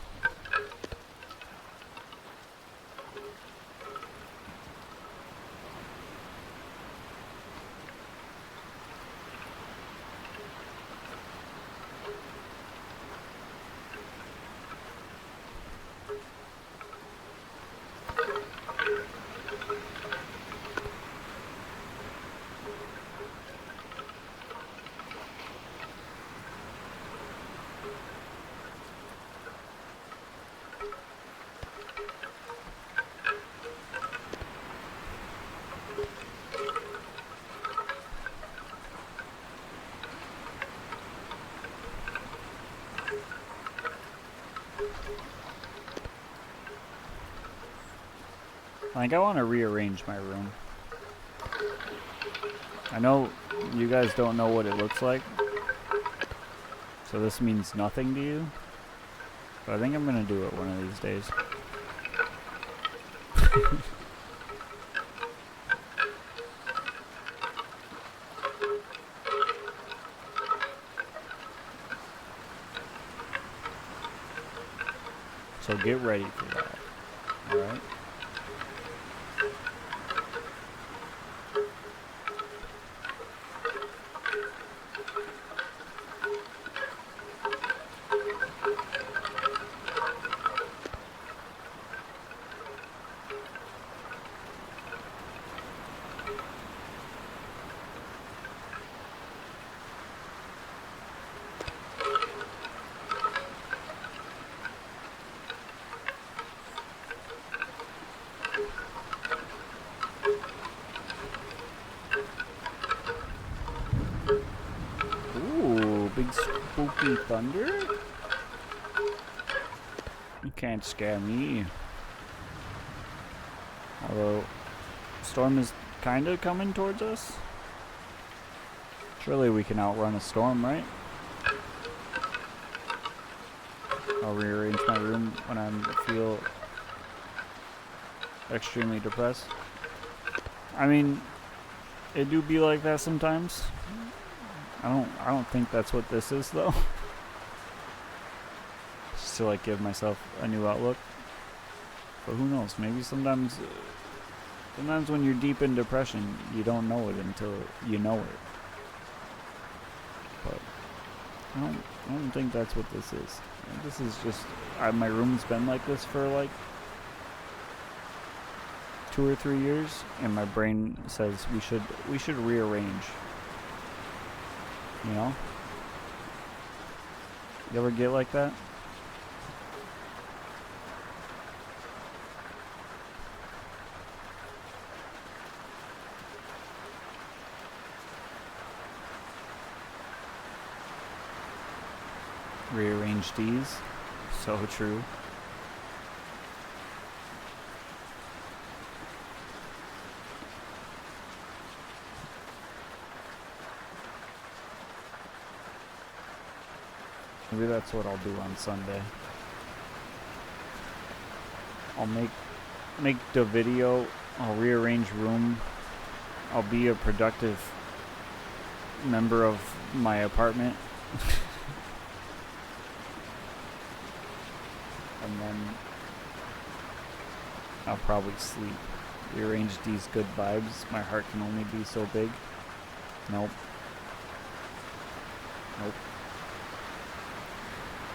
I think I want to rearrange my room. I know you guys don't know what it looks like, so this means nothing to you, but I think I'm gonna do it one of these days. So get ready for that, alright? Big spooky thunder? You can't scare me. Although, storm is kinda coming towards us. Surely we can outrun a storm, right? I'll rearrange my room when I feel extremely depressed. I mean, it do be like that sometimes. I don't think that's what this is though. Just to like give myself a new outlook. But who knows? Maybe sometimes when you're deep in depression, you don't know it until you know it. But I don't think that's what this is. This is just my room's been like this for like 2 or 3 years, and my brain says we should rearrange. You know? You ever get like that? Rearrange these. So true. Maybe that's what I'll do on Sunday. I'll make the video, I'll rearrange room, I'll be a productive member of my apartment. And then I'll probably sleep. Rearrange these good vibes. My heart can only be so big. Nope. Nope.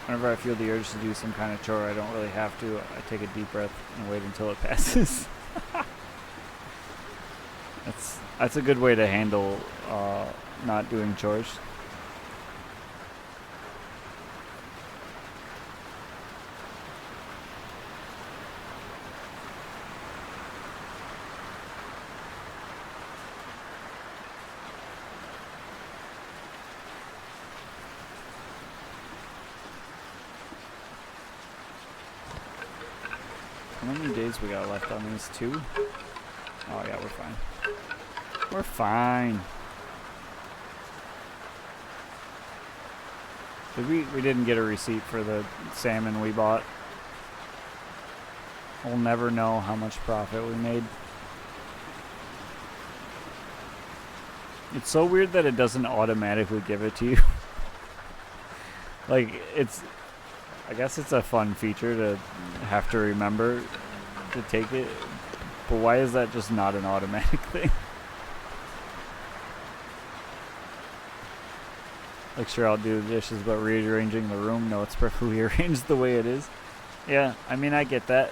Whenever I feel the urge to do some kind of chore, I don't really have to. I take a deep breath and wait until it passes. That's a good way to handle not doing chores. How many days we got left on these? 2? Oh yeah, we're fine. We're fine. We didn't get a receipt for the salmon we bought. We'll never know how much profit we made. It's so weird that it doesn't automatically give it to you. Like, I guess it's a fun feature to have to remember to take it, but why is that just not an automatic thing? Like, sure, I'll do the dishes, but rearranging the room, no, it's perfectly arranged the way it is. Yeah, I mean, I get that.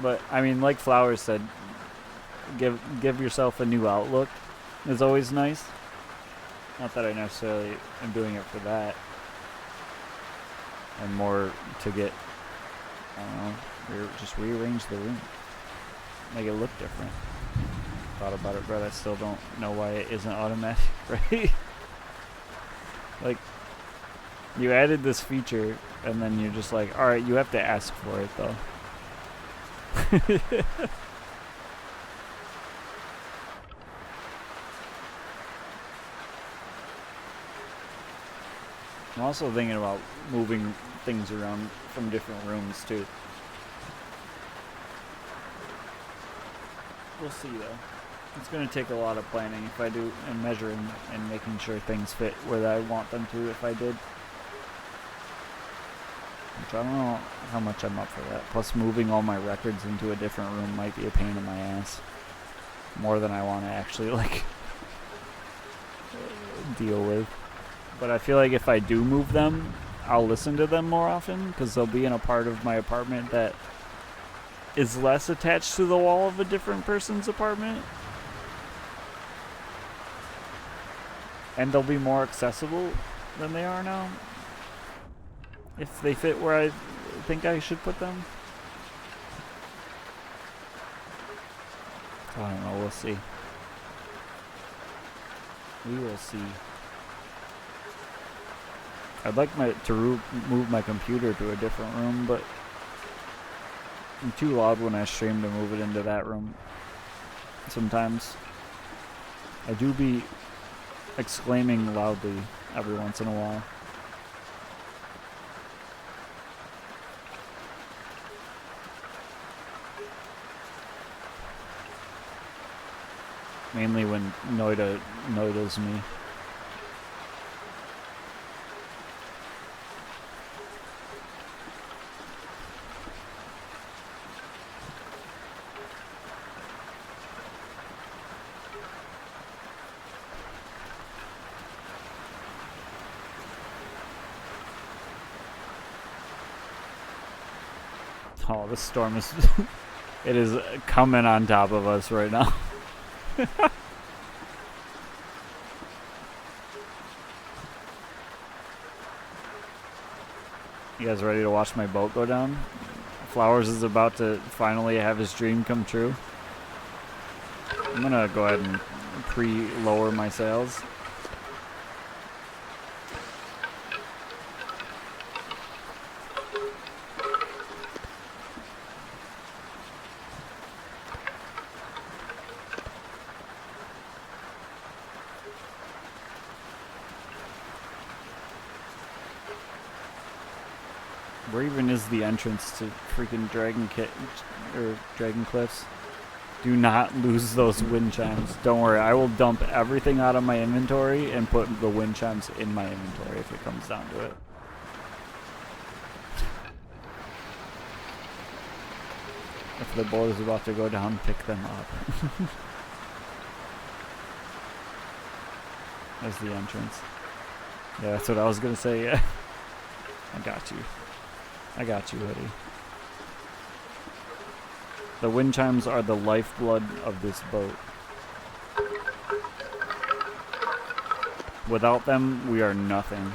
But, I mean, like Flowers said, give yourself a new outlook is always nice. Not that I necessarily am doing it for that. And more to get, I don't know, just rearrange the room. Make it look different. Thought about it, but I still don't know why it isn't automatic, right? Like, you added this feature, and then you're just like, alright, you have to ask for it, though. I'm also thinking about moving things around from different rooms, too. We'll see, though. It's going to take a lot of planning if I do, and measuring and making sure things fit where I want them to if I did. Which I don't know how much I'm up for that. Plus, moving all my records into a different room might be a pain in my ass. More than I want to actually, like, deal with. But I feel like if I do move them, I'll listen to them more often, because they'll be in a part of my apartment that is less attached to the wall of a different person's apartment. And they'll be more accessible than they are now. If they fit where I think I should put them. I don't know, we'll see. We will see. I'd like to move my computer to a different room, but I'm too loud when I stream to move it into that room. Sometimes I do be exclaiming loudly every once in a while. Mainly when Noida's me. Oh, this storm is it is coming on top of us right now. You guys ready to watch my boat go down? Flowers is about to finally have his dream come true. I'm gonna go ahead and pre-lower my sails. Where even is the entrance to freaking Dragon Cliffs? Do not lose those wind chimes. Don't worry, I will dump everything out of my inventory and put the wind chimes in my inventory if it comes down to it. If the boat is about to go down, pick them up. There's the entrance. Yeah, that's what I was gonna say, yeah. I got you. I got you, hoodie. The wind chimes are the lifeblood of this boat. Without them, we are nothing.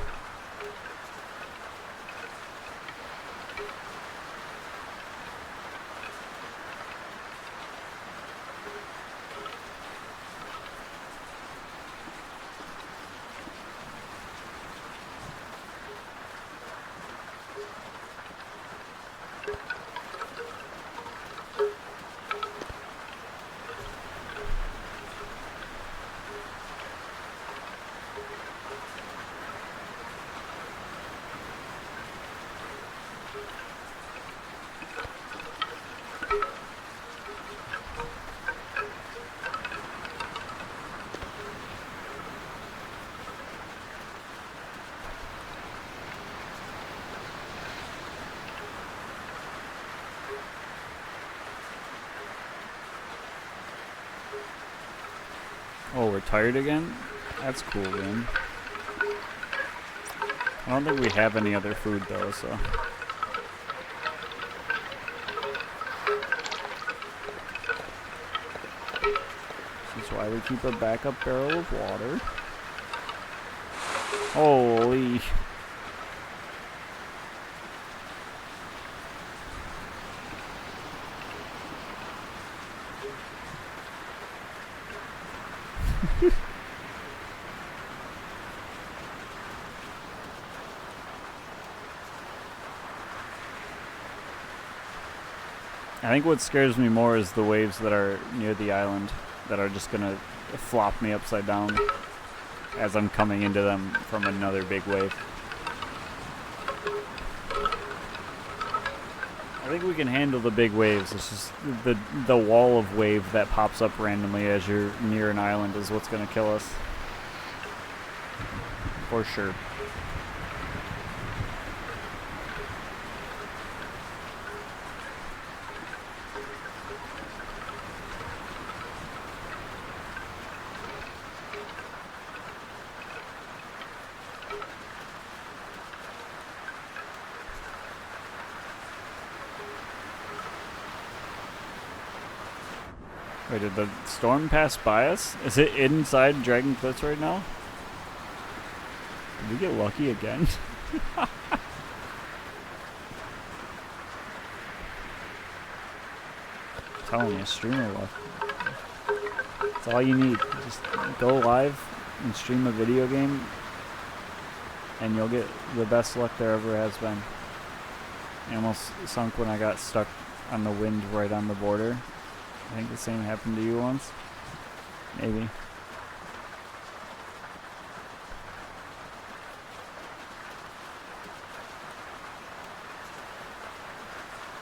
Oh, we're tired again? That's cool, man. I don't think we have any other food, though, so... This is why we keep a backup barrel of water. Holy... I think what scares me more is the waves that are near the island that are just gonna flop me upside down as I'm coming into them from another big wave. I think we can handle the big waves. It's just the wall of wave that pops up randomly as you're near an island is what's gonna kill us. For sure. Wait, did the storm pass by us? Is it inside Dragon Cliffs right now? Did we get lucky again? I'm telling you, streamer luck. That's all you need. Just go live and stream a video game and you'll get the best luck there ever has been. I almost sunk when I got stuck on the wind right on the border. I think the same happened to you once. Maybe.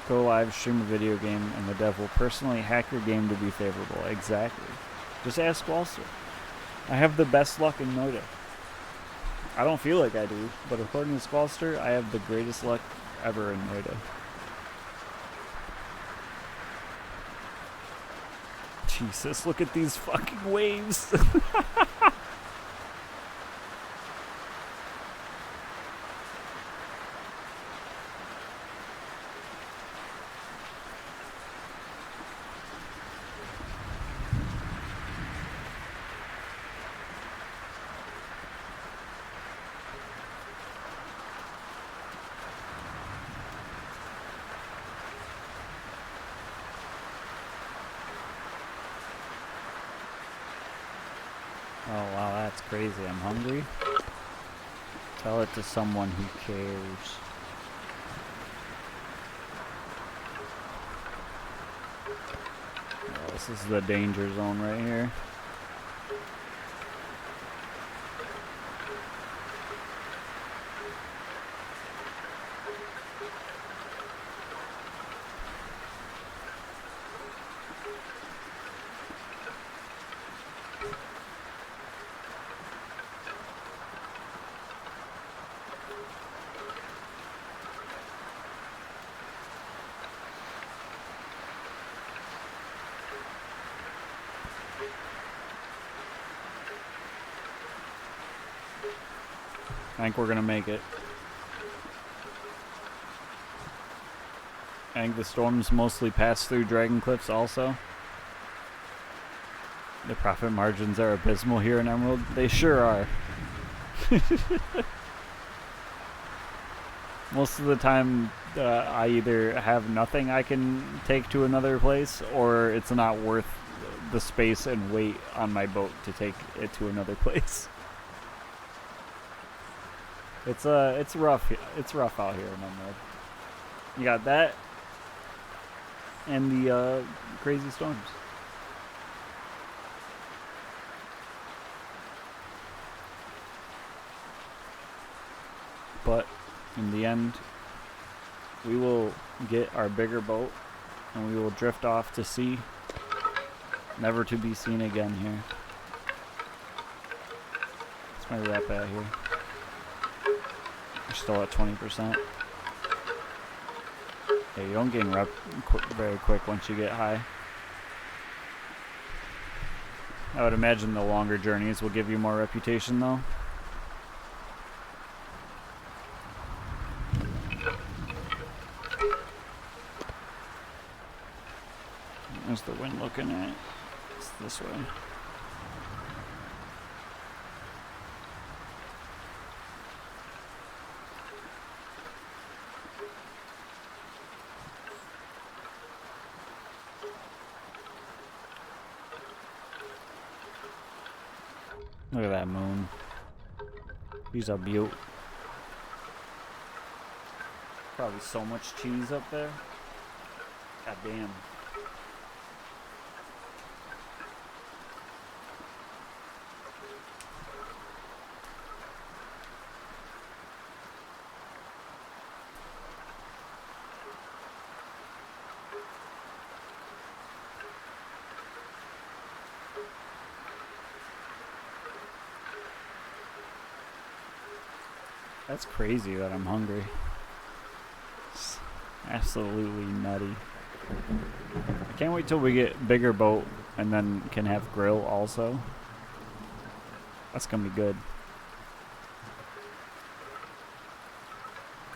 Go live, stream a video game, and the dev will personally hack your game to be favorable. Exactly. Just ask Walster. I have the best luck in Noida. I don't feel like I do, but according to Squallster, I have the greatest luck ever in Noida. Jesus, look at these fucking waves. Oh wow, that's crazy. I'm hungry. Tell it to someone who cares. Oh, this is the danger zone right here. I think we're gonna make it. I think the storms mostly pass through Dragon Cliffs also. The profit margins are abysmal here in Emerald. They sure are. Most of the time, I either have nothing I can take to another place, or it's not worth the space and weight on my boat to take it to another place. It's rough. It's rough out here in Emerald. You got that, and the crazy storms. But in the end, we will get our bigger boat, and we will drift off to sea, never to be seen again here. What's my rep at here? We're still at 20%. Yeah, you don't gain rep very quick once you get high. I would imagine the longer journeys will give you more reputation though. Where's the wind looking at? It's this way. Look at that moon. She's a beaut. Probably so much cheese up there. God damn. That's crazy that I'm hungry. It's absolutely nutty. I can't wait till we get bigger boat and then can have grill also. That's gonna be good.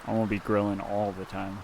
I won't be grilling all the time.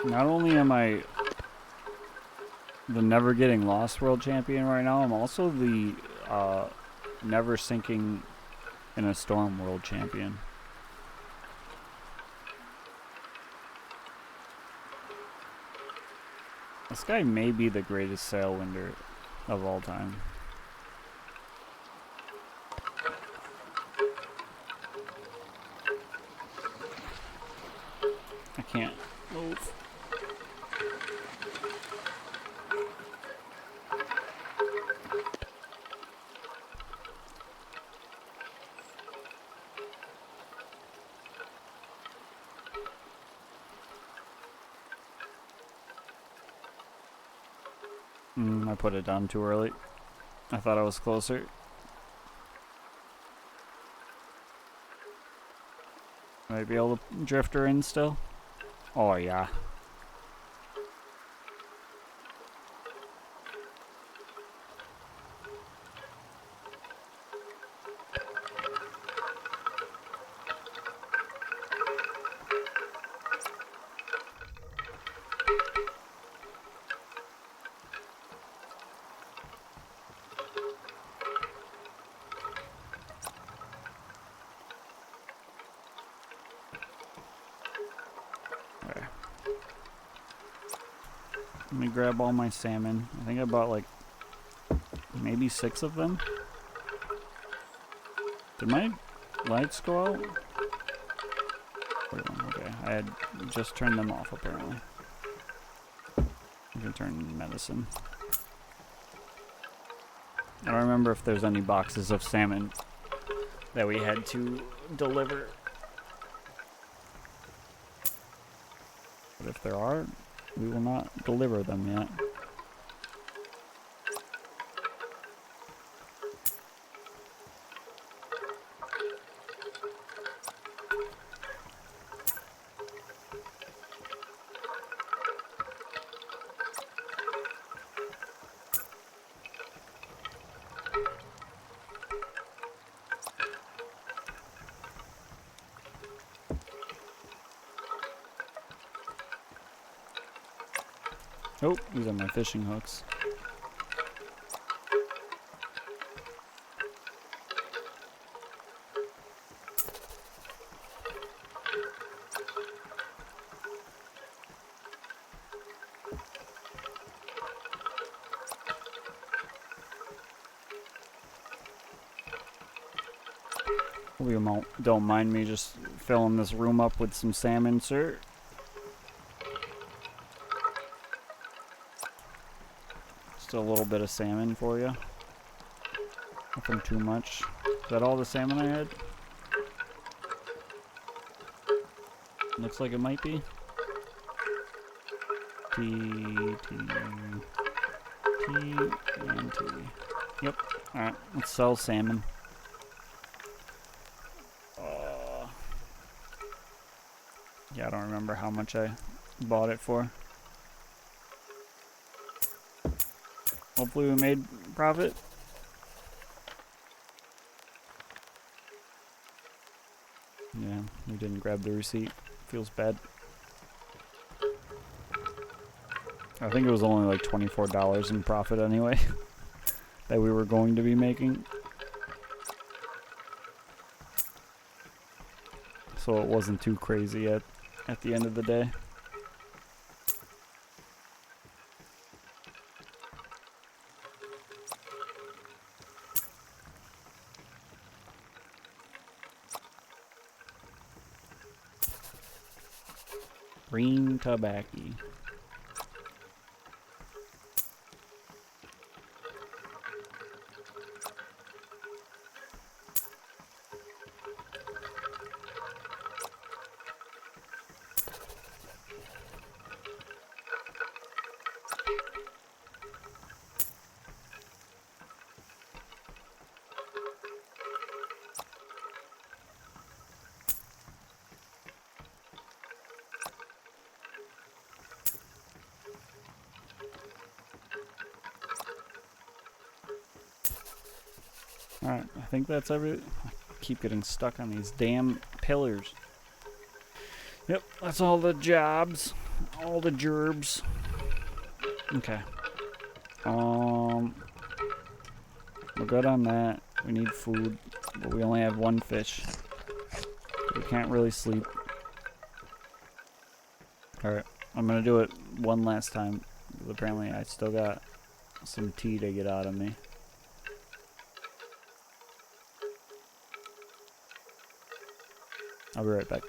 Not only am I the never getting lost world champion right now, I'm also the never sinking in a storm world champion. This guy may be the greatest Sailwinder of all time. I can't move. I put it down too early. I thought I was closer. Might be able to drift her in still. Oh yeah. Let me grab all my salmon. I think I bought like maybe 6 of them. Did my lights go out? Okay, I had just turned them off apparently. I can turn medicine. I don't remember if there's any boxes of salmon that we had to deliver. But if there are, we will not deliver them yet. Oh, these are my fishing hooks. Hope you don't mind me just filling this room up with some salmon, sir. Just a little bit of salmon for you. Nothing too much. Is that all the salmon I had? Looks like it might be. T, and T. Yep. Alright, let's sell salmon. Yeah, I don't remember how much I bought it for. Hopefully we made profit. Yeah, we didn't grab the receipt. Feels bad. I think it was only like $24 in profit anyway that we were going to be making. So it wasn't too crazy at the end of the day. Green tobacco. Alright, I think that's everything. I keep getting stuck on these damn pillars. Yep, that's all the jobs. all the gerbs. Okay. We're good on that. We need food, but we only have one fish. We can't really sleep. Alright, I'm gonna do it one last time. Apparently I still got some tea to get out of me. I'll be right back.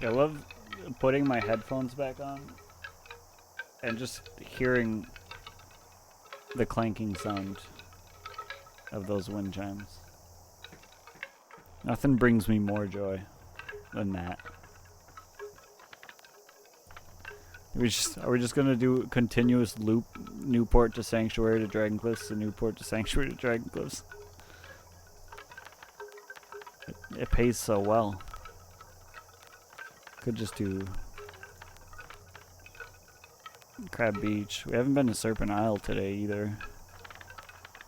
I love putting my headphones back on and just hearing the clanking sound of those wind chimes. Nothing brings me more joy than that. Are we just gonna do continuous loop Newport to Sanctuary to Dragon Cliffs to Newport to Sanctuary to Dragon Cliffs? It pays so well. Could just do Crab Beach. We haven't been to Serpent Isle today either.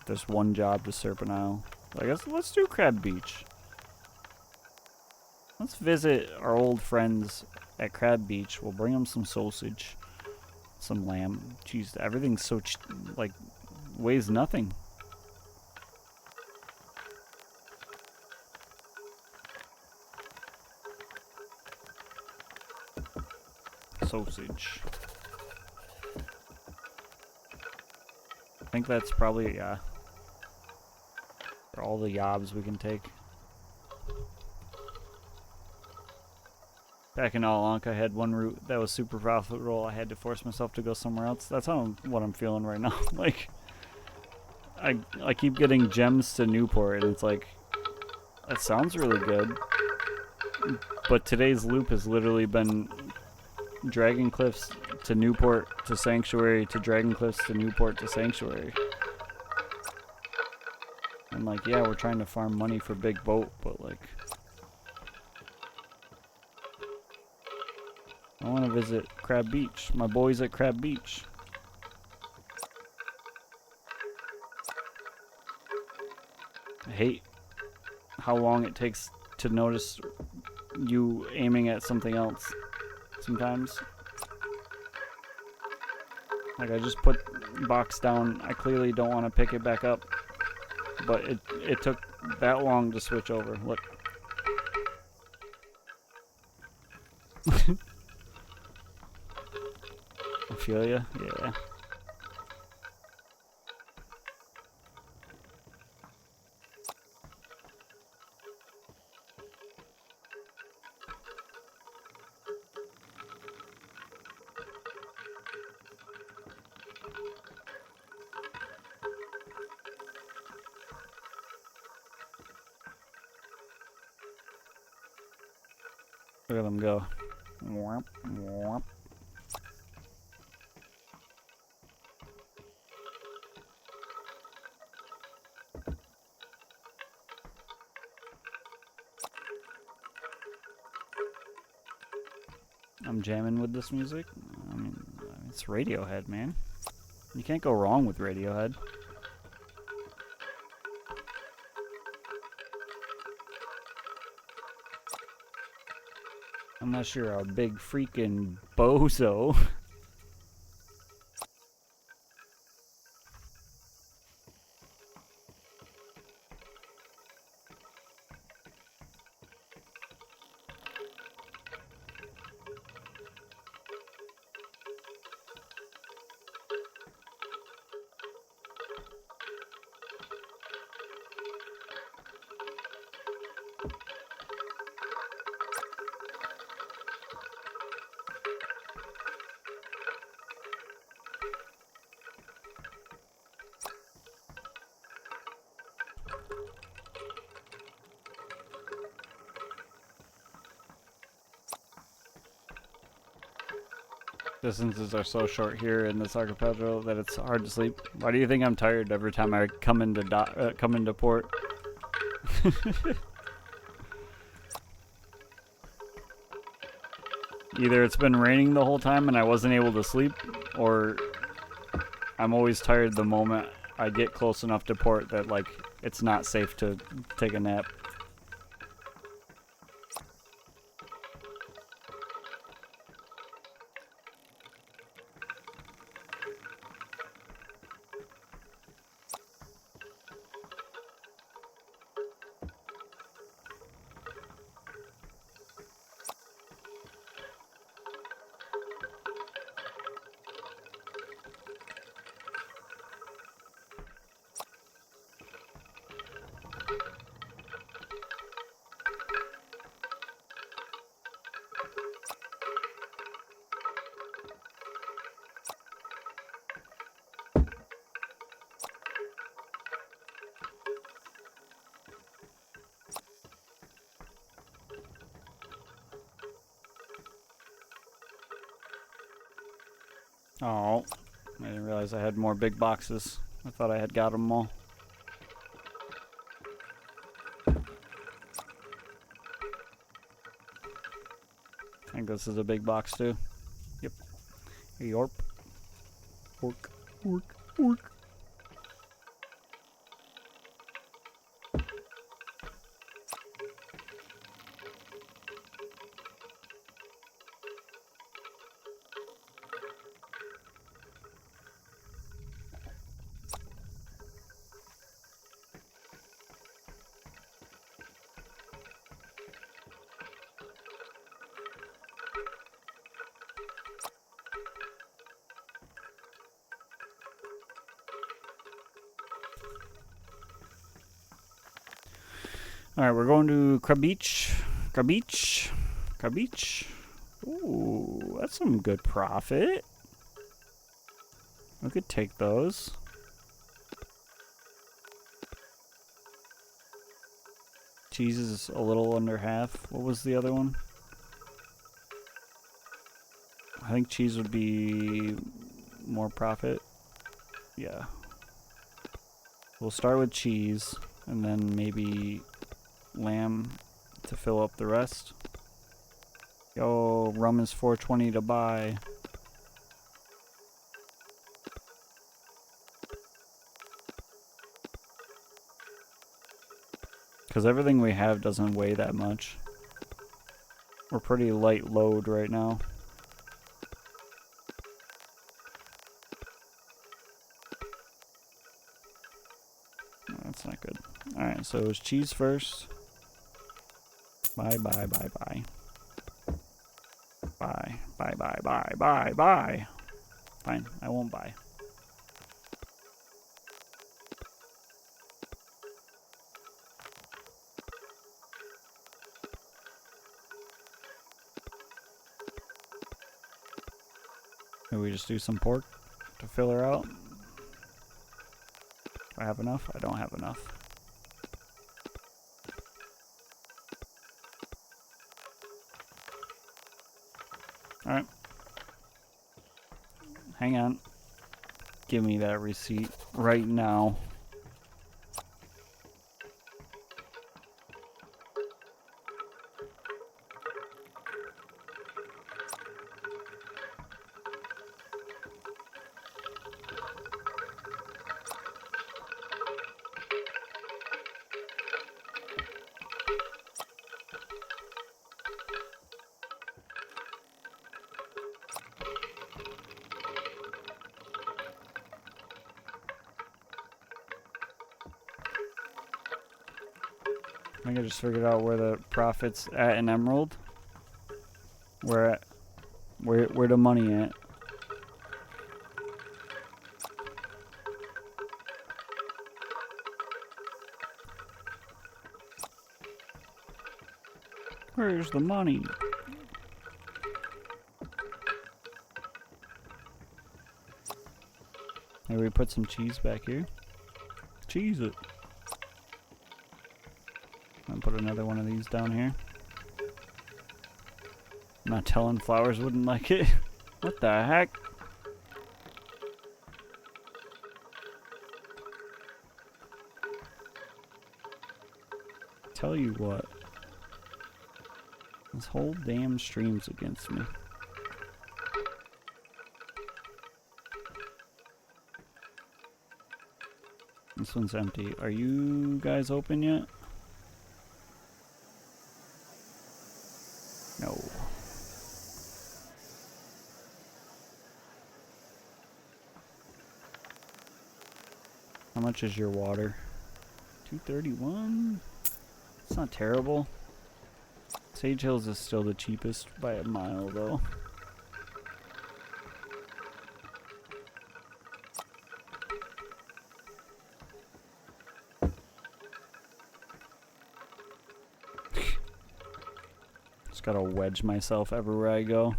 There's one job to Serpent Isle. I guess let's do Crab Beach. Let's visit our old friends at Crab Beach. We'll bring them some sausage, some lamb. Jeez, everything's so like weighs nothing. Sausage. I think that's probably, for all the yobs we can take. Back in Alanka, I had one route that was super profitable. I had to force myself to go somewhere else. That's what I'm feeling right now. Like, I keep getting gems to Newport, and it's like, that sounds really good. But today's loop has literally been Dragon Cliffs to Newport to Sanctuary to Dragon Cliffs to Newport to Sanctuary. And like, yeah, we're trying to farm money for Big Boat, but like, I want to visit Crab Beach. My boys at Crab Beach. I hate how long it takes to notice you aiming at something else sometimes. Like, I just put box down. I clearly don't want to pick it back up, but it took that long to switch over. Look. I feel ya. Yeah. Look at them go. Womp, womp. I'm jamming with this music. I mean, it's Radiohead, man. You can't go wrong with Radiohead. Unless you're a big freaking bozo. Distances are so short here in this archipelago that it's hard to sleep. Why do you think I'm tired every time I come into port? Either it's been raining the whole time and I wasn't able to sleep, or I'm always tired the moment I get close enough to port that, like, it's not safe to take a nap. Oh, I didn't realize I had more big boxes. I thought I had got them all. I think this is a big box too. Yep. Yorp. Ork. Ork. Ork. Alright, we're going to Crab Beach. Crab Beach. Crab Beach. Ooh, that's some good profit. We could take those. Cheese is a little under half. What was the other one? I think cheese would be more profit. Yeah. We'll start with cheese and then maybe lamb to fill up the rest. Yo, rum is $4.20 to buy. Because everything we have doesn't weigh that much. We're pretty light load right now. Oh, that's not good. Alright, so it was cheese first. Bye, bye, bye, bye. Buy. Buy, buy, buy, buy, buy. Fine, I won't buy. Maybe we just do some pork to fill her out. Do I have enough? I don't have enough. Alright. Hang on. Give me that receipt right now. I think I just figured out where the profit's at in Emerald. Where the money at? Where's the money? Maybe we put some cheese back here. Cheese it. And put another one of these down here. I'm not telling flowers wouldn't like it. What the heck? Tell you what. This whole damn stream's against me. This one's empty. Are you guys open yet? No. How much is your water? 231? It's not terrible. Sage Hills is still the cheapest by a mile though. Just gotta wedge myself everywhere I go.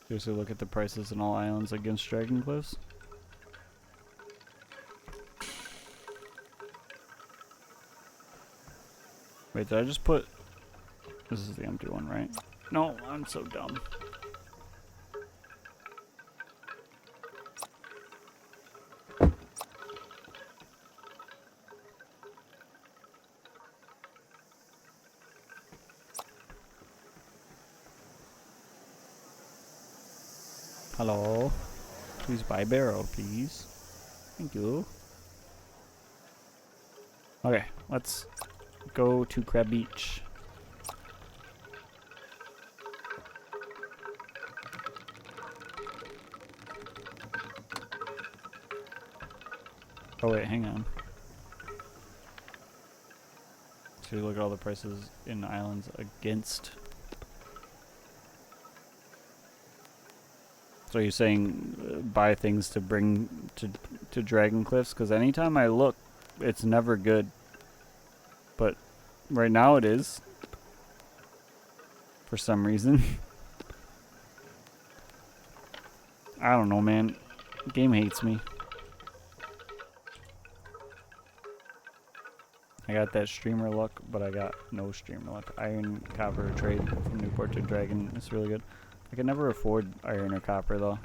Seriously, look at the prices in all islands against Dragon Cliffs. Wait, did I just put... This is the empty one, right? No, I'm so dumb. Hello. Please buy barrel, please. Thank you. Okay, let's go to Crab Beach. Oh wait, hang on. So you look at all the prices in islands against. So you're saying buy things to bring to Dragon Cliffs? Because anytime I look, it's never good. But right now it is. For some reason. I don't know, man. The game hates me. I got that streamer luck, but I got no streamer luck. Iron copper trade from Newport to Dragon is really good. I can never afford iron or copper though.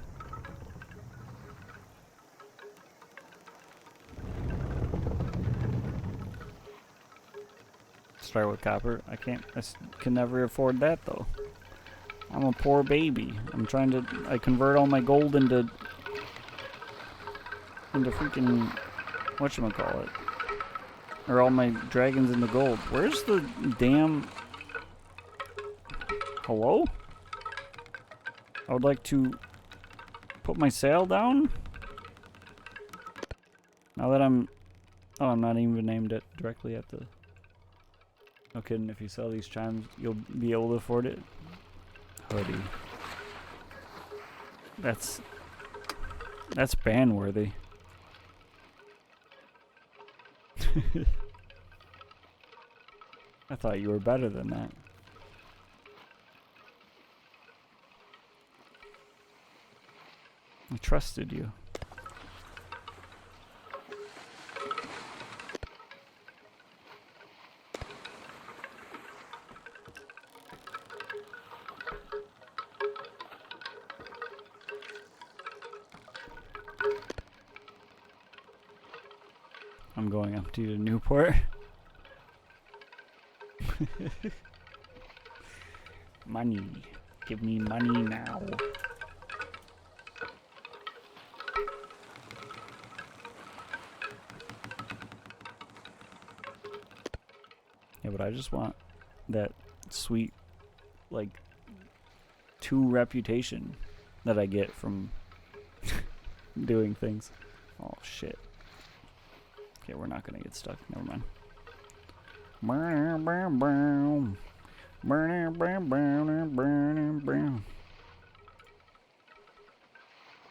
Start with copper. I can never afford that though. I'm a poor baby. I'm trying to I convert all my gold into freaking whatchamacallit. Or all my dragons into gold. Where's the damn hello? I would like to put my sail down. Now that I'm... Oh, I'm not even named it directly at the... No kidding, if you sell these chimes, you'll be able to afford it. Hoodie. That's ban worthy. I thought you were better than that. I trusted you. I'm going empty to Newport. Money. Give me money now. Yeah, but I just want that sweet, like, 2 reputation that I get from doing things. Oh, shit. Okay, we're not gonna get stuck. Never mind.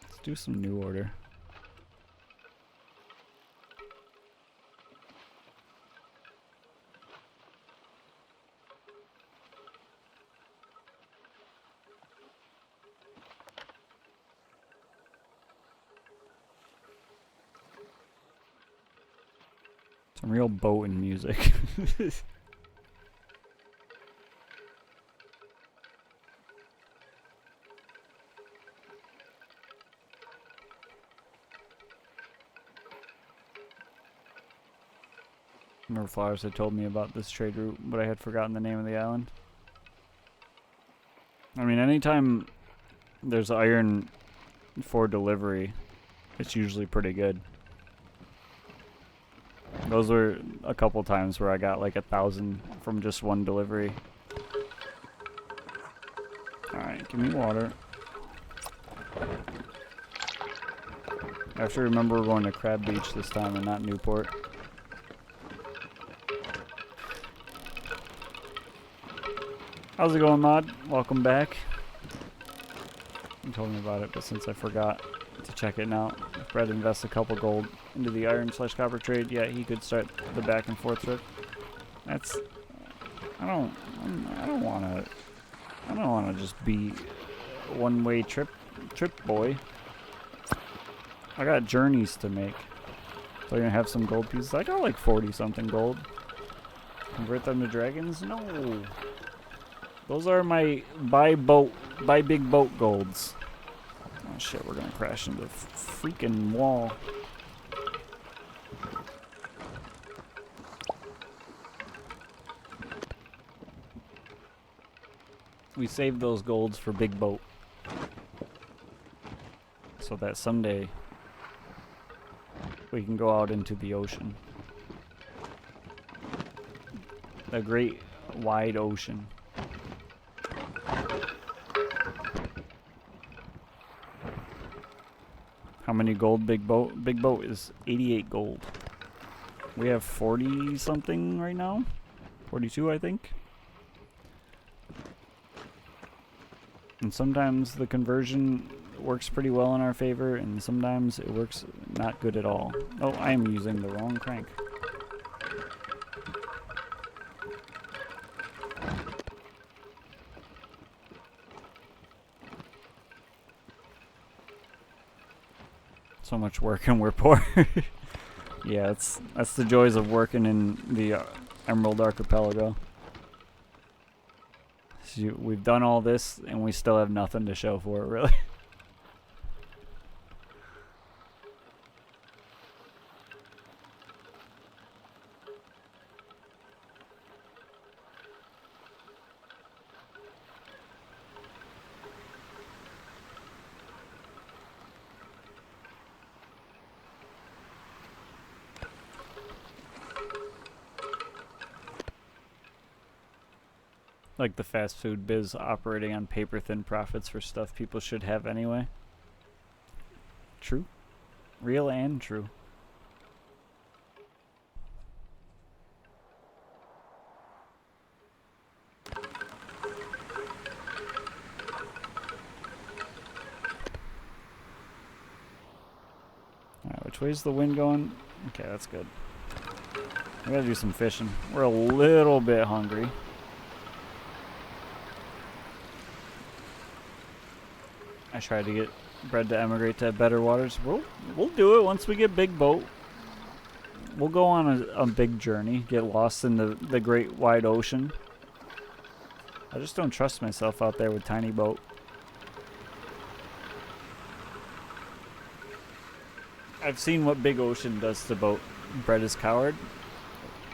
Let's do some new order. Some real boating music. Remember Flowers had told me about this trade route, but I had forgotten the name of the island. I mean, anytime there's iron for delivery, it's usually pretty good. Those were a couple times where I got like 1,000 from just one delivery. Alright, give me water. I have to remember we're going to Crab Beach this time and not Newport. How's it going, Mod? Welcome back. You told me about it, but since I forgot to check it now, if Brett invests a couple gold into the iron/copper trade, yeah, he could start the back and forth trip. That's... I don't wanna just be one-way trip boy. I got journeys to make. So you're gonna have some gold pieces? I got like 40-something gold. Convert them to dragons? No. Those are my buy big boat golds. Oh shit, we're gonna crash into the freaking wall. We saved those golds for big boat. So that someday we can go out into the ocean. The great wide ocean. How many gold big boat? Big boat is 88 gold. We have 40 something right now. 42, I think. And sometimes the conversion works pretty well in our favor, and sometimes it works not good at all. Oh, I am using the wrong crank. So much work and we're poor. Yeah, that's the joys of working in the Emerald Archipelago. So we've done all this and we still have nothing to show for it, really. Like the fast food biz operating on paper-thin profits for stuff people should have anyway. True. Real and true. Which way's the wind going? Okay, that's good. We gotta do some fishing. We're a little bit hungry. I tried to get Bread to emigrate to better waters. We'll do it once we get big boat. We'll go on a big journey, get lost in the great wide ocean. I just don't trust myself out there with tiny boat. I've seen what big ocean does to boat. Bread is coward.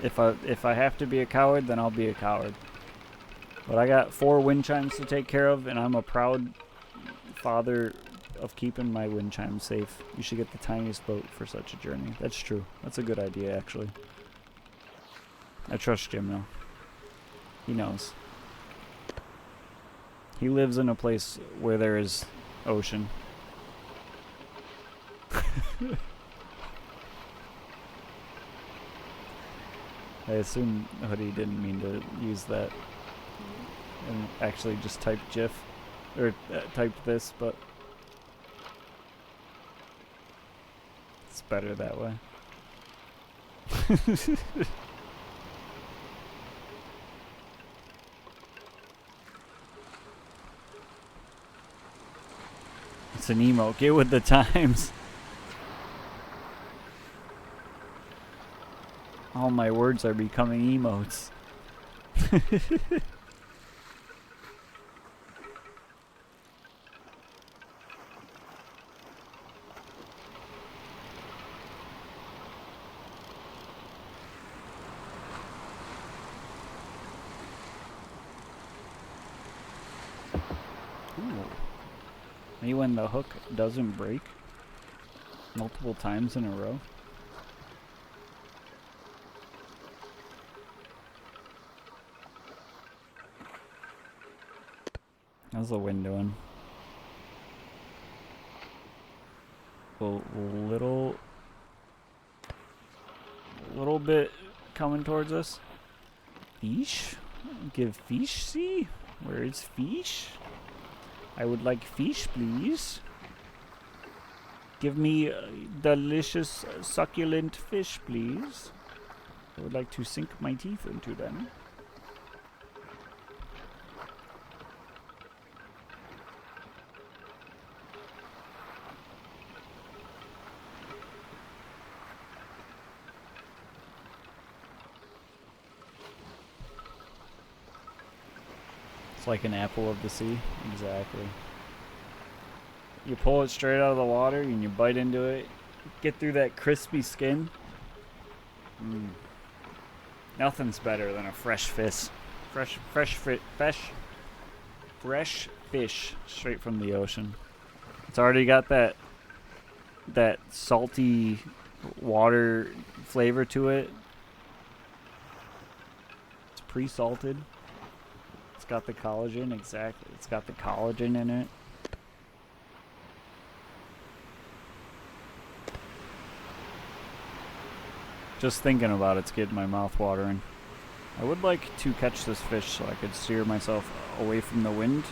If I have to be a coward, then I'll be a coward. But I got 4 wind chimes to take care of, and I'm a proud father of keeping my wind chimes safe. You should get the tiniest boat for such a journey. That's true. That's a good idea, actually. I trust Jim now. He knows. He lives in a place where there is ocean. I assume Hoodie didn't mean to use that and actually just typed GIF or typed this, but it's better that way. It's an emo. Get with the times. All my words are becoming emotes. Maybe when the hook doesn't break multiple times in a row. How's the wind doing? A little bit coming towards us. Fish? Give fish, see? Where is fish? I would like fish, please. Give me delicious, succulent fish, please. I would like to sink my teeth into them. Like an apple of the sea. Exactly. You pull it straight out of the water and you bite into it, get through that crispy skin. Nothing's better than a fresh fish. Fresh fish straight from the ocean. It's already got that salty water flavor to it. It's pre-salted. Got the collagen, exactly. It's got the collagen in it. Just thinking about it's getting my mouth watering. I would like to catch this fish so I could steer myself away from the wind.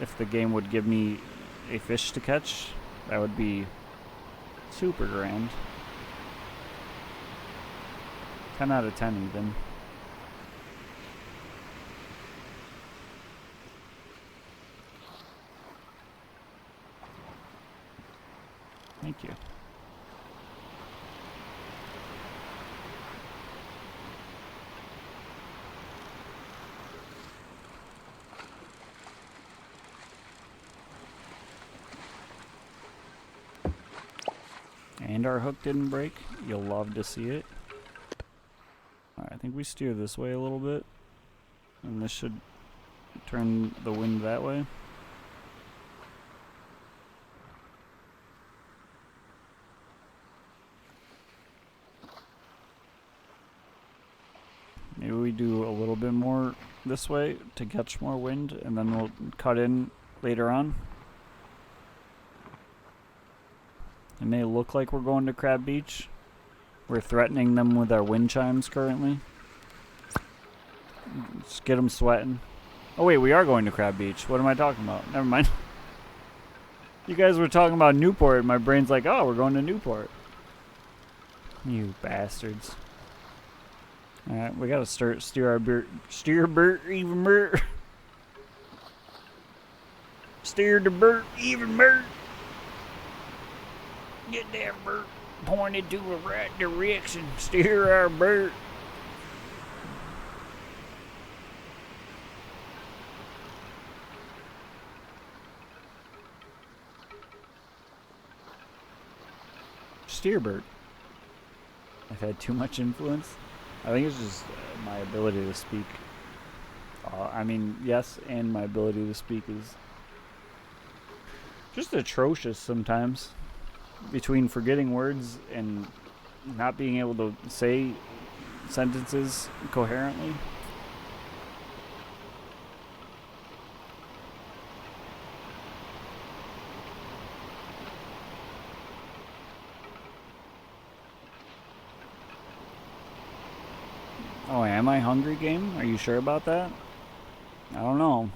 If the game would give me a fish to catch, that would be super grand. 10 out of 10 even. Thank you. And our hook didn't break. You'll love to see it. Alright, I think we steer this way a little bit. And this should turn the wind that way. Maybe we do a little bit more this way to catch more wind, and then we'll cut in later on. It may look like we're going to Crab Beach. We're threatening them with our wind chimes currently. Just get them sweating. Oh wait, we are going to Crab Beach. What am I talking about? Never mind. You guys were talking about Newport, and my brain's like, oh, we're going to Newport. You bastards. Alright, we gotta steer our beer. Steer Bert even Bert. Steer the Bert even Bert. Get that Bert pointed to a right direction. Steer our Bert. Steer Bert. I've had too much influence. I think it's just my ability to speak. I mean, yes, and my ability to speak is just atrocious sometimes. Between forgetting words and not being able to say sentences coherently. Oh, am I hungry, game? Are you sure about that? I don't know.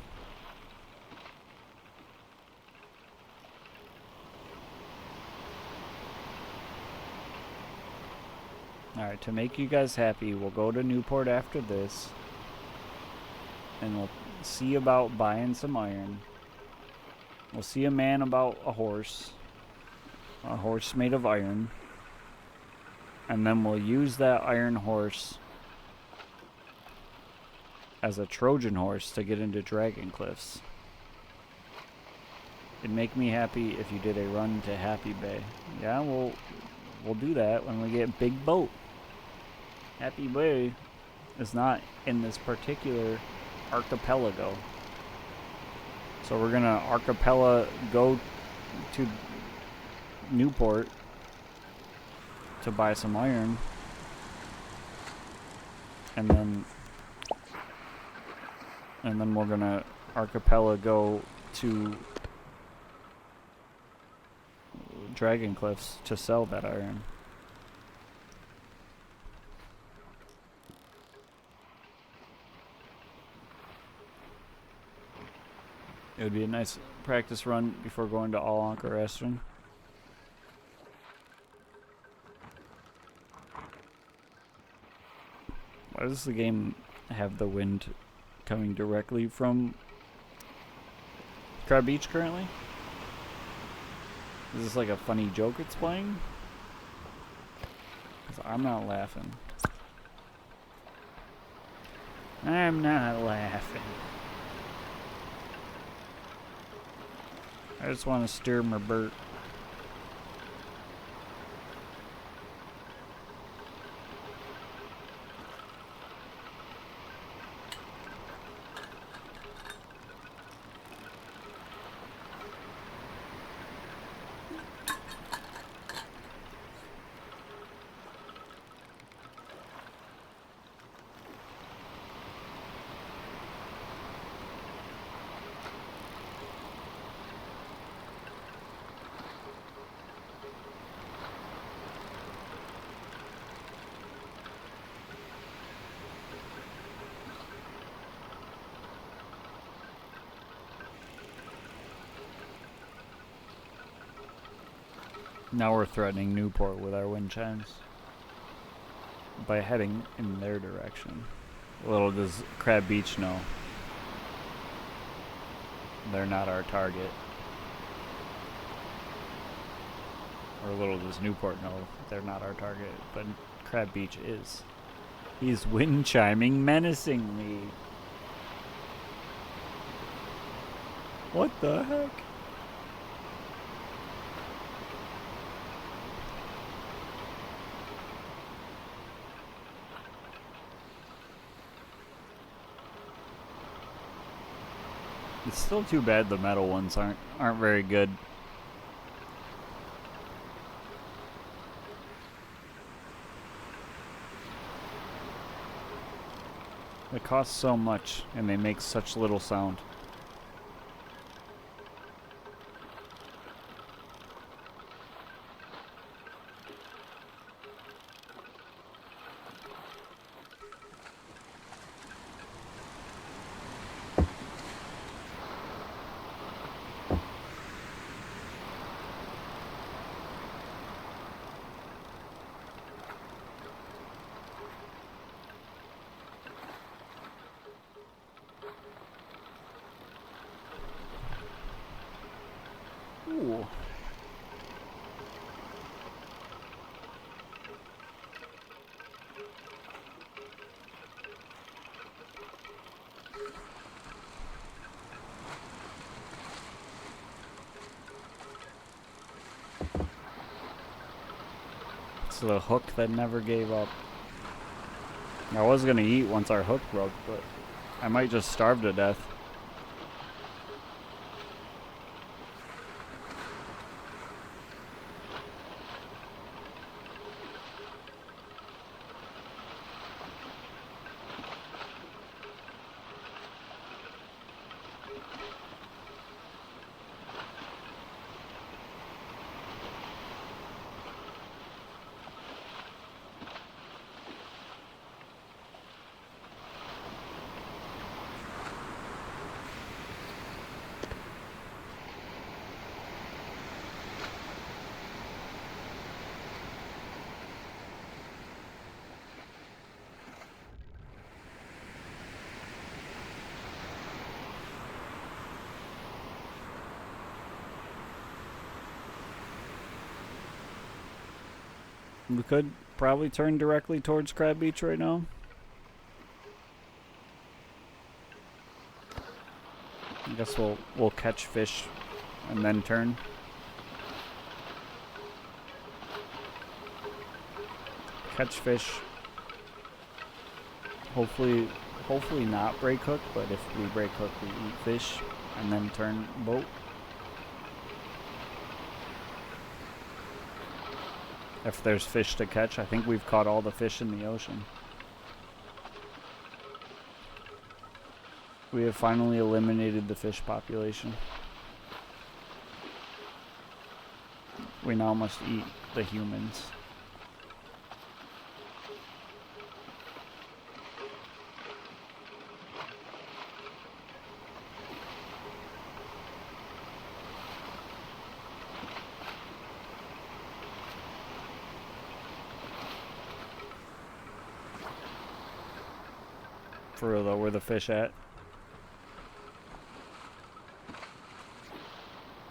Alright, to make you guys happy, we'll go to Newport after this. And we'll see about buying some iron. We'll see a man about a horse. A horse made of iron. And then we'll use that iron horse as a Trojan horse to get into Dragon Cliffs. It'd make me happy if you did a run to Happy Bay. Yeah, we'll do that when we get Big Boat. Happy Bay is not in this particular archipelago. So we're gonna go to Newport to buy some iron. And then we're gonna archipelago to Dragon Cliffs to sell that iron. It would be a nice practice run before going to All Anchor Restaurant. Why does the game have the wind coming directly from Crab Beach currently? Is this like a funny joke it's playing? 'Cause I'm not laughing. I'm not laughing. I just want to steer my Bert. Now we're threatening Newport with our wind chimes by heading in their direction. Little does Crab Beach know they're not our target. Or little does Newport know they're not our target, but Crab Beach is. He's wind chiming menacingly. What the heck? It's still too bad the metal ones aren't very good. They cost so much and they make such little sound. It's the hook that never gave up. I was gonna eat once our hook broke, but I might just starve to death. We could probably turn directly towards Crab Beach right now. I guess we'll catch fish and then turn. Catch fish. Hopefully not break hook, but if we break hook, we eat fish and then turn boat. If there's fish to catch, I think we've caught all the fish in the ocean. We have finally eliminated the fish population. We now must eat the humans. For real though, where the fish at?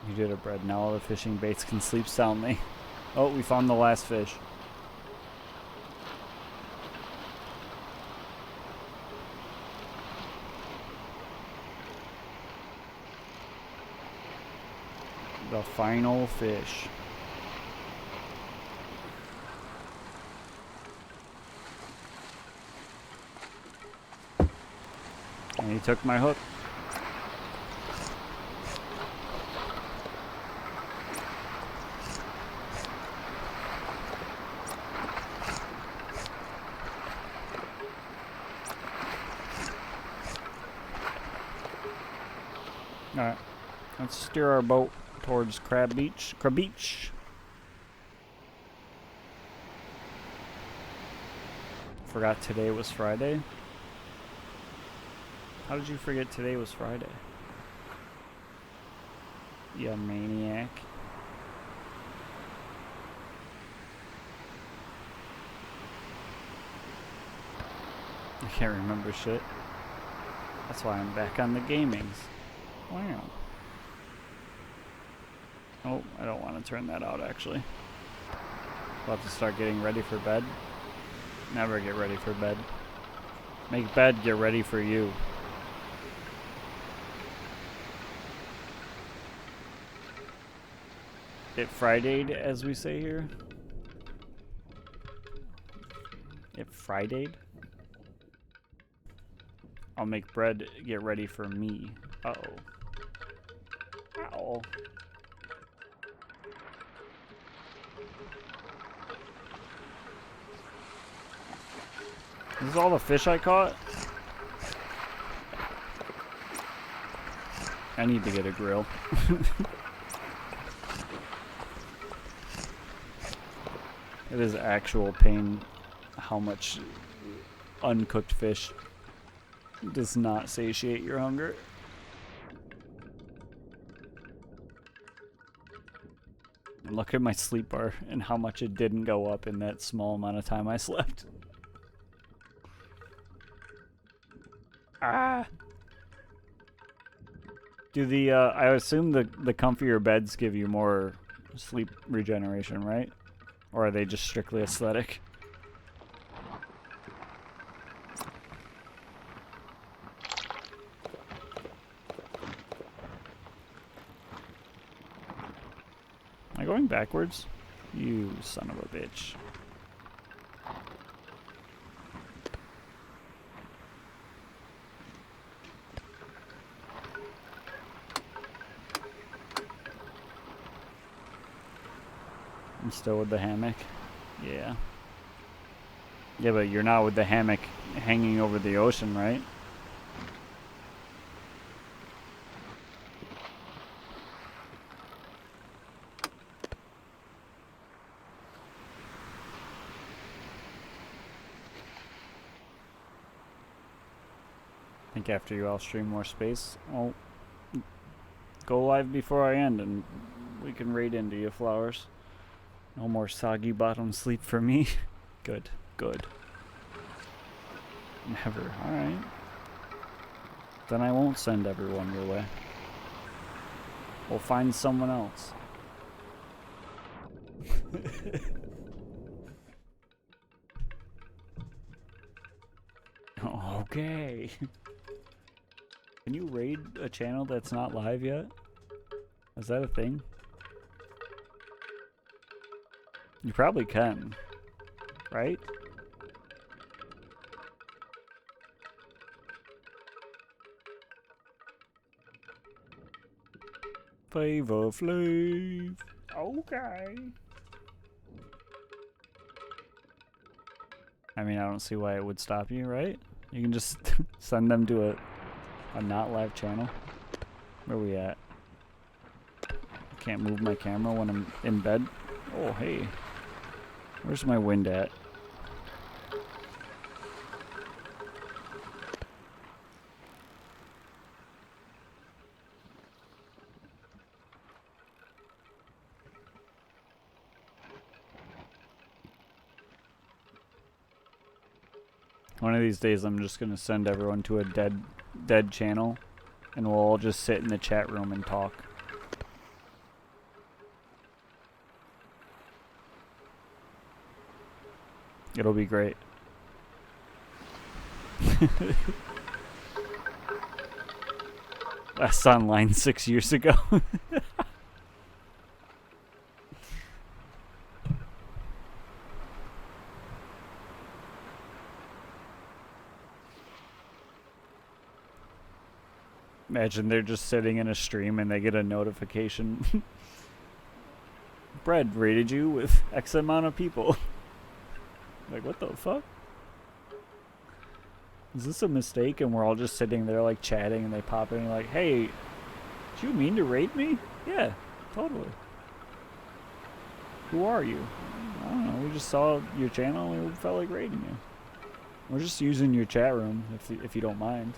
You did it, Bread. Now all the fishing baits can sleep soundly. Oh, we found the last fish. The final fish. And he took my hook. Alright, let's steer our boat towards Crab Beach. Crab Beach! Forgot today was Friday. How did you forget today was Friday? You maniac. I can't remember shit. That's why I'm back on the gamings. Wow. Oh, I don't want to turn that out actually. We'll have to start getting ready for bed. Never get ready for bed. Make bed get ready for you. It Friday'd, as we say here. It Friday'd. I'll make bread get ready for me. Uh-oh. Ow. This is all the fish I caught? I need to get a grill. It is actual pain how much uncooked fish does not satiate your hunger. And look at my sleep bar and how much it didn't go up in that small amount of time I slept. Ah! Do the, I assume the comfier beds give you more sleep regeneration, right? Or are they just strictly aesthetic? Am I going backwards? You son of a bitch. I'm still with the hammock. Yeah. Yeah, but you're not with the hammock hanging over the ocean, right? I think after you all stream more space, I'll go live before I end and we can raid into you, Flowers. No more soggy bottom sleep for me. Good, good. Never, alright. Then I won't send everyone your way. We'll find someone else. Okay. Can you raid a channel that's not live yet? Is that a thing? You probably can, right? Flavor Flav. Okay. I mean, I don't see why it would stop you, right? You can just send them to a not live channel. Where we at? I can't move my camera when I'm in bed. Oh, hey. Where's my wind at? One of these days I'm just gonna send everyone to a dead channel and we'll all just sit in the chat room and talk. It'll be great. Last online 6 years ago. Imagine they're just sitting in a stream and they get a notification. Bread rated you with X amount of people. Like, what the fuck? Is this a mistake? And we're all just sitting there like chatting and they pop in like, hey, did you mean to rate me? Yeah, totally. Who are you? I don't know, we just saw your channel and we felt like rating you. We're just using your chat room if you don't mind.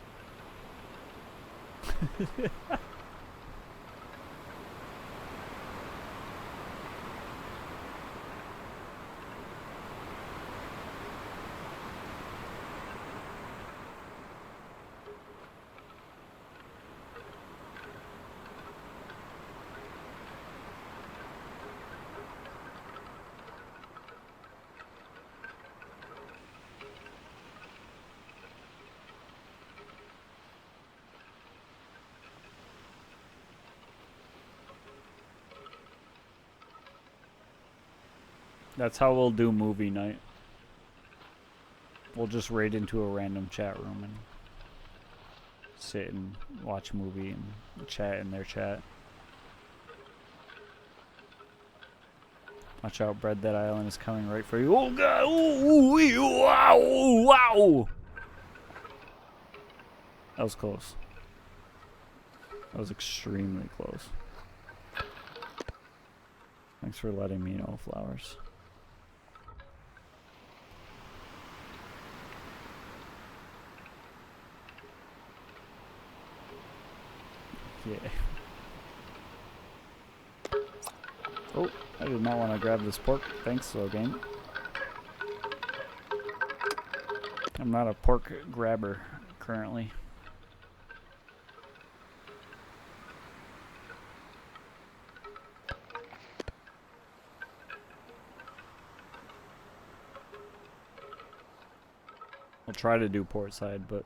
That's how we'll do movie night. We'll just raid into a random chat room and sit and watch a movie and chat in their chat. Watch out, Bread, that island is coming right for you. Oh god! Ooh, ooh, wow! Wow! That was close. That was extremely close. Thanks for letting me know, Flowers. Yeah. Oh, I did not want to grab this pork. Thanks, though, game. I'm not a pork grabber currently. We'll try to do port side, but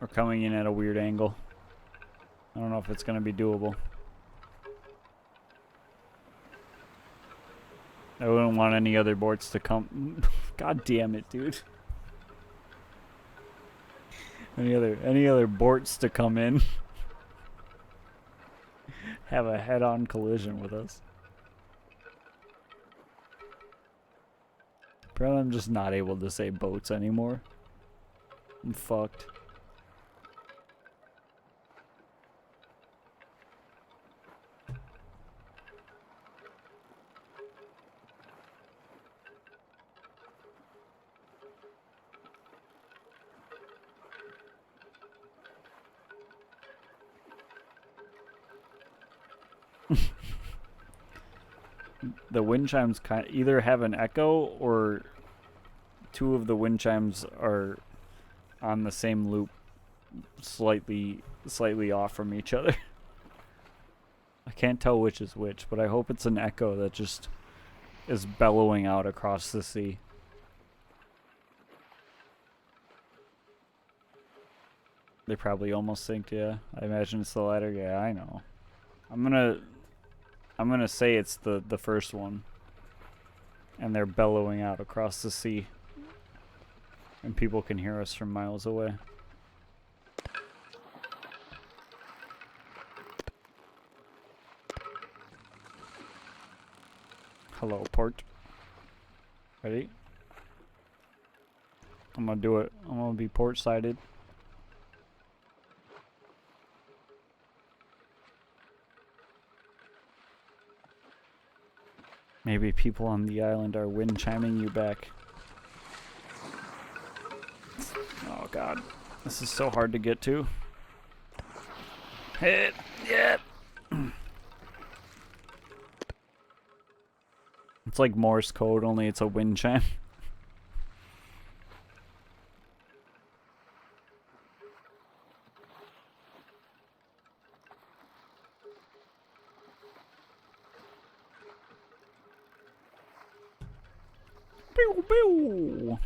we're coming in at a weird angle. I don't know if it's going to be doable. I wouldn't want any other boats to come. God damn it, dude. Any other boats to come in. Have a head-on collision with us. Apparently I'm just not able to say boats anymore. I'm fucked. The wind chimes either have an echo or two of the wind chimes are on the same loop, slightly off from each other. I can't tell which is which, but I hope it's an echo that just is bellowing out across the sea. They probably almost synced, yeah. I imagine it's the latter. Yeah, I know. I'm gonna say it's the first one. And they're bellowing out across the sea. And people can hear us from miles away. Hello, port. Ready? I'm gonna do it. I'm gonna be port-sided. Maybe people on the island are wind chiming you back. Oh god. This is so hard to get to. Hit! Yeah! It's like Morse code, only it's a wind chime. Pew pew!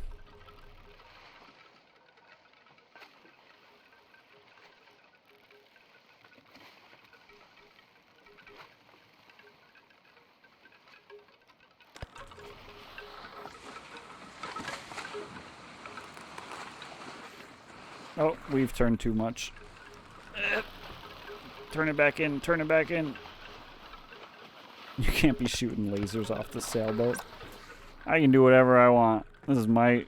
Oh, we've turned too much. Turn it back in, turn it back in. You can't be shooting lasers off the sailboat. I can do whatever I want. This is my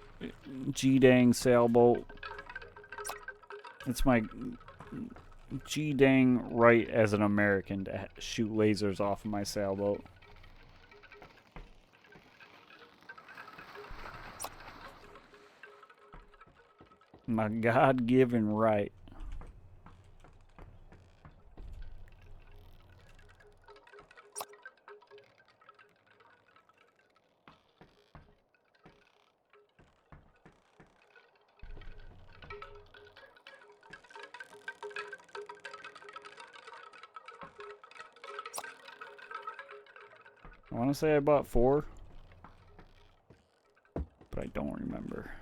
G-dang sailboat. It's my G-dang right as an American to shoot lasers off of my sailboat. My God-given right. I want to say I bought 4, but I don't remember.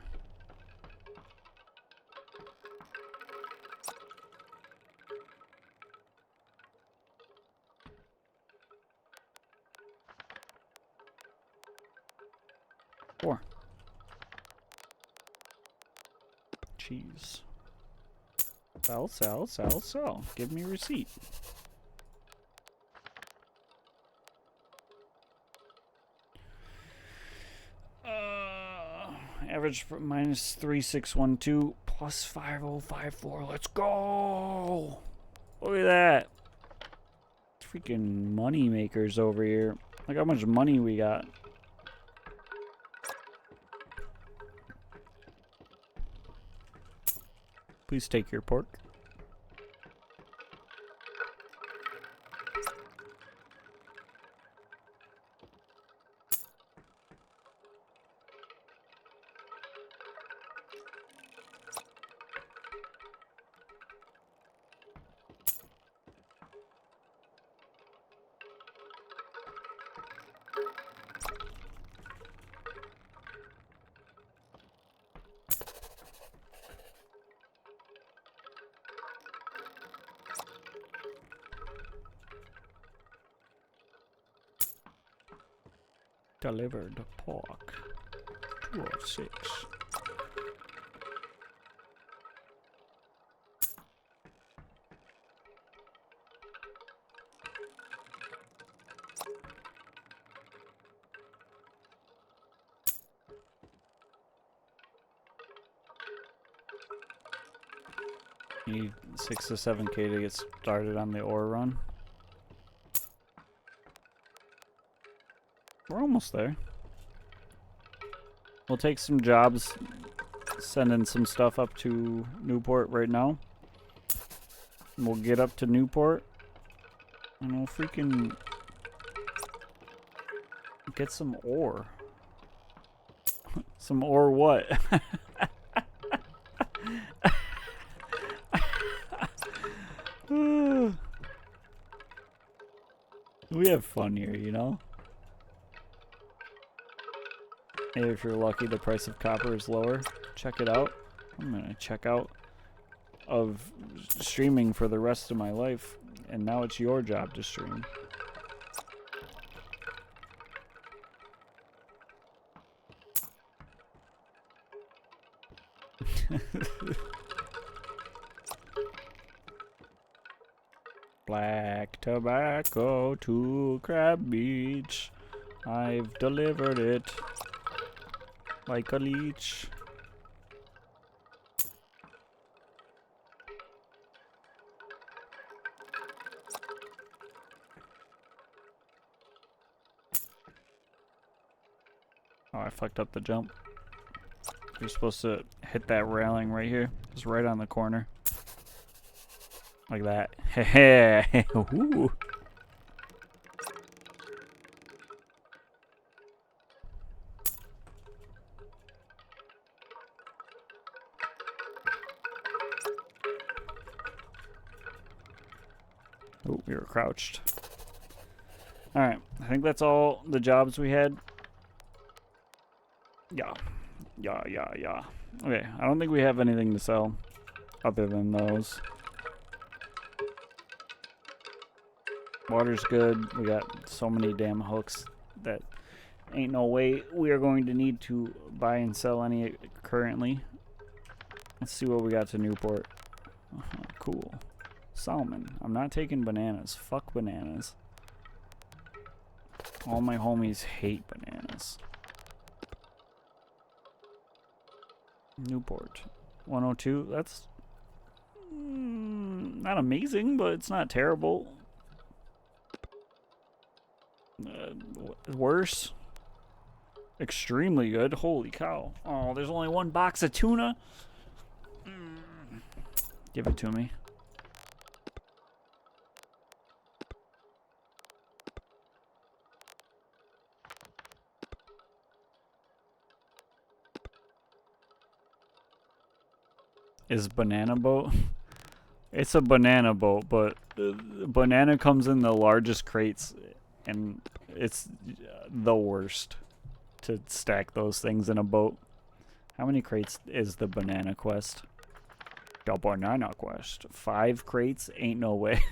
Cheese. Sell, sell, sell, sell. Give me a receipt. Average minus 3612 plus 5054. Let's go! Look at that. Freaking money makers over here. Look how much money we got. Please take your pork. Delivered pork. 206. Need 6 to 7K to get started on the ore run. We're almost there. We'll take some jobs, sending some stuff up to Newport right now. And we'll get up to Newport, and we'll freaking get some ore. Some ore what? We have fun here, you know? Maybe if you're lucky, the price of copper is lower. Check it out. I'm gonna check out of streaming for the rest of my life, and now it's your job to stream. Black tobacco to Crab Beach. I've delivered it like a leech. Oh, I fucked up the jump. You're supposed to hit that railing right here. Just right on the corner. Like that. Heh. Ooh. Oh, we were crouched. Alright, I think that's all the jobs we had. Yeah. Okay, I don't think we have anything to sell other than those. Water's good. We got so many damn hooks that ain't no way we are going to need to buy and sell any currently. Let's see what we got to Newport. Cool. Salmon. I'm not taking bananas. Fuck bananas. All my homies hate bananas. Newport. 102. That's not amazing, but it's not terrible. Worse. Extremely good. Holy cow. Oh, there's only one box of tuna. Give it to me. Is banana boat? It's a banana boat, but banana comes in the largest crates, and it's the worst to stack those things in a boat. How many crates is the banana quest? The banana quest. 5 crates? Ain't no way.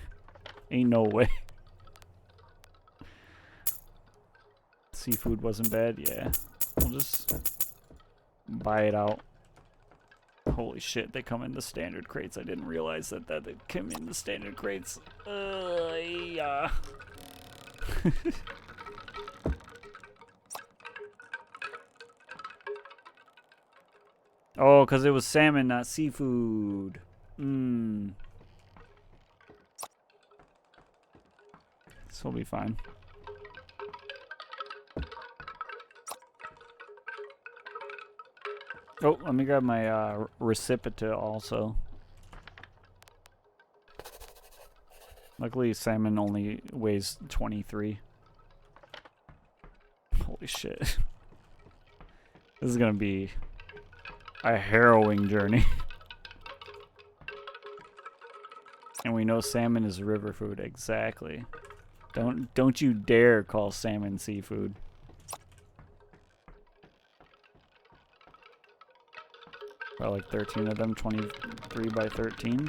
Ain't no way. Seafood wasn't bad? Yeah. We'll just buy it out. Holy shit, they come in the standard crates. I didn't realize that they came in the standard crates. Yeah. Oh, because it was salmon, not seafood. This will be fine. Oh, let me grab my recipient also. Luckily, salmon only weighs 23. Holy shit. This is gonna be a harrowing journey. And we know salmon is river food. Exactly. Don't you dare call salmon seafood. About like 13 of them, 23 by 13.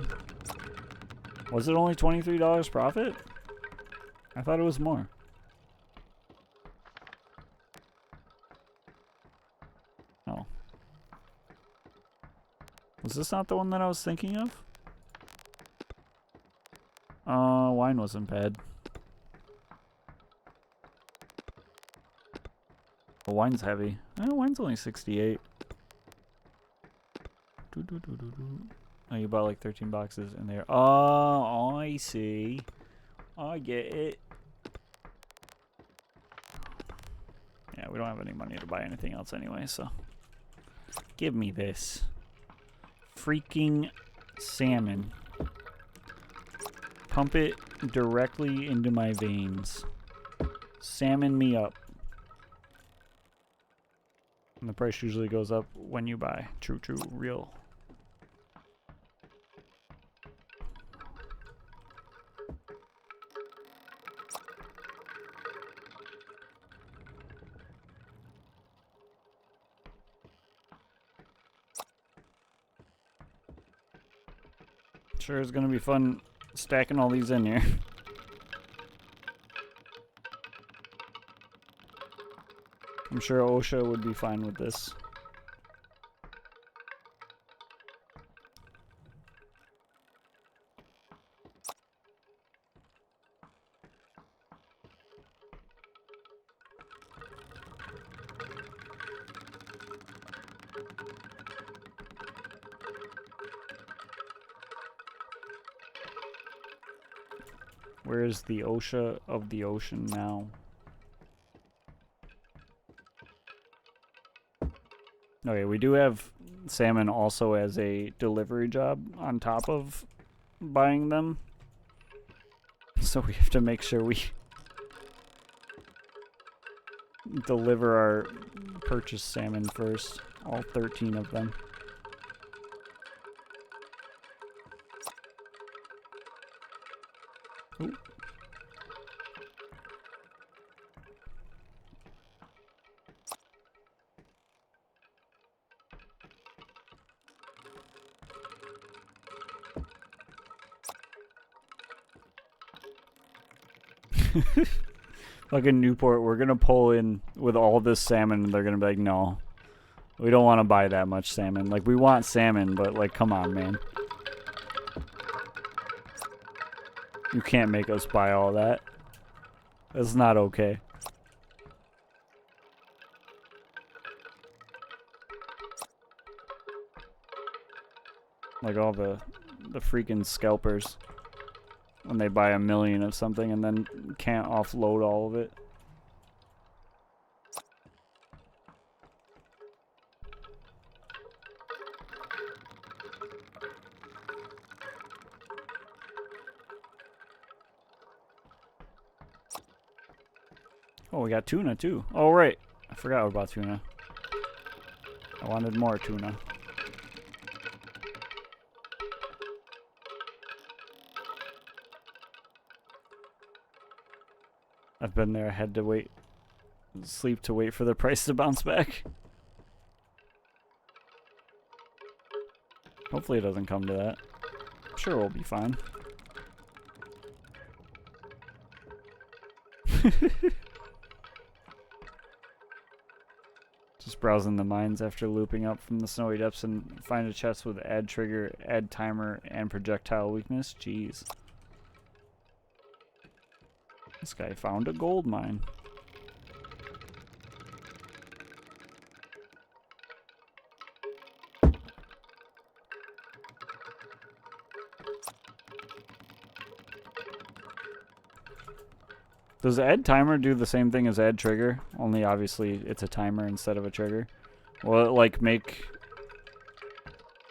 Was it only $23 profit? I thought it was more. Oh. Was this not the one that I was thinking of? Wine wasn't bad. Well, wine's heavy. Wine's only 68. Oh, you bought like 13 boxes in there. Oh, I see. I get it. Yeah, we don't have any money to buy anything else anyway, so. Give me this. Freaking salmon. Pump it directly into my veins. Salmon me up. And the price usually goes up when you buy. True, true, real. Sure is gonna be fun stacking all these in here. I'm sure OSHA would be fine with this. Where is the OSHA of the ocean now? Okay, we do have salmon also as a delivery job on top of buying them. So we have to make sure we deliver our purchased salmon first. All 13 of them. Ooh. Fucking Newport, we're gonna pull in with all this salmon and they're gonna be like, no. We don't want to buy that much salmon. Like, we want salmon, but like, come on, man. You can't make us buy all that. That's not okay. Like all the freaking scalpers. When they buy 1 million of something and then can't offload all of it. Oh, we got tuna too. Oh, right. I forgot about tuna. I wanted more tuna. I've been there. I had to wait, sleep to wait for the price to bounce back. Hopefully it doesn't come to that. I'm sure we'll be fine. Just browsing the mines after looping up from the snowy depths and find a chest with add trigger, add timer, and projectile weakness. Jeez. This guy found a gold mine. Does add timer do the same thing as add trigger? Only obviously it's a timer instead of a trigger. Will it like make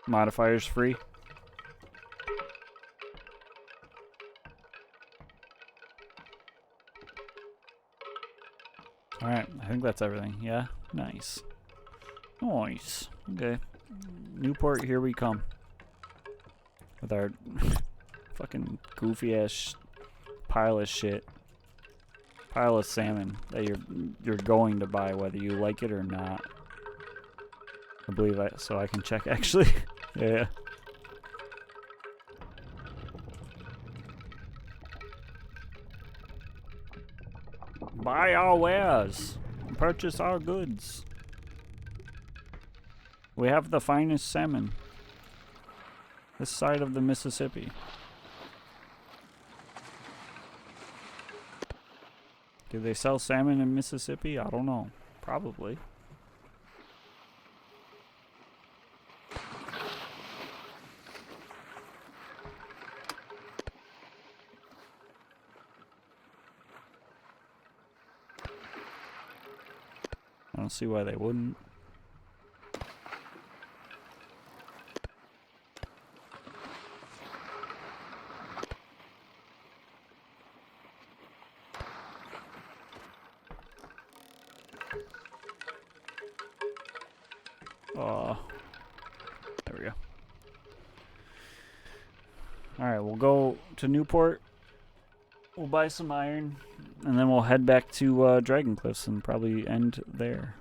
modifiers free? Alright, I think that's everything. Yeah? Nice. Nice. Okay. Newport, here we come. With our fucking goofy ass pile of shit. Pile of salmon that you're going to buy whether you like it or not. I believe so I can check actually. Yeah. Buy our wares. Purchase our goods. We have the finest salmon. This side of the Mississippi. Do they sell salmon in Mississippi? I don't know. Probably. don't see why they wouldn't. There we go. Alright, we'll go to Newport. We'll buy some iron. And then we'll head back to Dragon Cliffs and probably end there.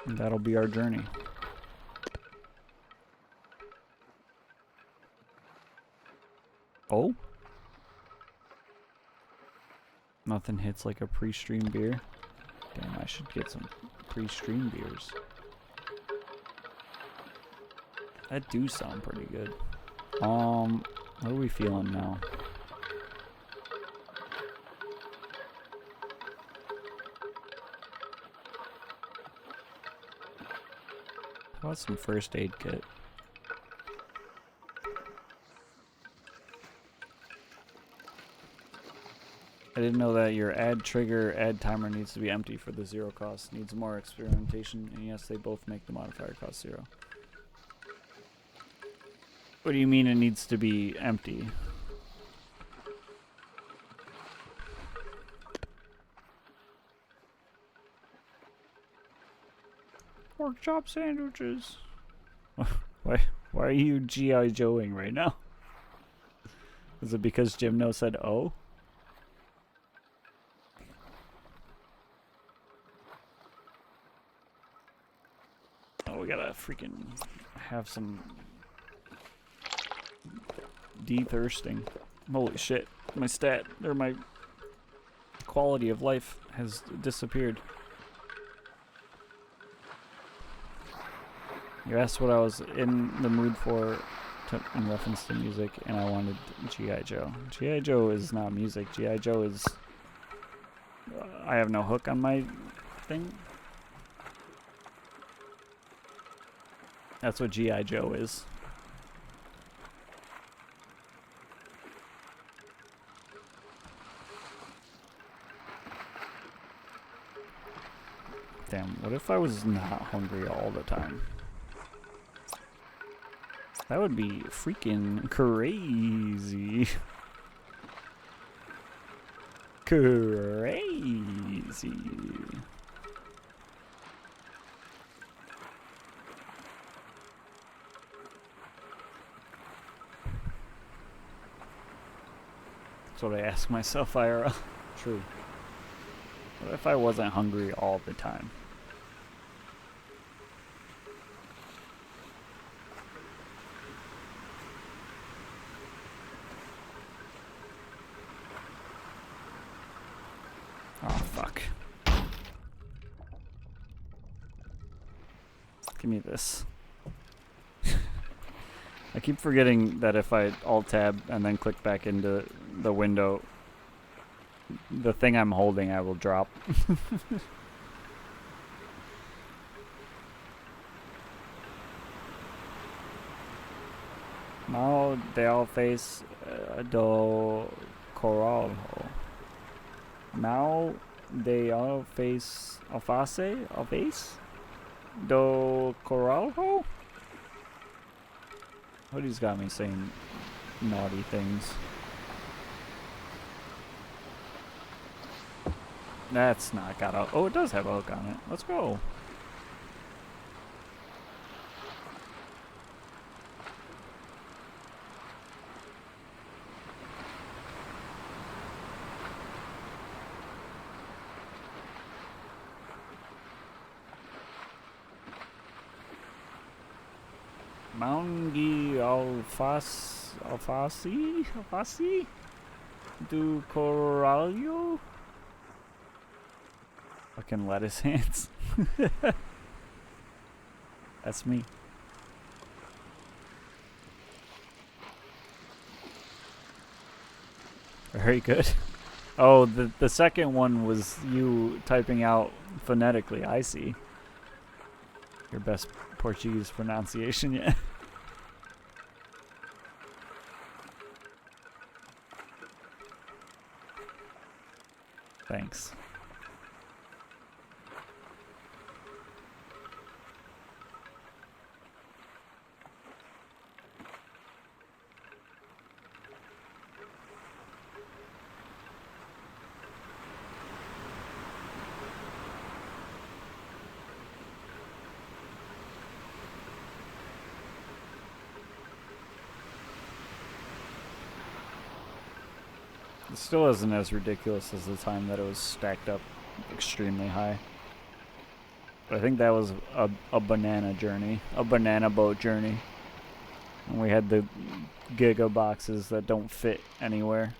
And that'll be our journey. Oh? Nothing hits like a pre-stream beer. Damn, I should get some pre-stream beers. That do sound pretty good. What are we feeling now? How about some first aid kit? I didn't know that your add trigger, add timer needs to be empty for the 0 cost. Needs more experimentation, and yes, they both make the modifier cost 0. What do you mean it needs to be empty? Pork chop sandwiches. Why are you G.I. Joeing right now? Is it because Gymno said oh? Oh, we gotta freaking have some de-thirsting. Holy shit. My stat, or my quality of life has disappeared. You asked what I was in the mood for in reference to music, and I wanted G.I. Joe. G.I. Joe is not music. G.I. Joe is... I have no hook on my thing. That's what G.I. Joe is. Damn, what if I was not hungry all the time? That would be freaking crazy. Crazy. That's what I ask myself, IRL. True. What if I wasn't hungry all the time? Oh, fuck. Give me this. I keep forgetting that if I Alt-Tab and then click back into the window, the thing I'm holding I will drop. Now they all face do Coralho. Now they all face Alface do Coralho. Hoodie's got me saying naughty things. That's not got a... Oh, it does have a hook on it. Let's go. Moungi Alface do Coralho. Fucking lettuce hands. That's me. Very good. Oh, the second one was you typing out phonetically. I see. Your best Portuguese pronunciation yet. Thanks. It still isn't as ridiculous as the time that it was stacked up extremely high. But I think that was a banana journey, a banana boat journey. And we had the giga boxes that don't fit anywhere.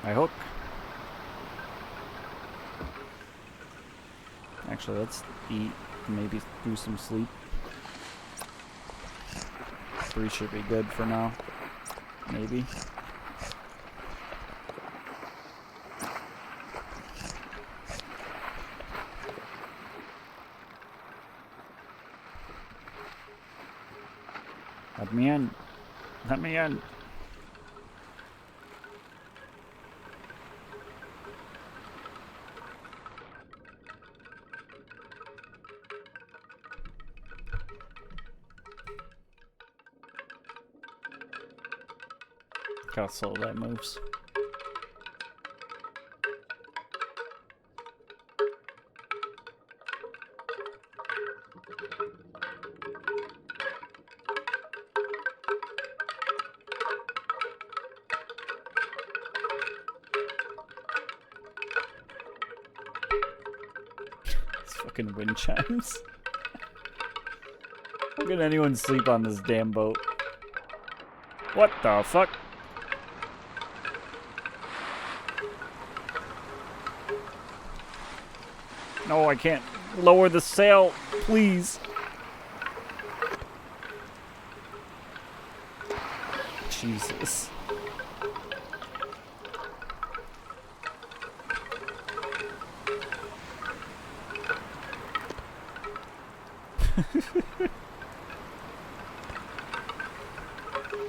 I hook. Actually, let's eat, maybe do some sleep. 3 should be good for now. Maybe. Let me in. Let me in. Look how slow that moves. It's fucking wind chimes. How can anyone sleep on this damn boat? What the fuck? No, I can't lower the sail, please. Jesus.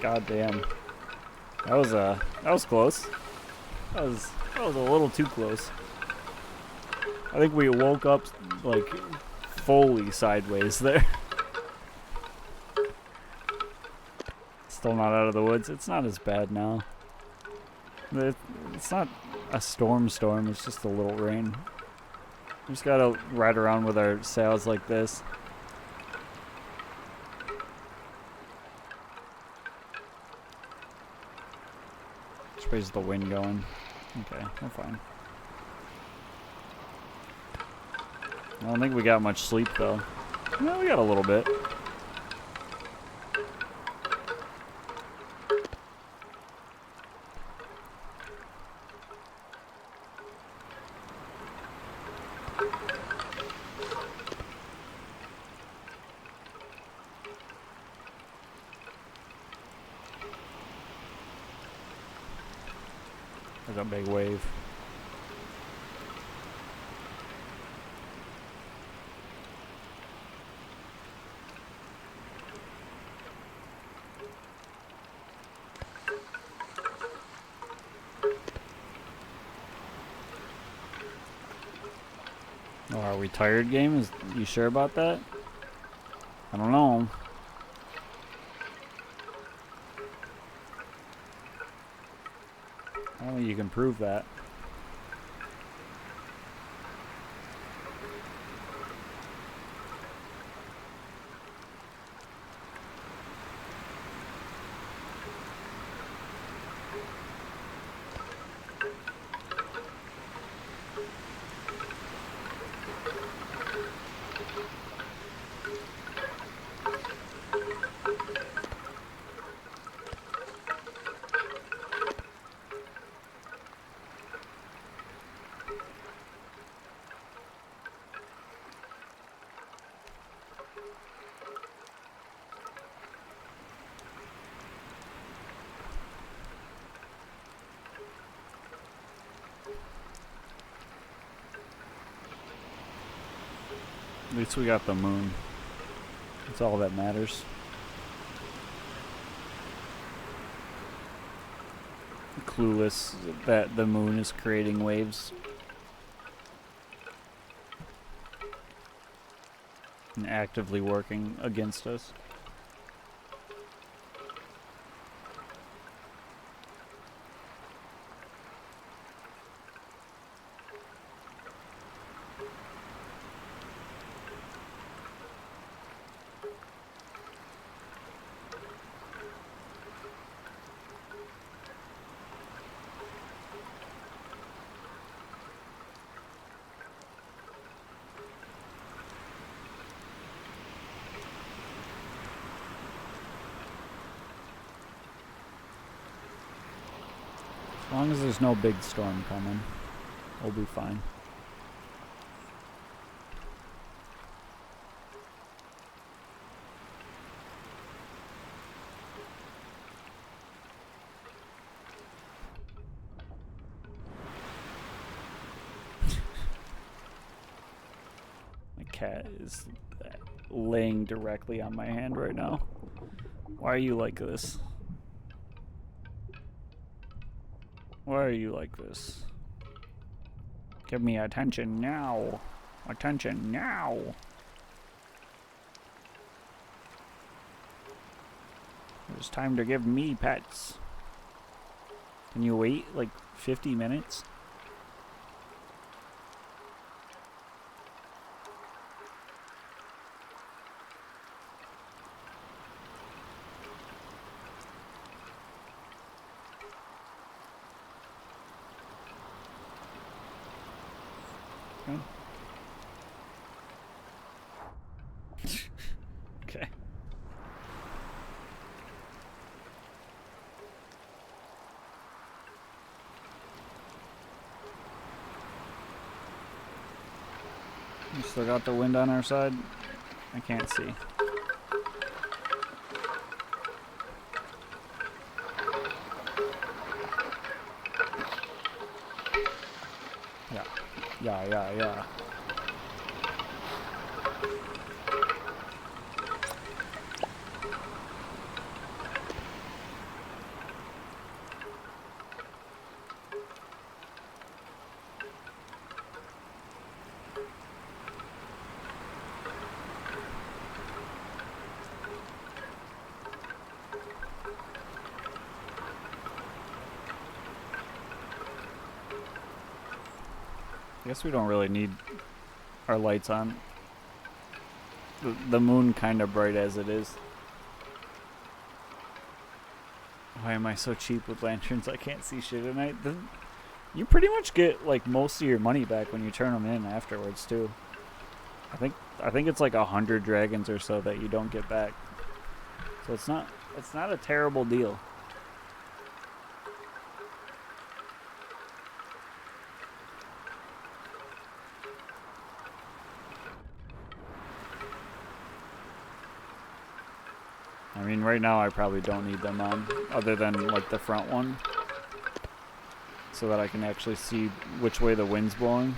God damn. That was close. That was a little too close. I think we woke up like fully sideways there. Still not out of the woods. It's not as bad now. It's not a storm, it's just a little rain. We just gotta ride around with our sails like this. Which way's the wind going? Okay, we're fine. I don't think we got much sleep though. No, we got a little bit. There's a big wave. Oh, are we tired, game? Is you sure about that? I don't know. I don't think you can prove that. At least we got the moon. That's all that matters. Clueless that the moon is creating waves. And actively working against us. long as there's no big storm coming, we'll be fine. My cat is laying directly on my hand right now. Why are you like this? Why are you like this? Give me attention now. Attention now. It's time to give me pets. Can you wait like 50 minutes? Okay. You still got the wind on our side? I can't see. Yeah. I guess we don't really need our lights on. The moon kind of bright as it is. Why am I so cheap with lanterns? I can't see shit at night. You pretty much get like most of your money back when you turn them in afterwards too. I think it's like 100 dragons or so that you don't get back. So it's not a terrible deal. I mean, right now I probably don't need them on, other than like the front one, so that I can actually see which way the wind's blowing.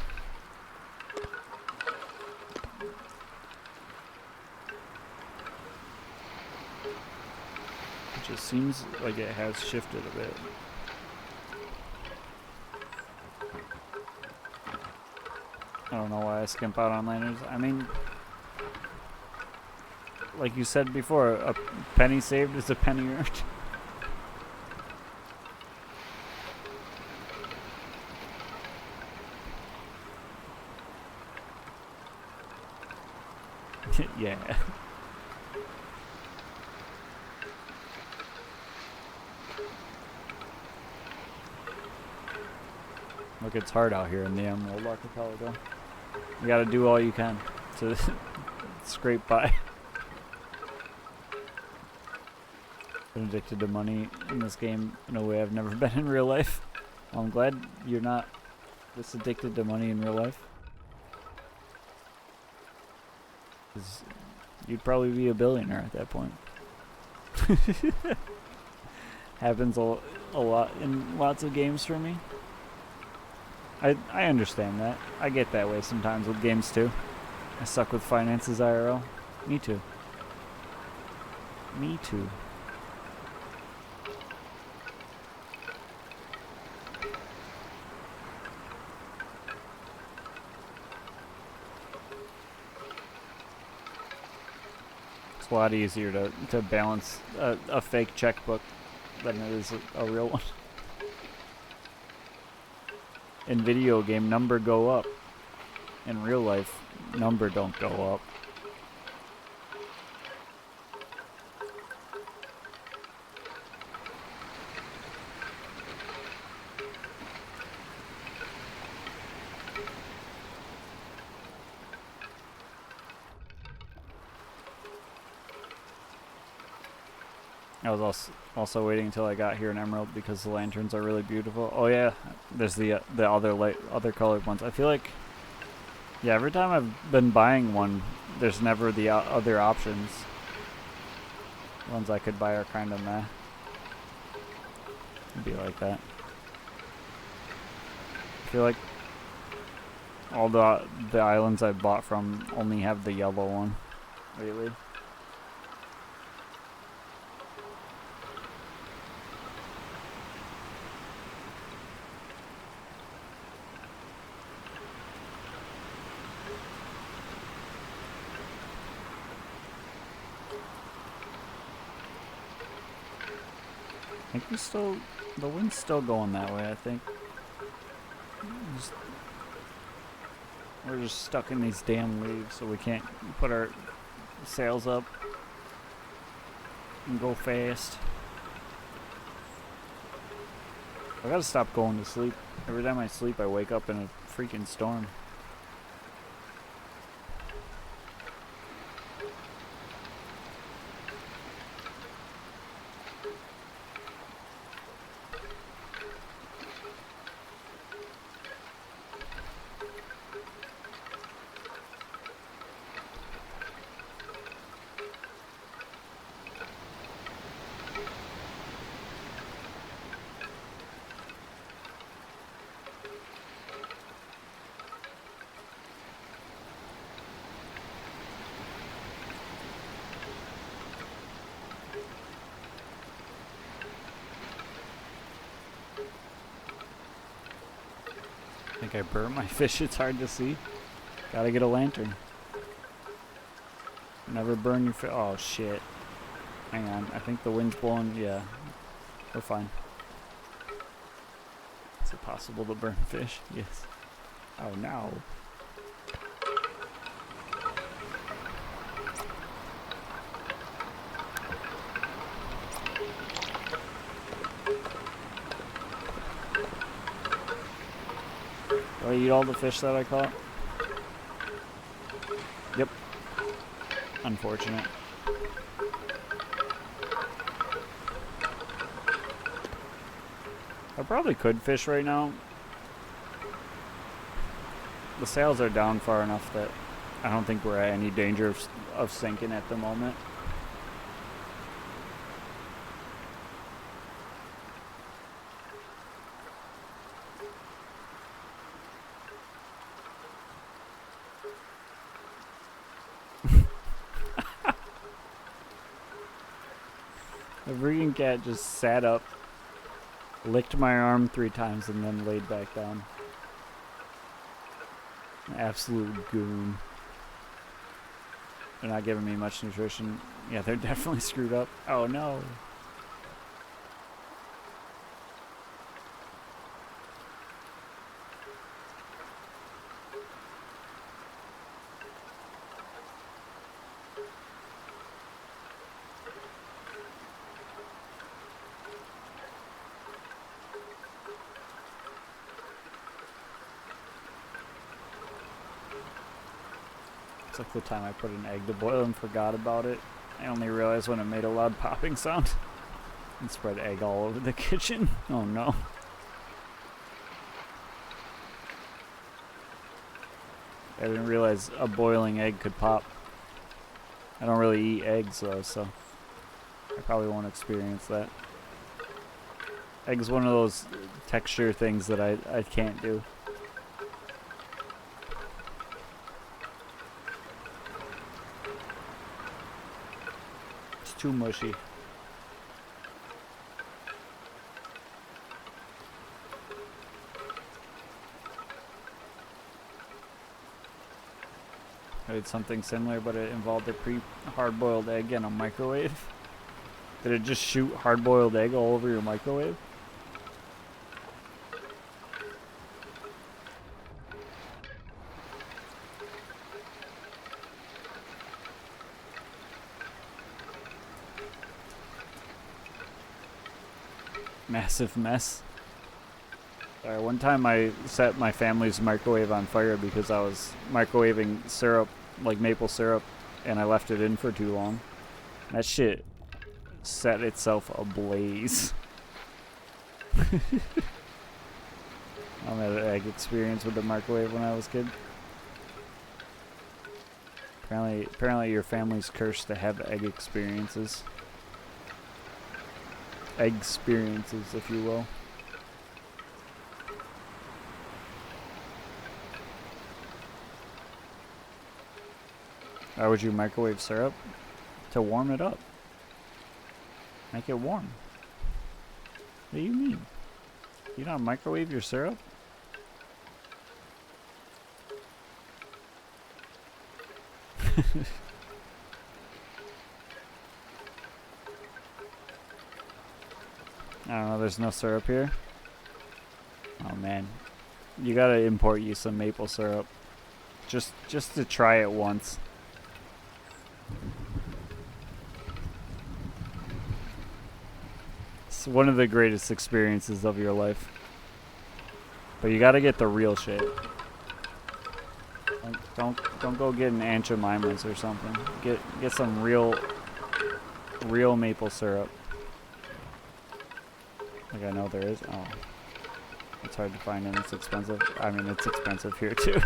It just seems like it has shifted a bit. I don't know why I skimp out on lanterns. I mean, like you said before, a penny saved is a penny earned. Yeah. Look, it's hard out here in the Emerald Archipelago. You gotta do all you can to scrape by. Been addicted to money in this game in a way I've never been in real life. Well, I'm glad you're not this addicted to money in real life. 'Cause you'd probably be a billionaire at that point. Happens a lot in lots of games for me. I understand that. I get that way sometimes with games too. I suck with finances IRL. Me too. Me too. It's a lot easier to balance a fake checkbook than it is a real one. In video game, number go up. In real life, number don't go up. I was also waiting until I got here in Emerald because the lanterns are really beautiful. Oh yeah, there's the other colored ones. I feel like, yeah, every time I've been buying one, there's never the other options. The ones I could buy are kind of meh. It'd be like that. I feel like all the islands I bought from only have the yellow one lately. I think the wind's still going that way, I think. We're just stuck in these damn waves, so we can't put our sails up and go fast. I gotta stop going to sleep. Every time I sleep, I wake up in a freaking storm. I think I burnt my fish, it's hard to see. Gotta get a lantern. Never burn your fish. Oh shit. Hang on, I think the wind's blowing. Yeah, we're fine. Is it possible to burn fish? Yes. Oh no. Do I eat all the fish that I caught? Yep. Unfortunate. I probably could fish right now. The sails are down far enough that I don't think we're at any danger of sinking at the moment. The freaking cat just sat up, licked my arm 3 times, and then laid back down. An absolute goon. They're not giving me much nutrition. Yeah, they're definitely screwed up. Oh no. It's like the time I put an egg to boil and forgot about it. I only realized when it made a loud popping sound. And spread egg all over the kitchen. Oh no. I didn't realize a boiling egg could pop. I don't really eat eggs though, so I probably won't experience that. Egg's one of those texture things that I can't do. It's too mushy. I did something similar, but it involved a hard-boiled egg in a microwave. Did it just shoot hard-boiled egg all over your microwave? Massive mess. One time I set my family's microwave on fire because I was microwaving syrup, like maple syrup, and I left it in for too long. That shit set itself ablaze. I had an egg experience with the microwave when I was a kid. Apparently your family's cursed to have egg experiences. Egg experiences, if you will. Why would you microwave syrup? To warm it up. Make it warm. What do you mean? You don't microwave your syrup? I don't know, there's no syrup here. Oh man. You gotta import you some maple syrup. Just to try it once. It's one of the greatest experiences of your life. But you gotta get the real shit. Don't go getting Aunt Jemima's or something. Get some real maple syrup. Like I know there is. Oh. It's hard to find and it's expensive. I mean, it's expensive here too.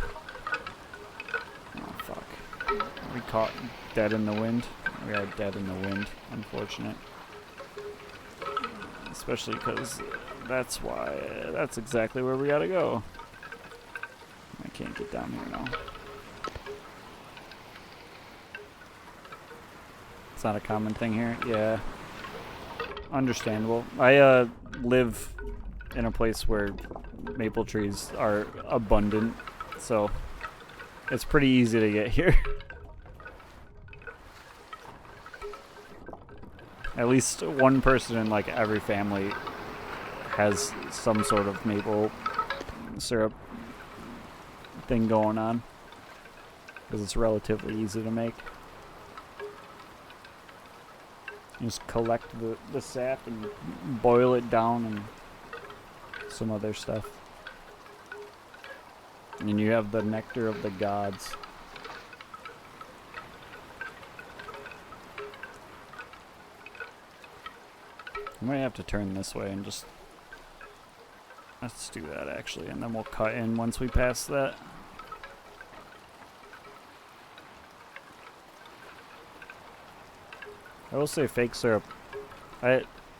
Oh, fuck. We caught dead in the wind. We are dead in the wind. Unfortunate. Especially because that's exactly where we gotta go. I can't get down here now. It's not a common thing here. Yeah. Understandable. I live in a place where maple trees are abundant, so it's pretty easy to get here. At least one person in like every family has some sort of maple syrup thing going on, because it's relatively easy to make. You just collect the sap and boil it down and some other stuff. And you have the nectar of the gods. I might have to turn this way and just... Let's do that actually, and then we'll cut in once we pass that. I will say fake syrup.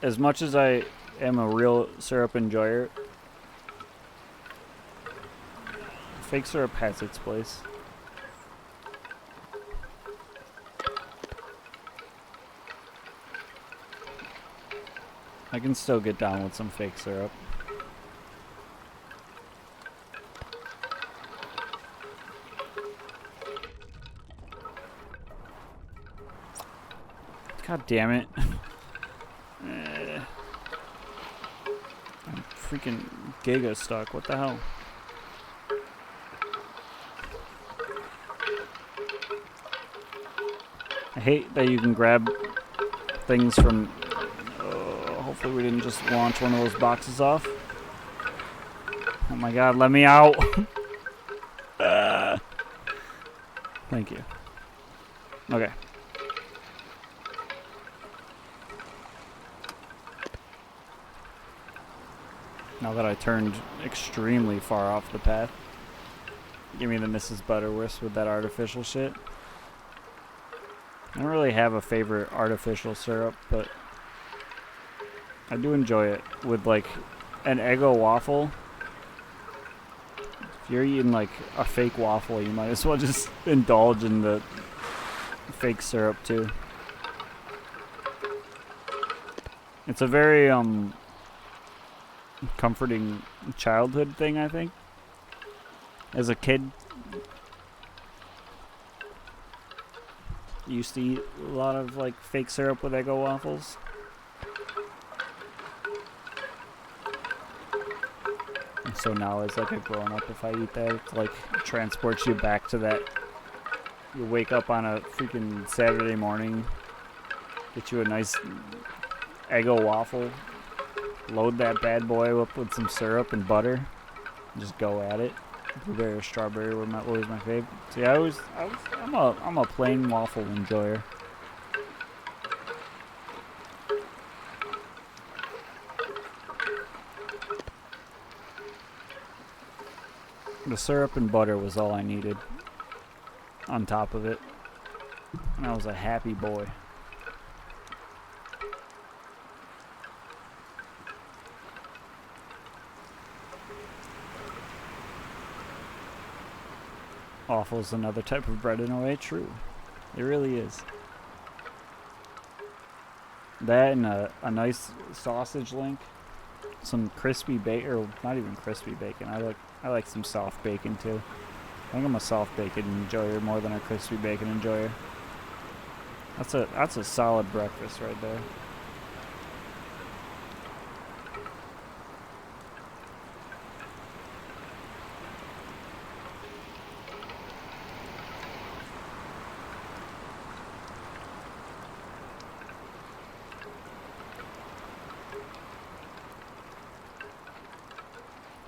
As much as I am a real syrup enjoyer, fake syrup has its place. I can still get down with some fake syrup. God damn it. I'm freaking giga stuck. What the hell? I hate that you can grab things from... hopefully we didn't just launch one of those boxes off. Oh my god, let me out! Thank you. Okay. Now that I turned extremely far off the path. Give me the Mrs. Butterworth with that artificial shit. I don't really have a favorite artificial syrup, but I do enjoy it with like an Eggo waffle. If you're eating like a fake waffle, you might as well just indulge in the fake syrup too. It's a very comforting childhood thing, I think. As a kid, used to eat a lot of like fake syrup with Eggo waffles. And so now as like a grown up, if I eat that, it like transports you back to that. You wake up on a freaking Saturday morning, get you a nice Eggo waffle, load that bad boy up with some syrup and butter, and just go at it. Blueberry or strawberry were always my favorite. See, I'm a plain waffle enjoyer. The syrup and butter was all I needed on top of it. And I was a happy boy. Waffle's another type of bread in a way. True. It really is. That and a nice sausage link. Some crispy bacon, or not even crispy bacon. I like some soft bacon too. I think I'm a soft bacon enjoyer more than a crispy bacon enjoyer. That's a solid breakfast right there.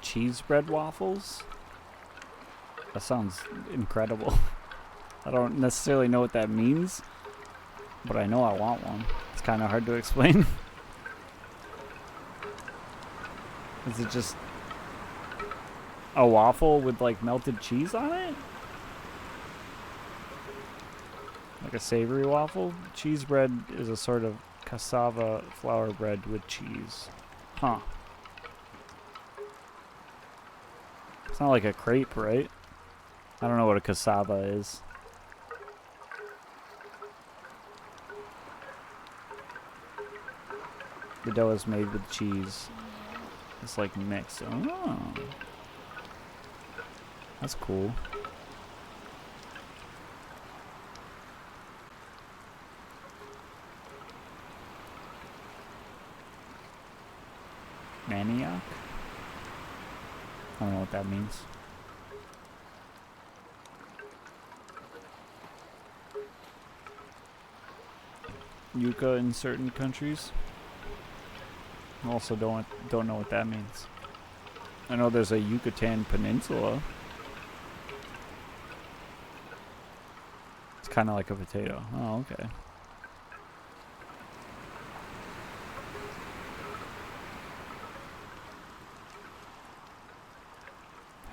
Cheese bread waffles? That sounds incredible. I don't necessarily know what that means, but I know I want one. It's kind of hard to explain. Is it just a waffle with like melted cheese on it? Like a savory waffle? Cheese bread is a sort of cassava flour bread with cheese. Huh. It's not like a crepe, right? I don't know what a cassava is. The dough is made with cheese. It's like mixed. Oh. That's cool. Manioc? I don't know what that means. Yucca in certain countries. Also don't know what that means. I know there's a Yucatan Peninsula. It's kind of like a potato. Oh, okay.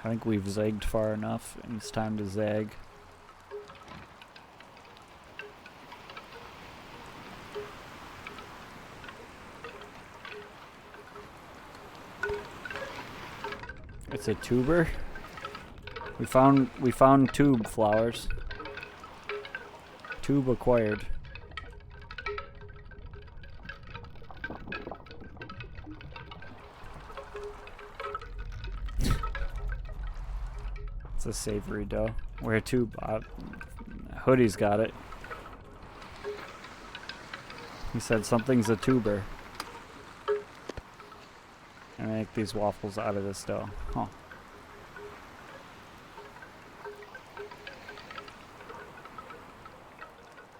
I think we've zagged far enough, and it's time to zag. It's a tuber. We found tube flowers. Tube acquired. It's a savory dough. Where tube? Hoodie's got it. He said something's a tuber. And I make these waffles out of this dough. Huh.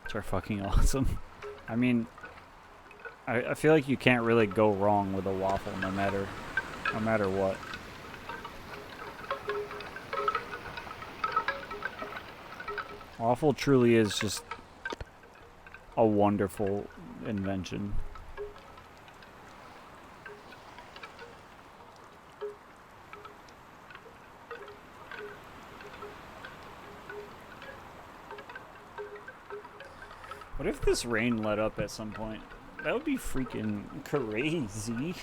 Which are fucking awesome. I mean, I feel like you can't really go wrong with a waffle no matter what. Waffle truly is just a wonderful invention. What if this rain let up at some point? That would be freaking crazy.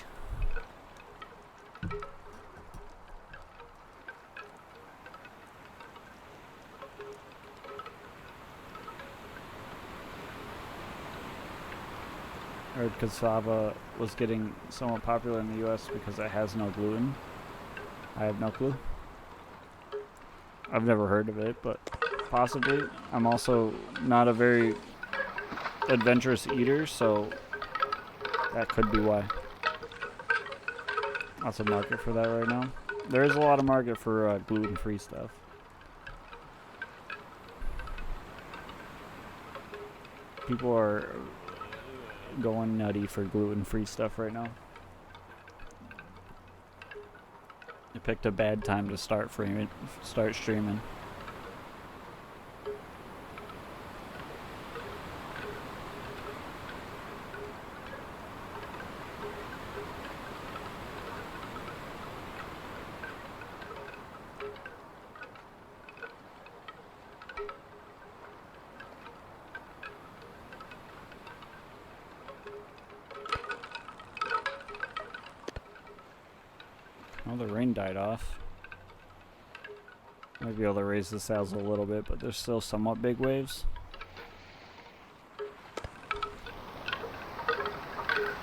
I heard cassava was getting somewhat popular in the US because it has no gluten. I have no clue. I've never heard of it, but possibly. I'm also not a very adventurous eater, so that could be why. Lots of market for that right now. There is a lot of market for gluten-free stuff. People are going nutty for gluten-free stuff right now. I picked a bad time to start streaming. Oh, the rain died off. Might be able to raise the sails a little bit, but there's still somewhat big waves.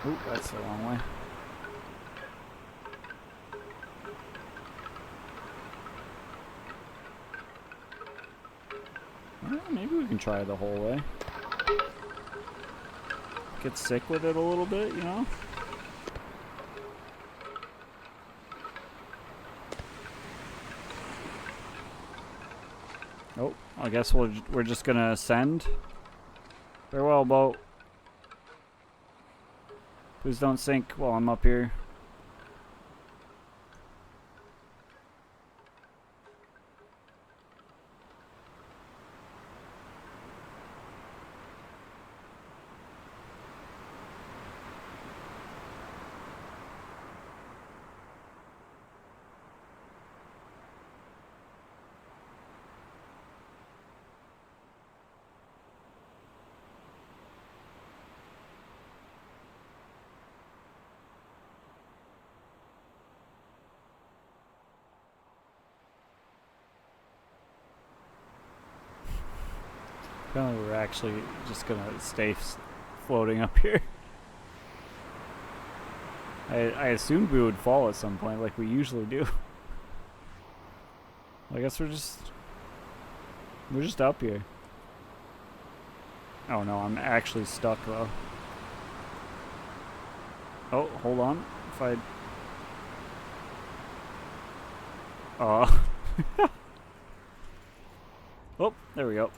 Ooh, that's the long way. Well, maybe we can try the whole way. Get sick with it a little bit, you know? Oh, I guess we're just gonna ascend. Farewell, boat. Please don't sink while I'm up here. Apparently we're actually just gonna stay floating up here. I assumed we would fall at some point like we usually do. I guess we're just up here. Oh no, I'm actually stuck though. Oh, hold on. If I oh, there we go.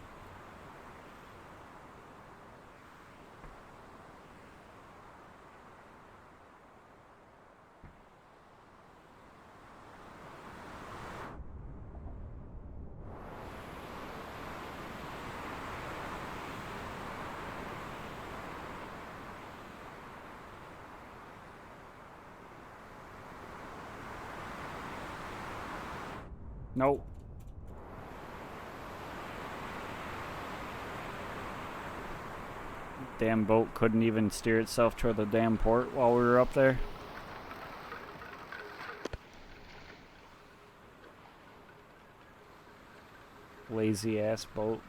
Nope. Damn boat couldn't even steer itself toward the damn port while we were up there. Lazy ass boat.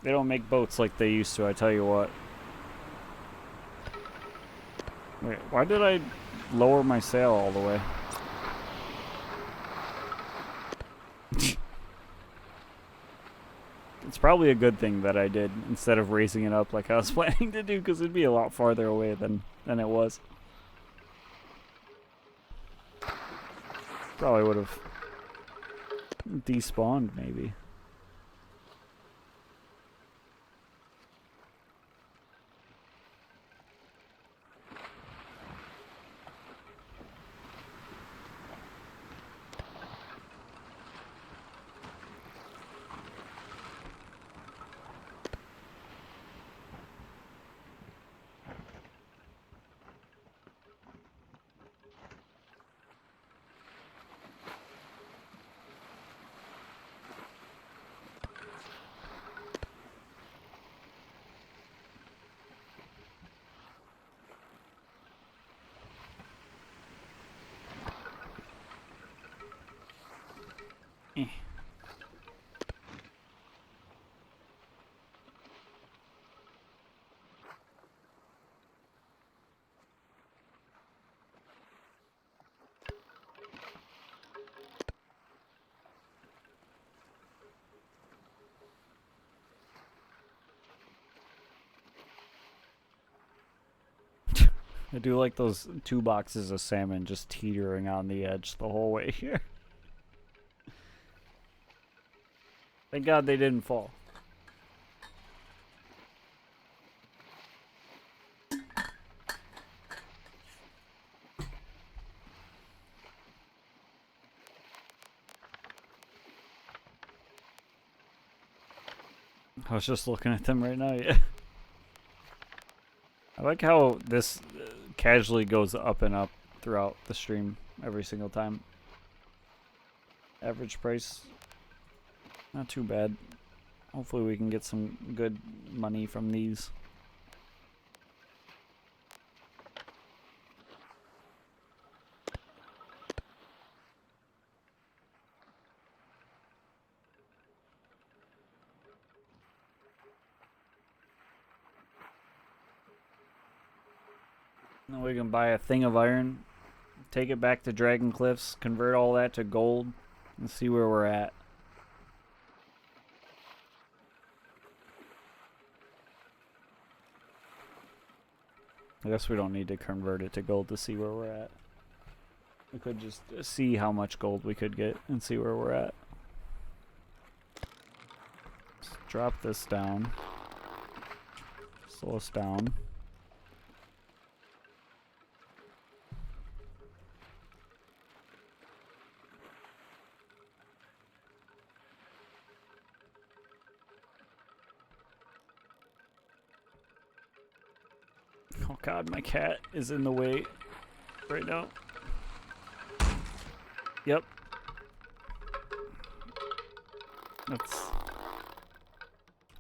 They don't make boats like they used to, I tell you what. Wait, why did I lower my sail all the way? It's probably a good thing that I did instead of raising it up like I was planning to do, because it'd be a lot farther away than it was. Probably would have despawned maybe. I do like those 2 boxes of salmon just teetering on the edge the whole way here. Thank God they didn't fall. I was just looking at them right now, yeah. I like how this casually goes up and up throughout the stream every single time. Average price, not too bad. Hopefully we can get some good money from these. Then we can buy a thing of iron, take it back to Dragon Cliffs, convert all that to gold, and see where we're at. I guess we don't need to convert it to gold to see where we're at. We could just see how much gold we could get and see where we're at. Let's drop this down. Slow us down. Oh god, my cat is in the way right now. Yep. That's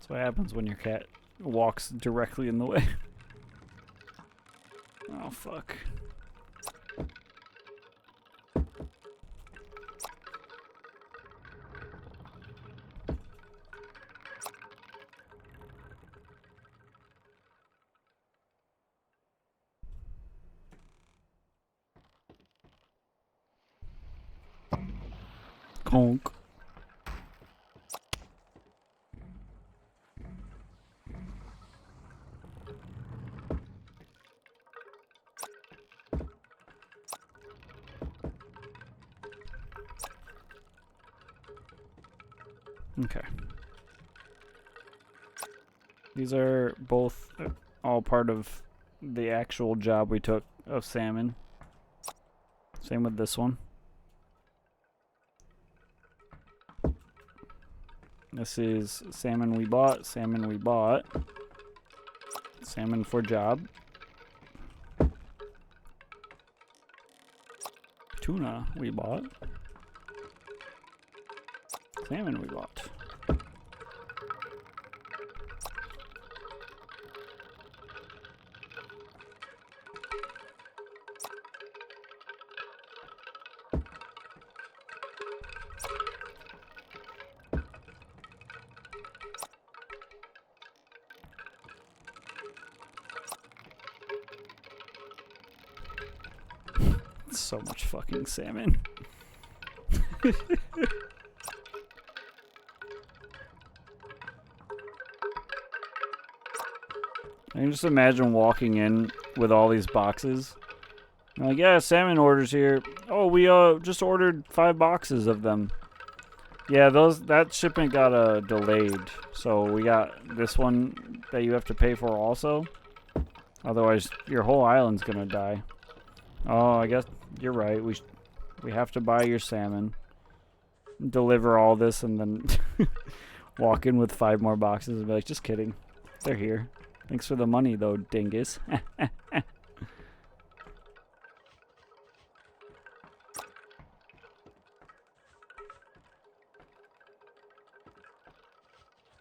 what happens when your cat walks directly in the way. Oh fuck. Conk. Okay. These are both all part of the actual job we took of salmon. Same with this one. This is salmon we bought, salmon we bought. Salmon for job. Tuna we bought. Salmon we bought. So much fucking salmon. I can just imagine walking in with all these boxes. I'm like, yeah, salmon orders here. Oh, we just ordered 5 boxes of them. Yeah, that shipment got delayed. So we got this one that you have to pay for also. Otherwise, your whole island's gonna die. Oh, I guess you're right. We have to buy your salmon, deliver all this, and then walk in with 5 more boxes and be like, just kidding. They're here. Thanks for the money, though, dingus.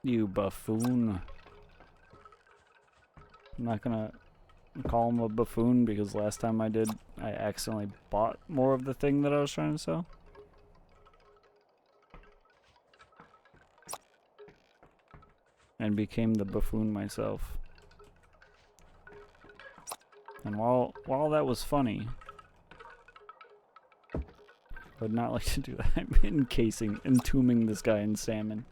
You buffoon. I'm not gonna call him a buffoon because last time I did, I accidentally bought more of the thing that I was trying to sell. And became the buffoon myself. And while that was funny, I would not like to do that. I'm entombing this guy in salmon.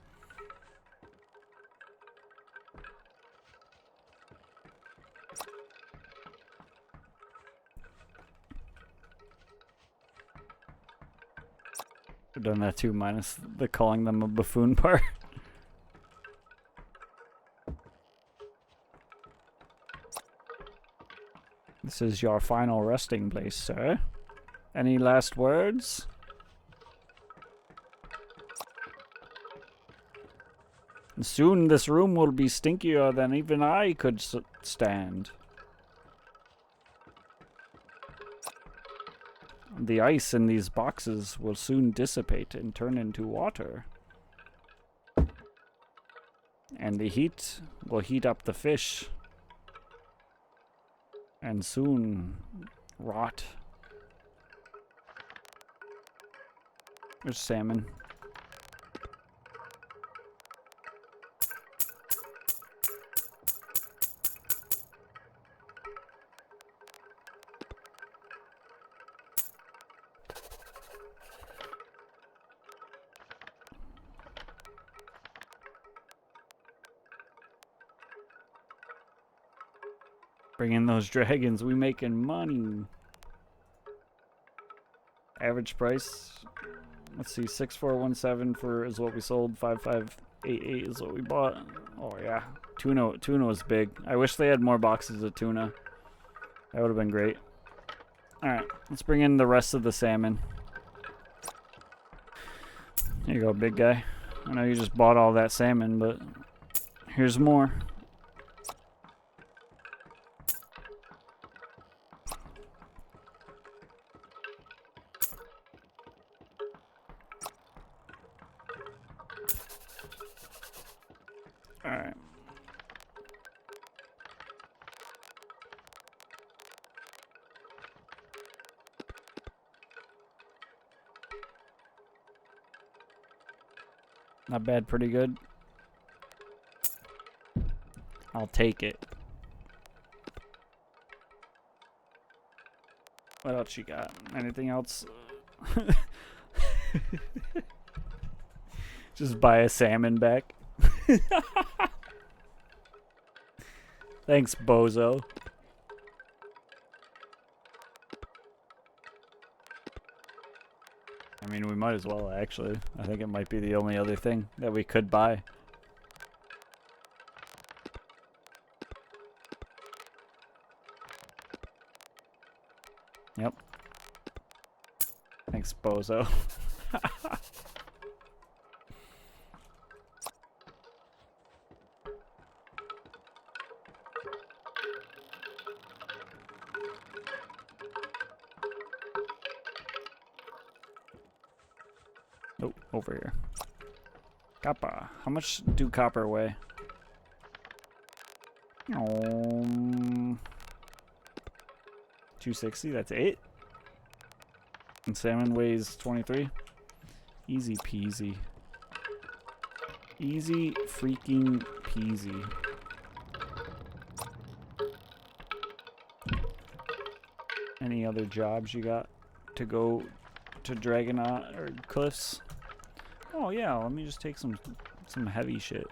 I've done that too, minus the calling them a buffoon part. This is your final resting place, sir. Any last words? Soon this room will be stinkier than even I could stand. The ice in these boxes will soon dissipate and turn into water. And the heat will heat up the fish. And soon rot. There's salmon. Bring in those dragons. We making money. Average price. Let's see. 6417 for is what we sold. 5588 is what we bought. Oh yeah. Tuna was big. I wish they had more boxes of tuna. That would have been great. Alright, let's bring in the rest of the salmon. Here you go, big guy. I know you just bought all that salmon, but here's more. Alright. Not bad, pretty good. I'll take it. What else you got? Anything else? Just buy a salmon back. Thanks, bozo. I mean, we might as well, actually. I think it might be the only other thing that we could buy. Yep. Thanks, bozo. Oh, over here. Copper. How much do copper weigh? 260, that's 8. And salmon weighs 23. Easy peasy. Easy freaking peasy. Any other jobs you got to go to Dragonaut or Cliffs? Oh yeah, let me just take some heavy shit.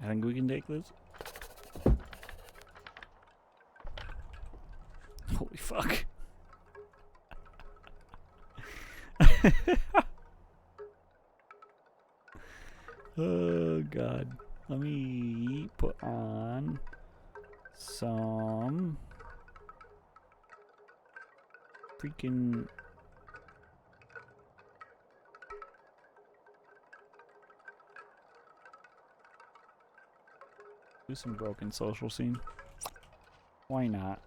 I think we can take this. Holy fuck. Oh god. Let me put on some freaking do some broken social scene. Why not?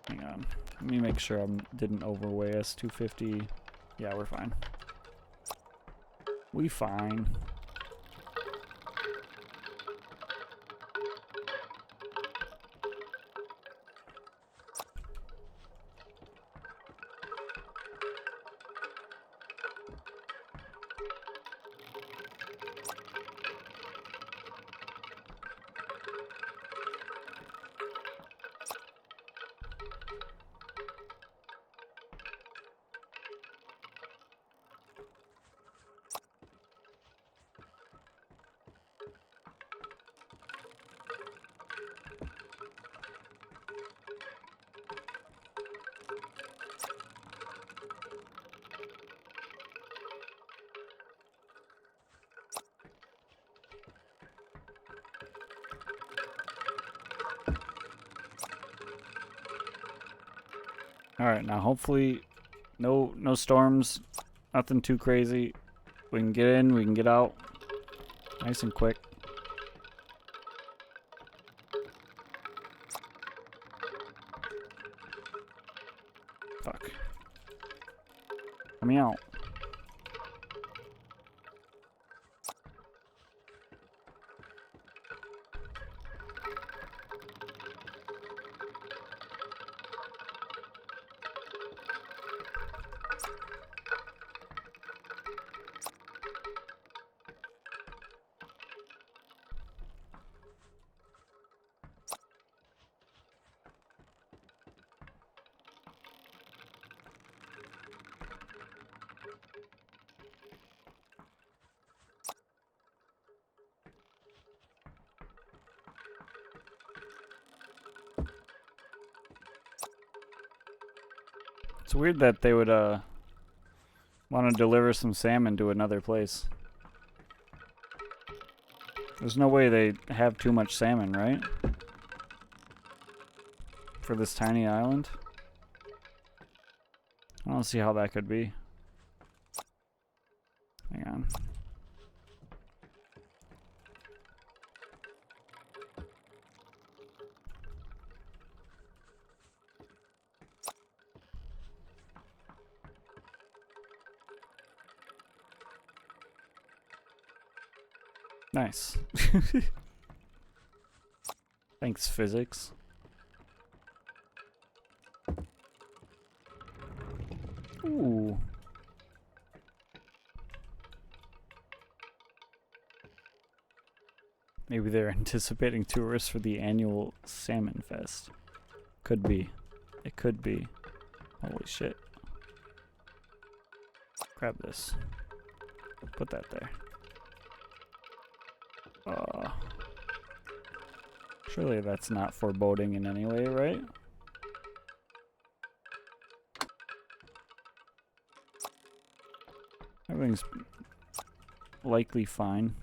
Hang on. Let me make sure I didn't overweigh us. 250. Yeah, we're fine. We fine. Alright, now hopefully no storms, nothing too crazy. We can get in, we can get out. Nice and quick. Fuck. Let me out. It's weird that they would want to deliver some salmon to another place. There's no way they have too much salmon, right? For this tiny island? I don't see how that could be. Hang on. Nice. Thanks, physics. Ooh. Maybe they're anticipating tourists for the annual Salmon Fest. Could be. It could be. Holy shit. Grab this. Put that there. Surely that's not foreboding in any way, right? Everything's likely fine.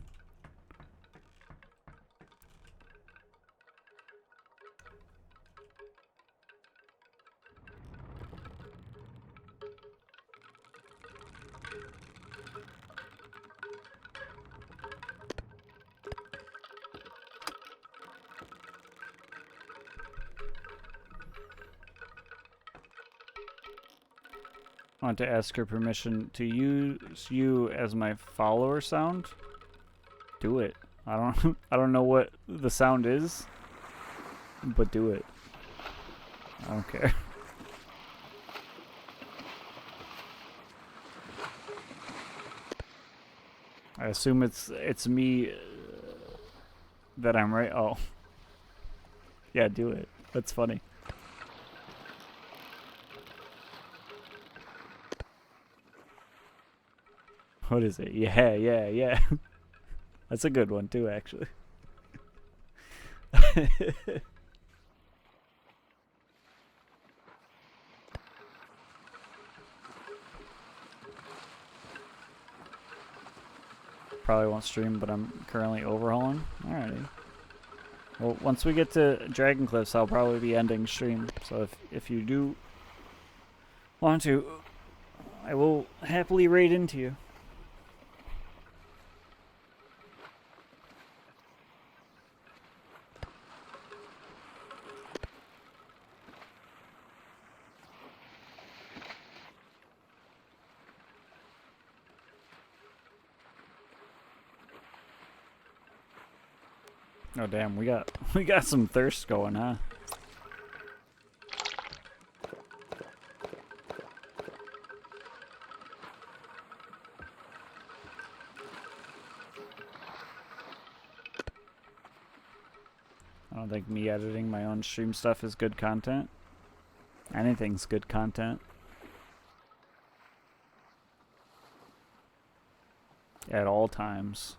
I want to ask your permission to use you as my follower sound. Do it. I don't know what the sound is, but do it. I don't care. I assume it's me that I'm right. Oh. Yeah, do it. That's funny. What is it? Yeah. That's a good one too, actually. Probably won't stream, but I'm currently overhauling. Alrighty. Well, once we get to Dragon Cliffs, I'll probably be ending stream. So if you do want to, I will happily raid into you. Oh damn, we got some thirst going, huh? I don't think me editing my own stream stuff is good content. Anything's good content. At all times.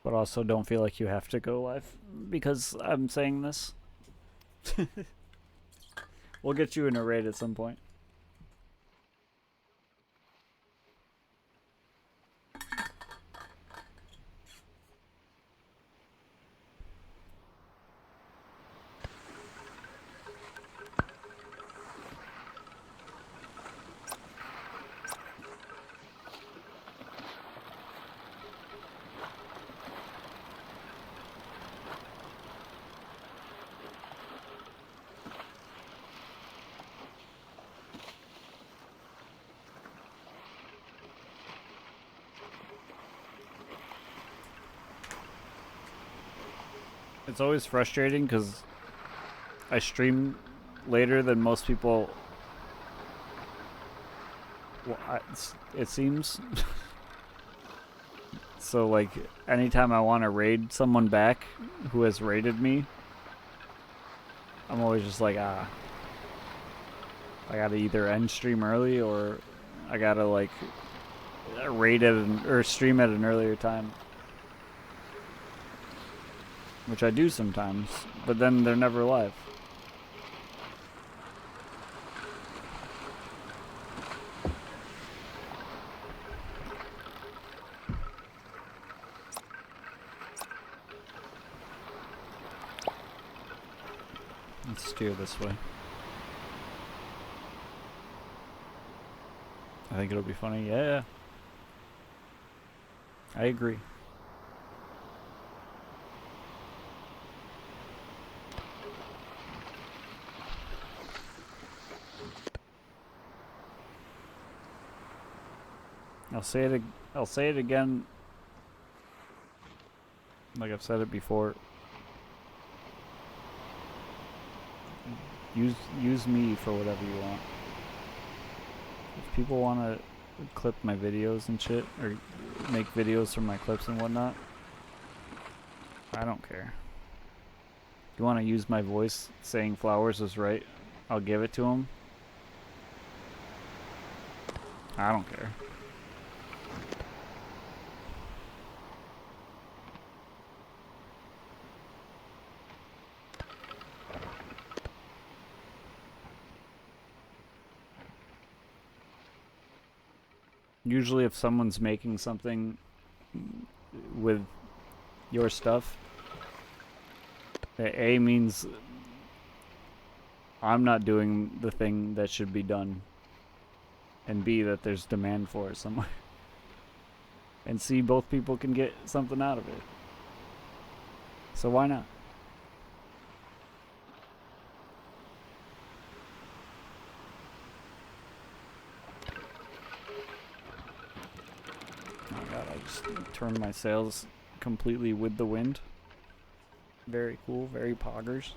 But also don't feel like you have to go live because I'm saying this. We'll get you in a raid at some point. It's always frustrating because I stream later than most people. Well, it seems. So like anytime I want to raid someone back who has raided me, I'm always just like, I gotta either end stream early or I gotta like raid at or stream at an earlier time. Which I do sometimes, but then they're never live. Let's steer this way. I think it'll be funny. Yeah. I agree. I'll say it again. Like I've said it before. Use me for whatever you want. If people want to clip my videos and shit, or make videos from my clips and whatnot, I don't care. If you want to use my voice saying Flowers was right, I'll give it to them. I don't care. Usually if someone's making something with your stuff, A means I'm not doing the thing that should be done, and B, that there's demand for it somewhere, and C, both people can get something out of it. So why not? Oh god, I just turned my sails completely with the wind. Very cool, very poggers.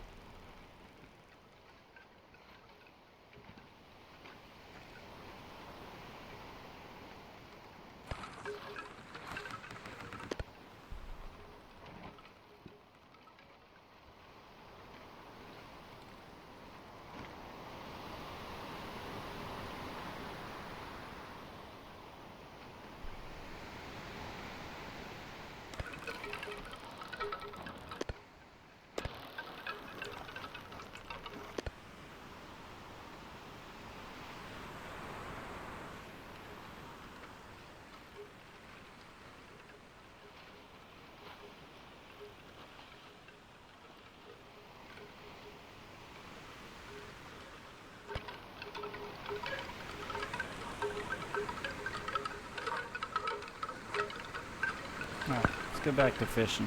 Alright, let's get back to fishing.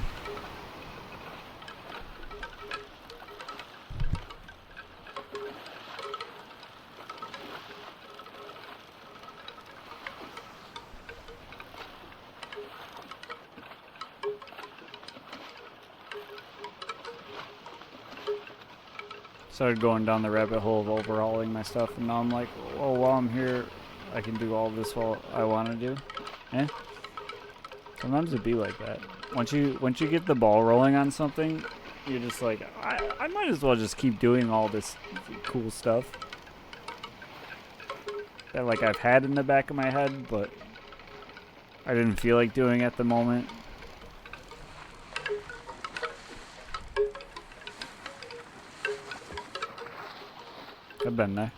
Started going down the rabbit hole of overhauling my stuff, and now I'm like, oh, while I'm here, I can do all this while I want to do. Eh? Sometimes it be like that. Once you get the ball rolling on something, you're just like, I might as well just keep doing all this cool stuff that like I've had in the back of my head, but I didn't feel like doing at the moment. I've been there.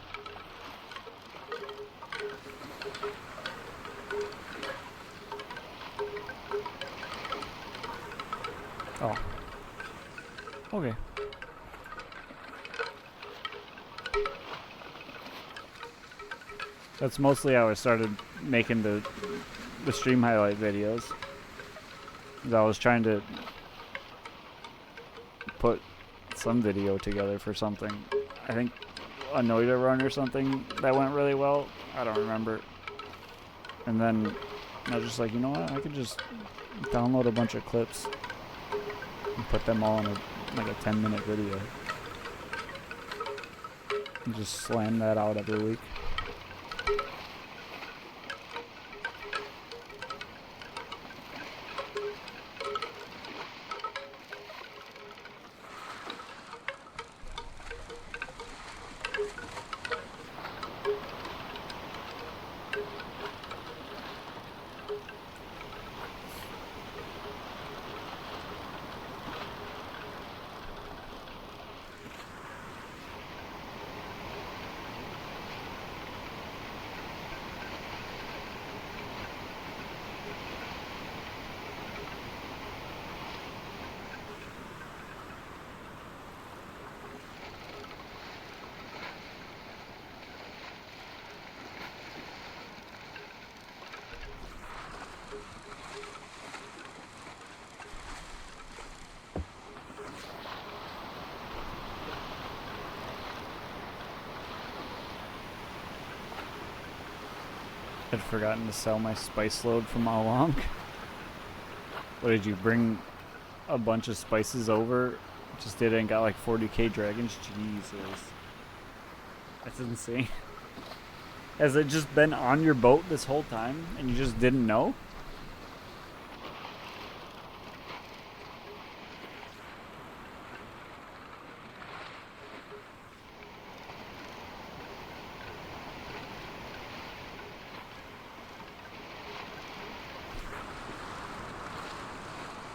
Oh. Okay. That's mostly how I started making the stream highlight videos. I was trying to put some video together for something. I think a Noida run or something that went really well. I don't remember. And then I was just like, you know what? I could just download a bunch of clips and put them all in like a 10-minute video. And just slam that out every week. I'd forgotten to sell my spice load from how long. What did you bring? A bunch of spices over? Just did it and got like 40k dragons? Jesus. That's insane. Has it just been on your boat this whole time and you just didn't know?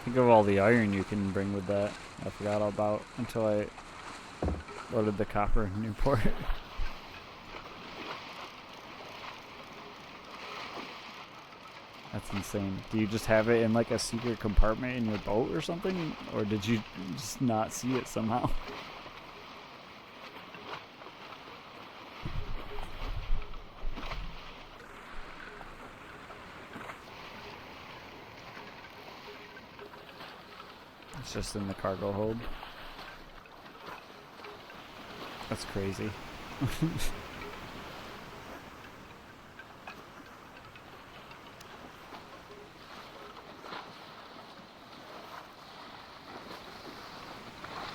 Think of all the iron you can bring with that. I forgot all about until I loaded the copper in Newport. That's insane. Do you just have it in like a secret compartment in your boat or something? Or did you just not see it somehow? It's just in the cargo hold. That's crazy.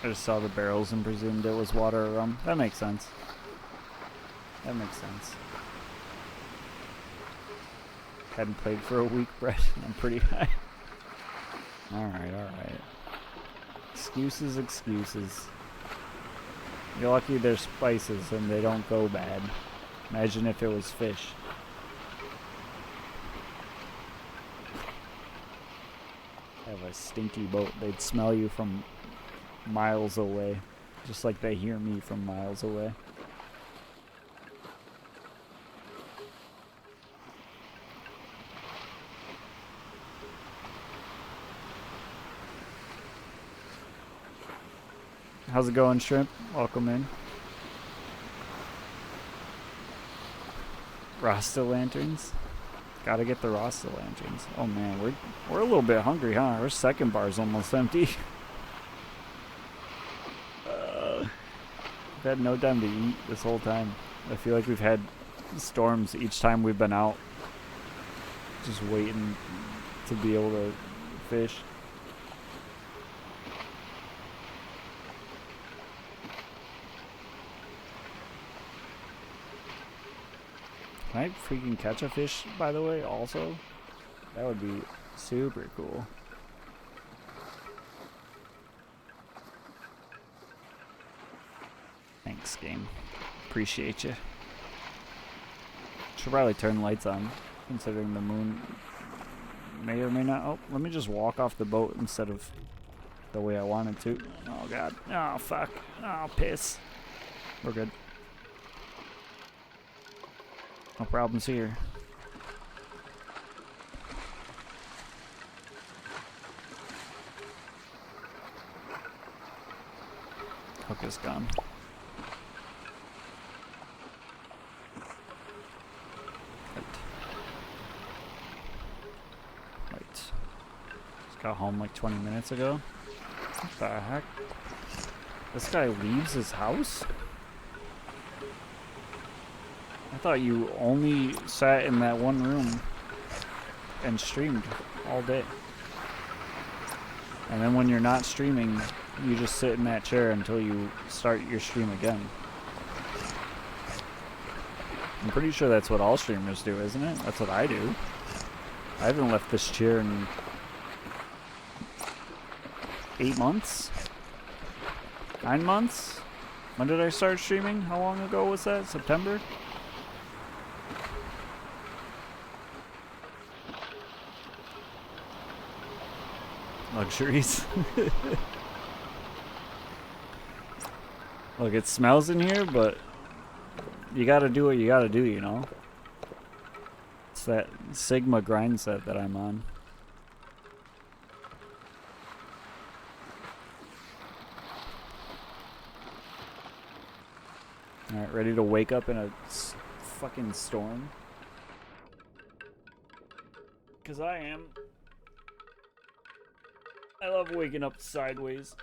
I just saw the barrels and presumed it was water or rum. That makes sense. That makes sense. Hadn't played for a week, Brett. I'm pretty high. Alright, alright. Excuses, excuses. You're lucky they're spices and they don't go bad. Imagine if it was fish. I have a stinky boat. They'd smell you from miles away. Just like they hear me from miles away. How's it going, Shrimp? Welcome in. Rasta lanterns. Gotta get the Rasta lanterns. Oh man, we're a little bit hungry, huh? Our second bar's almost empty. We've had no time to eat this whole time. I feel like we've had storms each time we've been out. Just waiting to be able to fish. Can I freaking catch a fish, by the way, also? That would be super cool. Thanks, game. Appreciate you. Should probably turn lights on, considering the moon may or may not. Oh, let me just walk off the boat instead of the way I wanted to. Oh, God. Oh, fuck. Oh, piss. We're good. No problems here. Hook is gone. Right. Just got home like 20 minutes ago. What the heck? This guy leaves his house? I thought you only sat in that one room and streamed all day. And then when you're not streaming, you just sit in that chair until you start your stream again. I'm pretty sure that's what all streamers do, isn't it? That's what I do. I haven't left this chair in 8 months? 9 months? When did I start streaming? How long ago was that? September? Luxuries. Look, it smells in here, but you gotta do what you gotta do, you know? It's that Sigma grind set that I'm on. Alright, ready to wake up in a fucking storm? 'Cause I am. I love waking up sideways.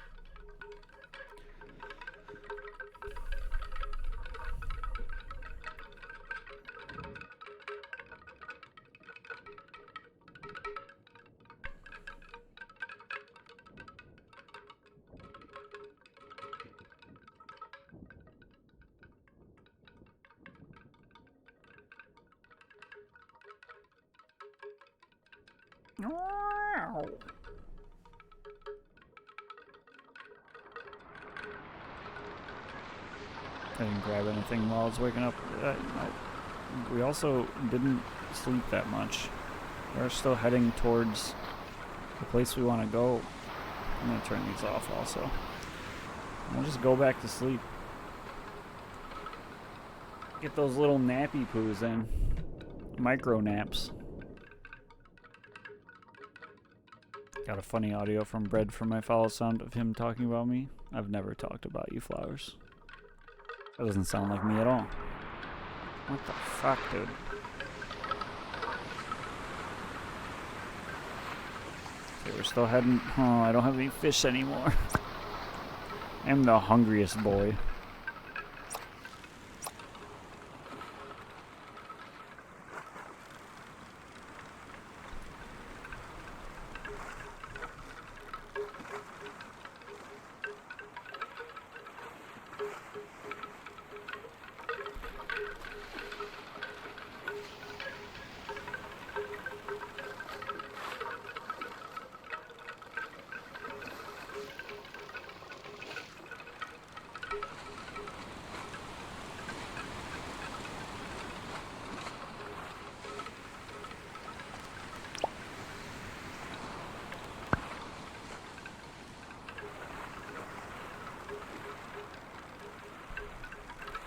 I didn't grab anything while I was waking up. We also didn't sleep that much. We're still heading towards the place we want to go. I'm going to turn these off also. We'll just go back to sleep. Get those little nappy poos in. Micro naps. Got a funny audio from Bread from my follow sound of him talking about me. I've never talked about you, Flowers. That doesn't sound like me at all. What the fuck, dude? Okay, we're still heading. Oh, I don't have any fish anymore. I'm the hungriest boy.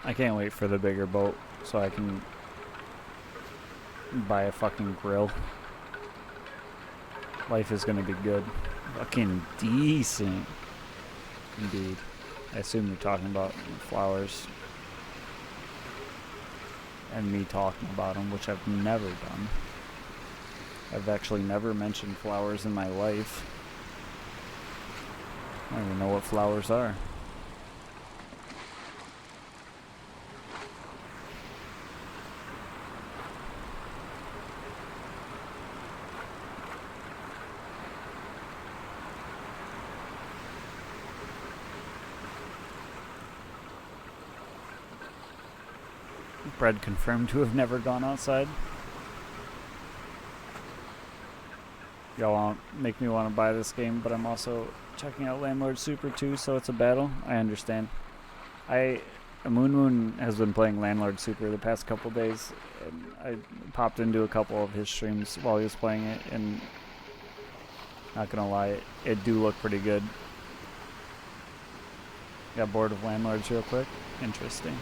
I can't wait for the bigger boat so I can buy a fucking grill. Life is gonna be good. Fucking decent. Indeed. I assume you're talking about Flowers. And me talking about them, which I've never done. I've actually never mentioned flowers in my life. I don't even know what flowers are. Bread confirmed to have never gone outside. Y'all won't make me want to buy this game, but I'm also checking out Landlord Super 2, so it's a battle. I understand. Moon has been playing Landlord Super the past couple days, and I popped into a couple of his streams while he was playing it, and not gonna lie, it do look pretty good. Got bored of Landlords real quick. Interesting.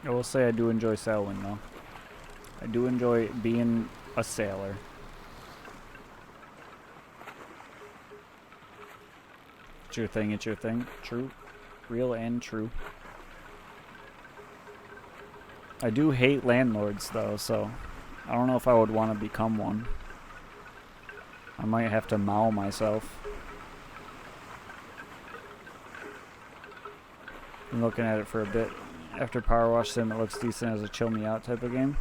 I will say I do enjoy Sailwind though. I do enjoy being a sailor. It's your thing, it's your thing. True. Real and true. I do hate landlords though, so I don't know if I would want to become one. I might have to mow myself. Been looking at it for a bit. After Power Wash Sim, it looks decent as a chill me out type of game.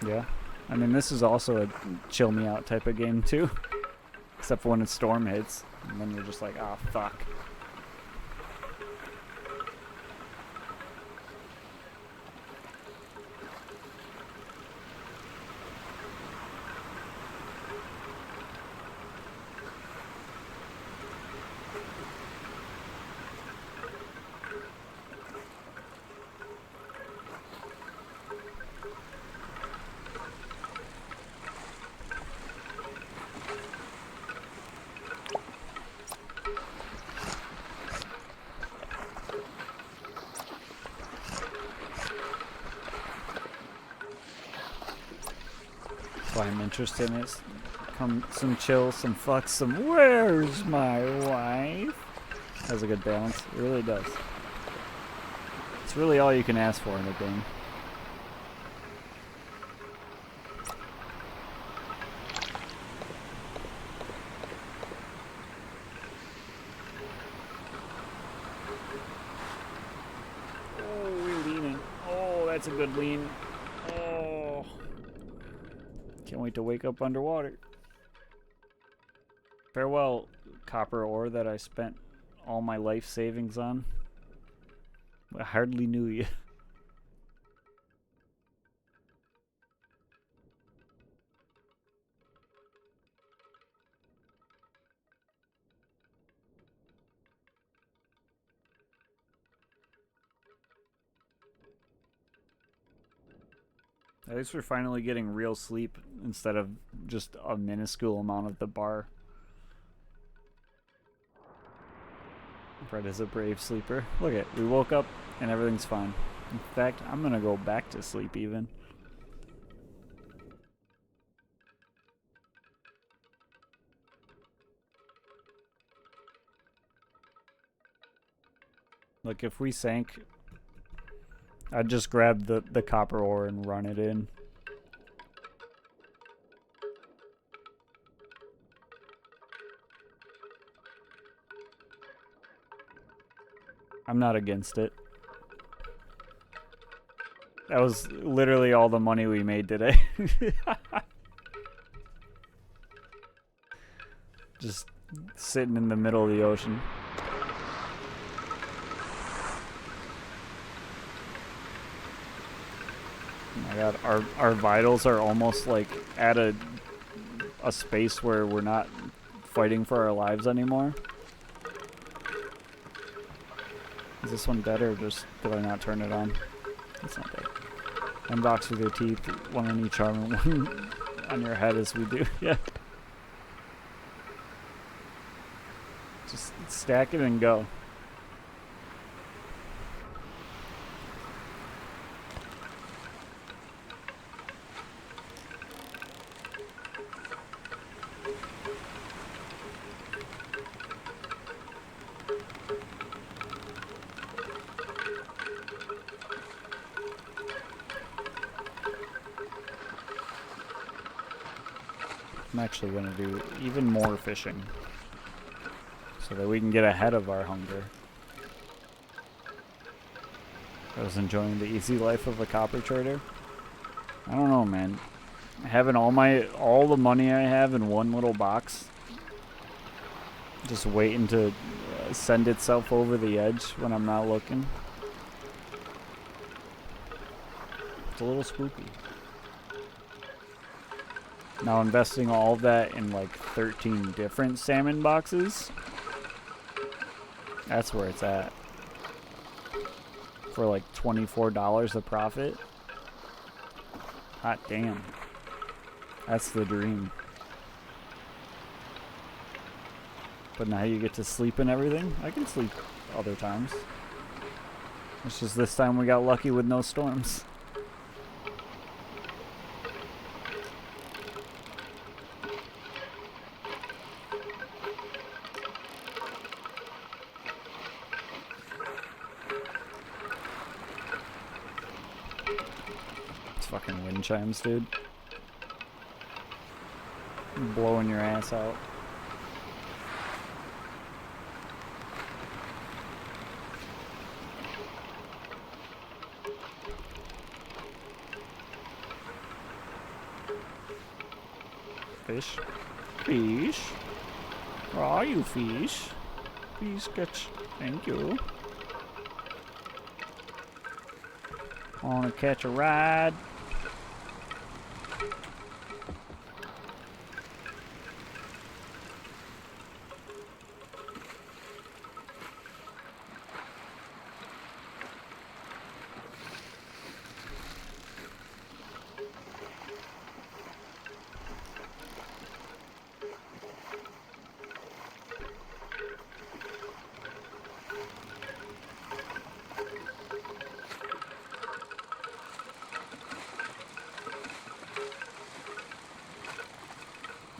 Yeah. I mean, this is also a chill me out type of game too. Except for when a storm hits. And then you're just like, ah, fuck. Why I'm interested in it. Some chill, some fuck, some where's my wife? Has a good balance. It really does. It's really all you can ask for in a game. Oh, we're leaning. Oh, that's a good lean. Oh. Can't wait to wake up underwater. Farewell, copper ore that I spent all my life savings on. I hardly knew you. At least we're finally getting real sleep instead of just a minuscule amount of the bar. Fred is a brave sleeper. Look at, we woke up and everything's fine. In fact, I'm gonna go back to sleep even. Like if we sank, I'd just grab the copper ore and run it in. I'm not against it. That was literally all the money we made today. Just sitting in the middle of the ocean. Oh my god, our vitals are almost like at a space where we're not fighting for our lives anymore. Is this one dead or just did I not turn it on? It's not dead. Unbox with your teeth, one on each arm and one on your head as we do. Yeah. Just stack it and go. I'm actually going to do even more fishing so that we can get ahead of our hunger. I was enjoying the easy life of a copper trader. I don't know, man. Having all the money I have in one little box, just waiting to send itself over the edge when I'm not looking. It's a little spooky. Now investing all of that in like 13 different salmon boxes, that's where it's at. For like $24 a profit. Hot damn. That's the dream. But now you get to sleep and everything. I can sleep other times. It's just this time we got lucky with no storms. Fucking wind chimes, dude. Blowing your ass out. Fish. Fish. Where are you, fish? Please catch. Thank you. Wanna catch a ride?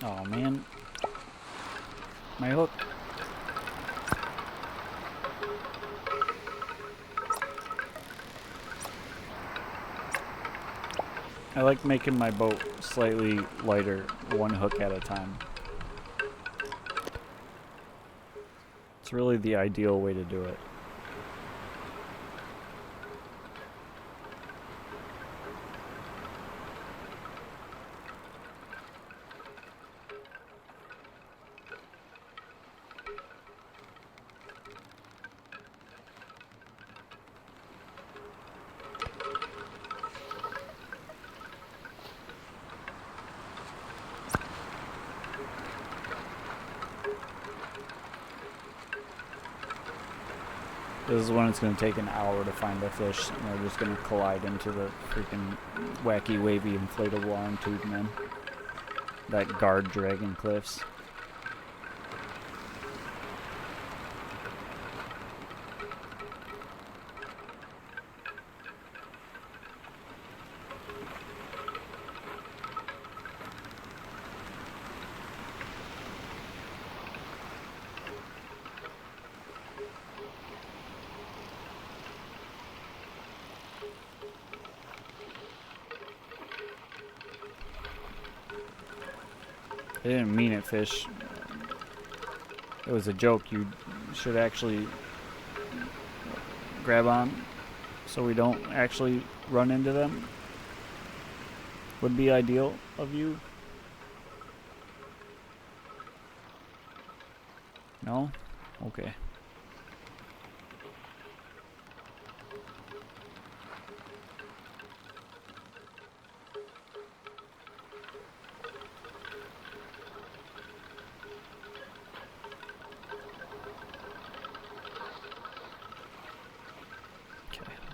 Oh man, my hook. I like making my boat slightly lighter, one hook at a time. It's really the ideal way to do it. This is when it's going to take an hour to find a fish, and they're just going to collide into the freaking wacky, wavy, inflatable arm tube, man. That guard dragon cliffs. I didn't mean it, fish. It was a joke. You should actually grab on so we don't actually run into them. Would be ideal of you. No? Okay.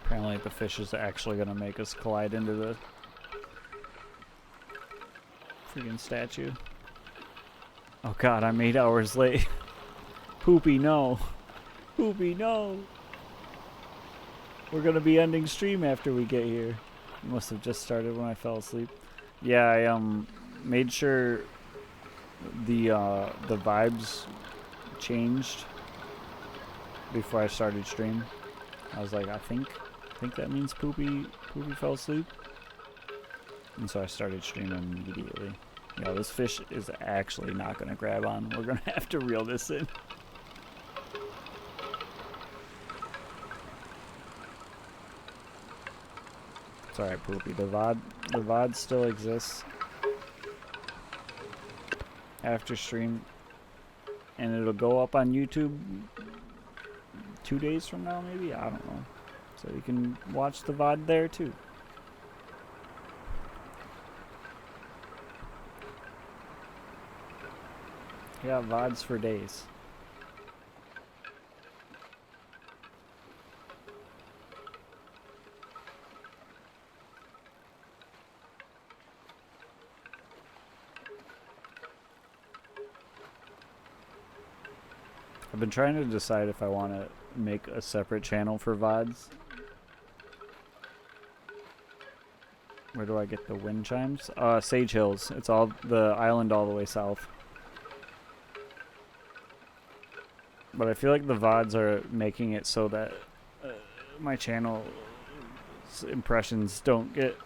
Apparently the fish is actually going to make us collide into the freaking statue. Oh god, I'm 8 hours late. Poopy, no. Poopy, no. We're going to be ending stream after we get here. It must have just started when I fell asleep. Yeah, I made sure the vibes changed before I started stream. I was like, I think that means Poopy fell asleep. And so I started streaming immediately. Yo, this fish is actually not gonna grab on. We're gonna have to reel this in. It's alright, Poopy. The VOD still exists after stream. And it'll go up on YouTube 2 days from now, maybe? I don't know. So you can watch the VOD there too. Yeah, VODs for days. I've been trying to decide if I want to make a separate channel for VODs. Where do I get the wind chimes? Sage Hills. It's all the island all the way south. But I feel like the VODs are making it so that my channel's impressions don't get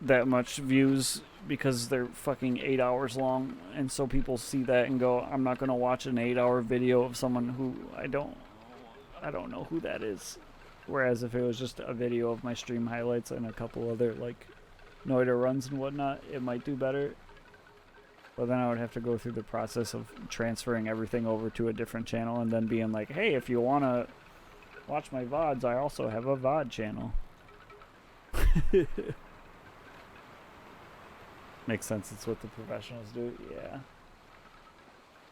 that much views because they're fucking 8 hours long, and so people see that and go, I'm not gonna watch an 8-hour video of someone who I don't know who that is. Whereas if it was just a video of my stream highlights and a couple other like Noida runs and whatnot, it might do better. But then I would have to go through the process of transferring everything over to a different channel and then being like, hey, if you wanna watch my VODs, I also have a VOD channel. Makes sense, it's what the professionals do, yeah.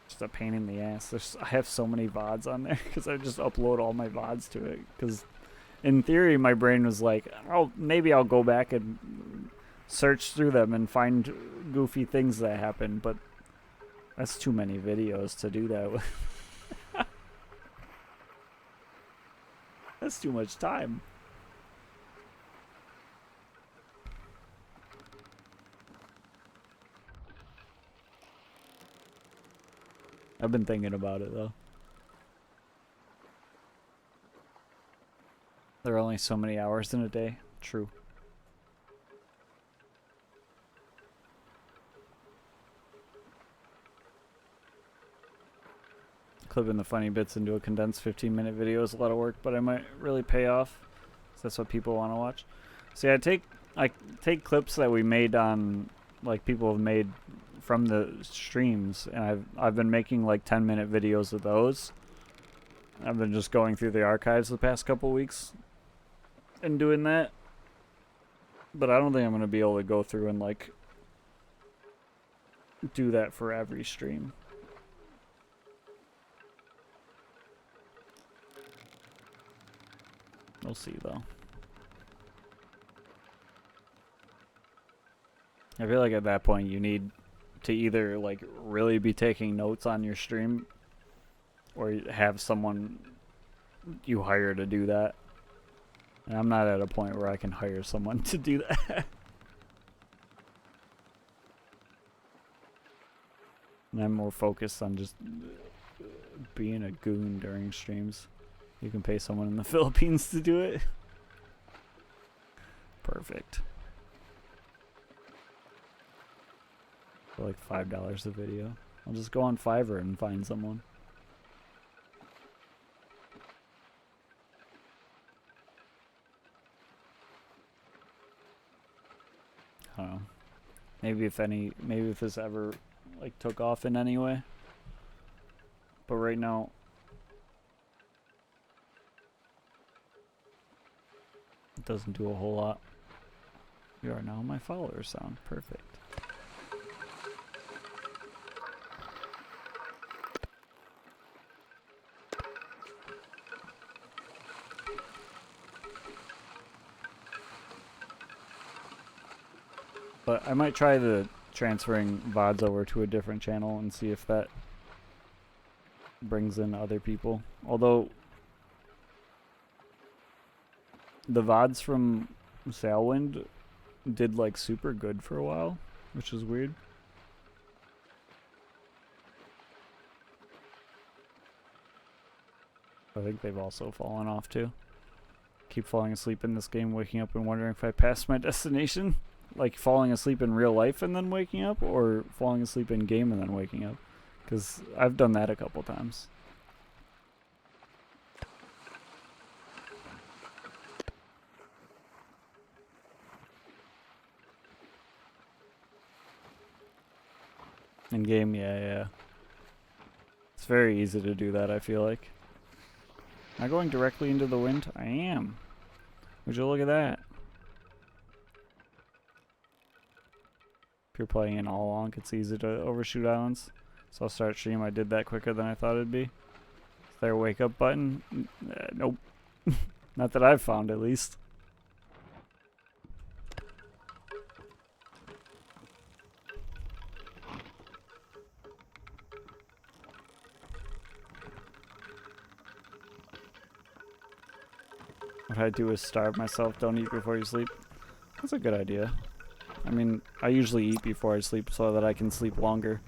Just a pain in the ass. I have so many VODs on there because I just upload all my VODs to it. Because in theory, my brain was like, oh, maybe I'll go back and search through them and find goofy things that happen, but that's too many videos to do that with. That's too much time. I've been thinking about it though. There are only so many hours in a day. True. Clipping the funny bits into a condensed 15-minute video is a lot of work, but it might really pay off. So that's what people want to watch. See, I take clips that we made on, like, people have made from the streams, and I've been making like 10-minute videos of those. I've been just going through the archives the past couple weeks and doing that. But I don't think I'm gonna be able to go through and like do that for every stream. We'll see though. I feel like at that point you need to either like really be taking notes on your stream or have someone you hire to do that. And I'm not at a point where I can hire someone to do that. And I'm more focused on just being a goon during streams. You can pay someone in the Philippines to do it. Perfect. For like $5 a video. I'll just go on Fiverr and find someone. I don't know. Maybe if this ever like took off in any way. But right now it doesn't do a whole lot. You are now my follower sound. Perfect. But I might try the transferring VODs over to a different channel and see if that brings in other people. Although the VODs from Sailwind did like super good for a while, which is weird. I think they've also fallen off too. Keep falling asleep in this game, waking up and wondering if I passed my destination. Like falling asleep in real life and then waking up, or falling asleep in game and then waking up. Because I've done that a couple times. In game, yeah. It's very easy to do that, I feel like. Am I going directly into the wind? I am. Would you look at that? If you're playing in all along, it's easy to overshoot islands. So I'll start stream. I did that quicker than I thought it'd be. Is there a wake up button? Nope. Not that I've found, at least. What I do is starve myself, don't eat before you sleep. That's a good idea. I mean, I usually eat before I sleep so that I can sleep longer.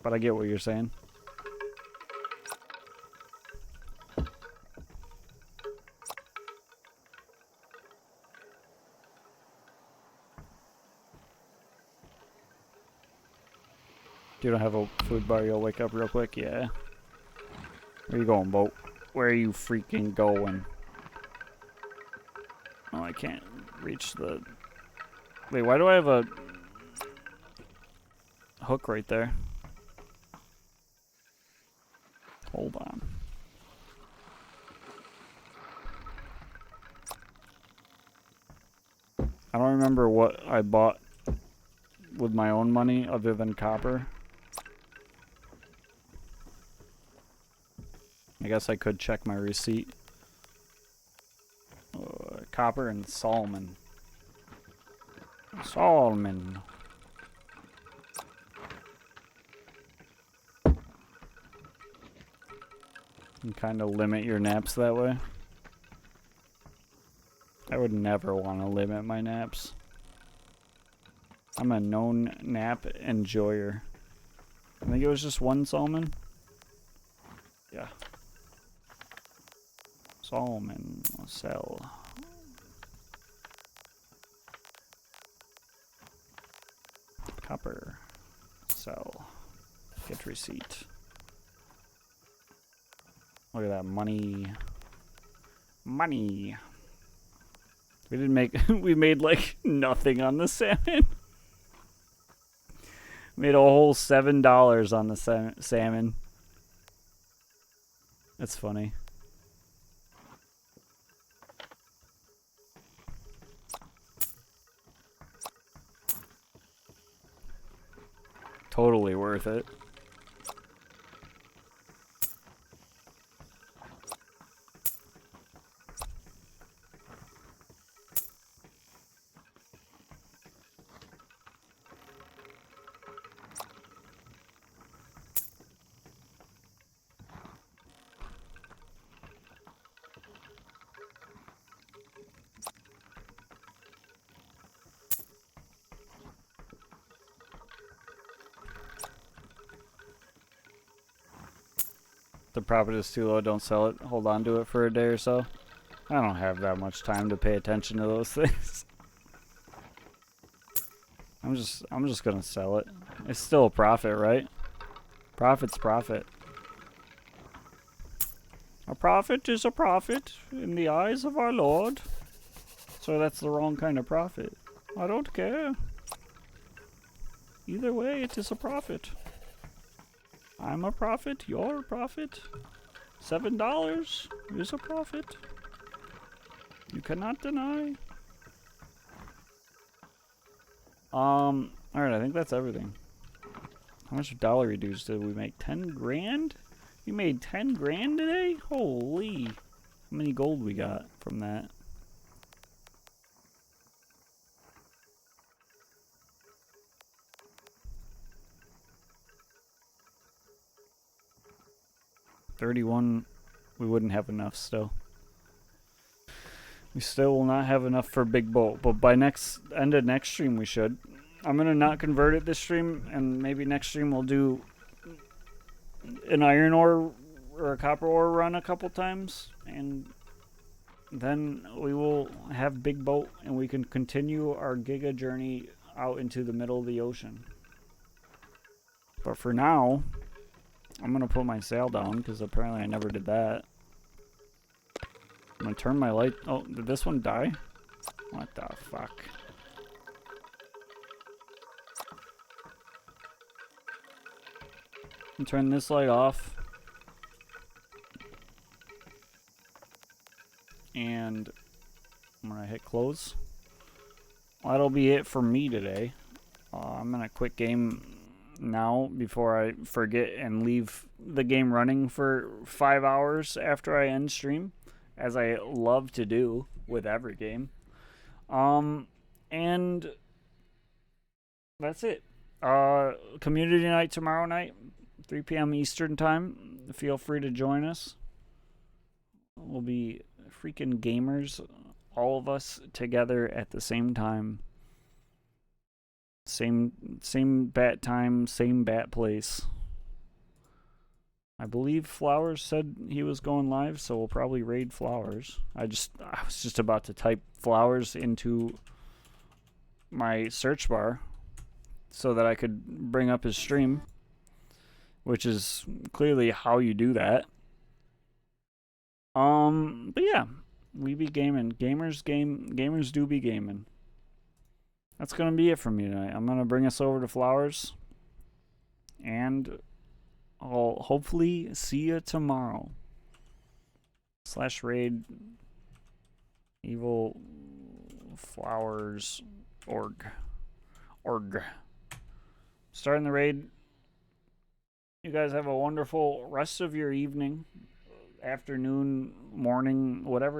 But I get what you're saying. You don't have a food bar, you'll wake up real quick? Yeah. Where you going, boat? Where are you freaking going? Oh, I can't reach the... Wait, why do I have a hook right there? Hold on. I don't remember what I bought with my own money other than copper. I guess I could check my receipt. Copper and salmon. Salmon. You kind of limit your naps that way. I would never want to limit my naps. I'm a known nap enjoyer. I think it was just one salmon. Yeah. Salmon, sell. Copper, sell. Get receipt. Look at that money. Money. We didn't make, we made like nothing on the salmon. Made a whole $7 on the salmon. That's funny. Totally worth it. the profit is too low, don't sell it. Hold on to it for a day or so. I don't have that much time to pay attention to those things. I'm just gonna sell it. It's still a profit, right? Profit's profit. A profit is a profit in the eyes of our Lord. So that's the wrong kind of profit. I don't care. Either way, it is a profit. I'm a prophet, you're a prophet. $7 is a profit. You cannot deny. Alright, I think that's everything. How much dollar reduced did we make? 10 grand? We made 10 grand today? Holy. How many gold we got from that? $31. We wouldn't have enough still. We still will not have enough for big boat, but by end of next stream we should. I'm gonna not convert it this stream, and maybe next stream we'll do an iron ore or a copper ore run a couple times, and then we will have big boat and we can continue our giga journey out into the middle of the ocean. But for now, I'm gonna put my sail down because apparently I never did that. I'm gonna turn my light. Oh, did this one die? What the fuck? And turn this light off. And I'm gonna hit close. Well, that'll be it for me today. I'm gonna quit game now before I forget and leave the game running for 5 hours after I end stream, as I love to do with every game. And that's it. Community night tomorrow night, 3 p.m. Eastern time. Feel free to join us. We'll be freaking gamers, all of us together at the same time. Same bat time, same bat place. I believe Flowers said he was going live, so we'll probably raid Flowers. I was just about to type Flowers into my search bar so that I could bring up his stream, which is clearly how you do that. But yeah, we be gaming. Gamers do be gaming. That's gonna be it for me tonight. I'm gonna bring us over to Flowers, and I'll hopefully see you tomorrow. /raid evil flowers org. Starting the raid. You guys have a wonderful rest of your evening, afternoon, morning, whatever time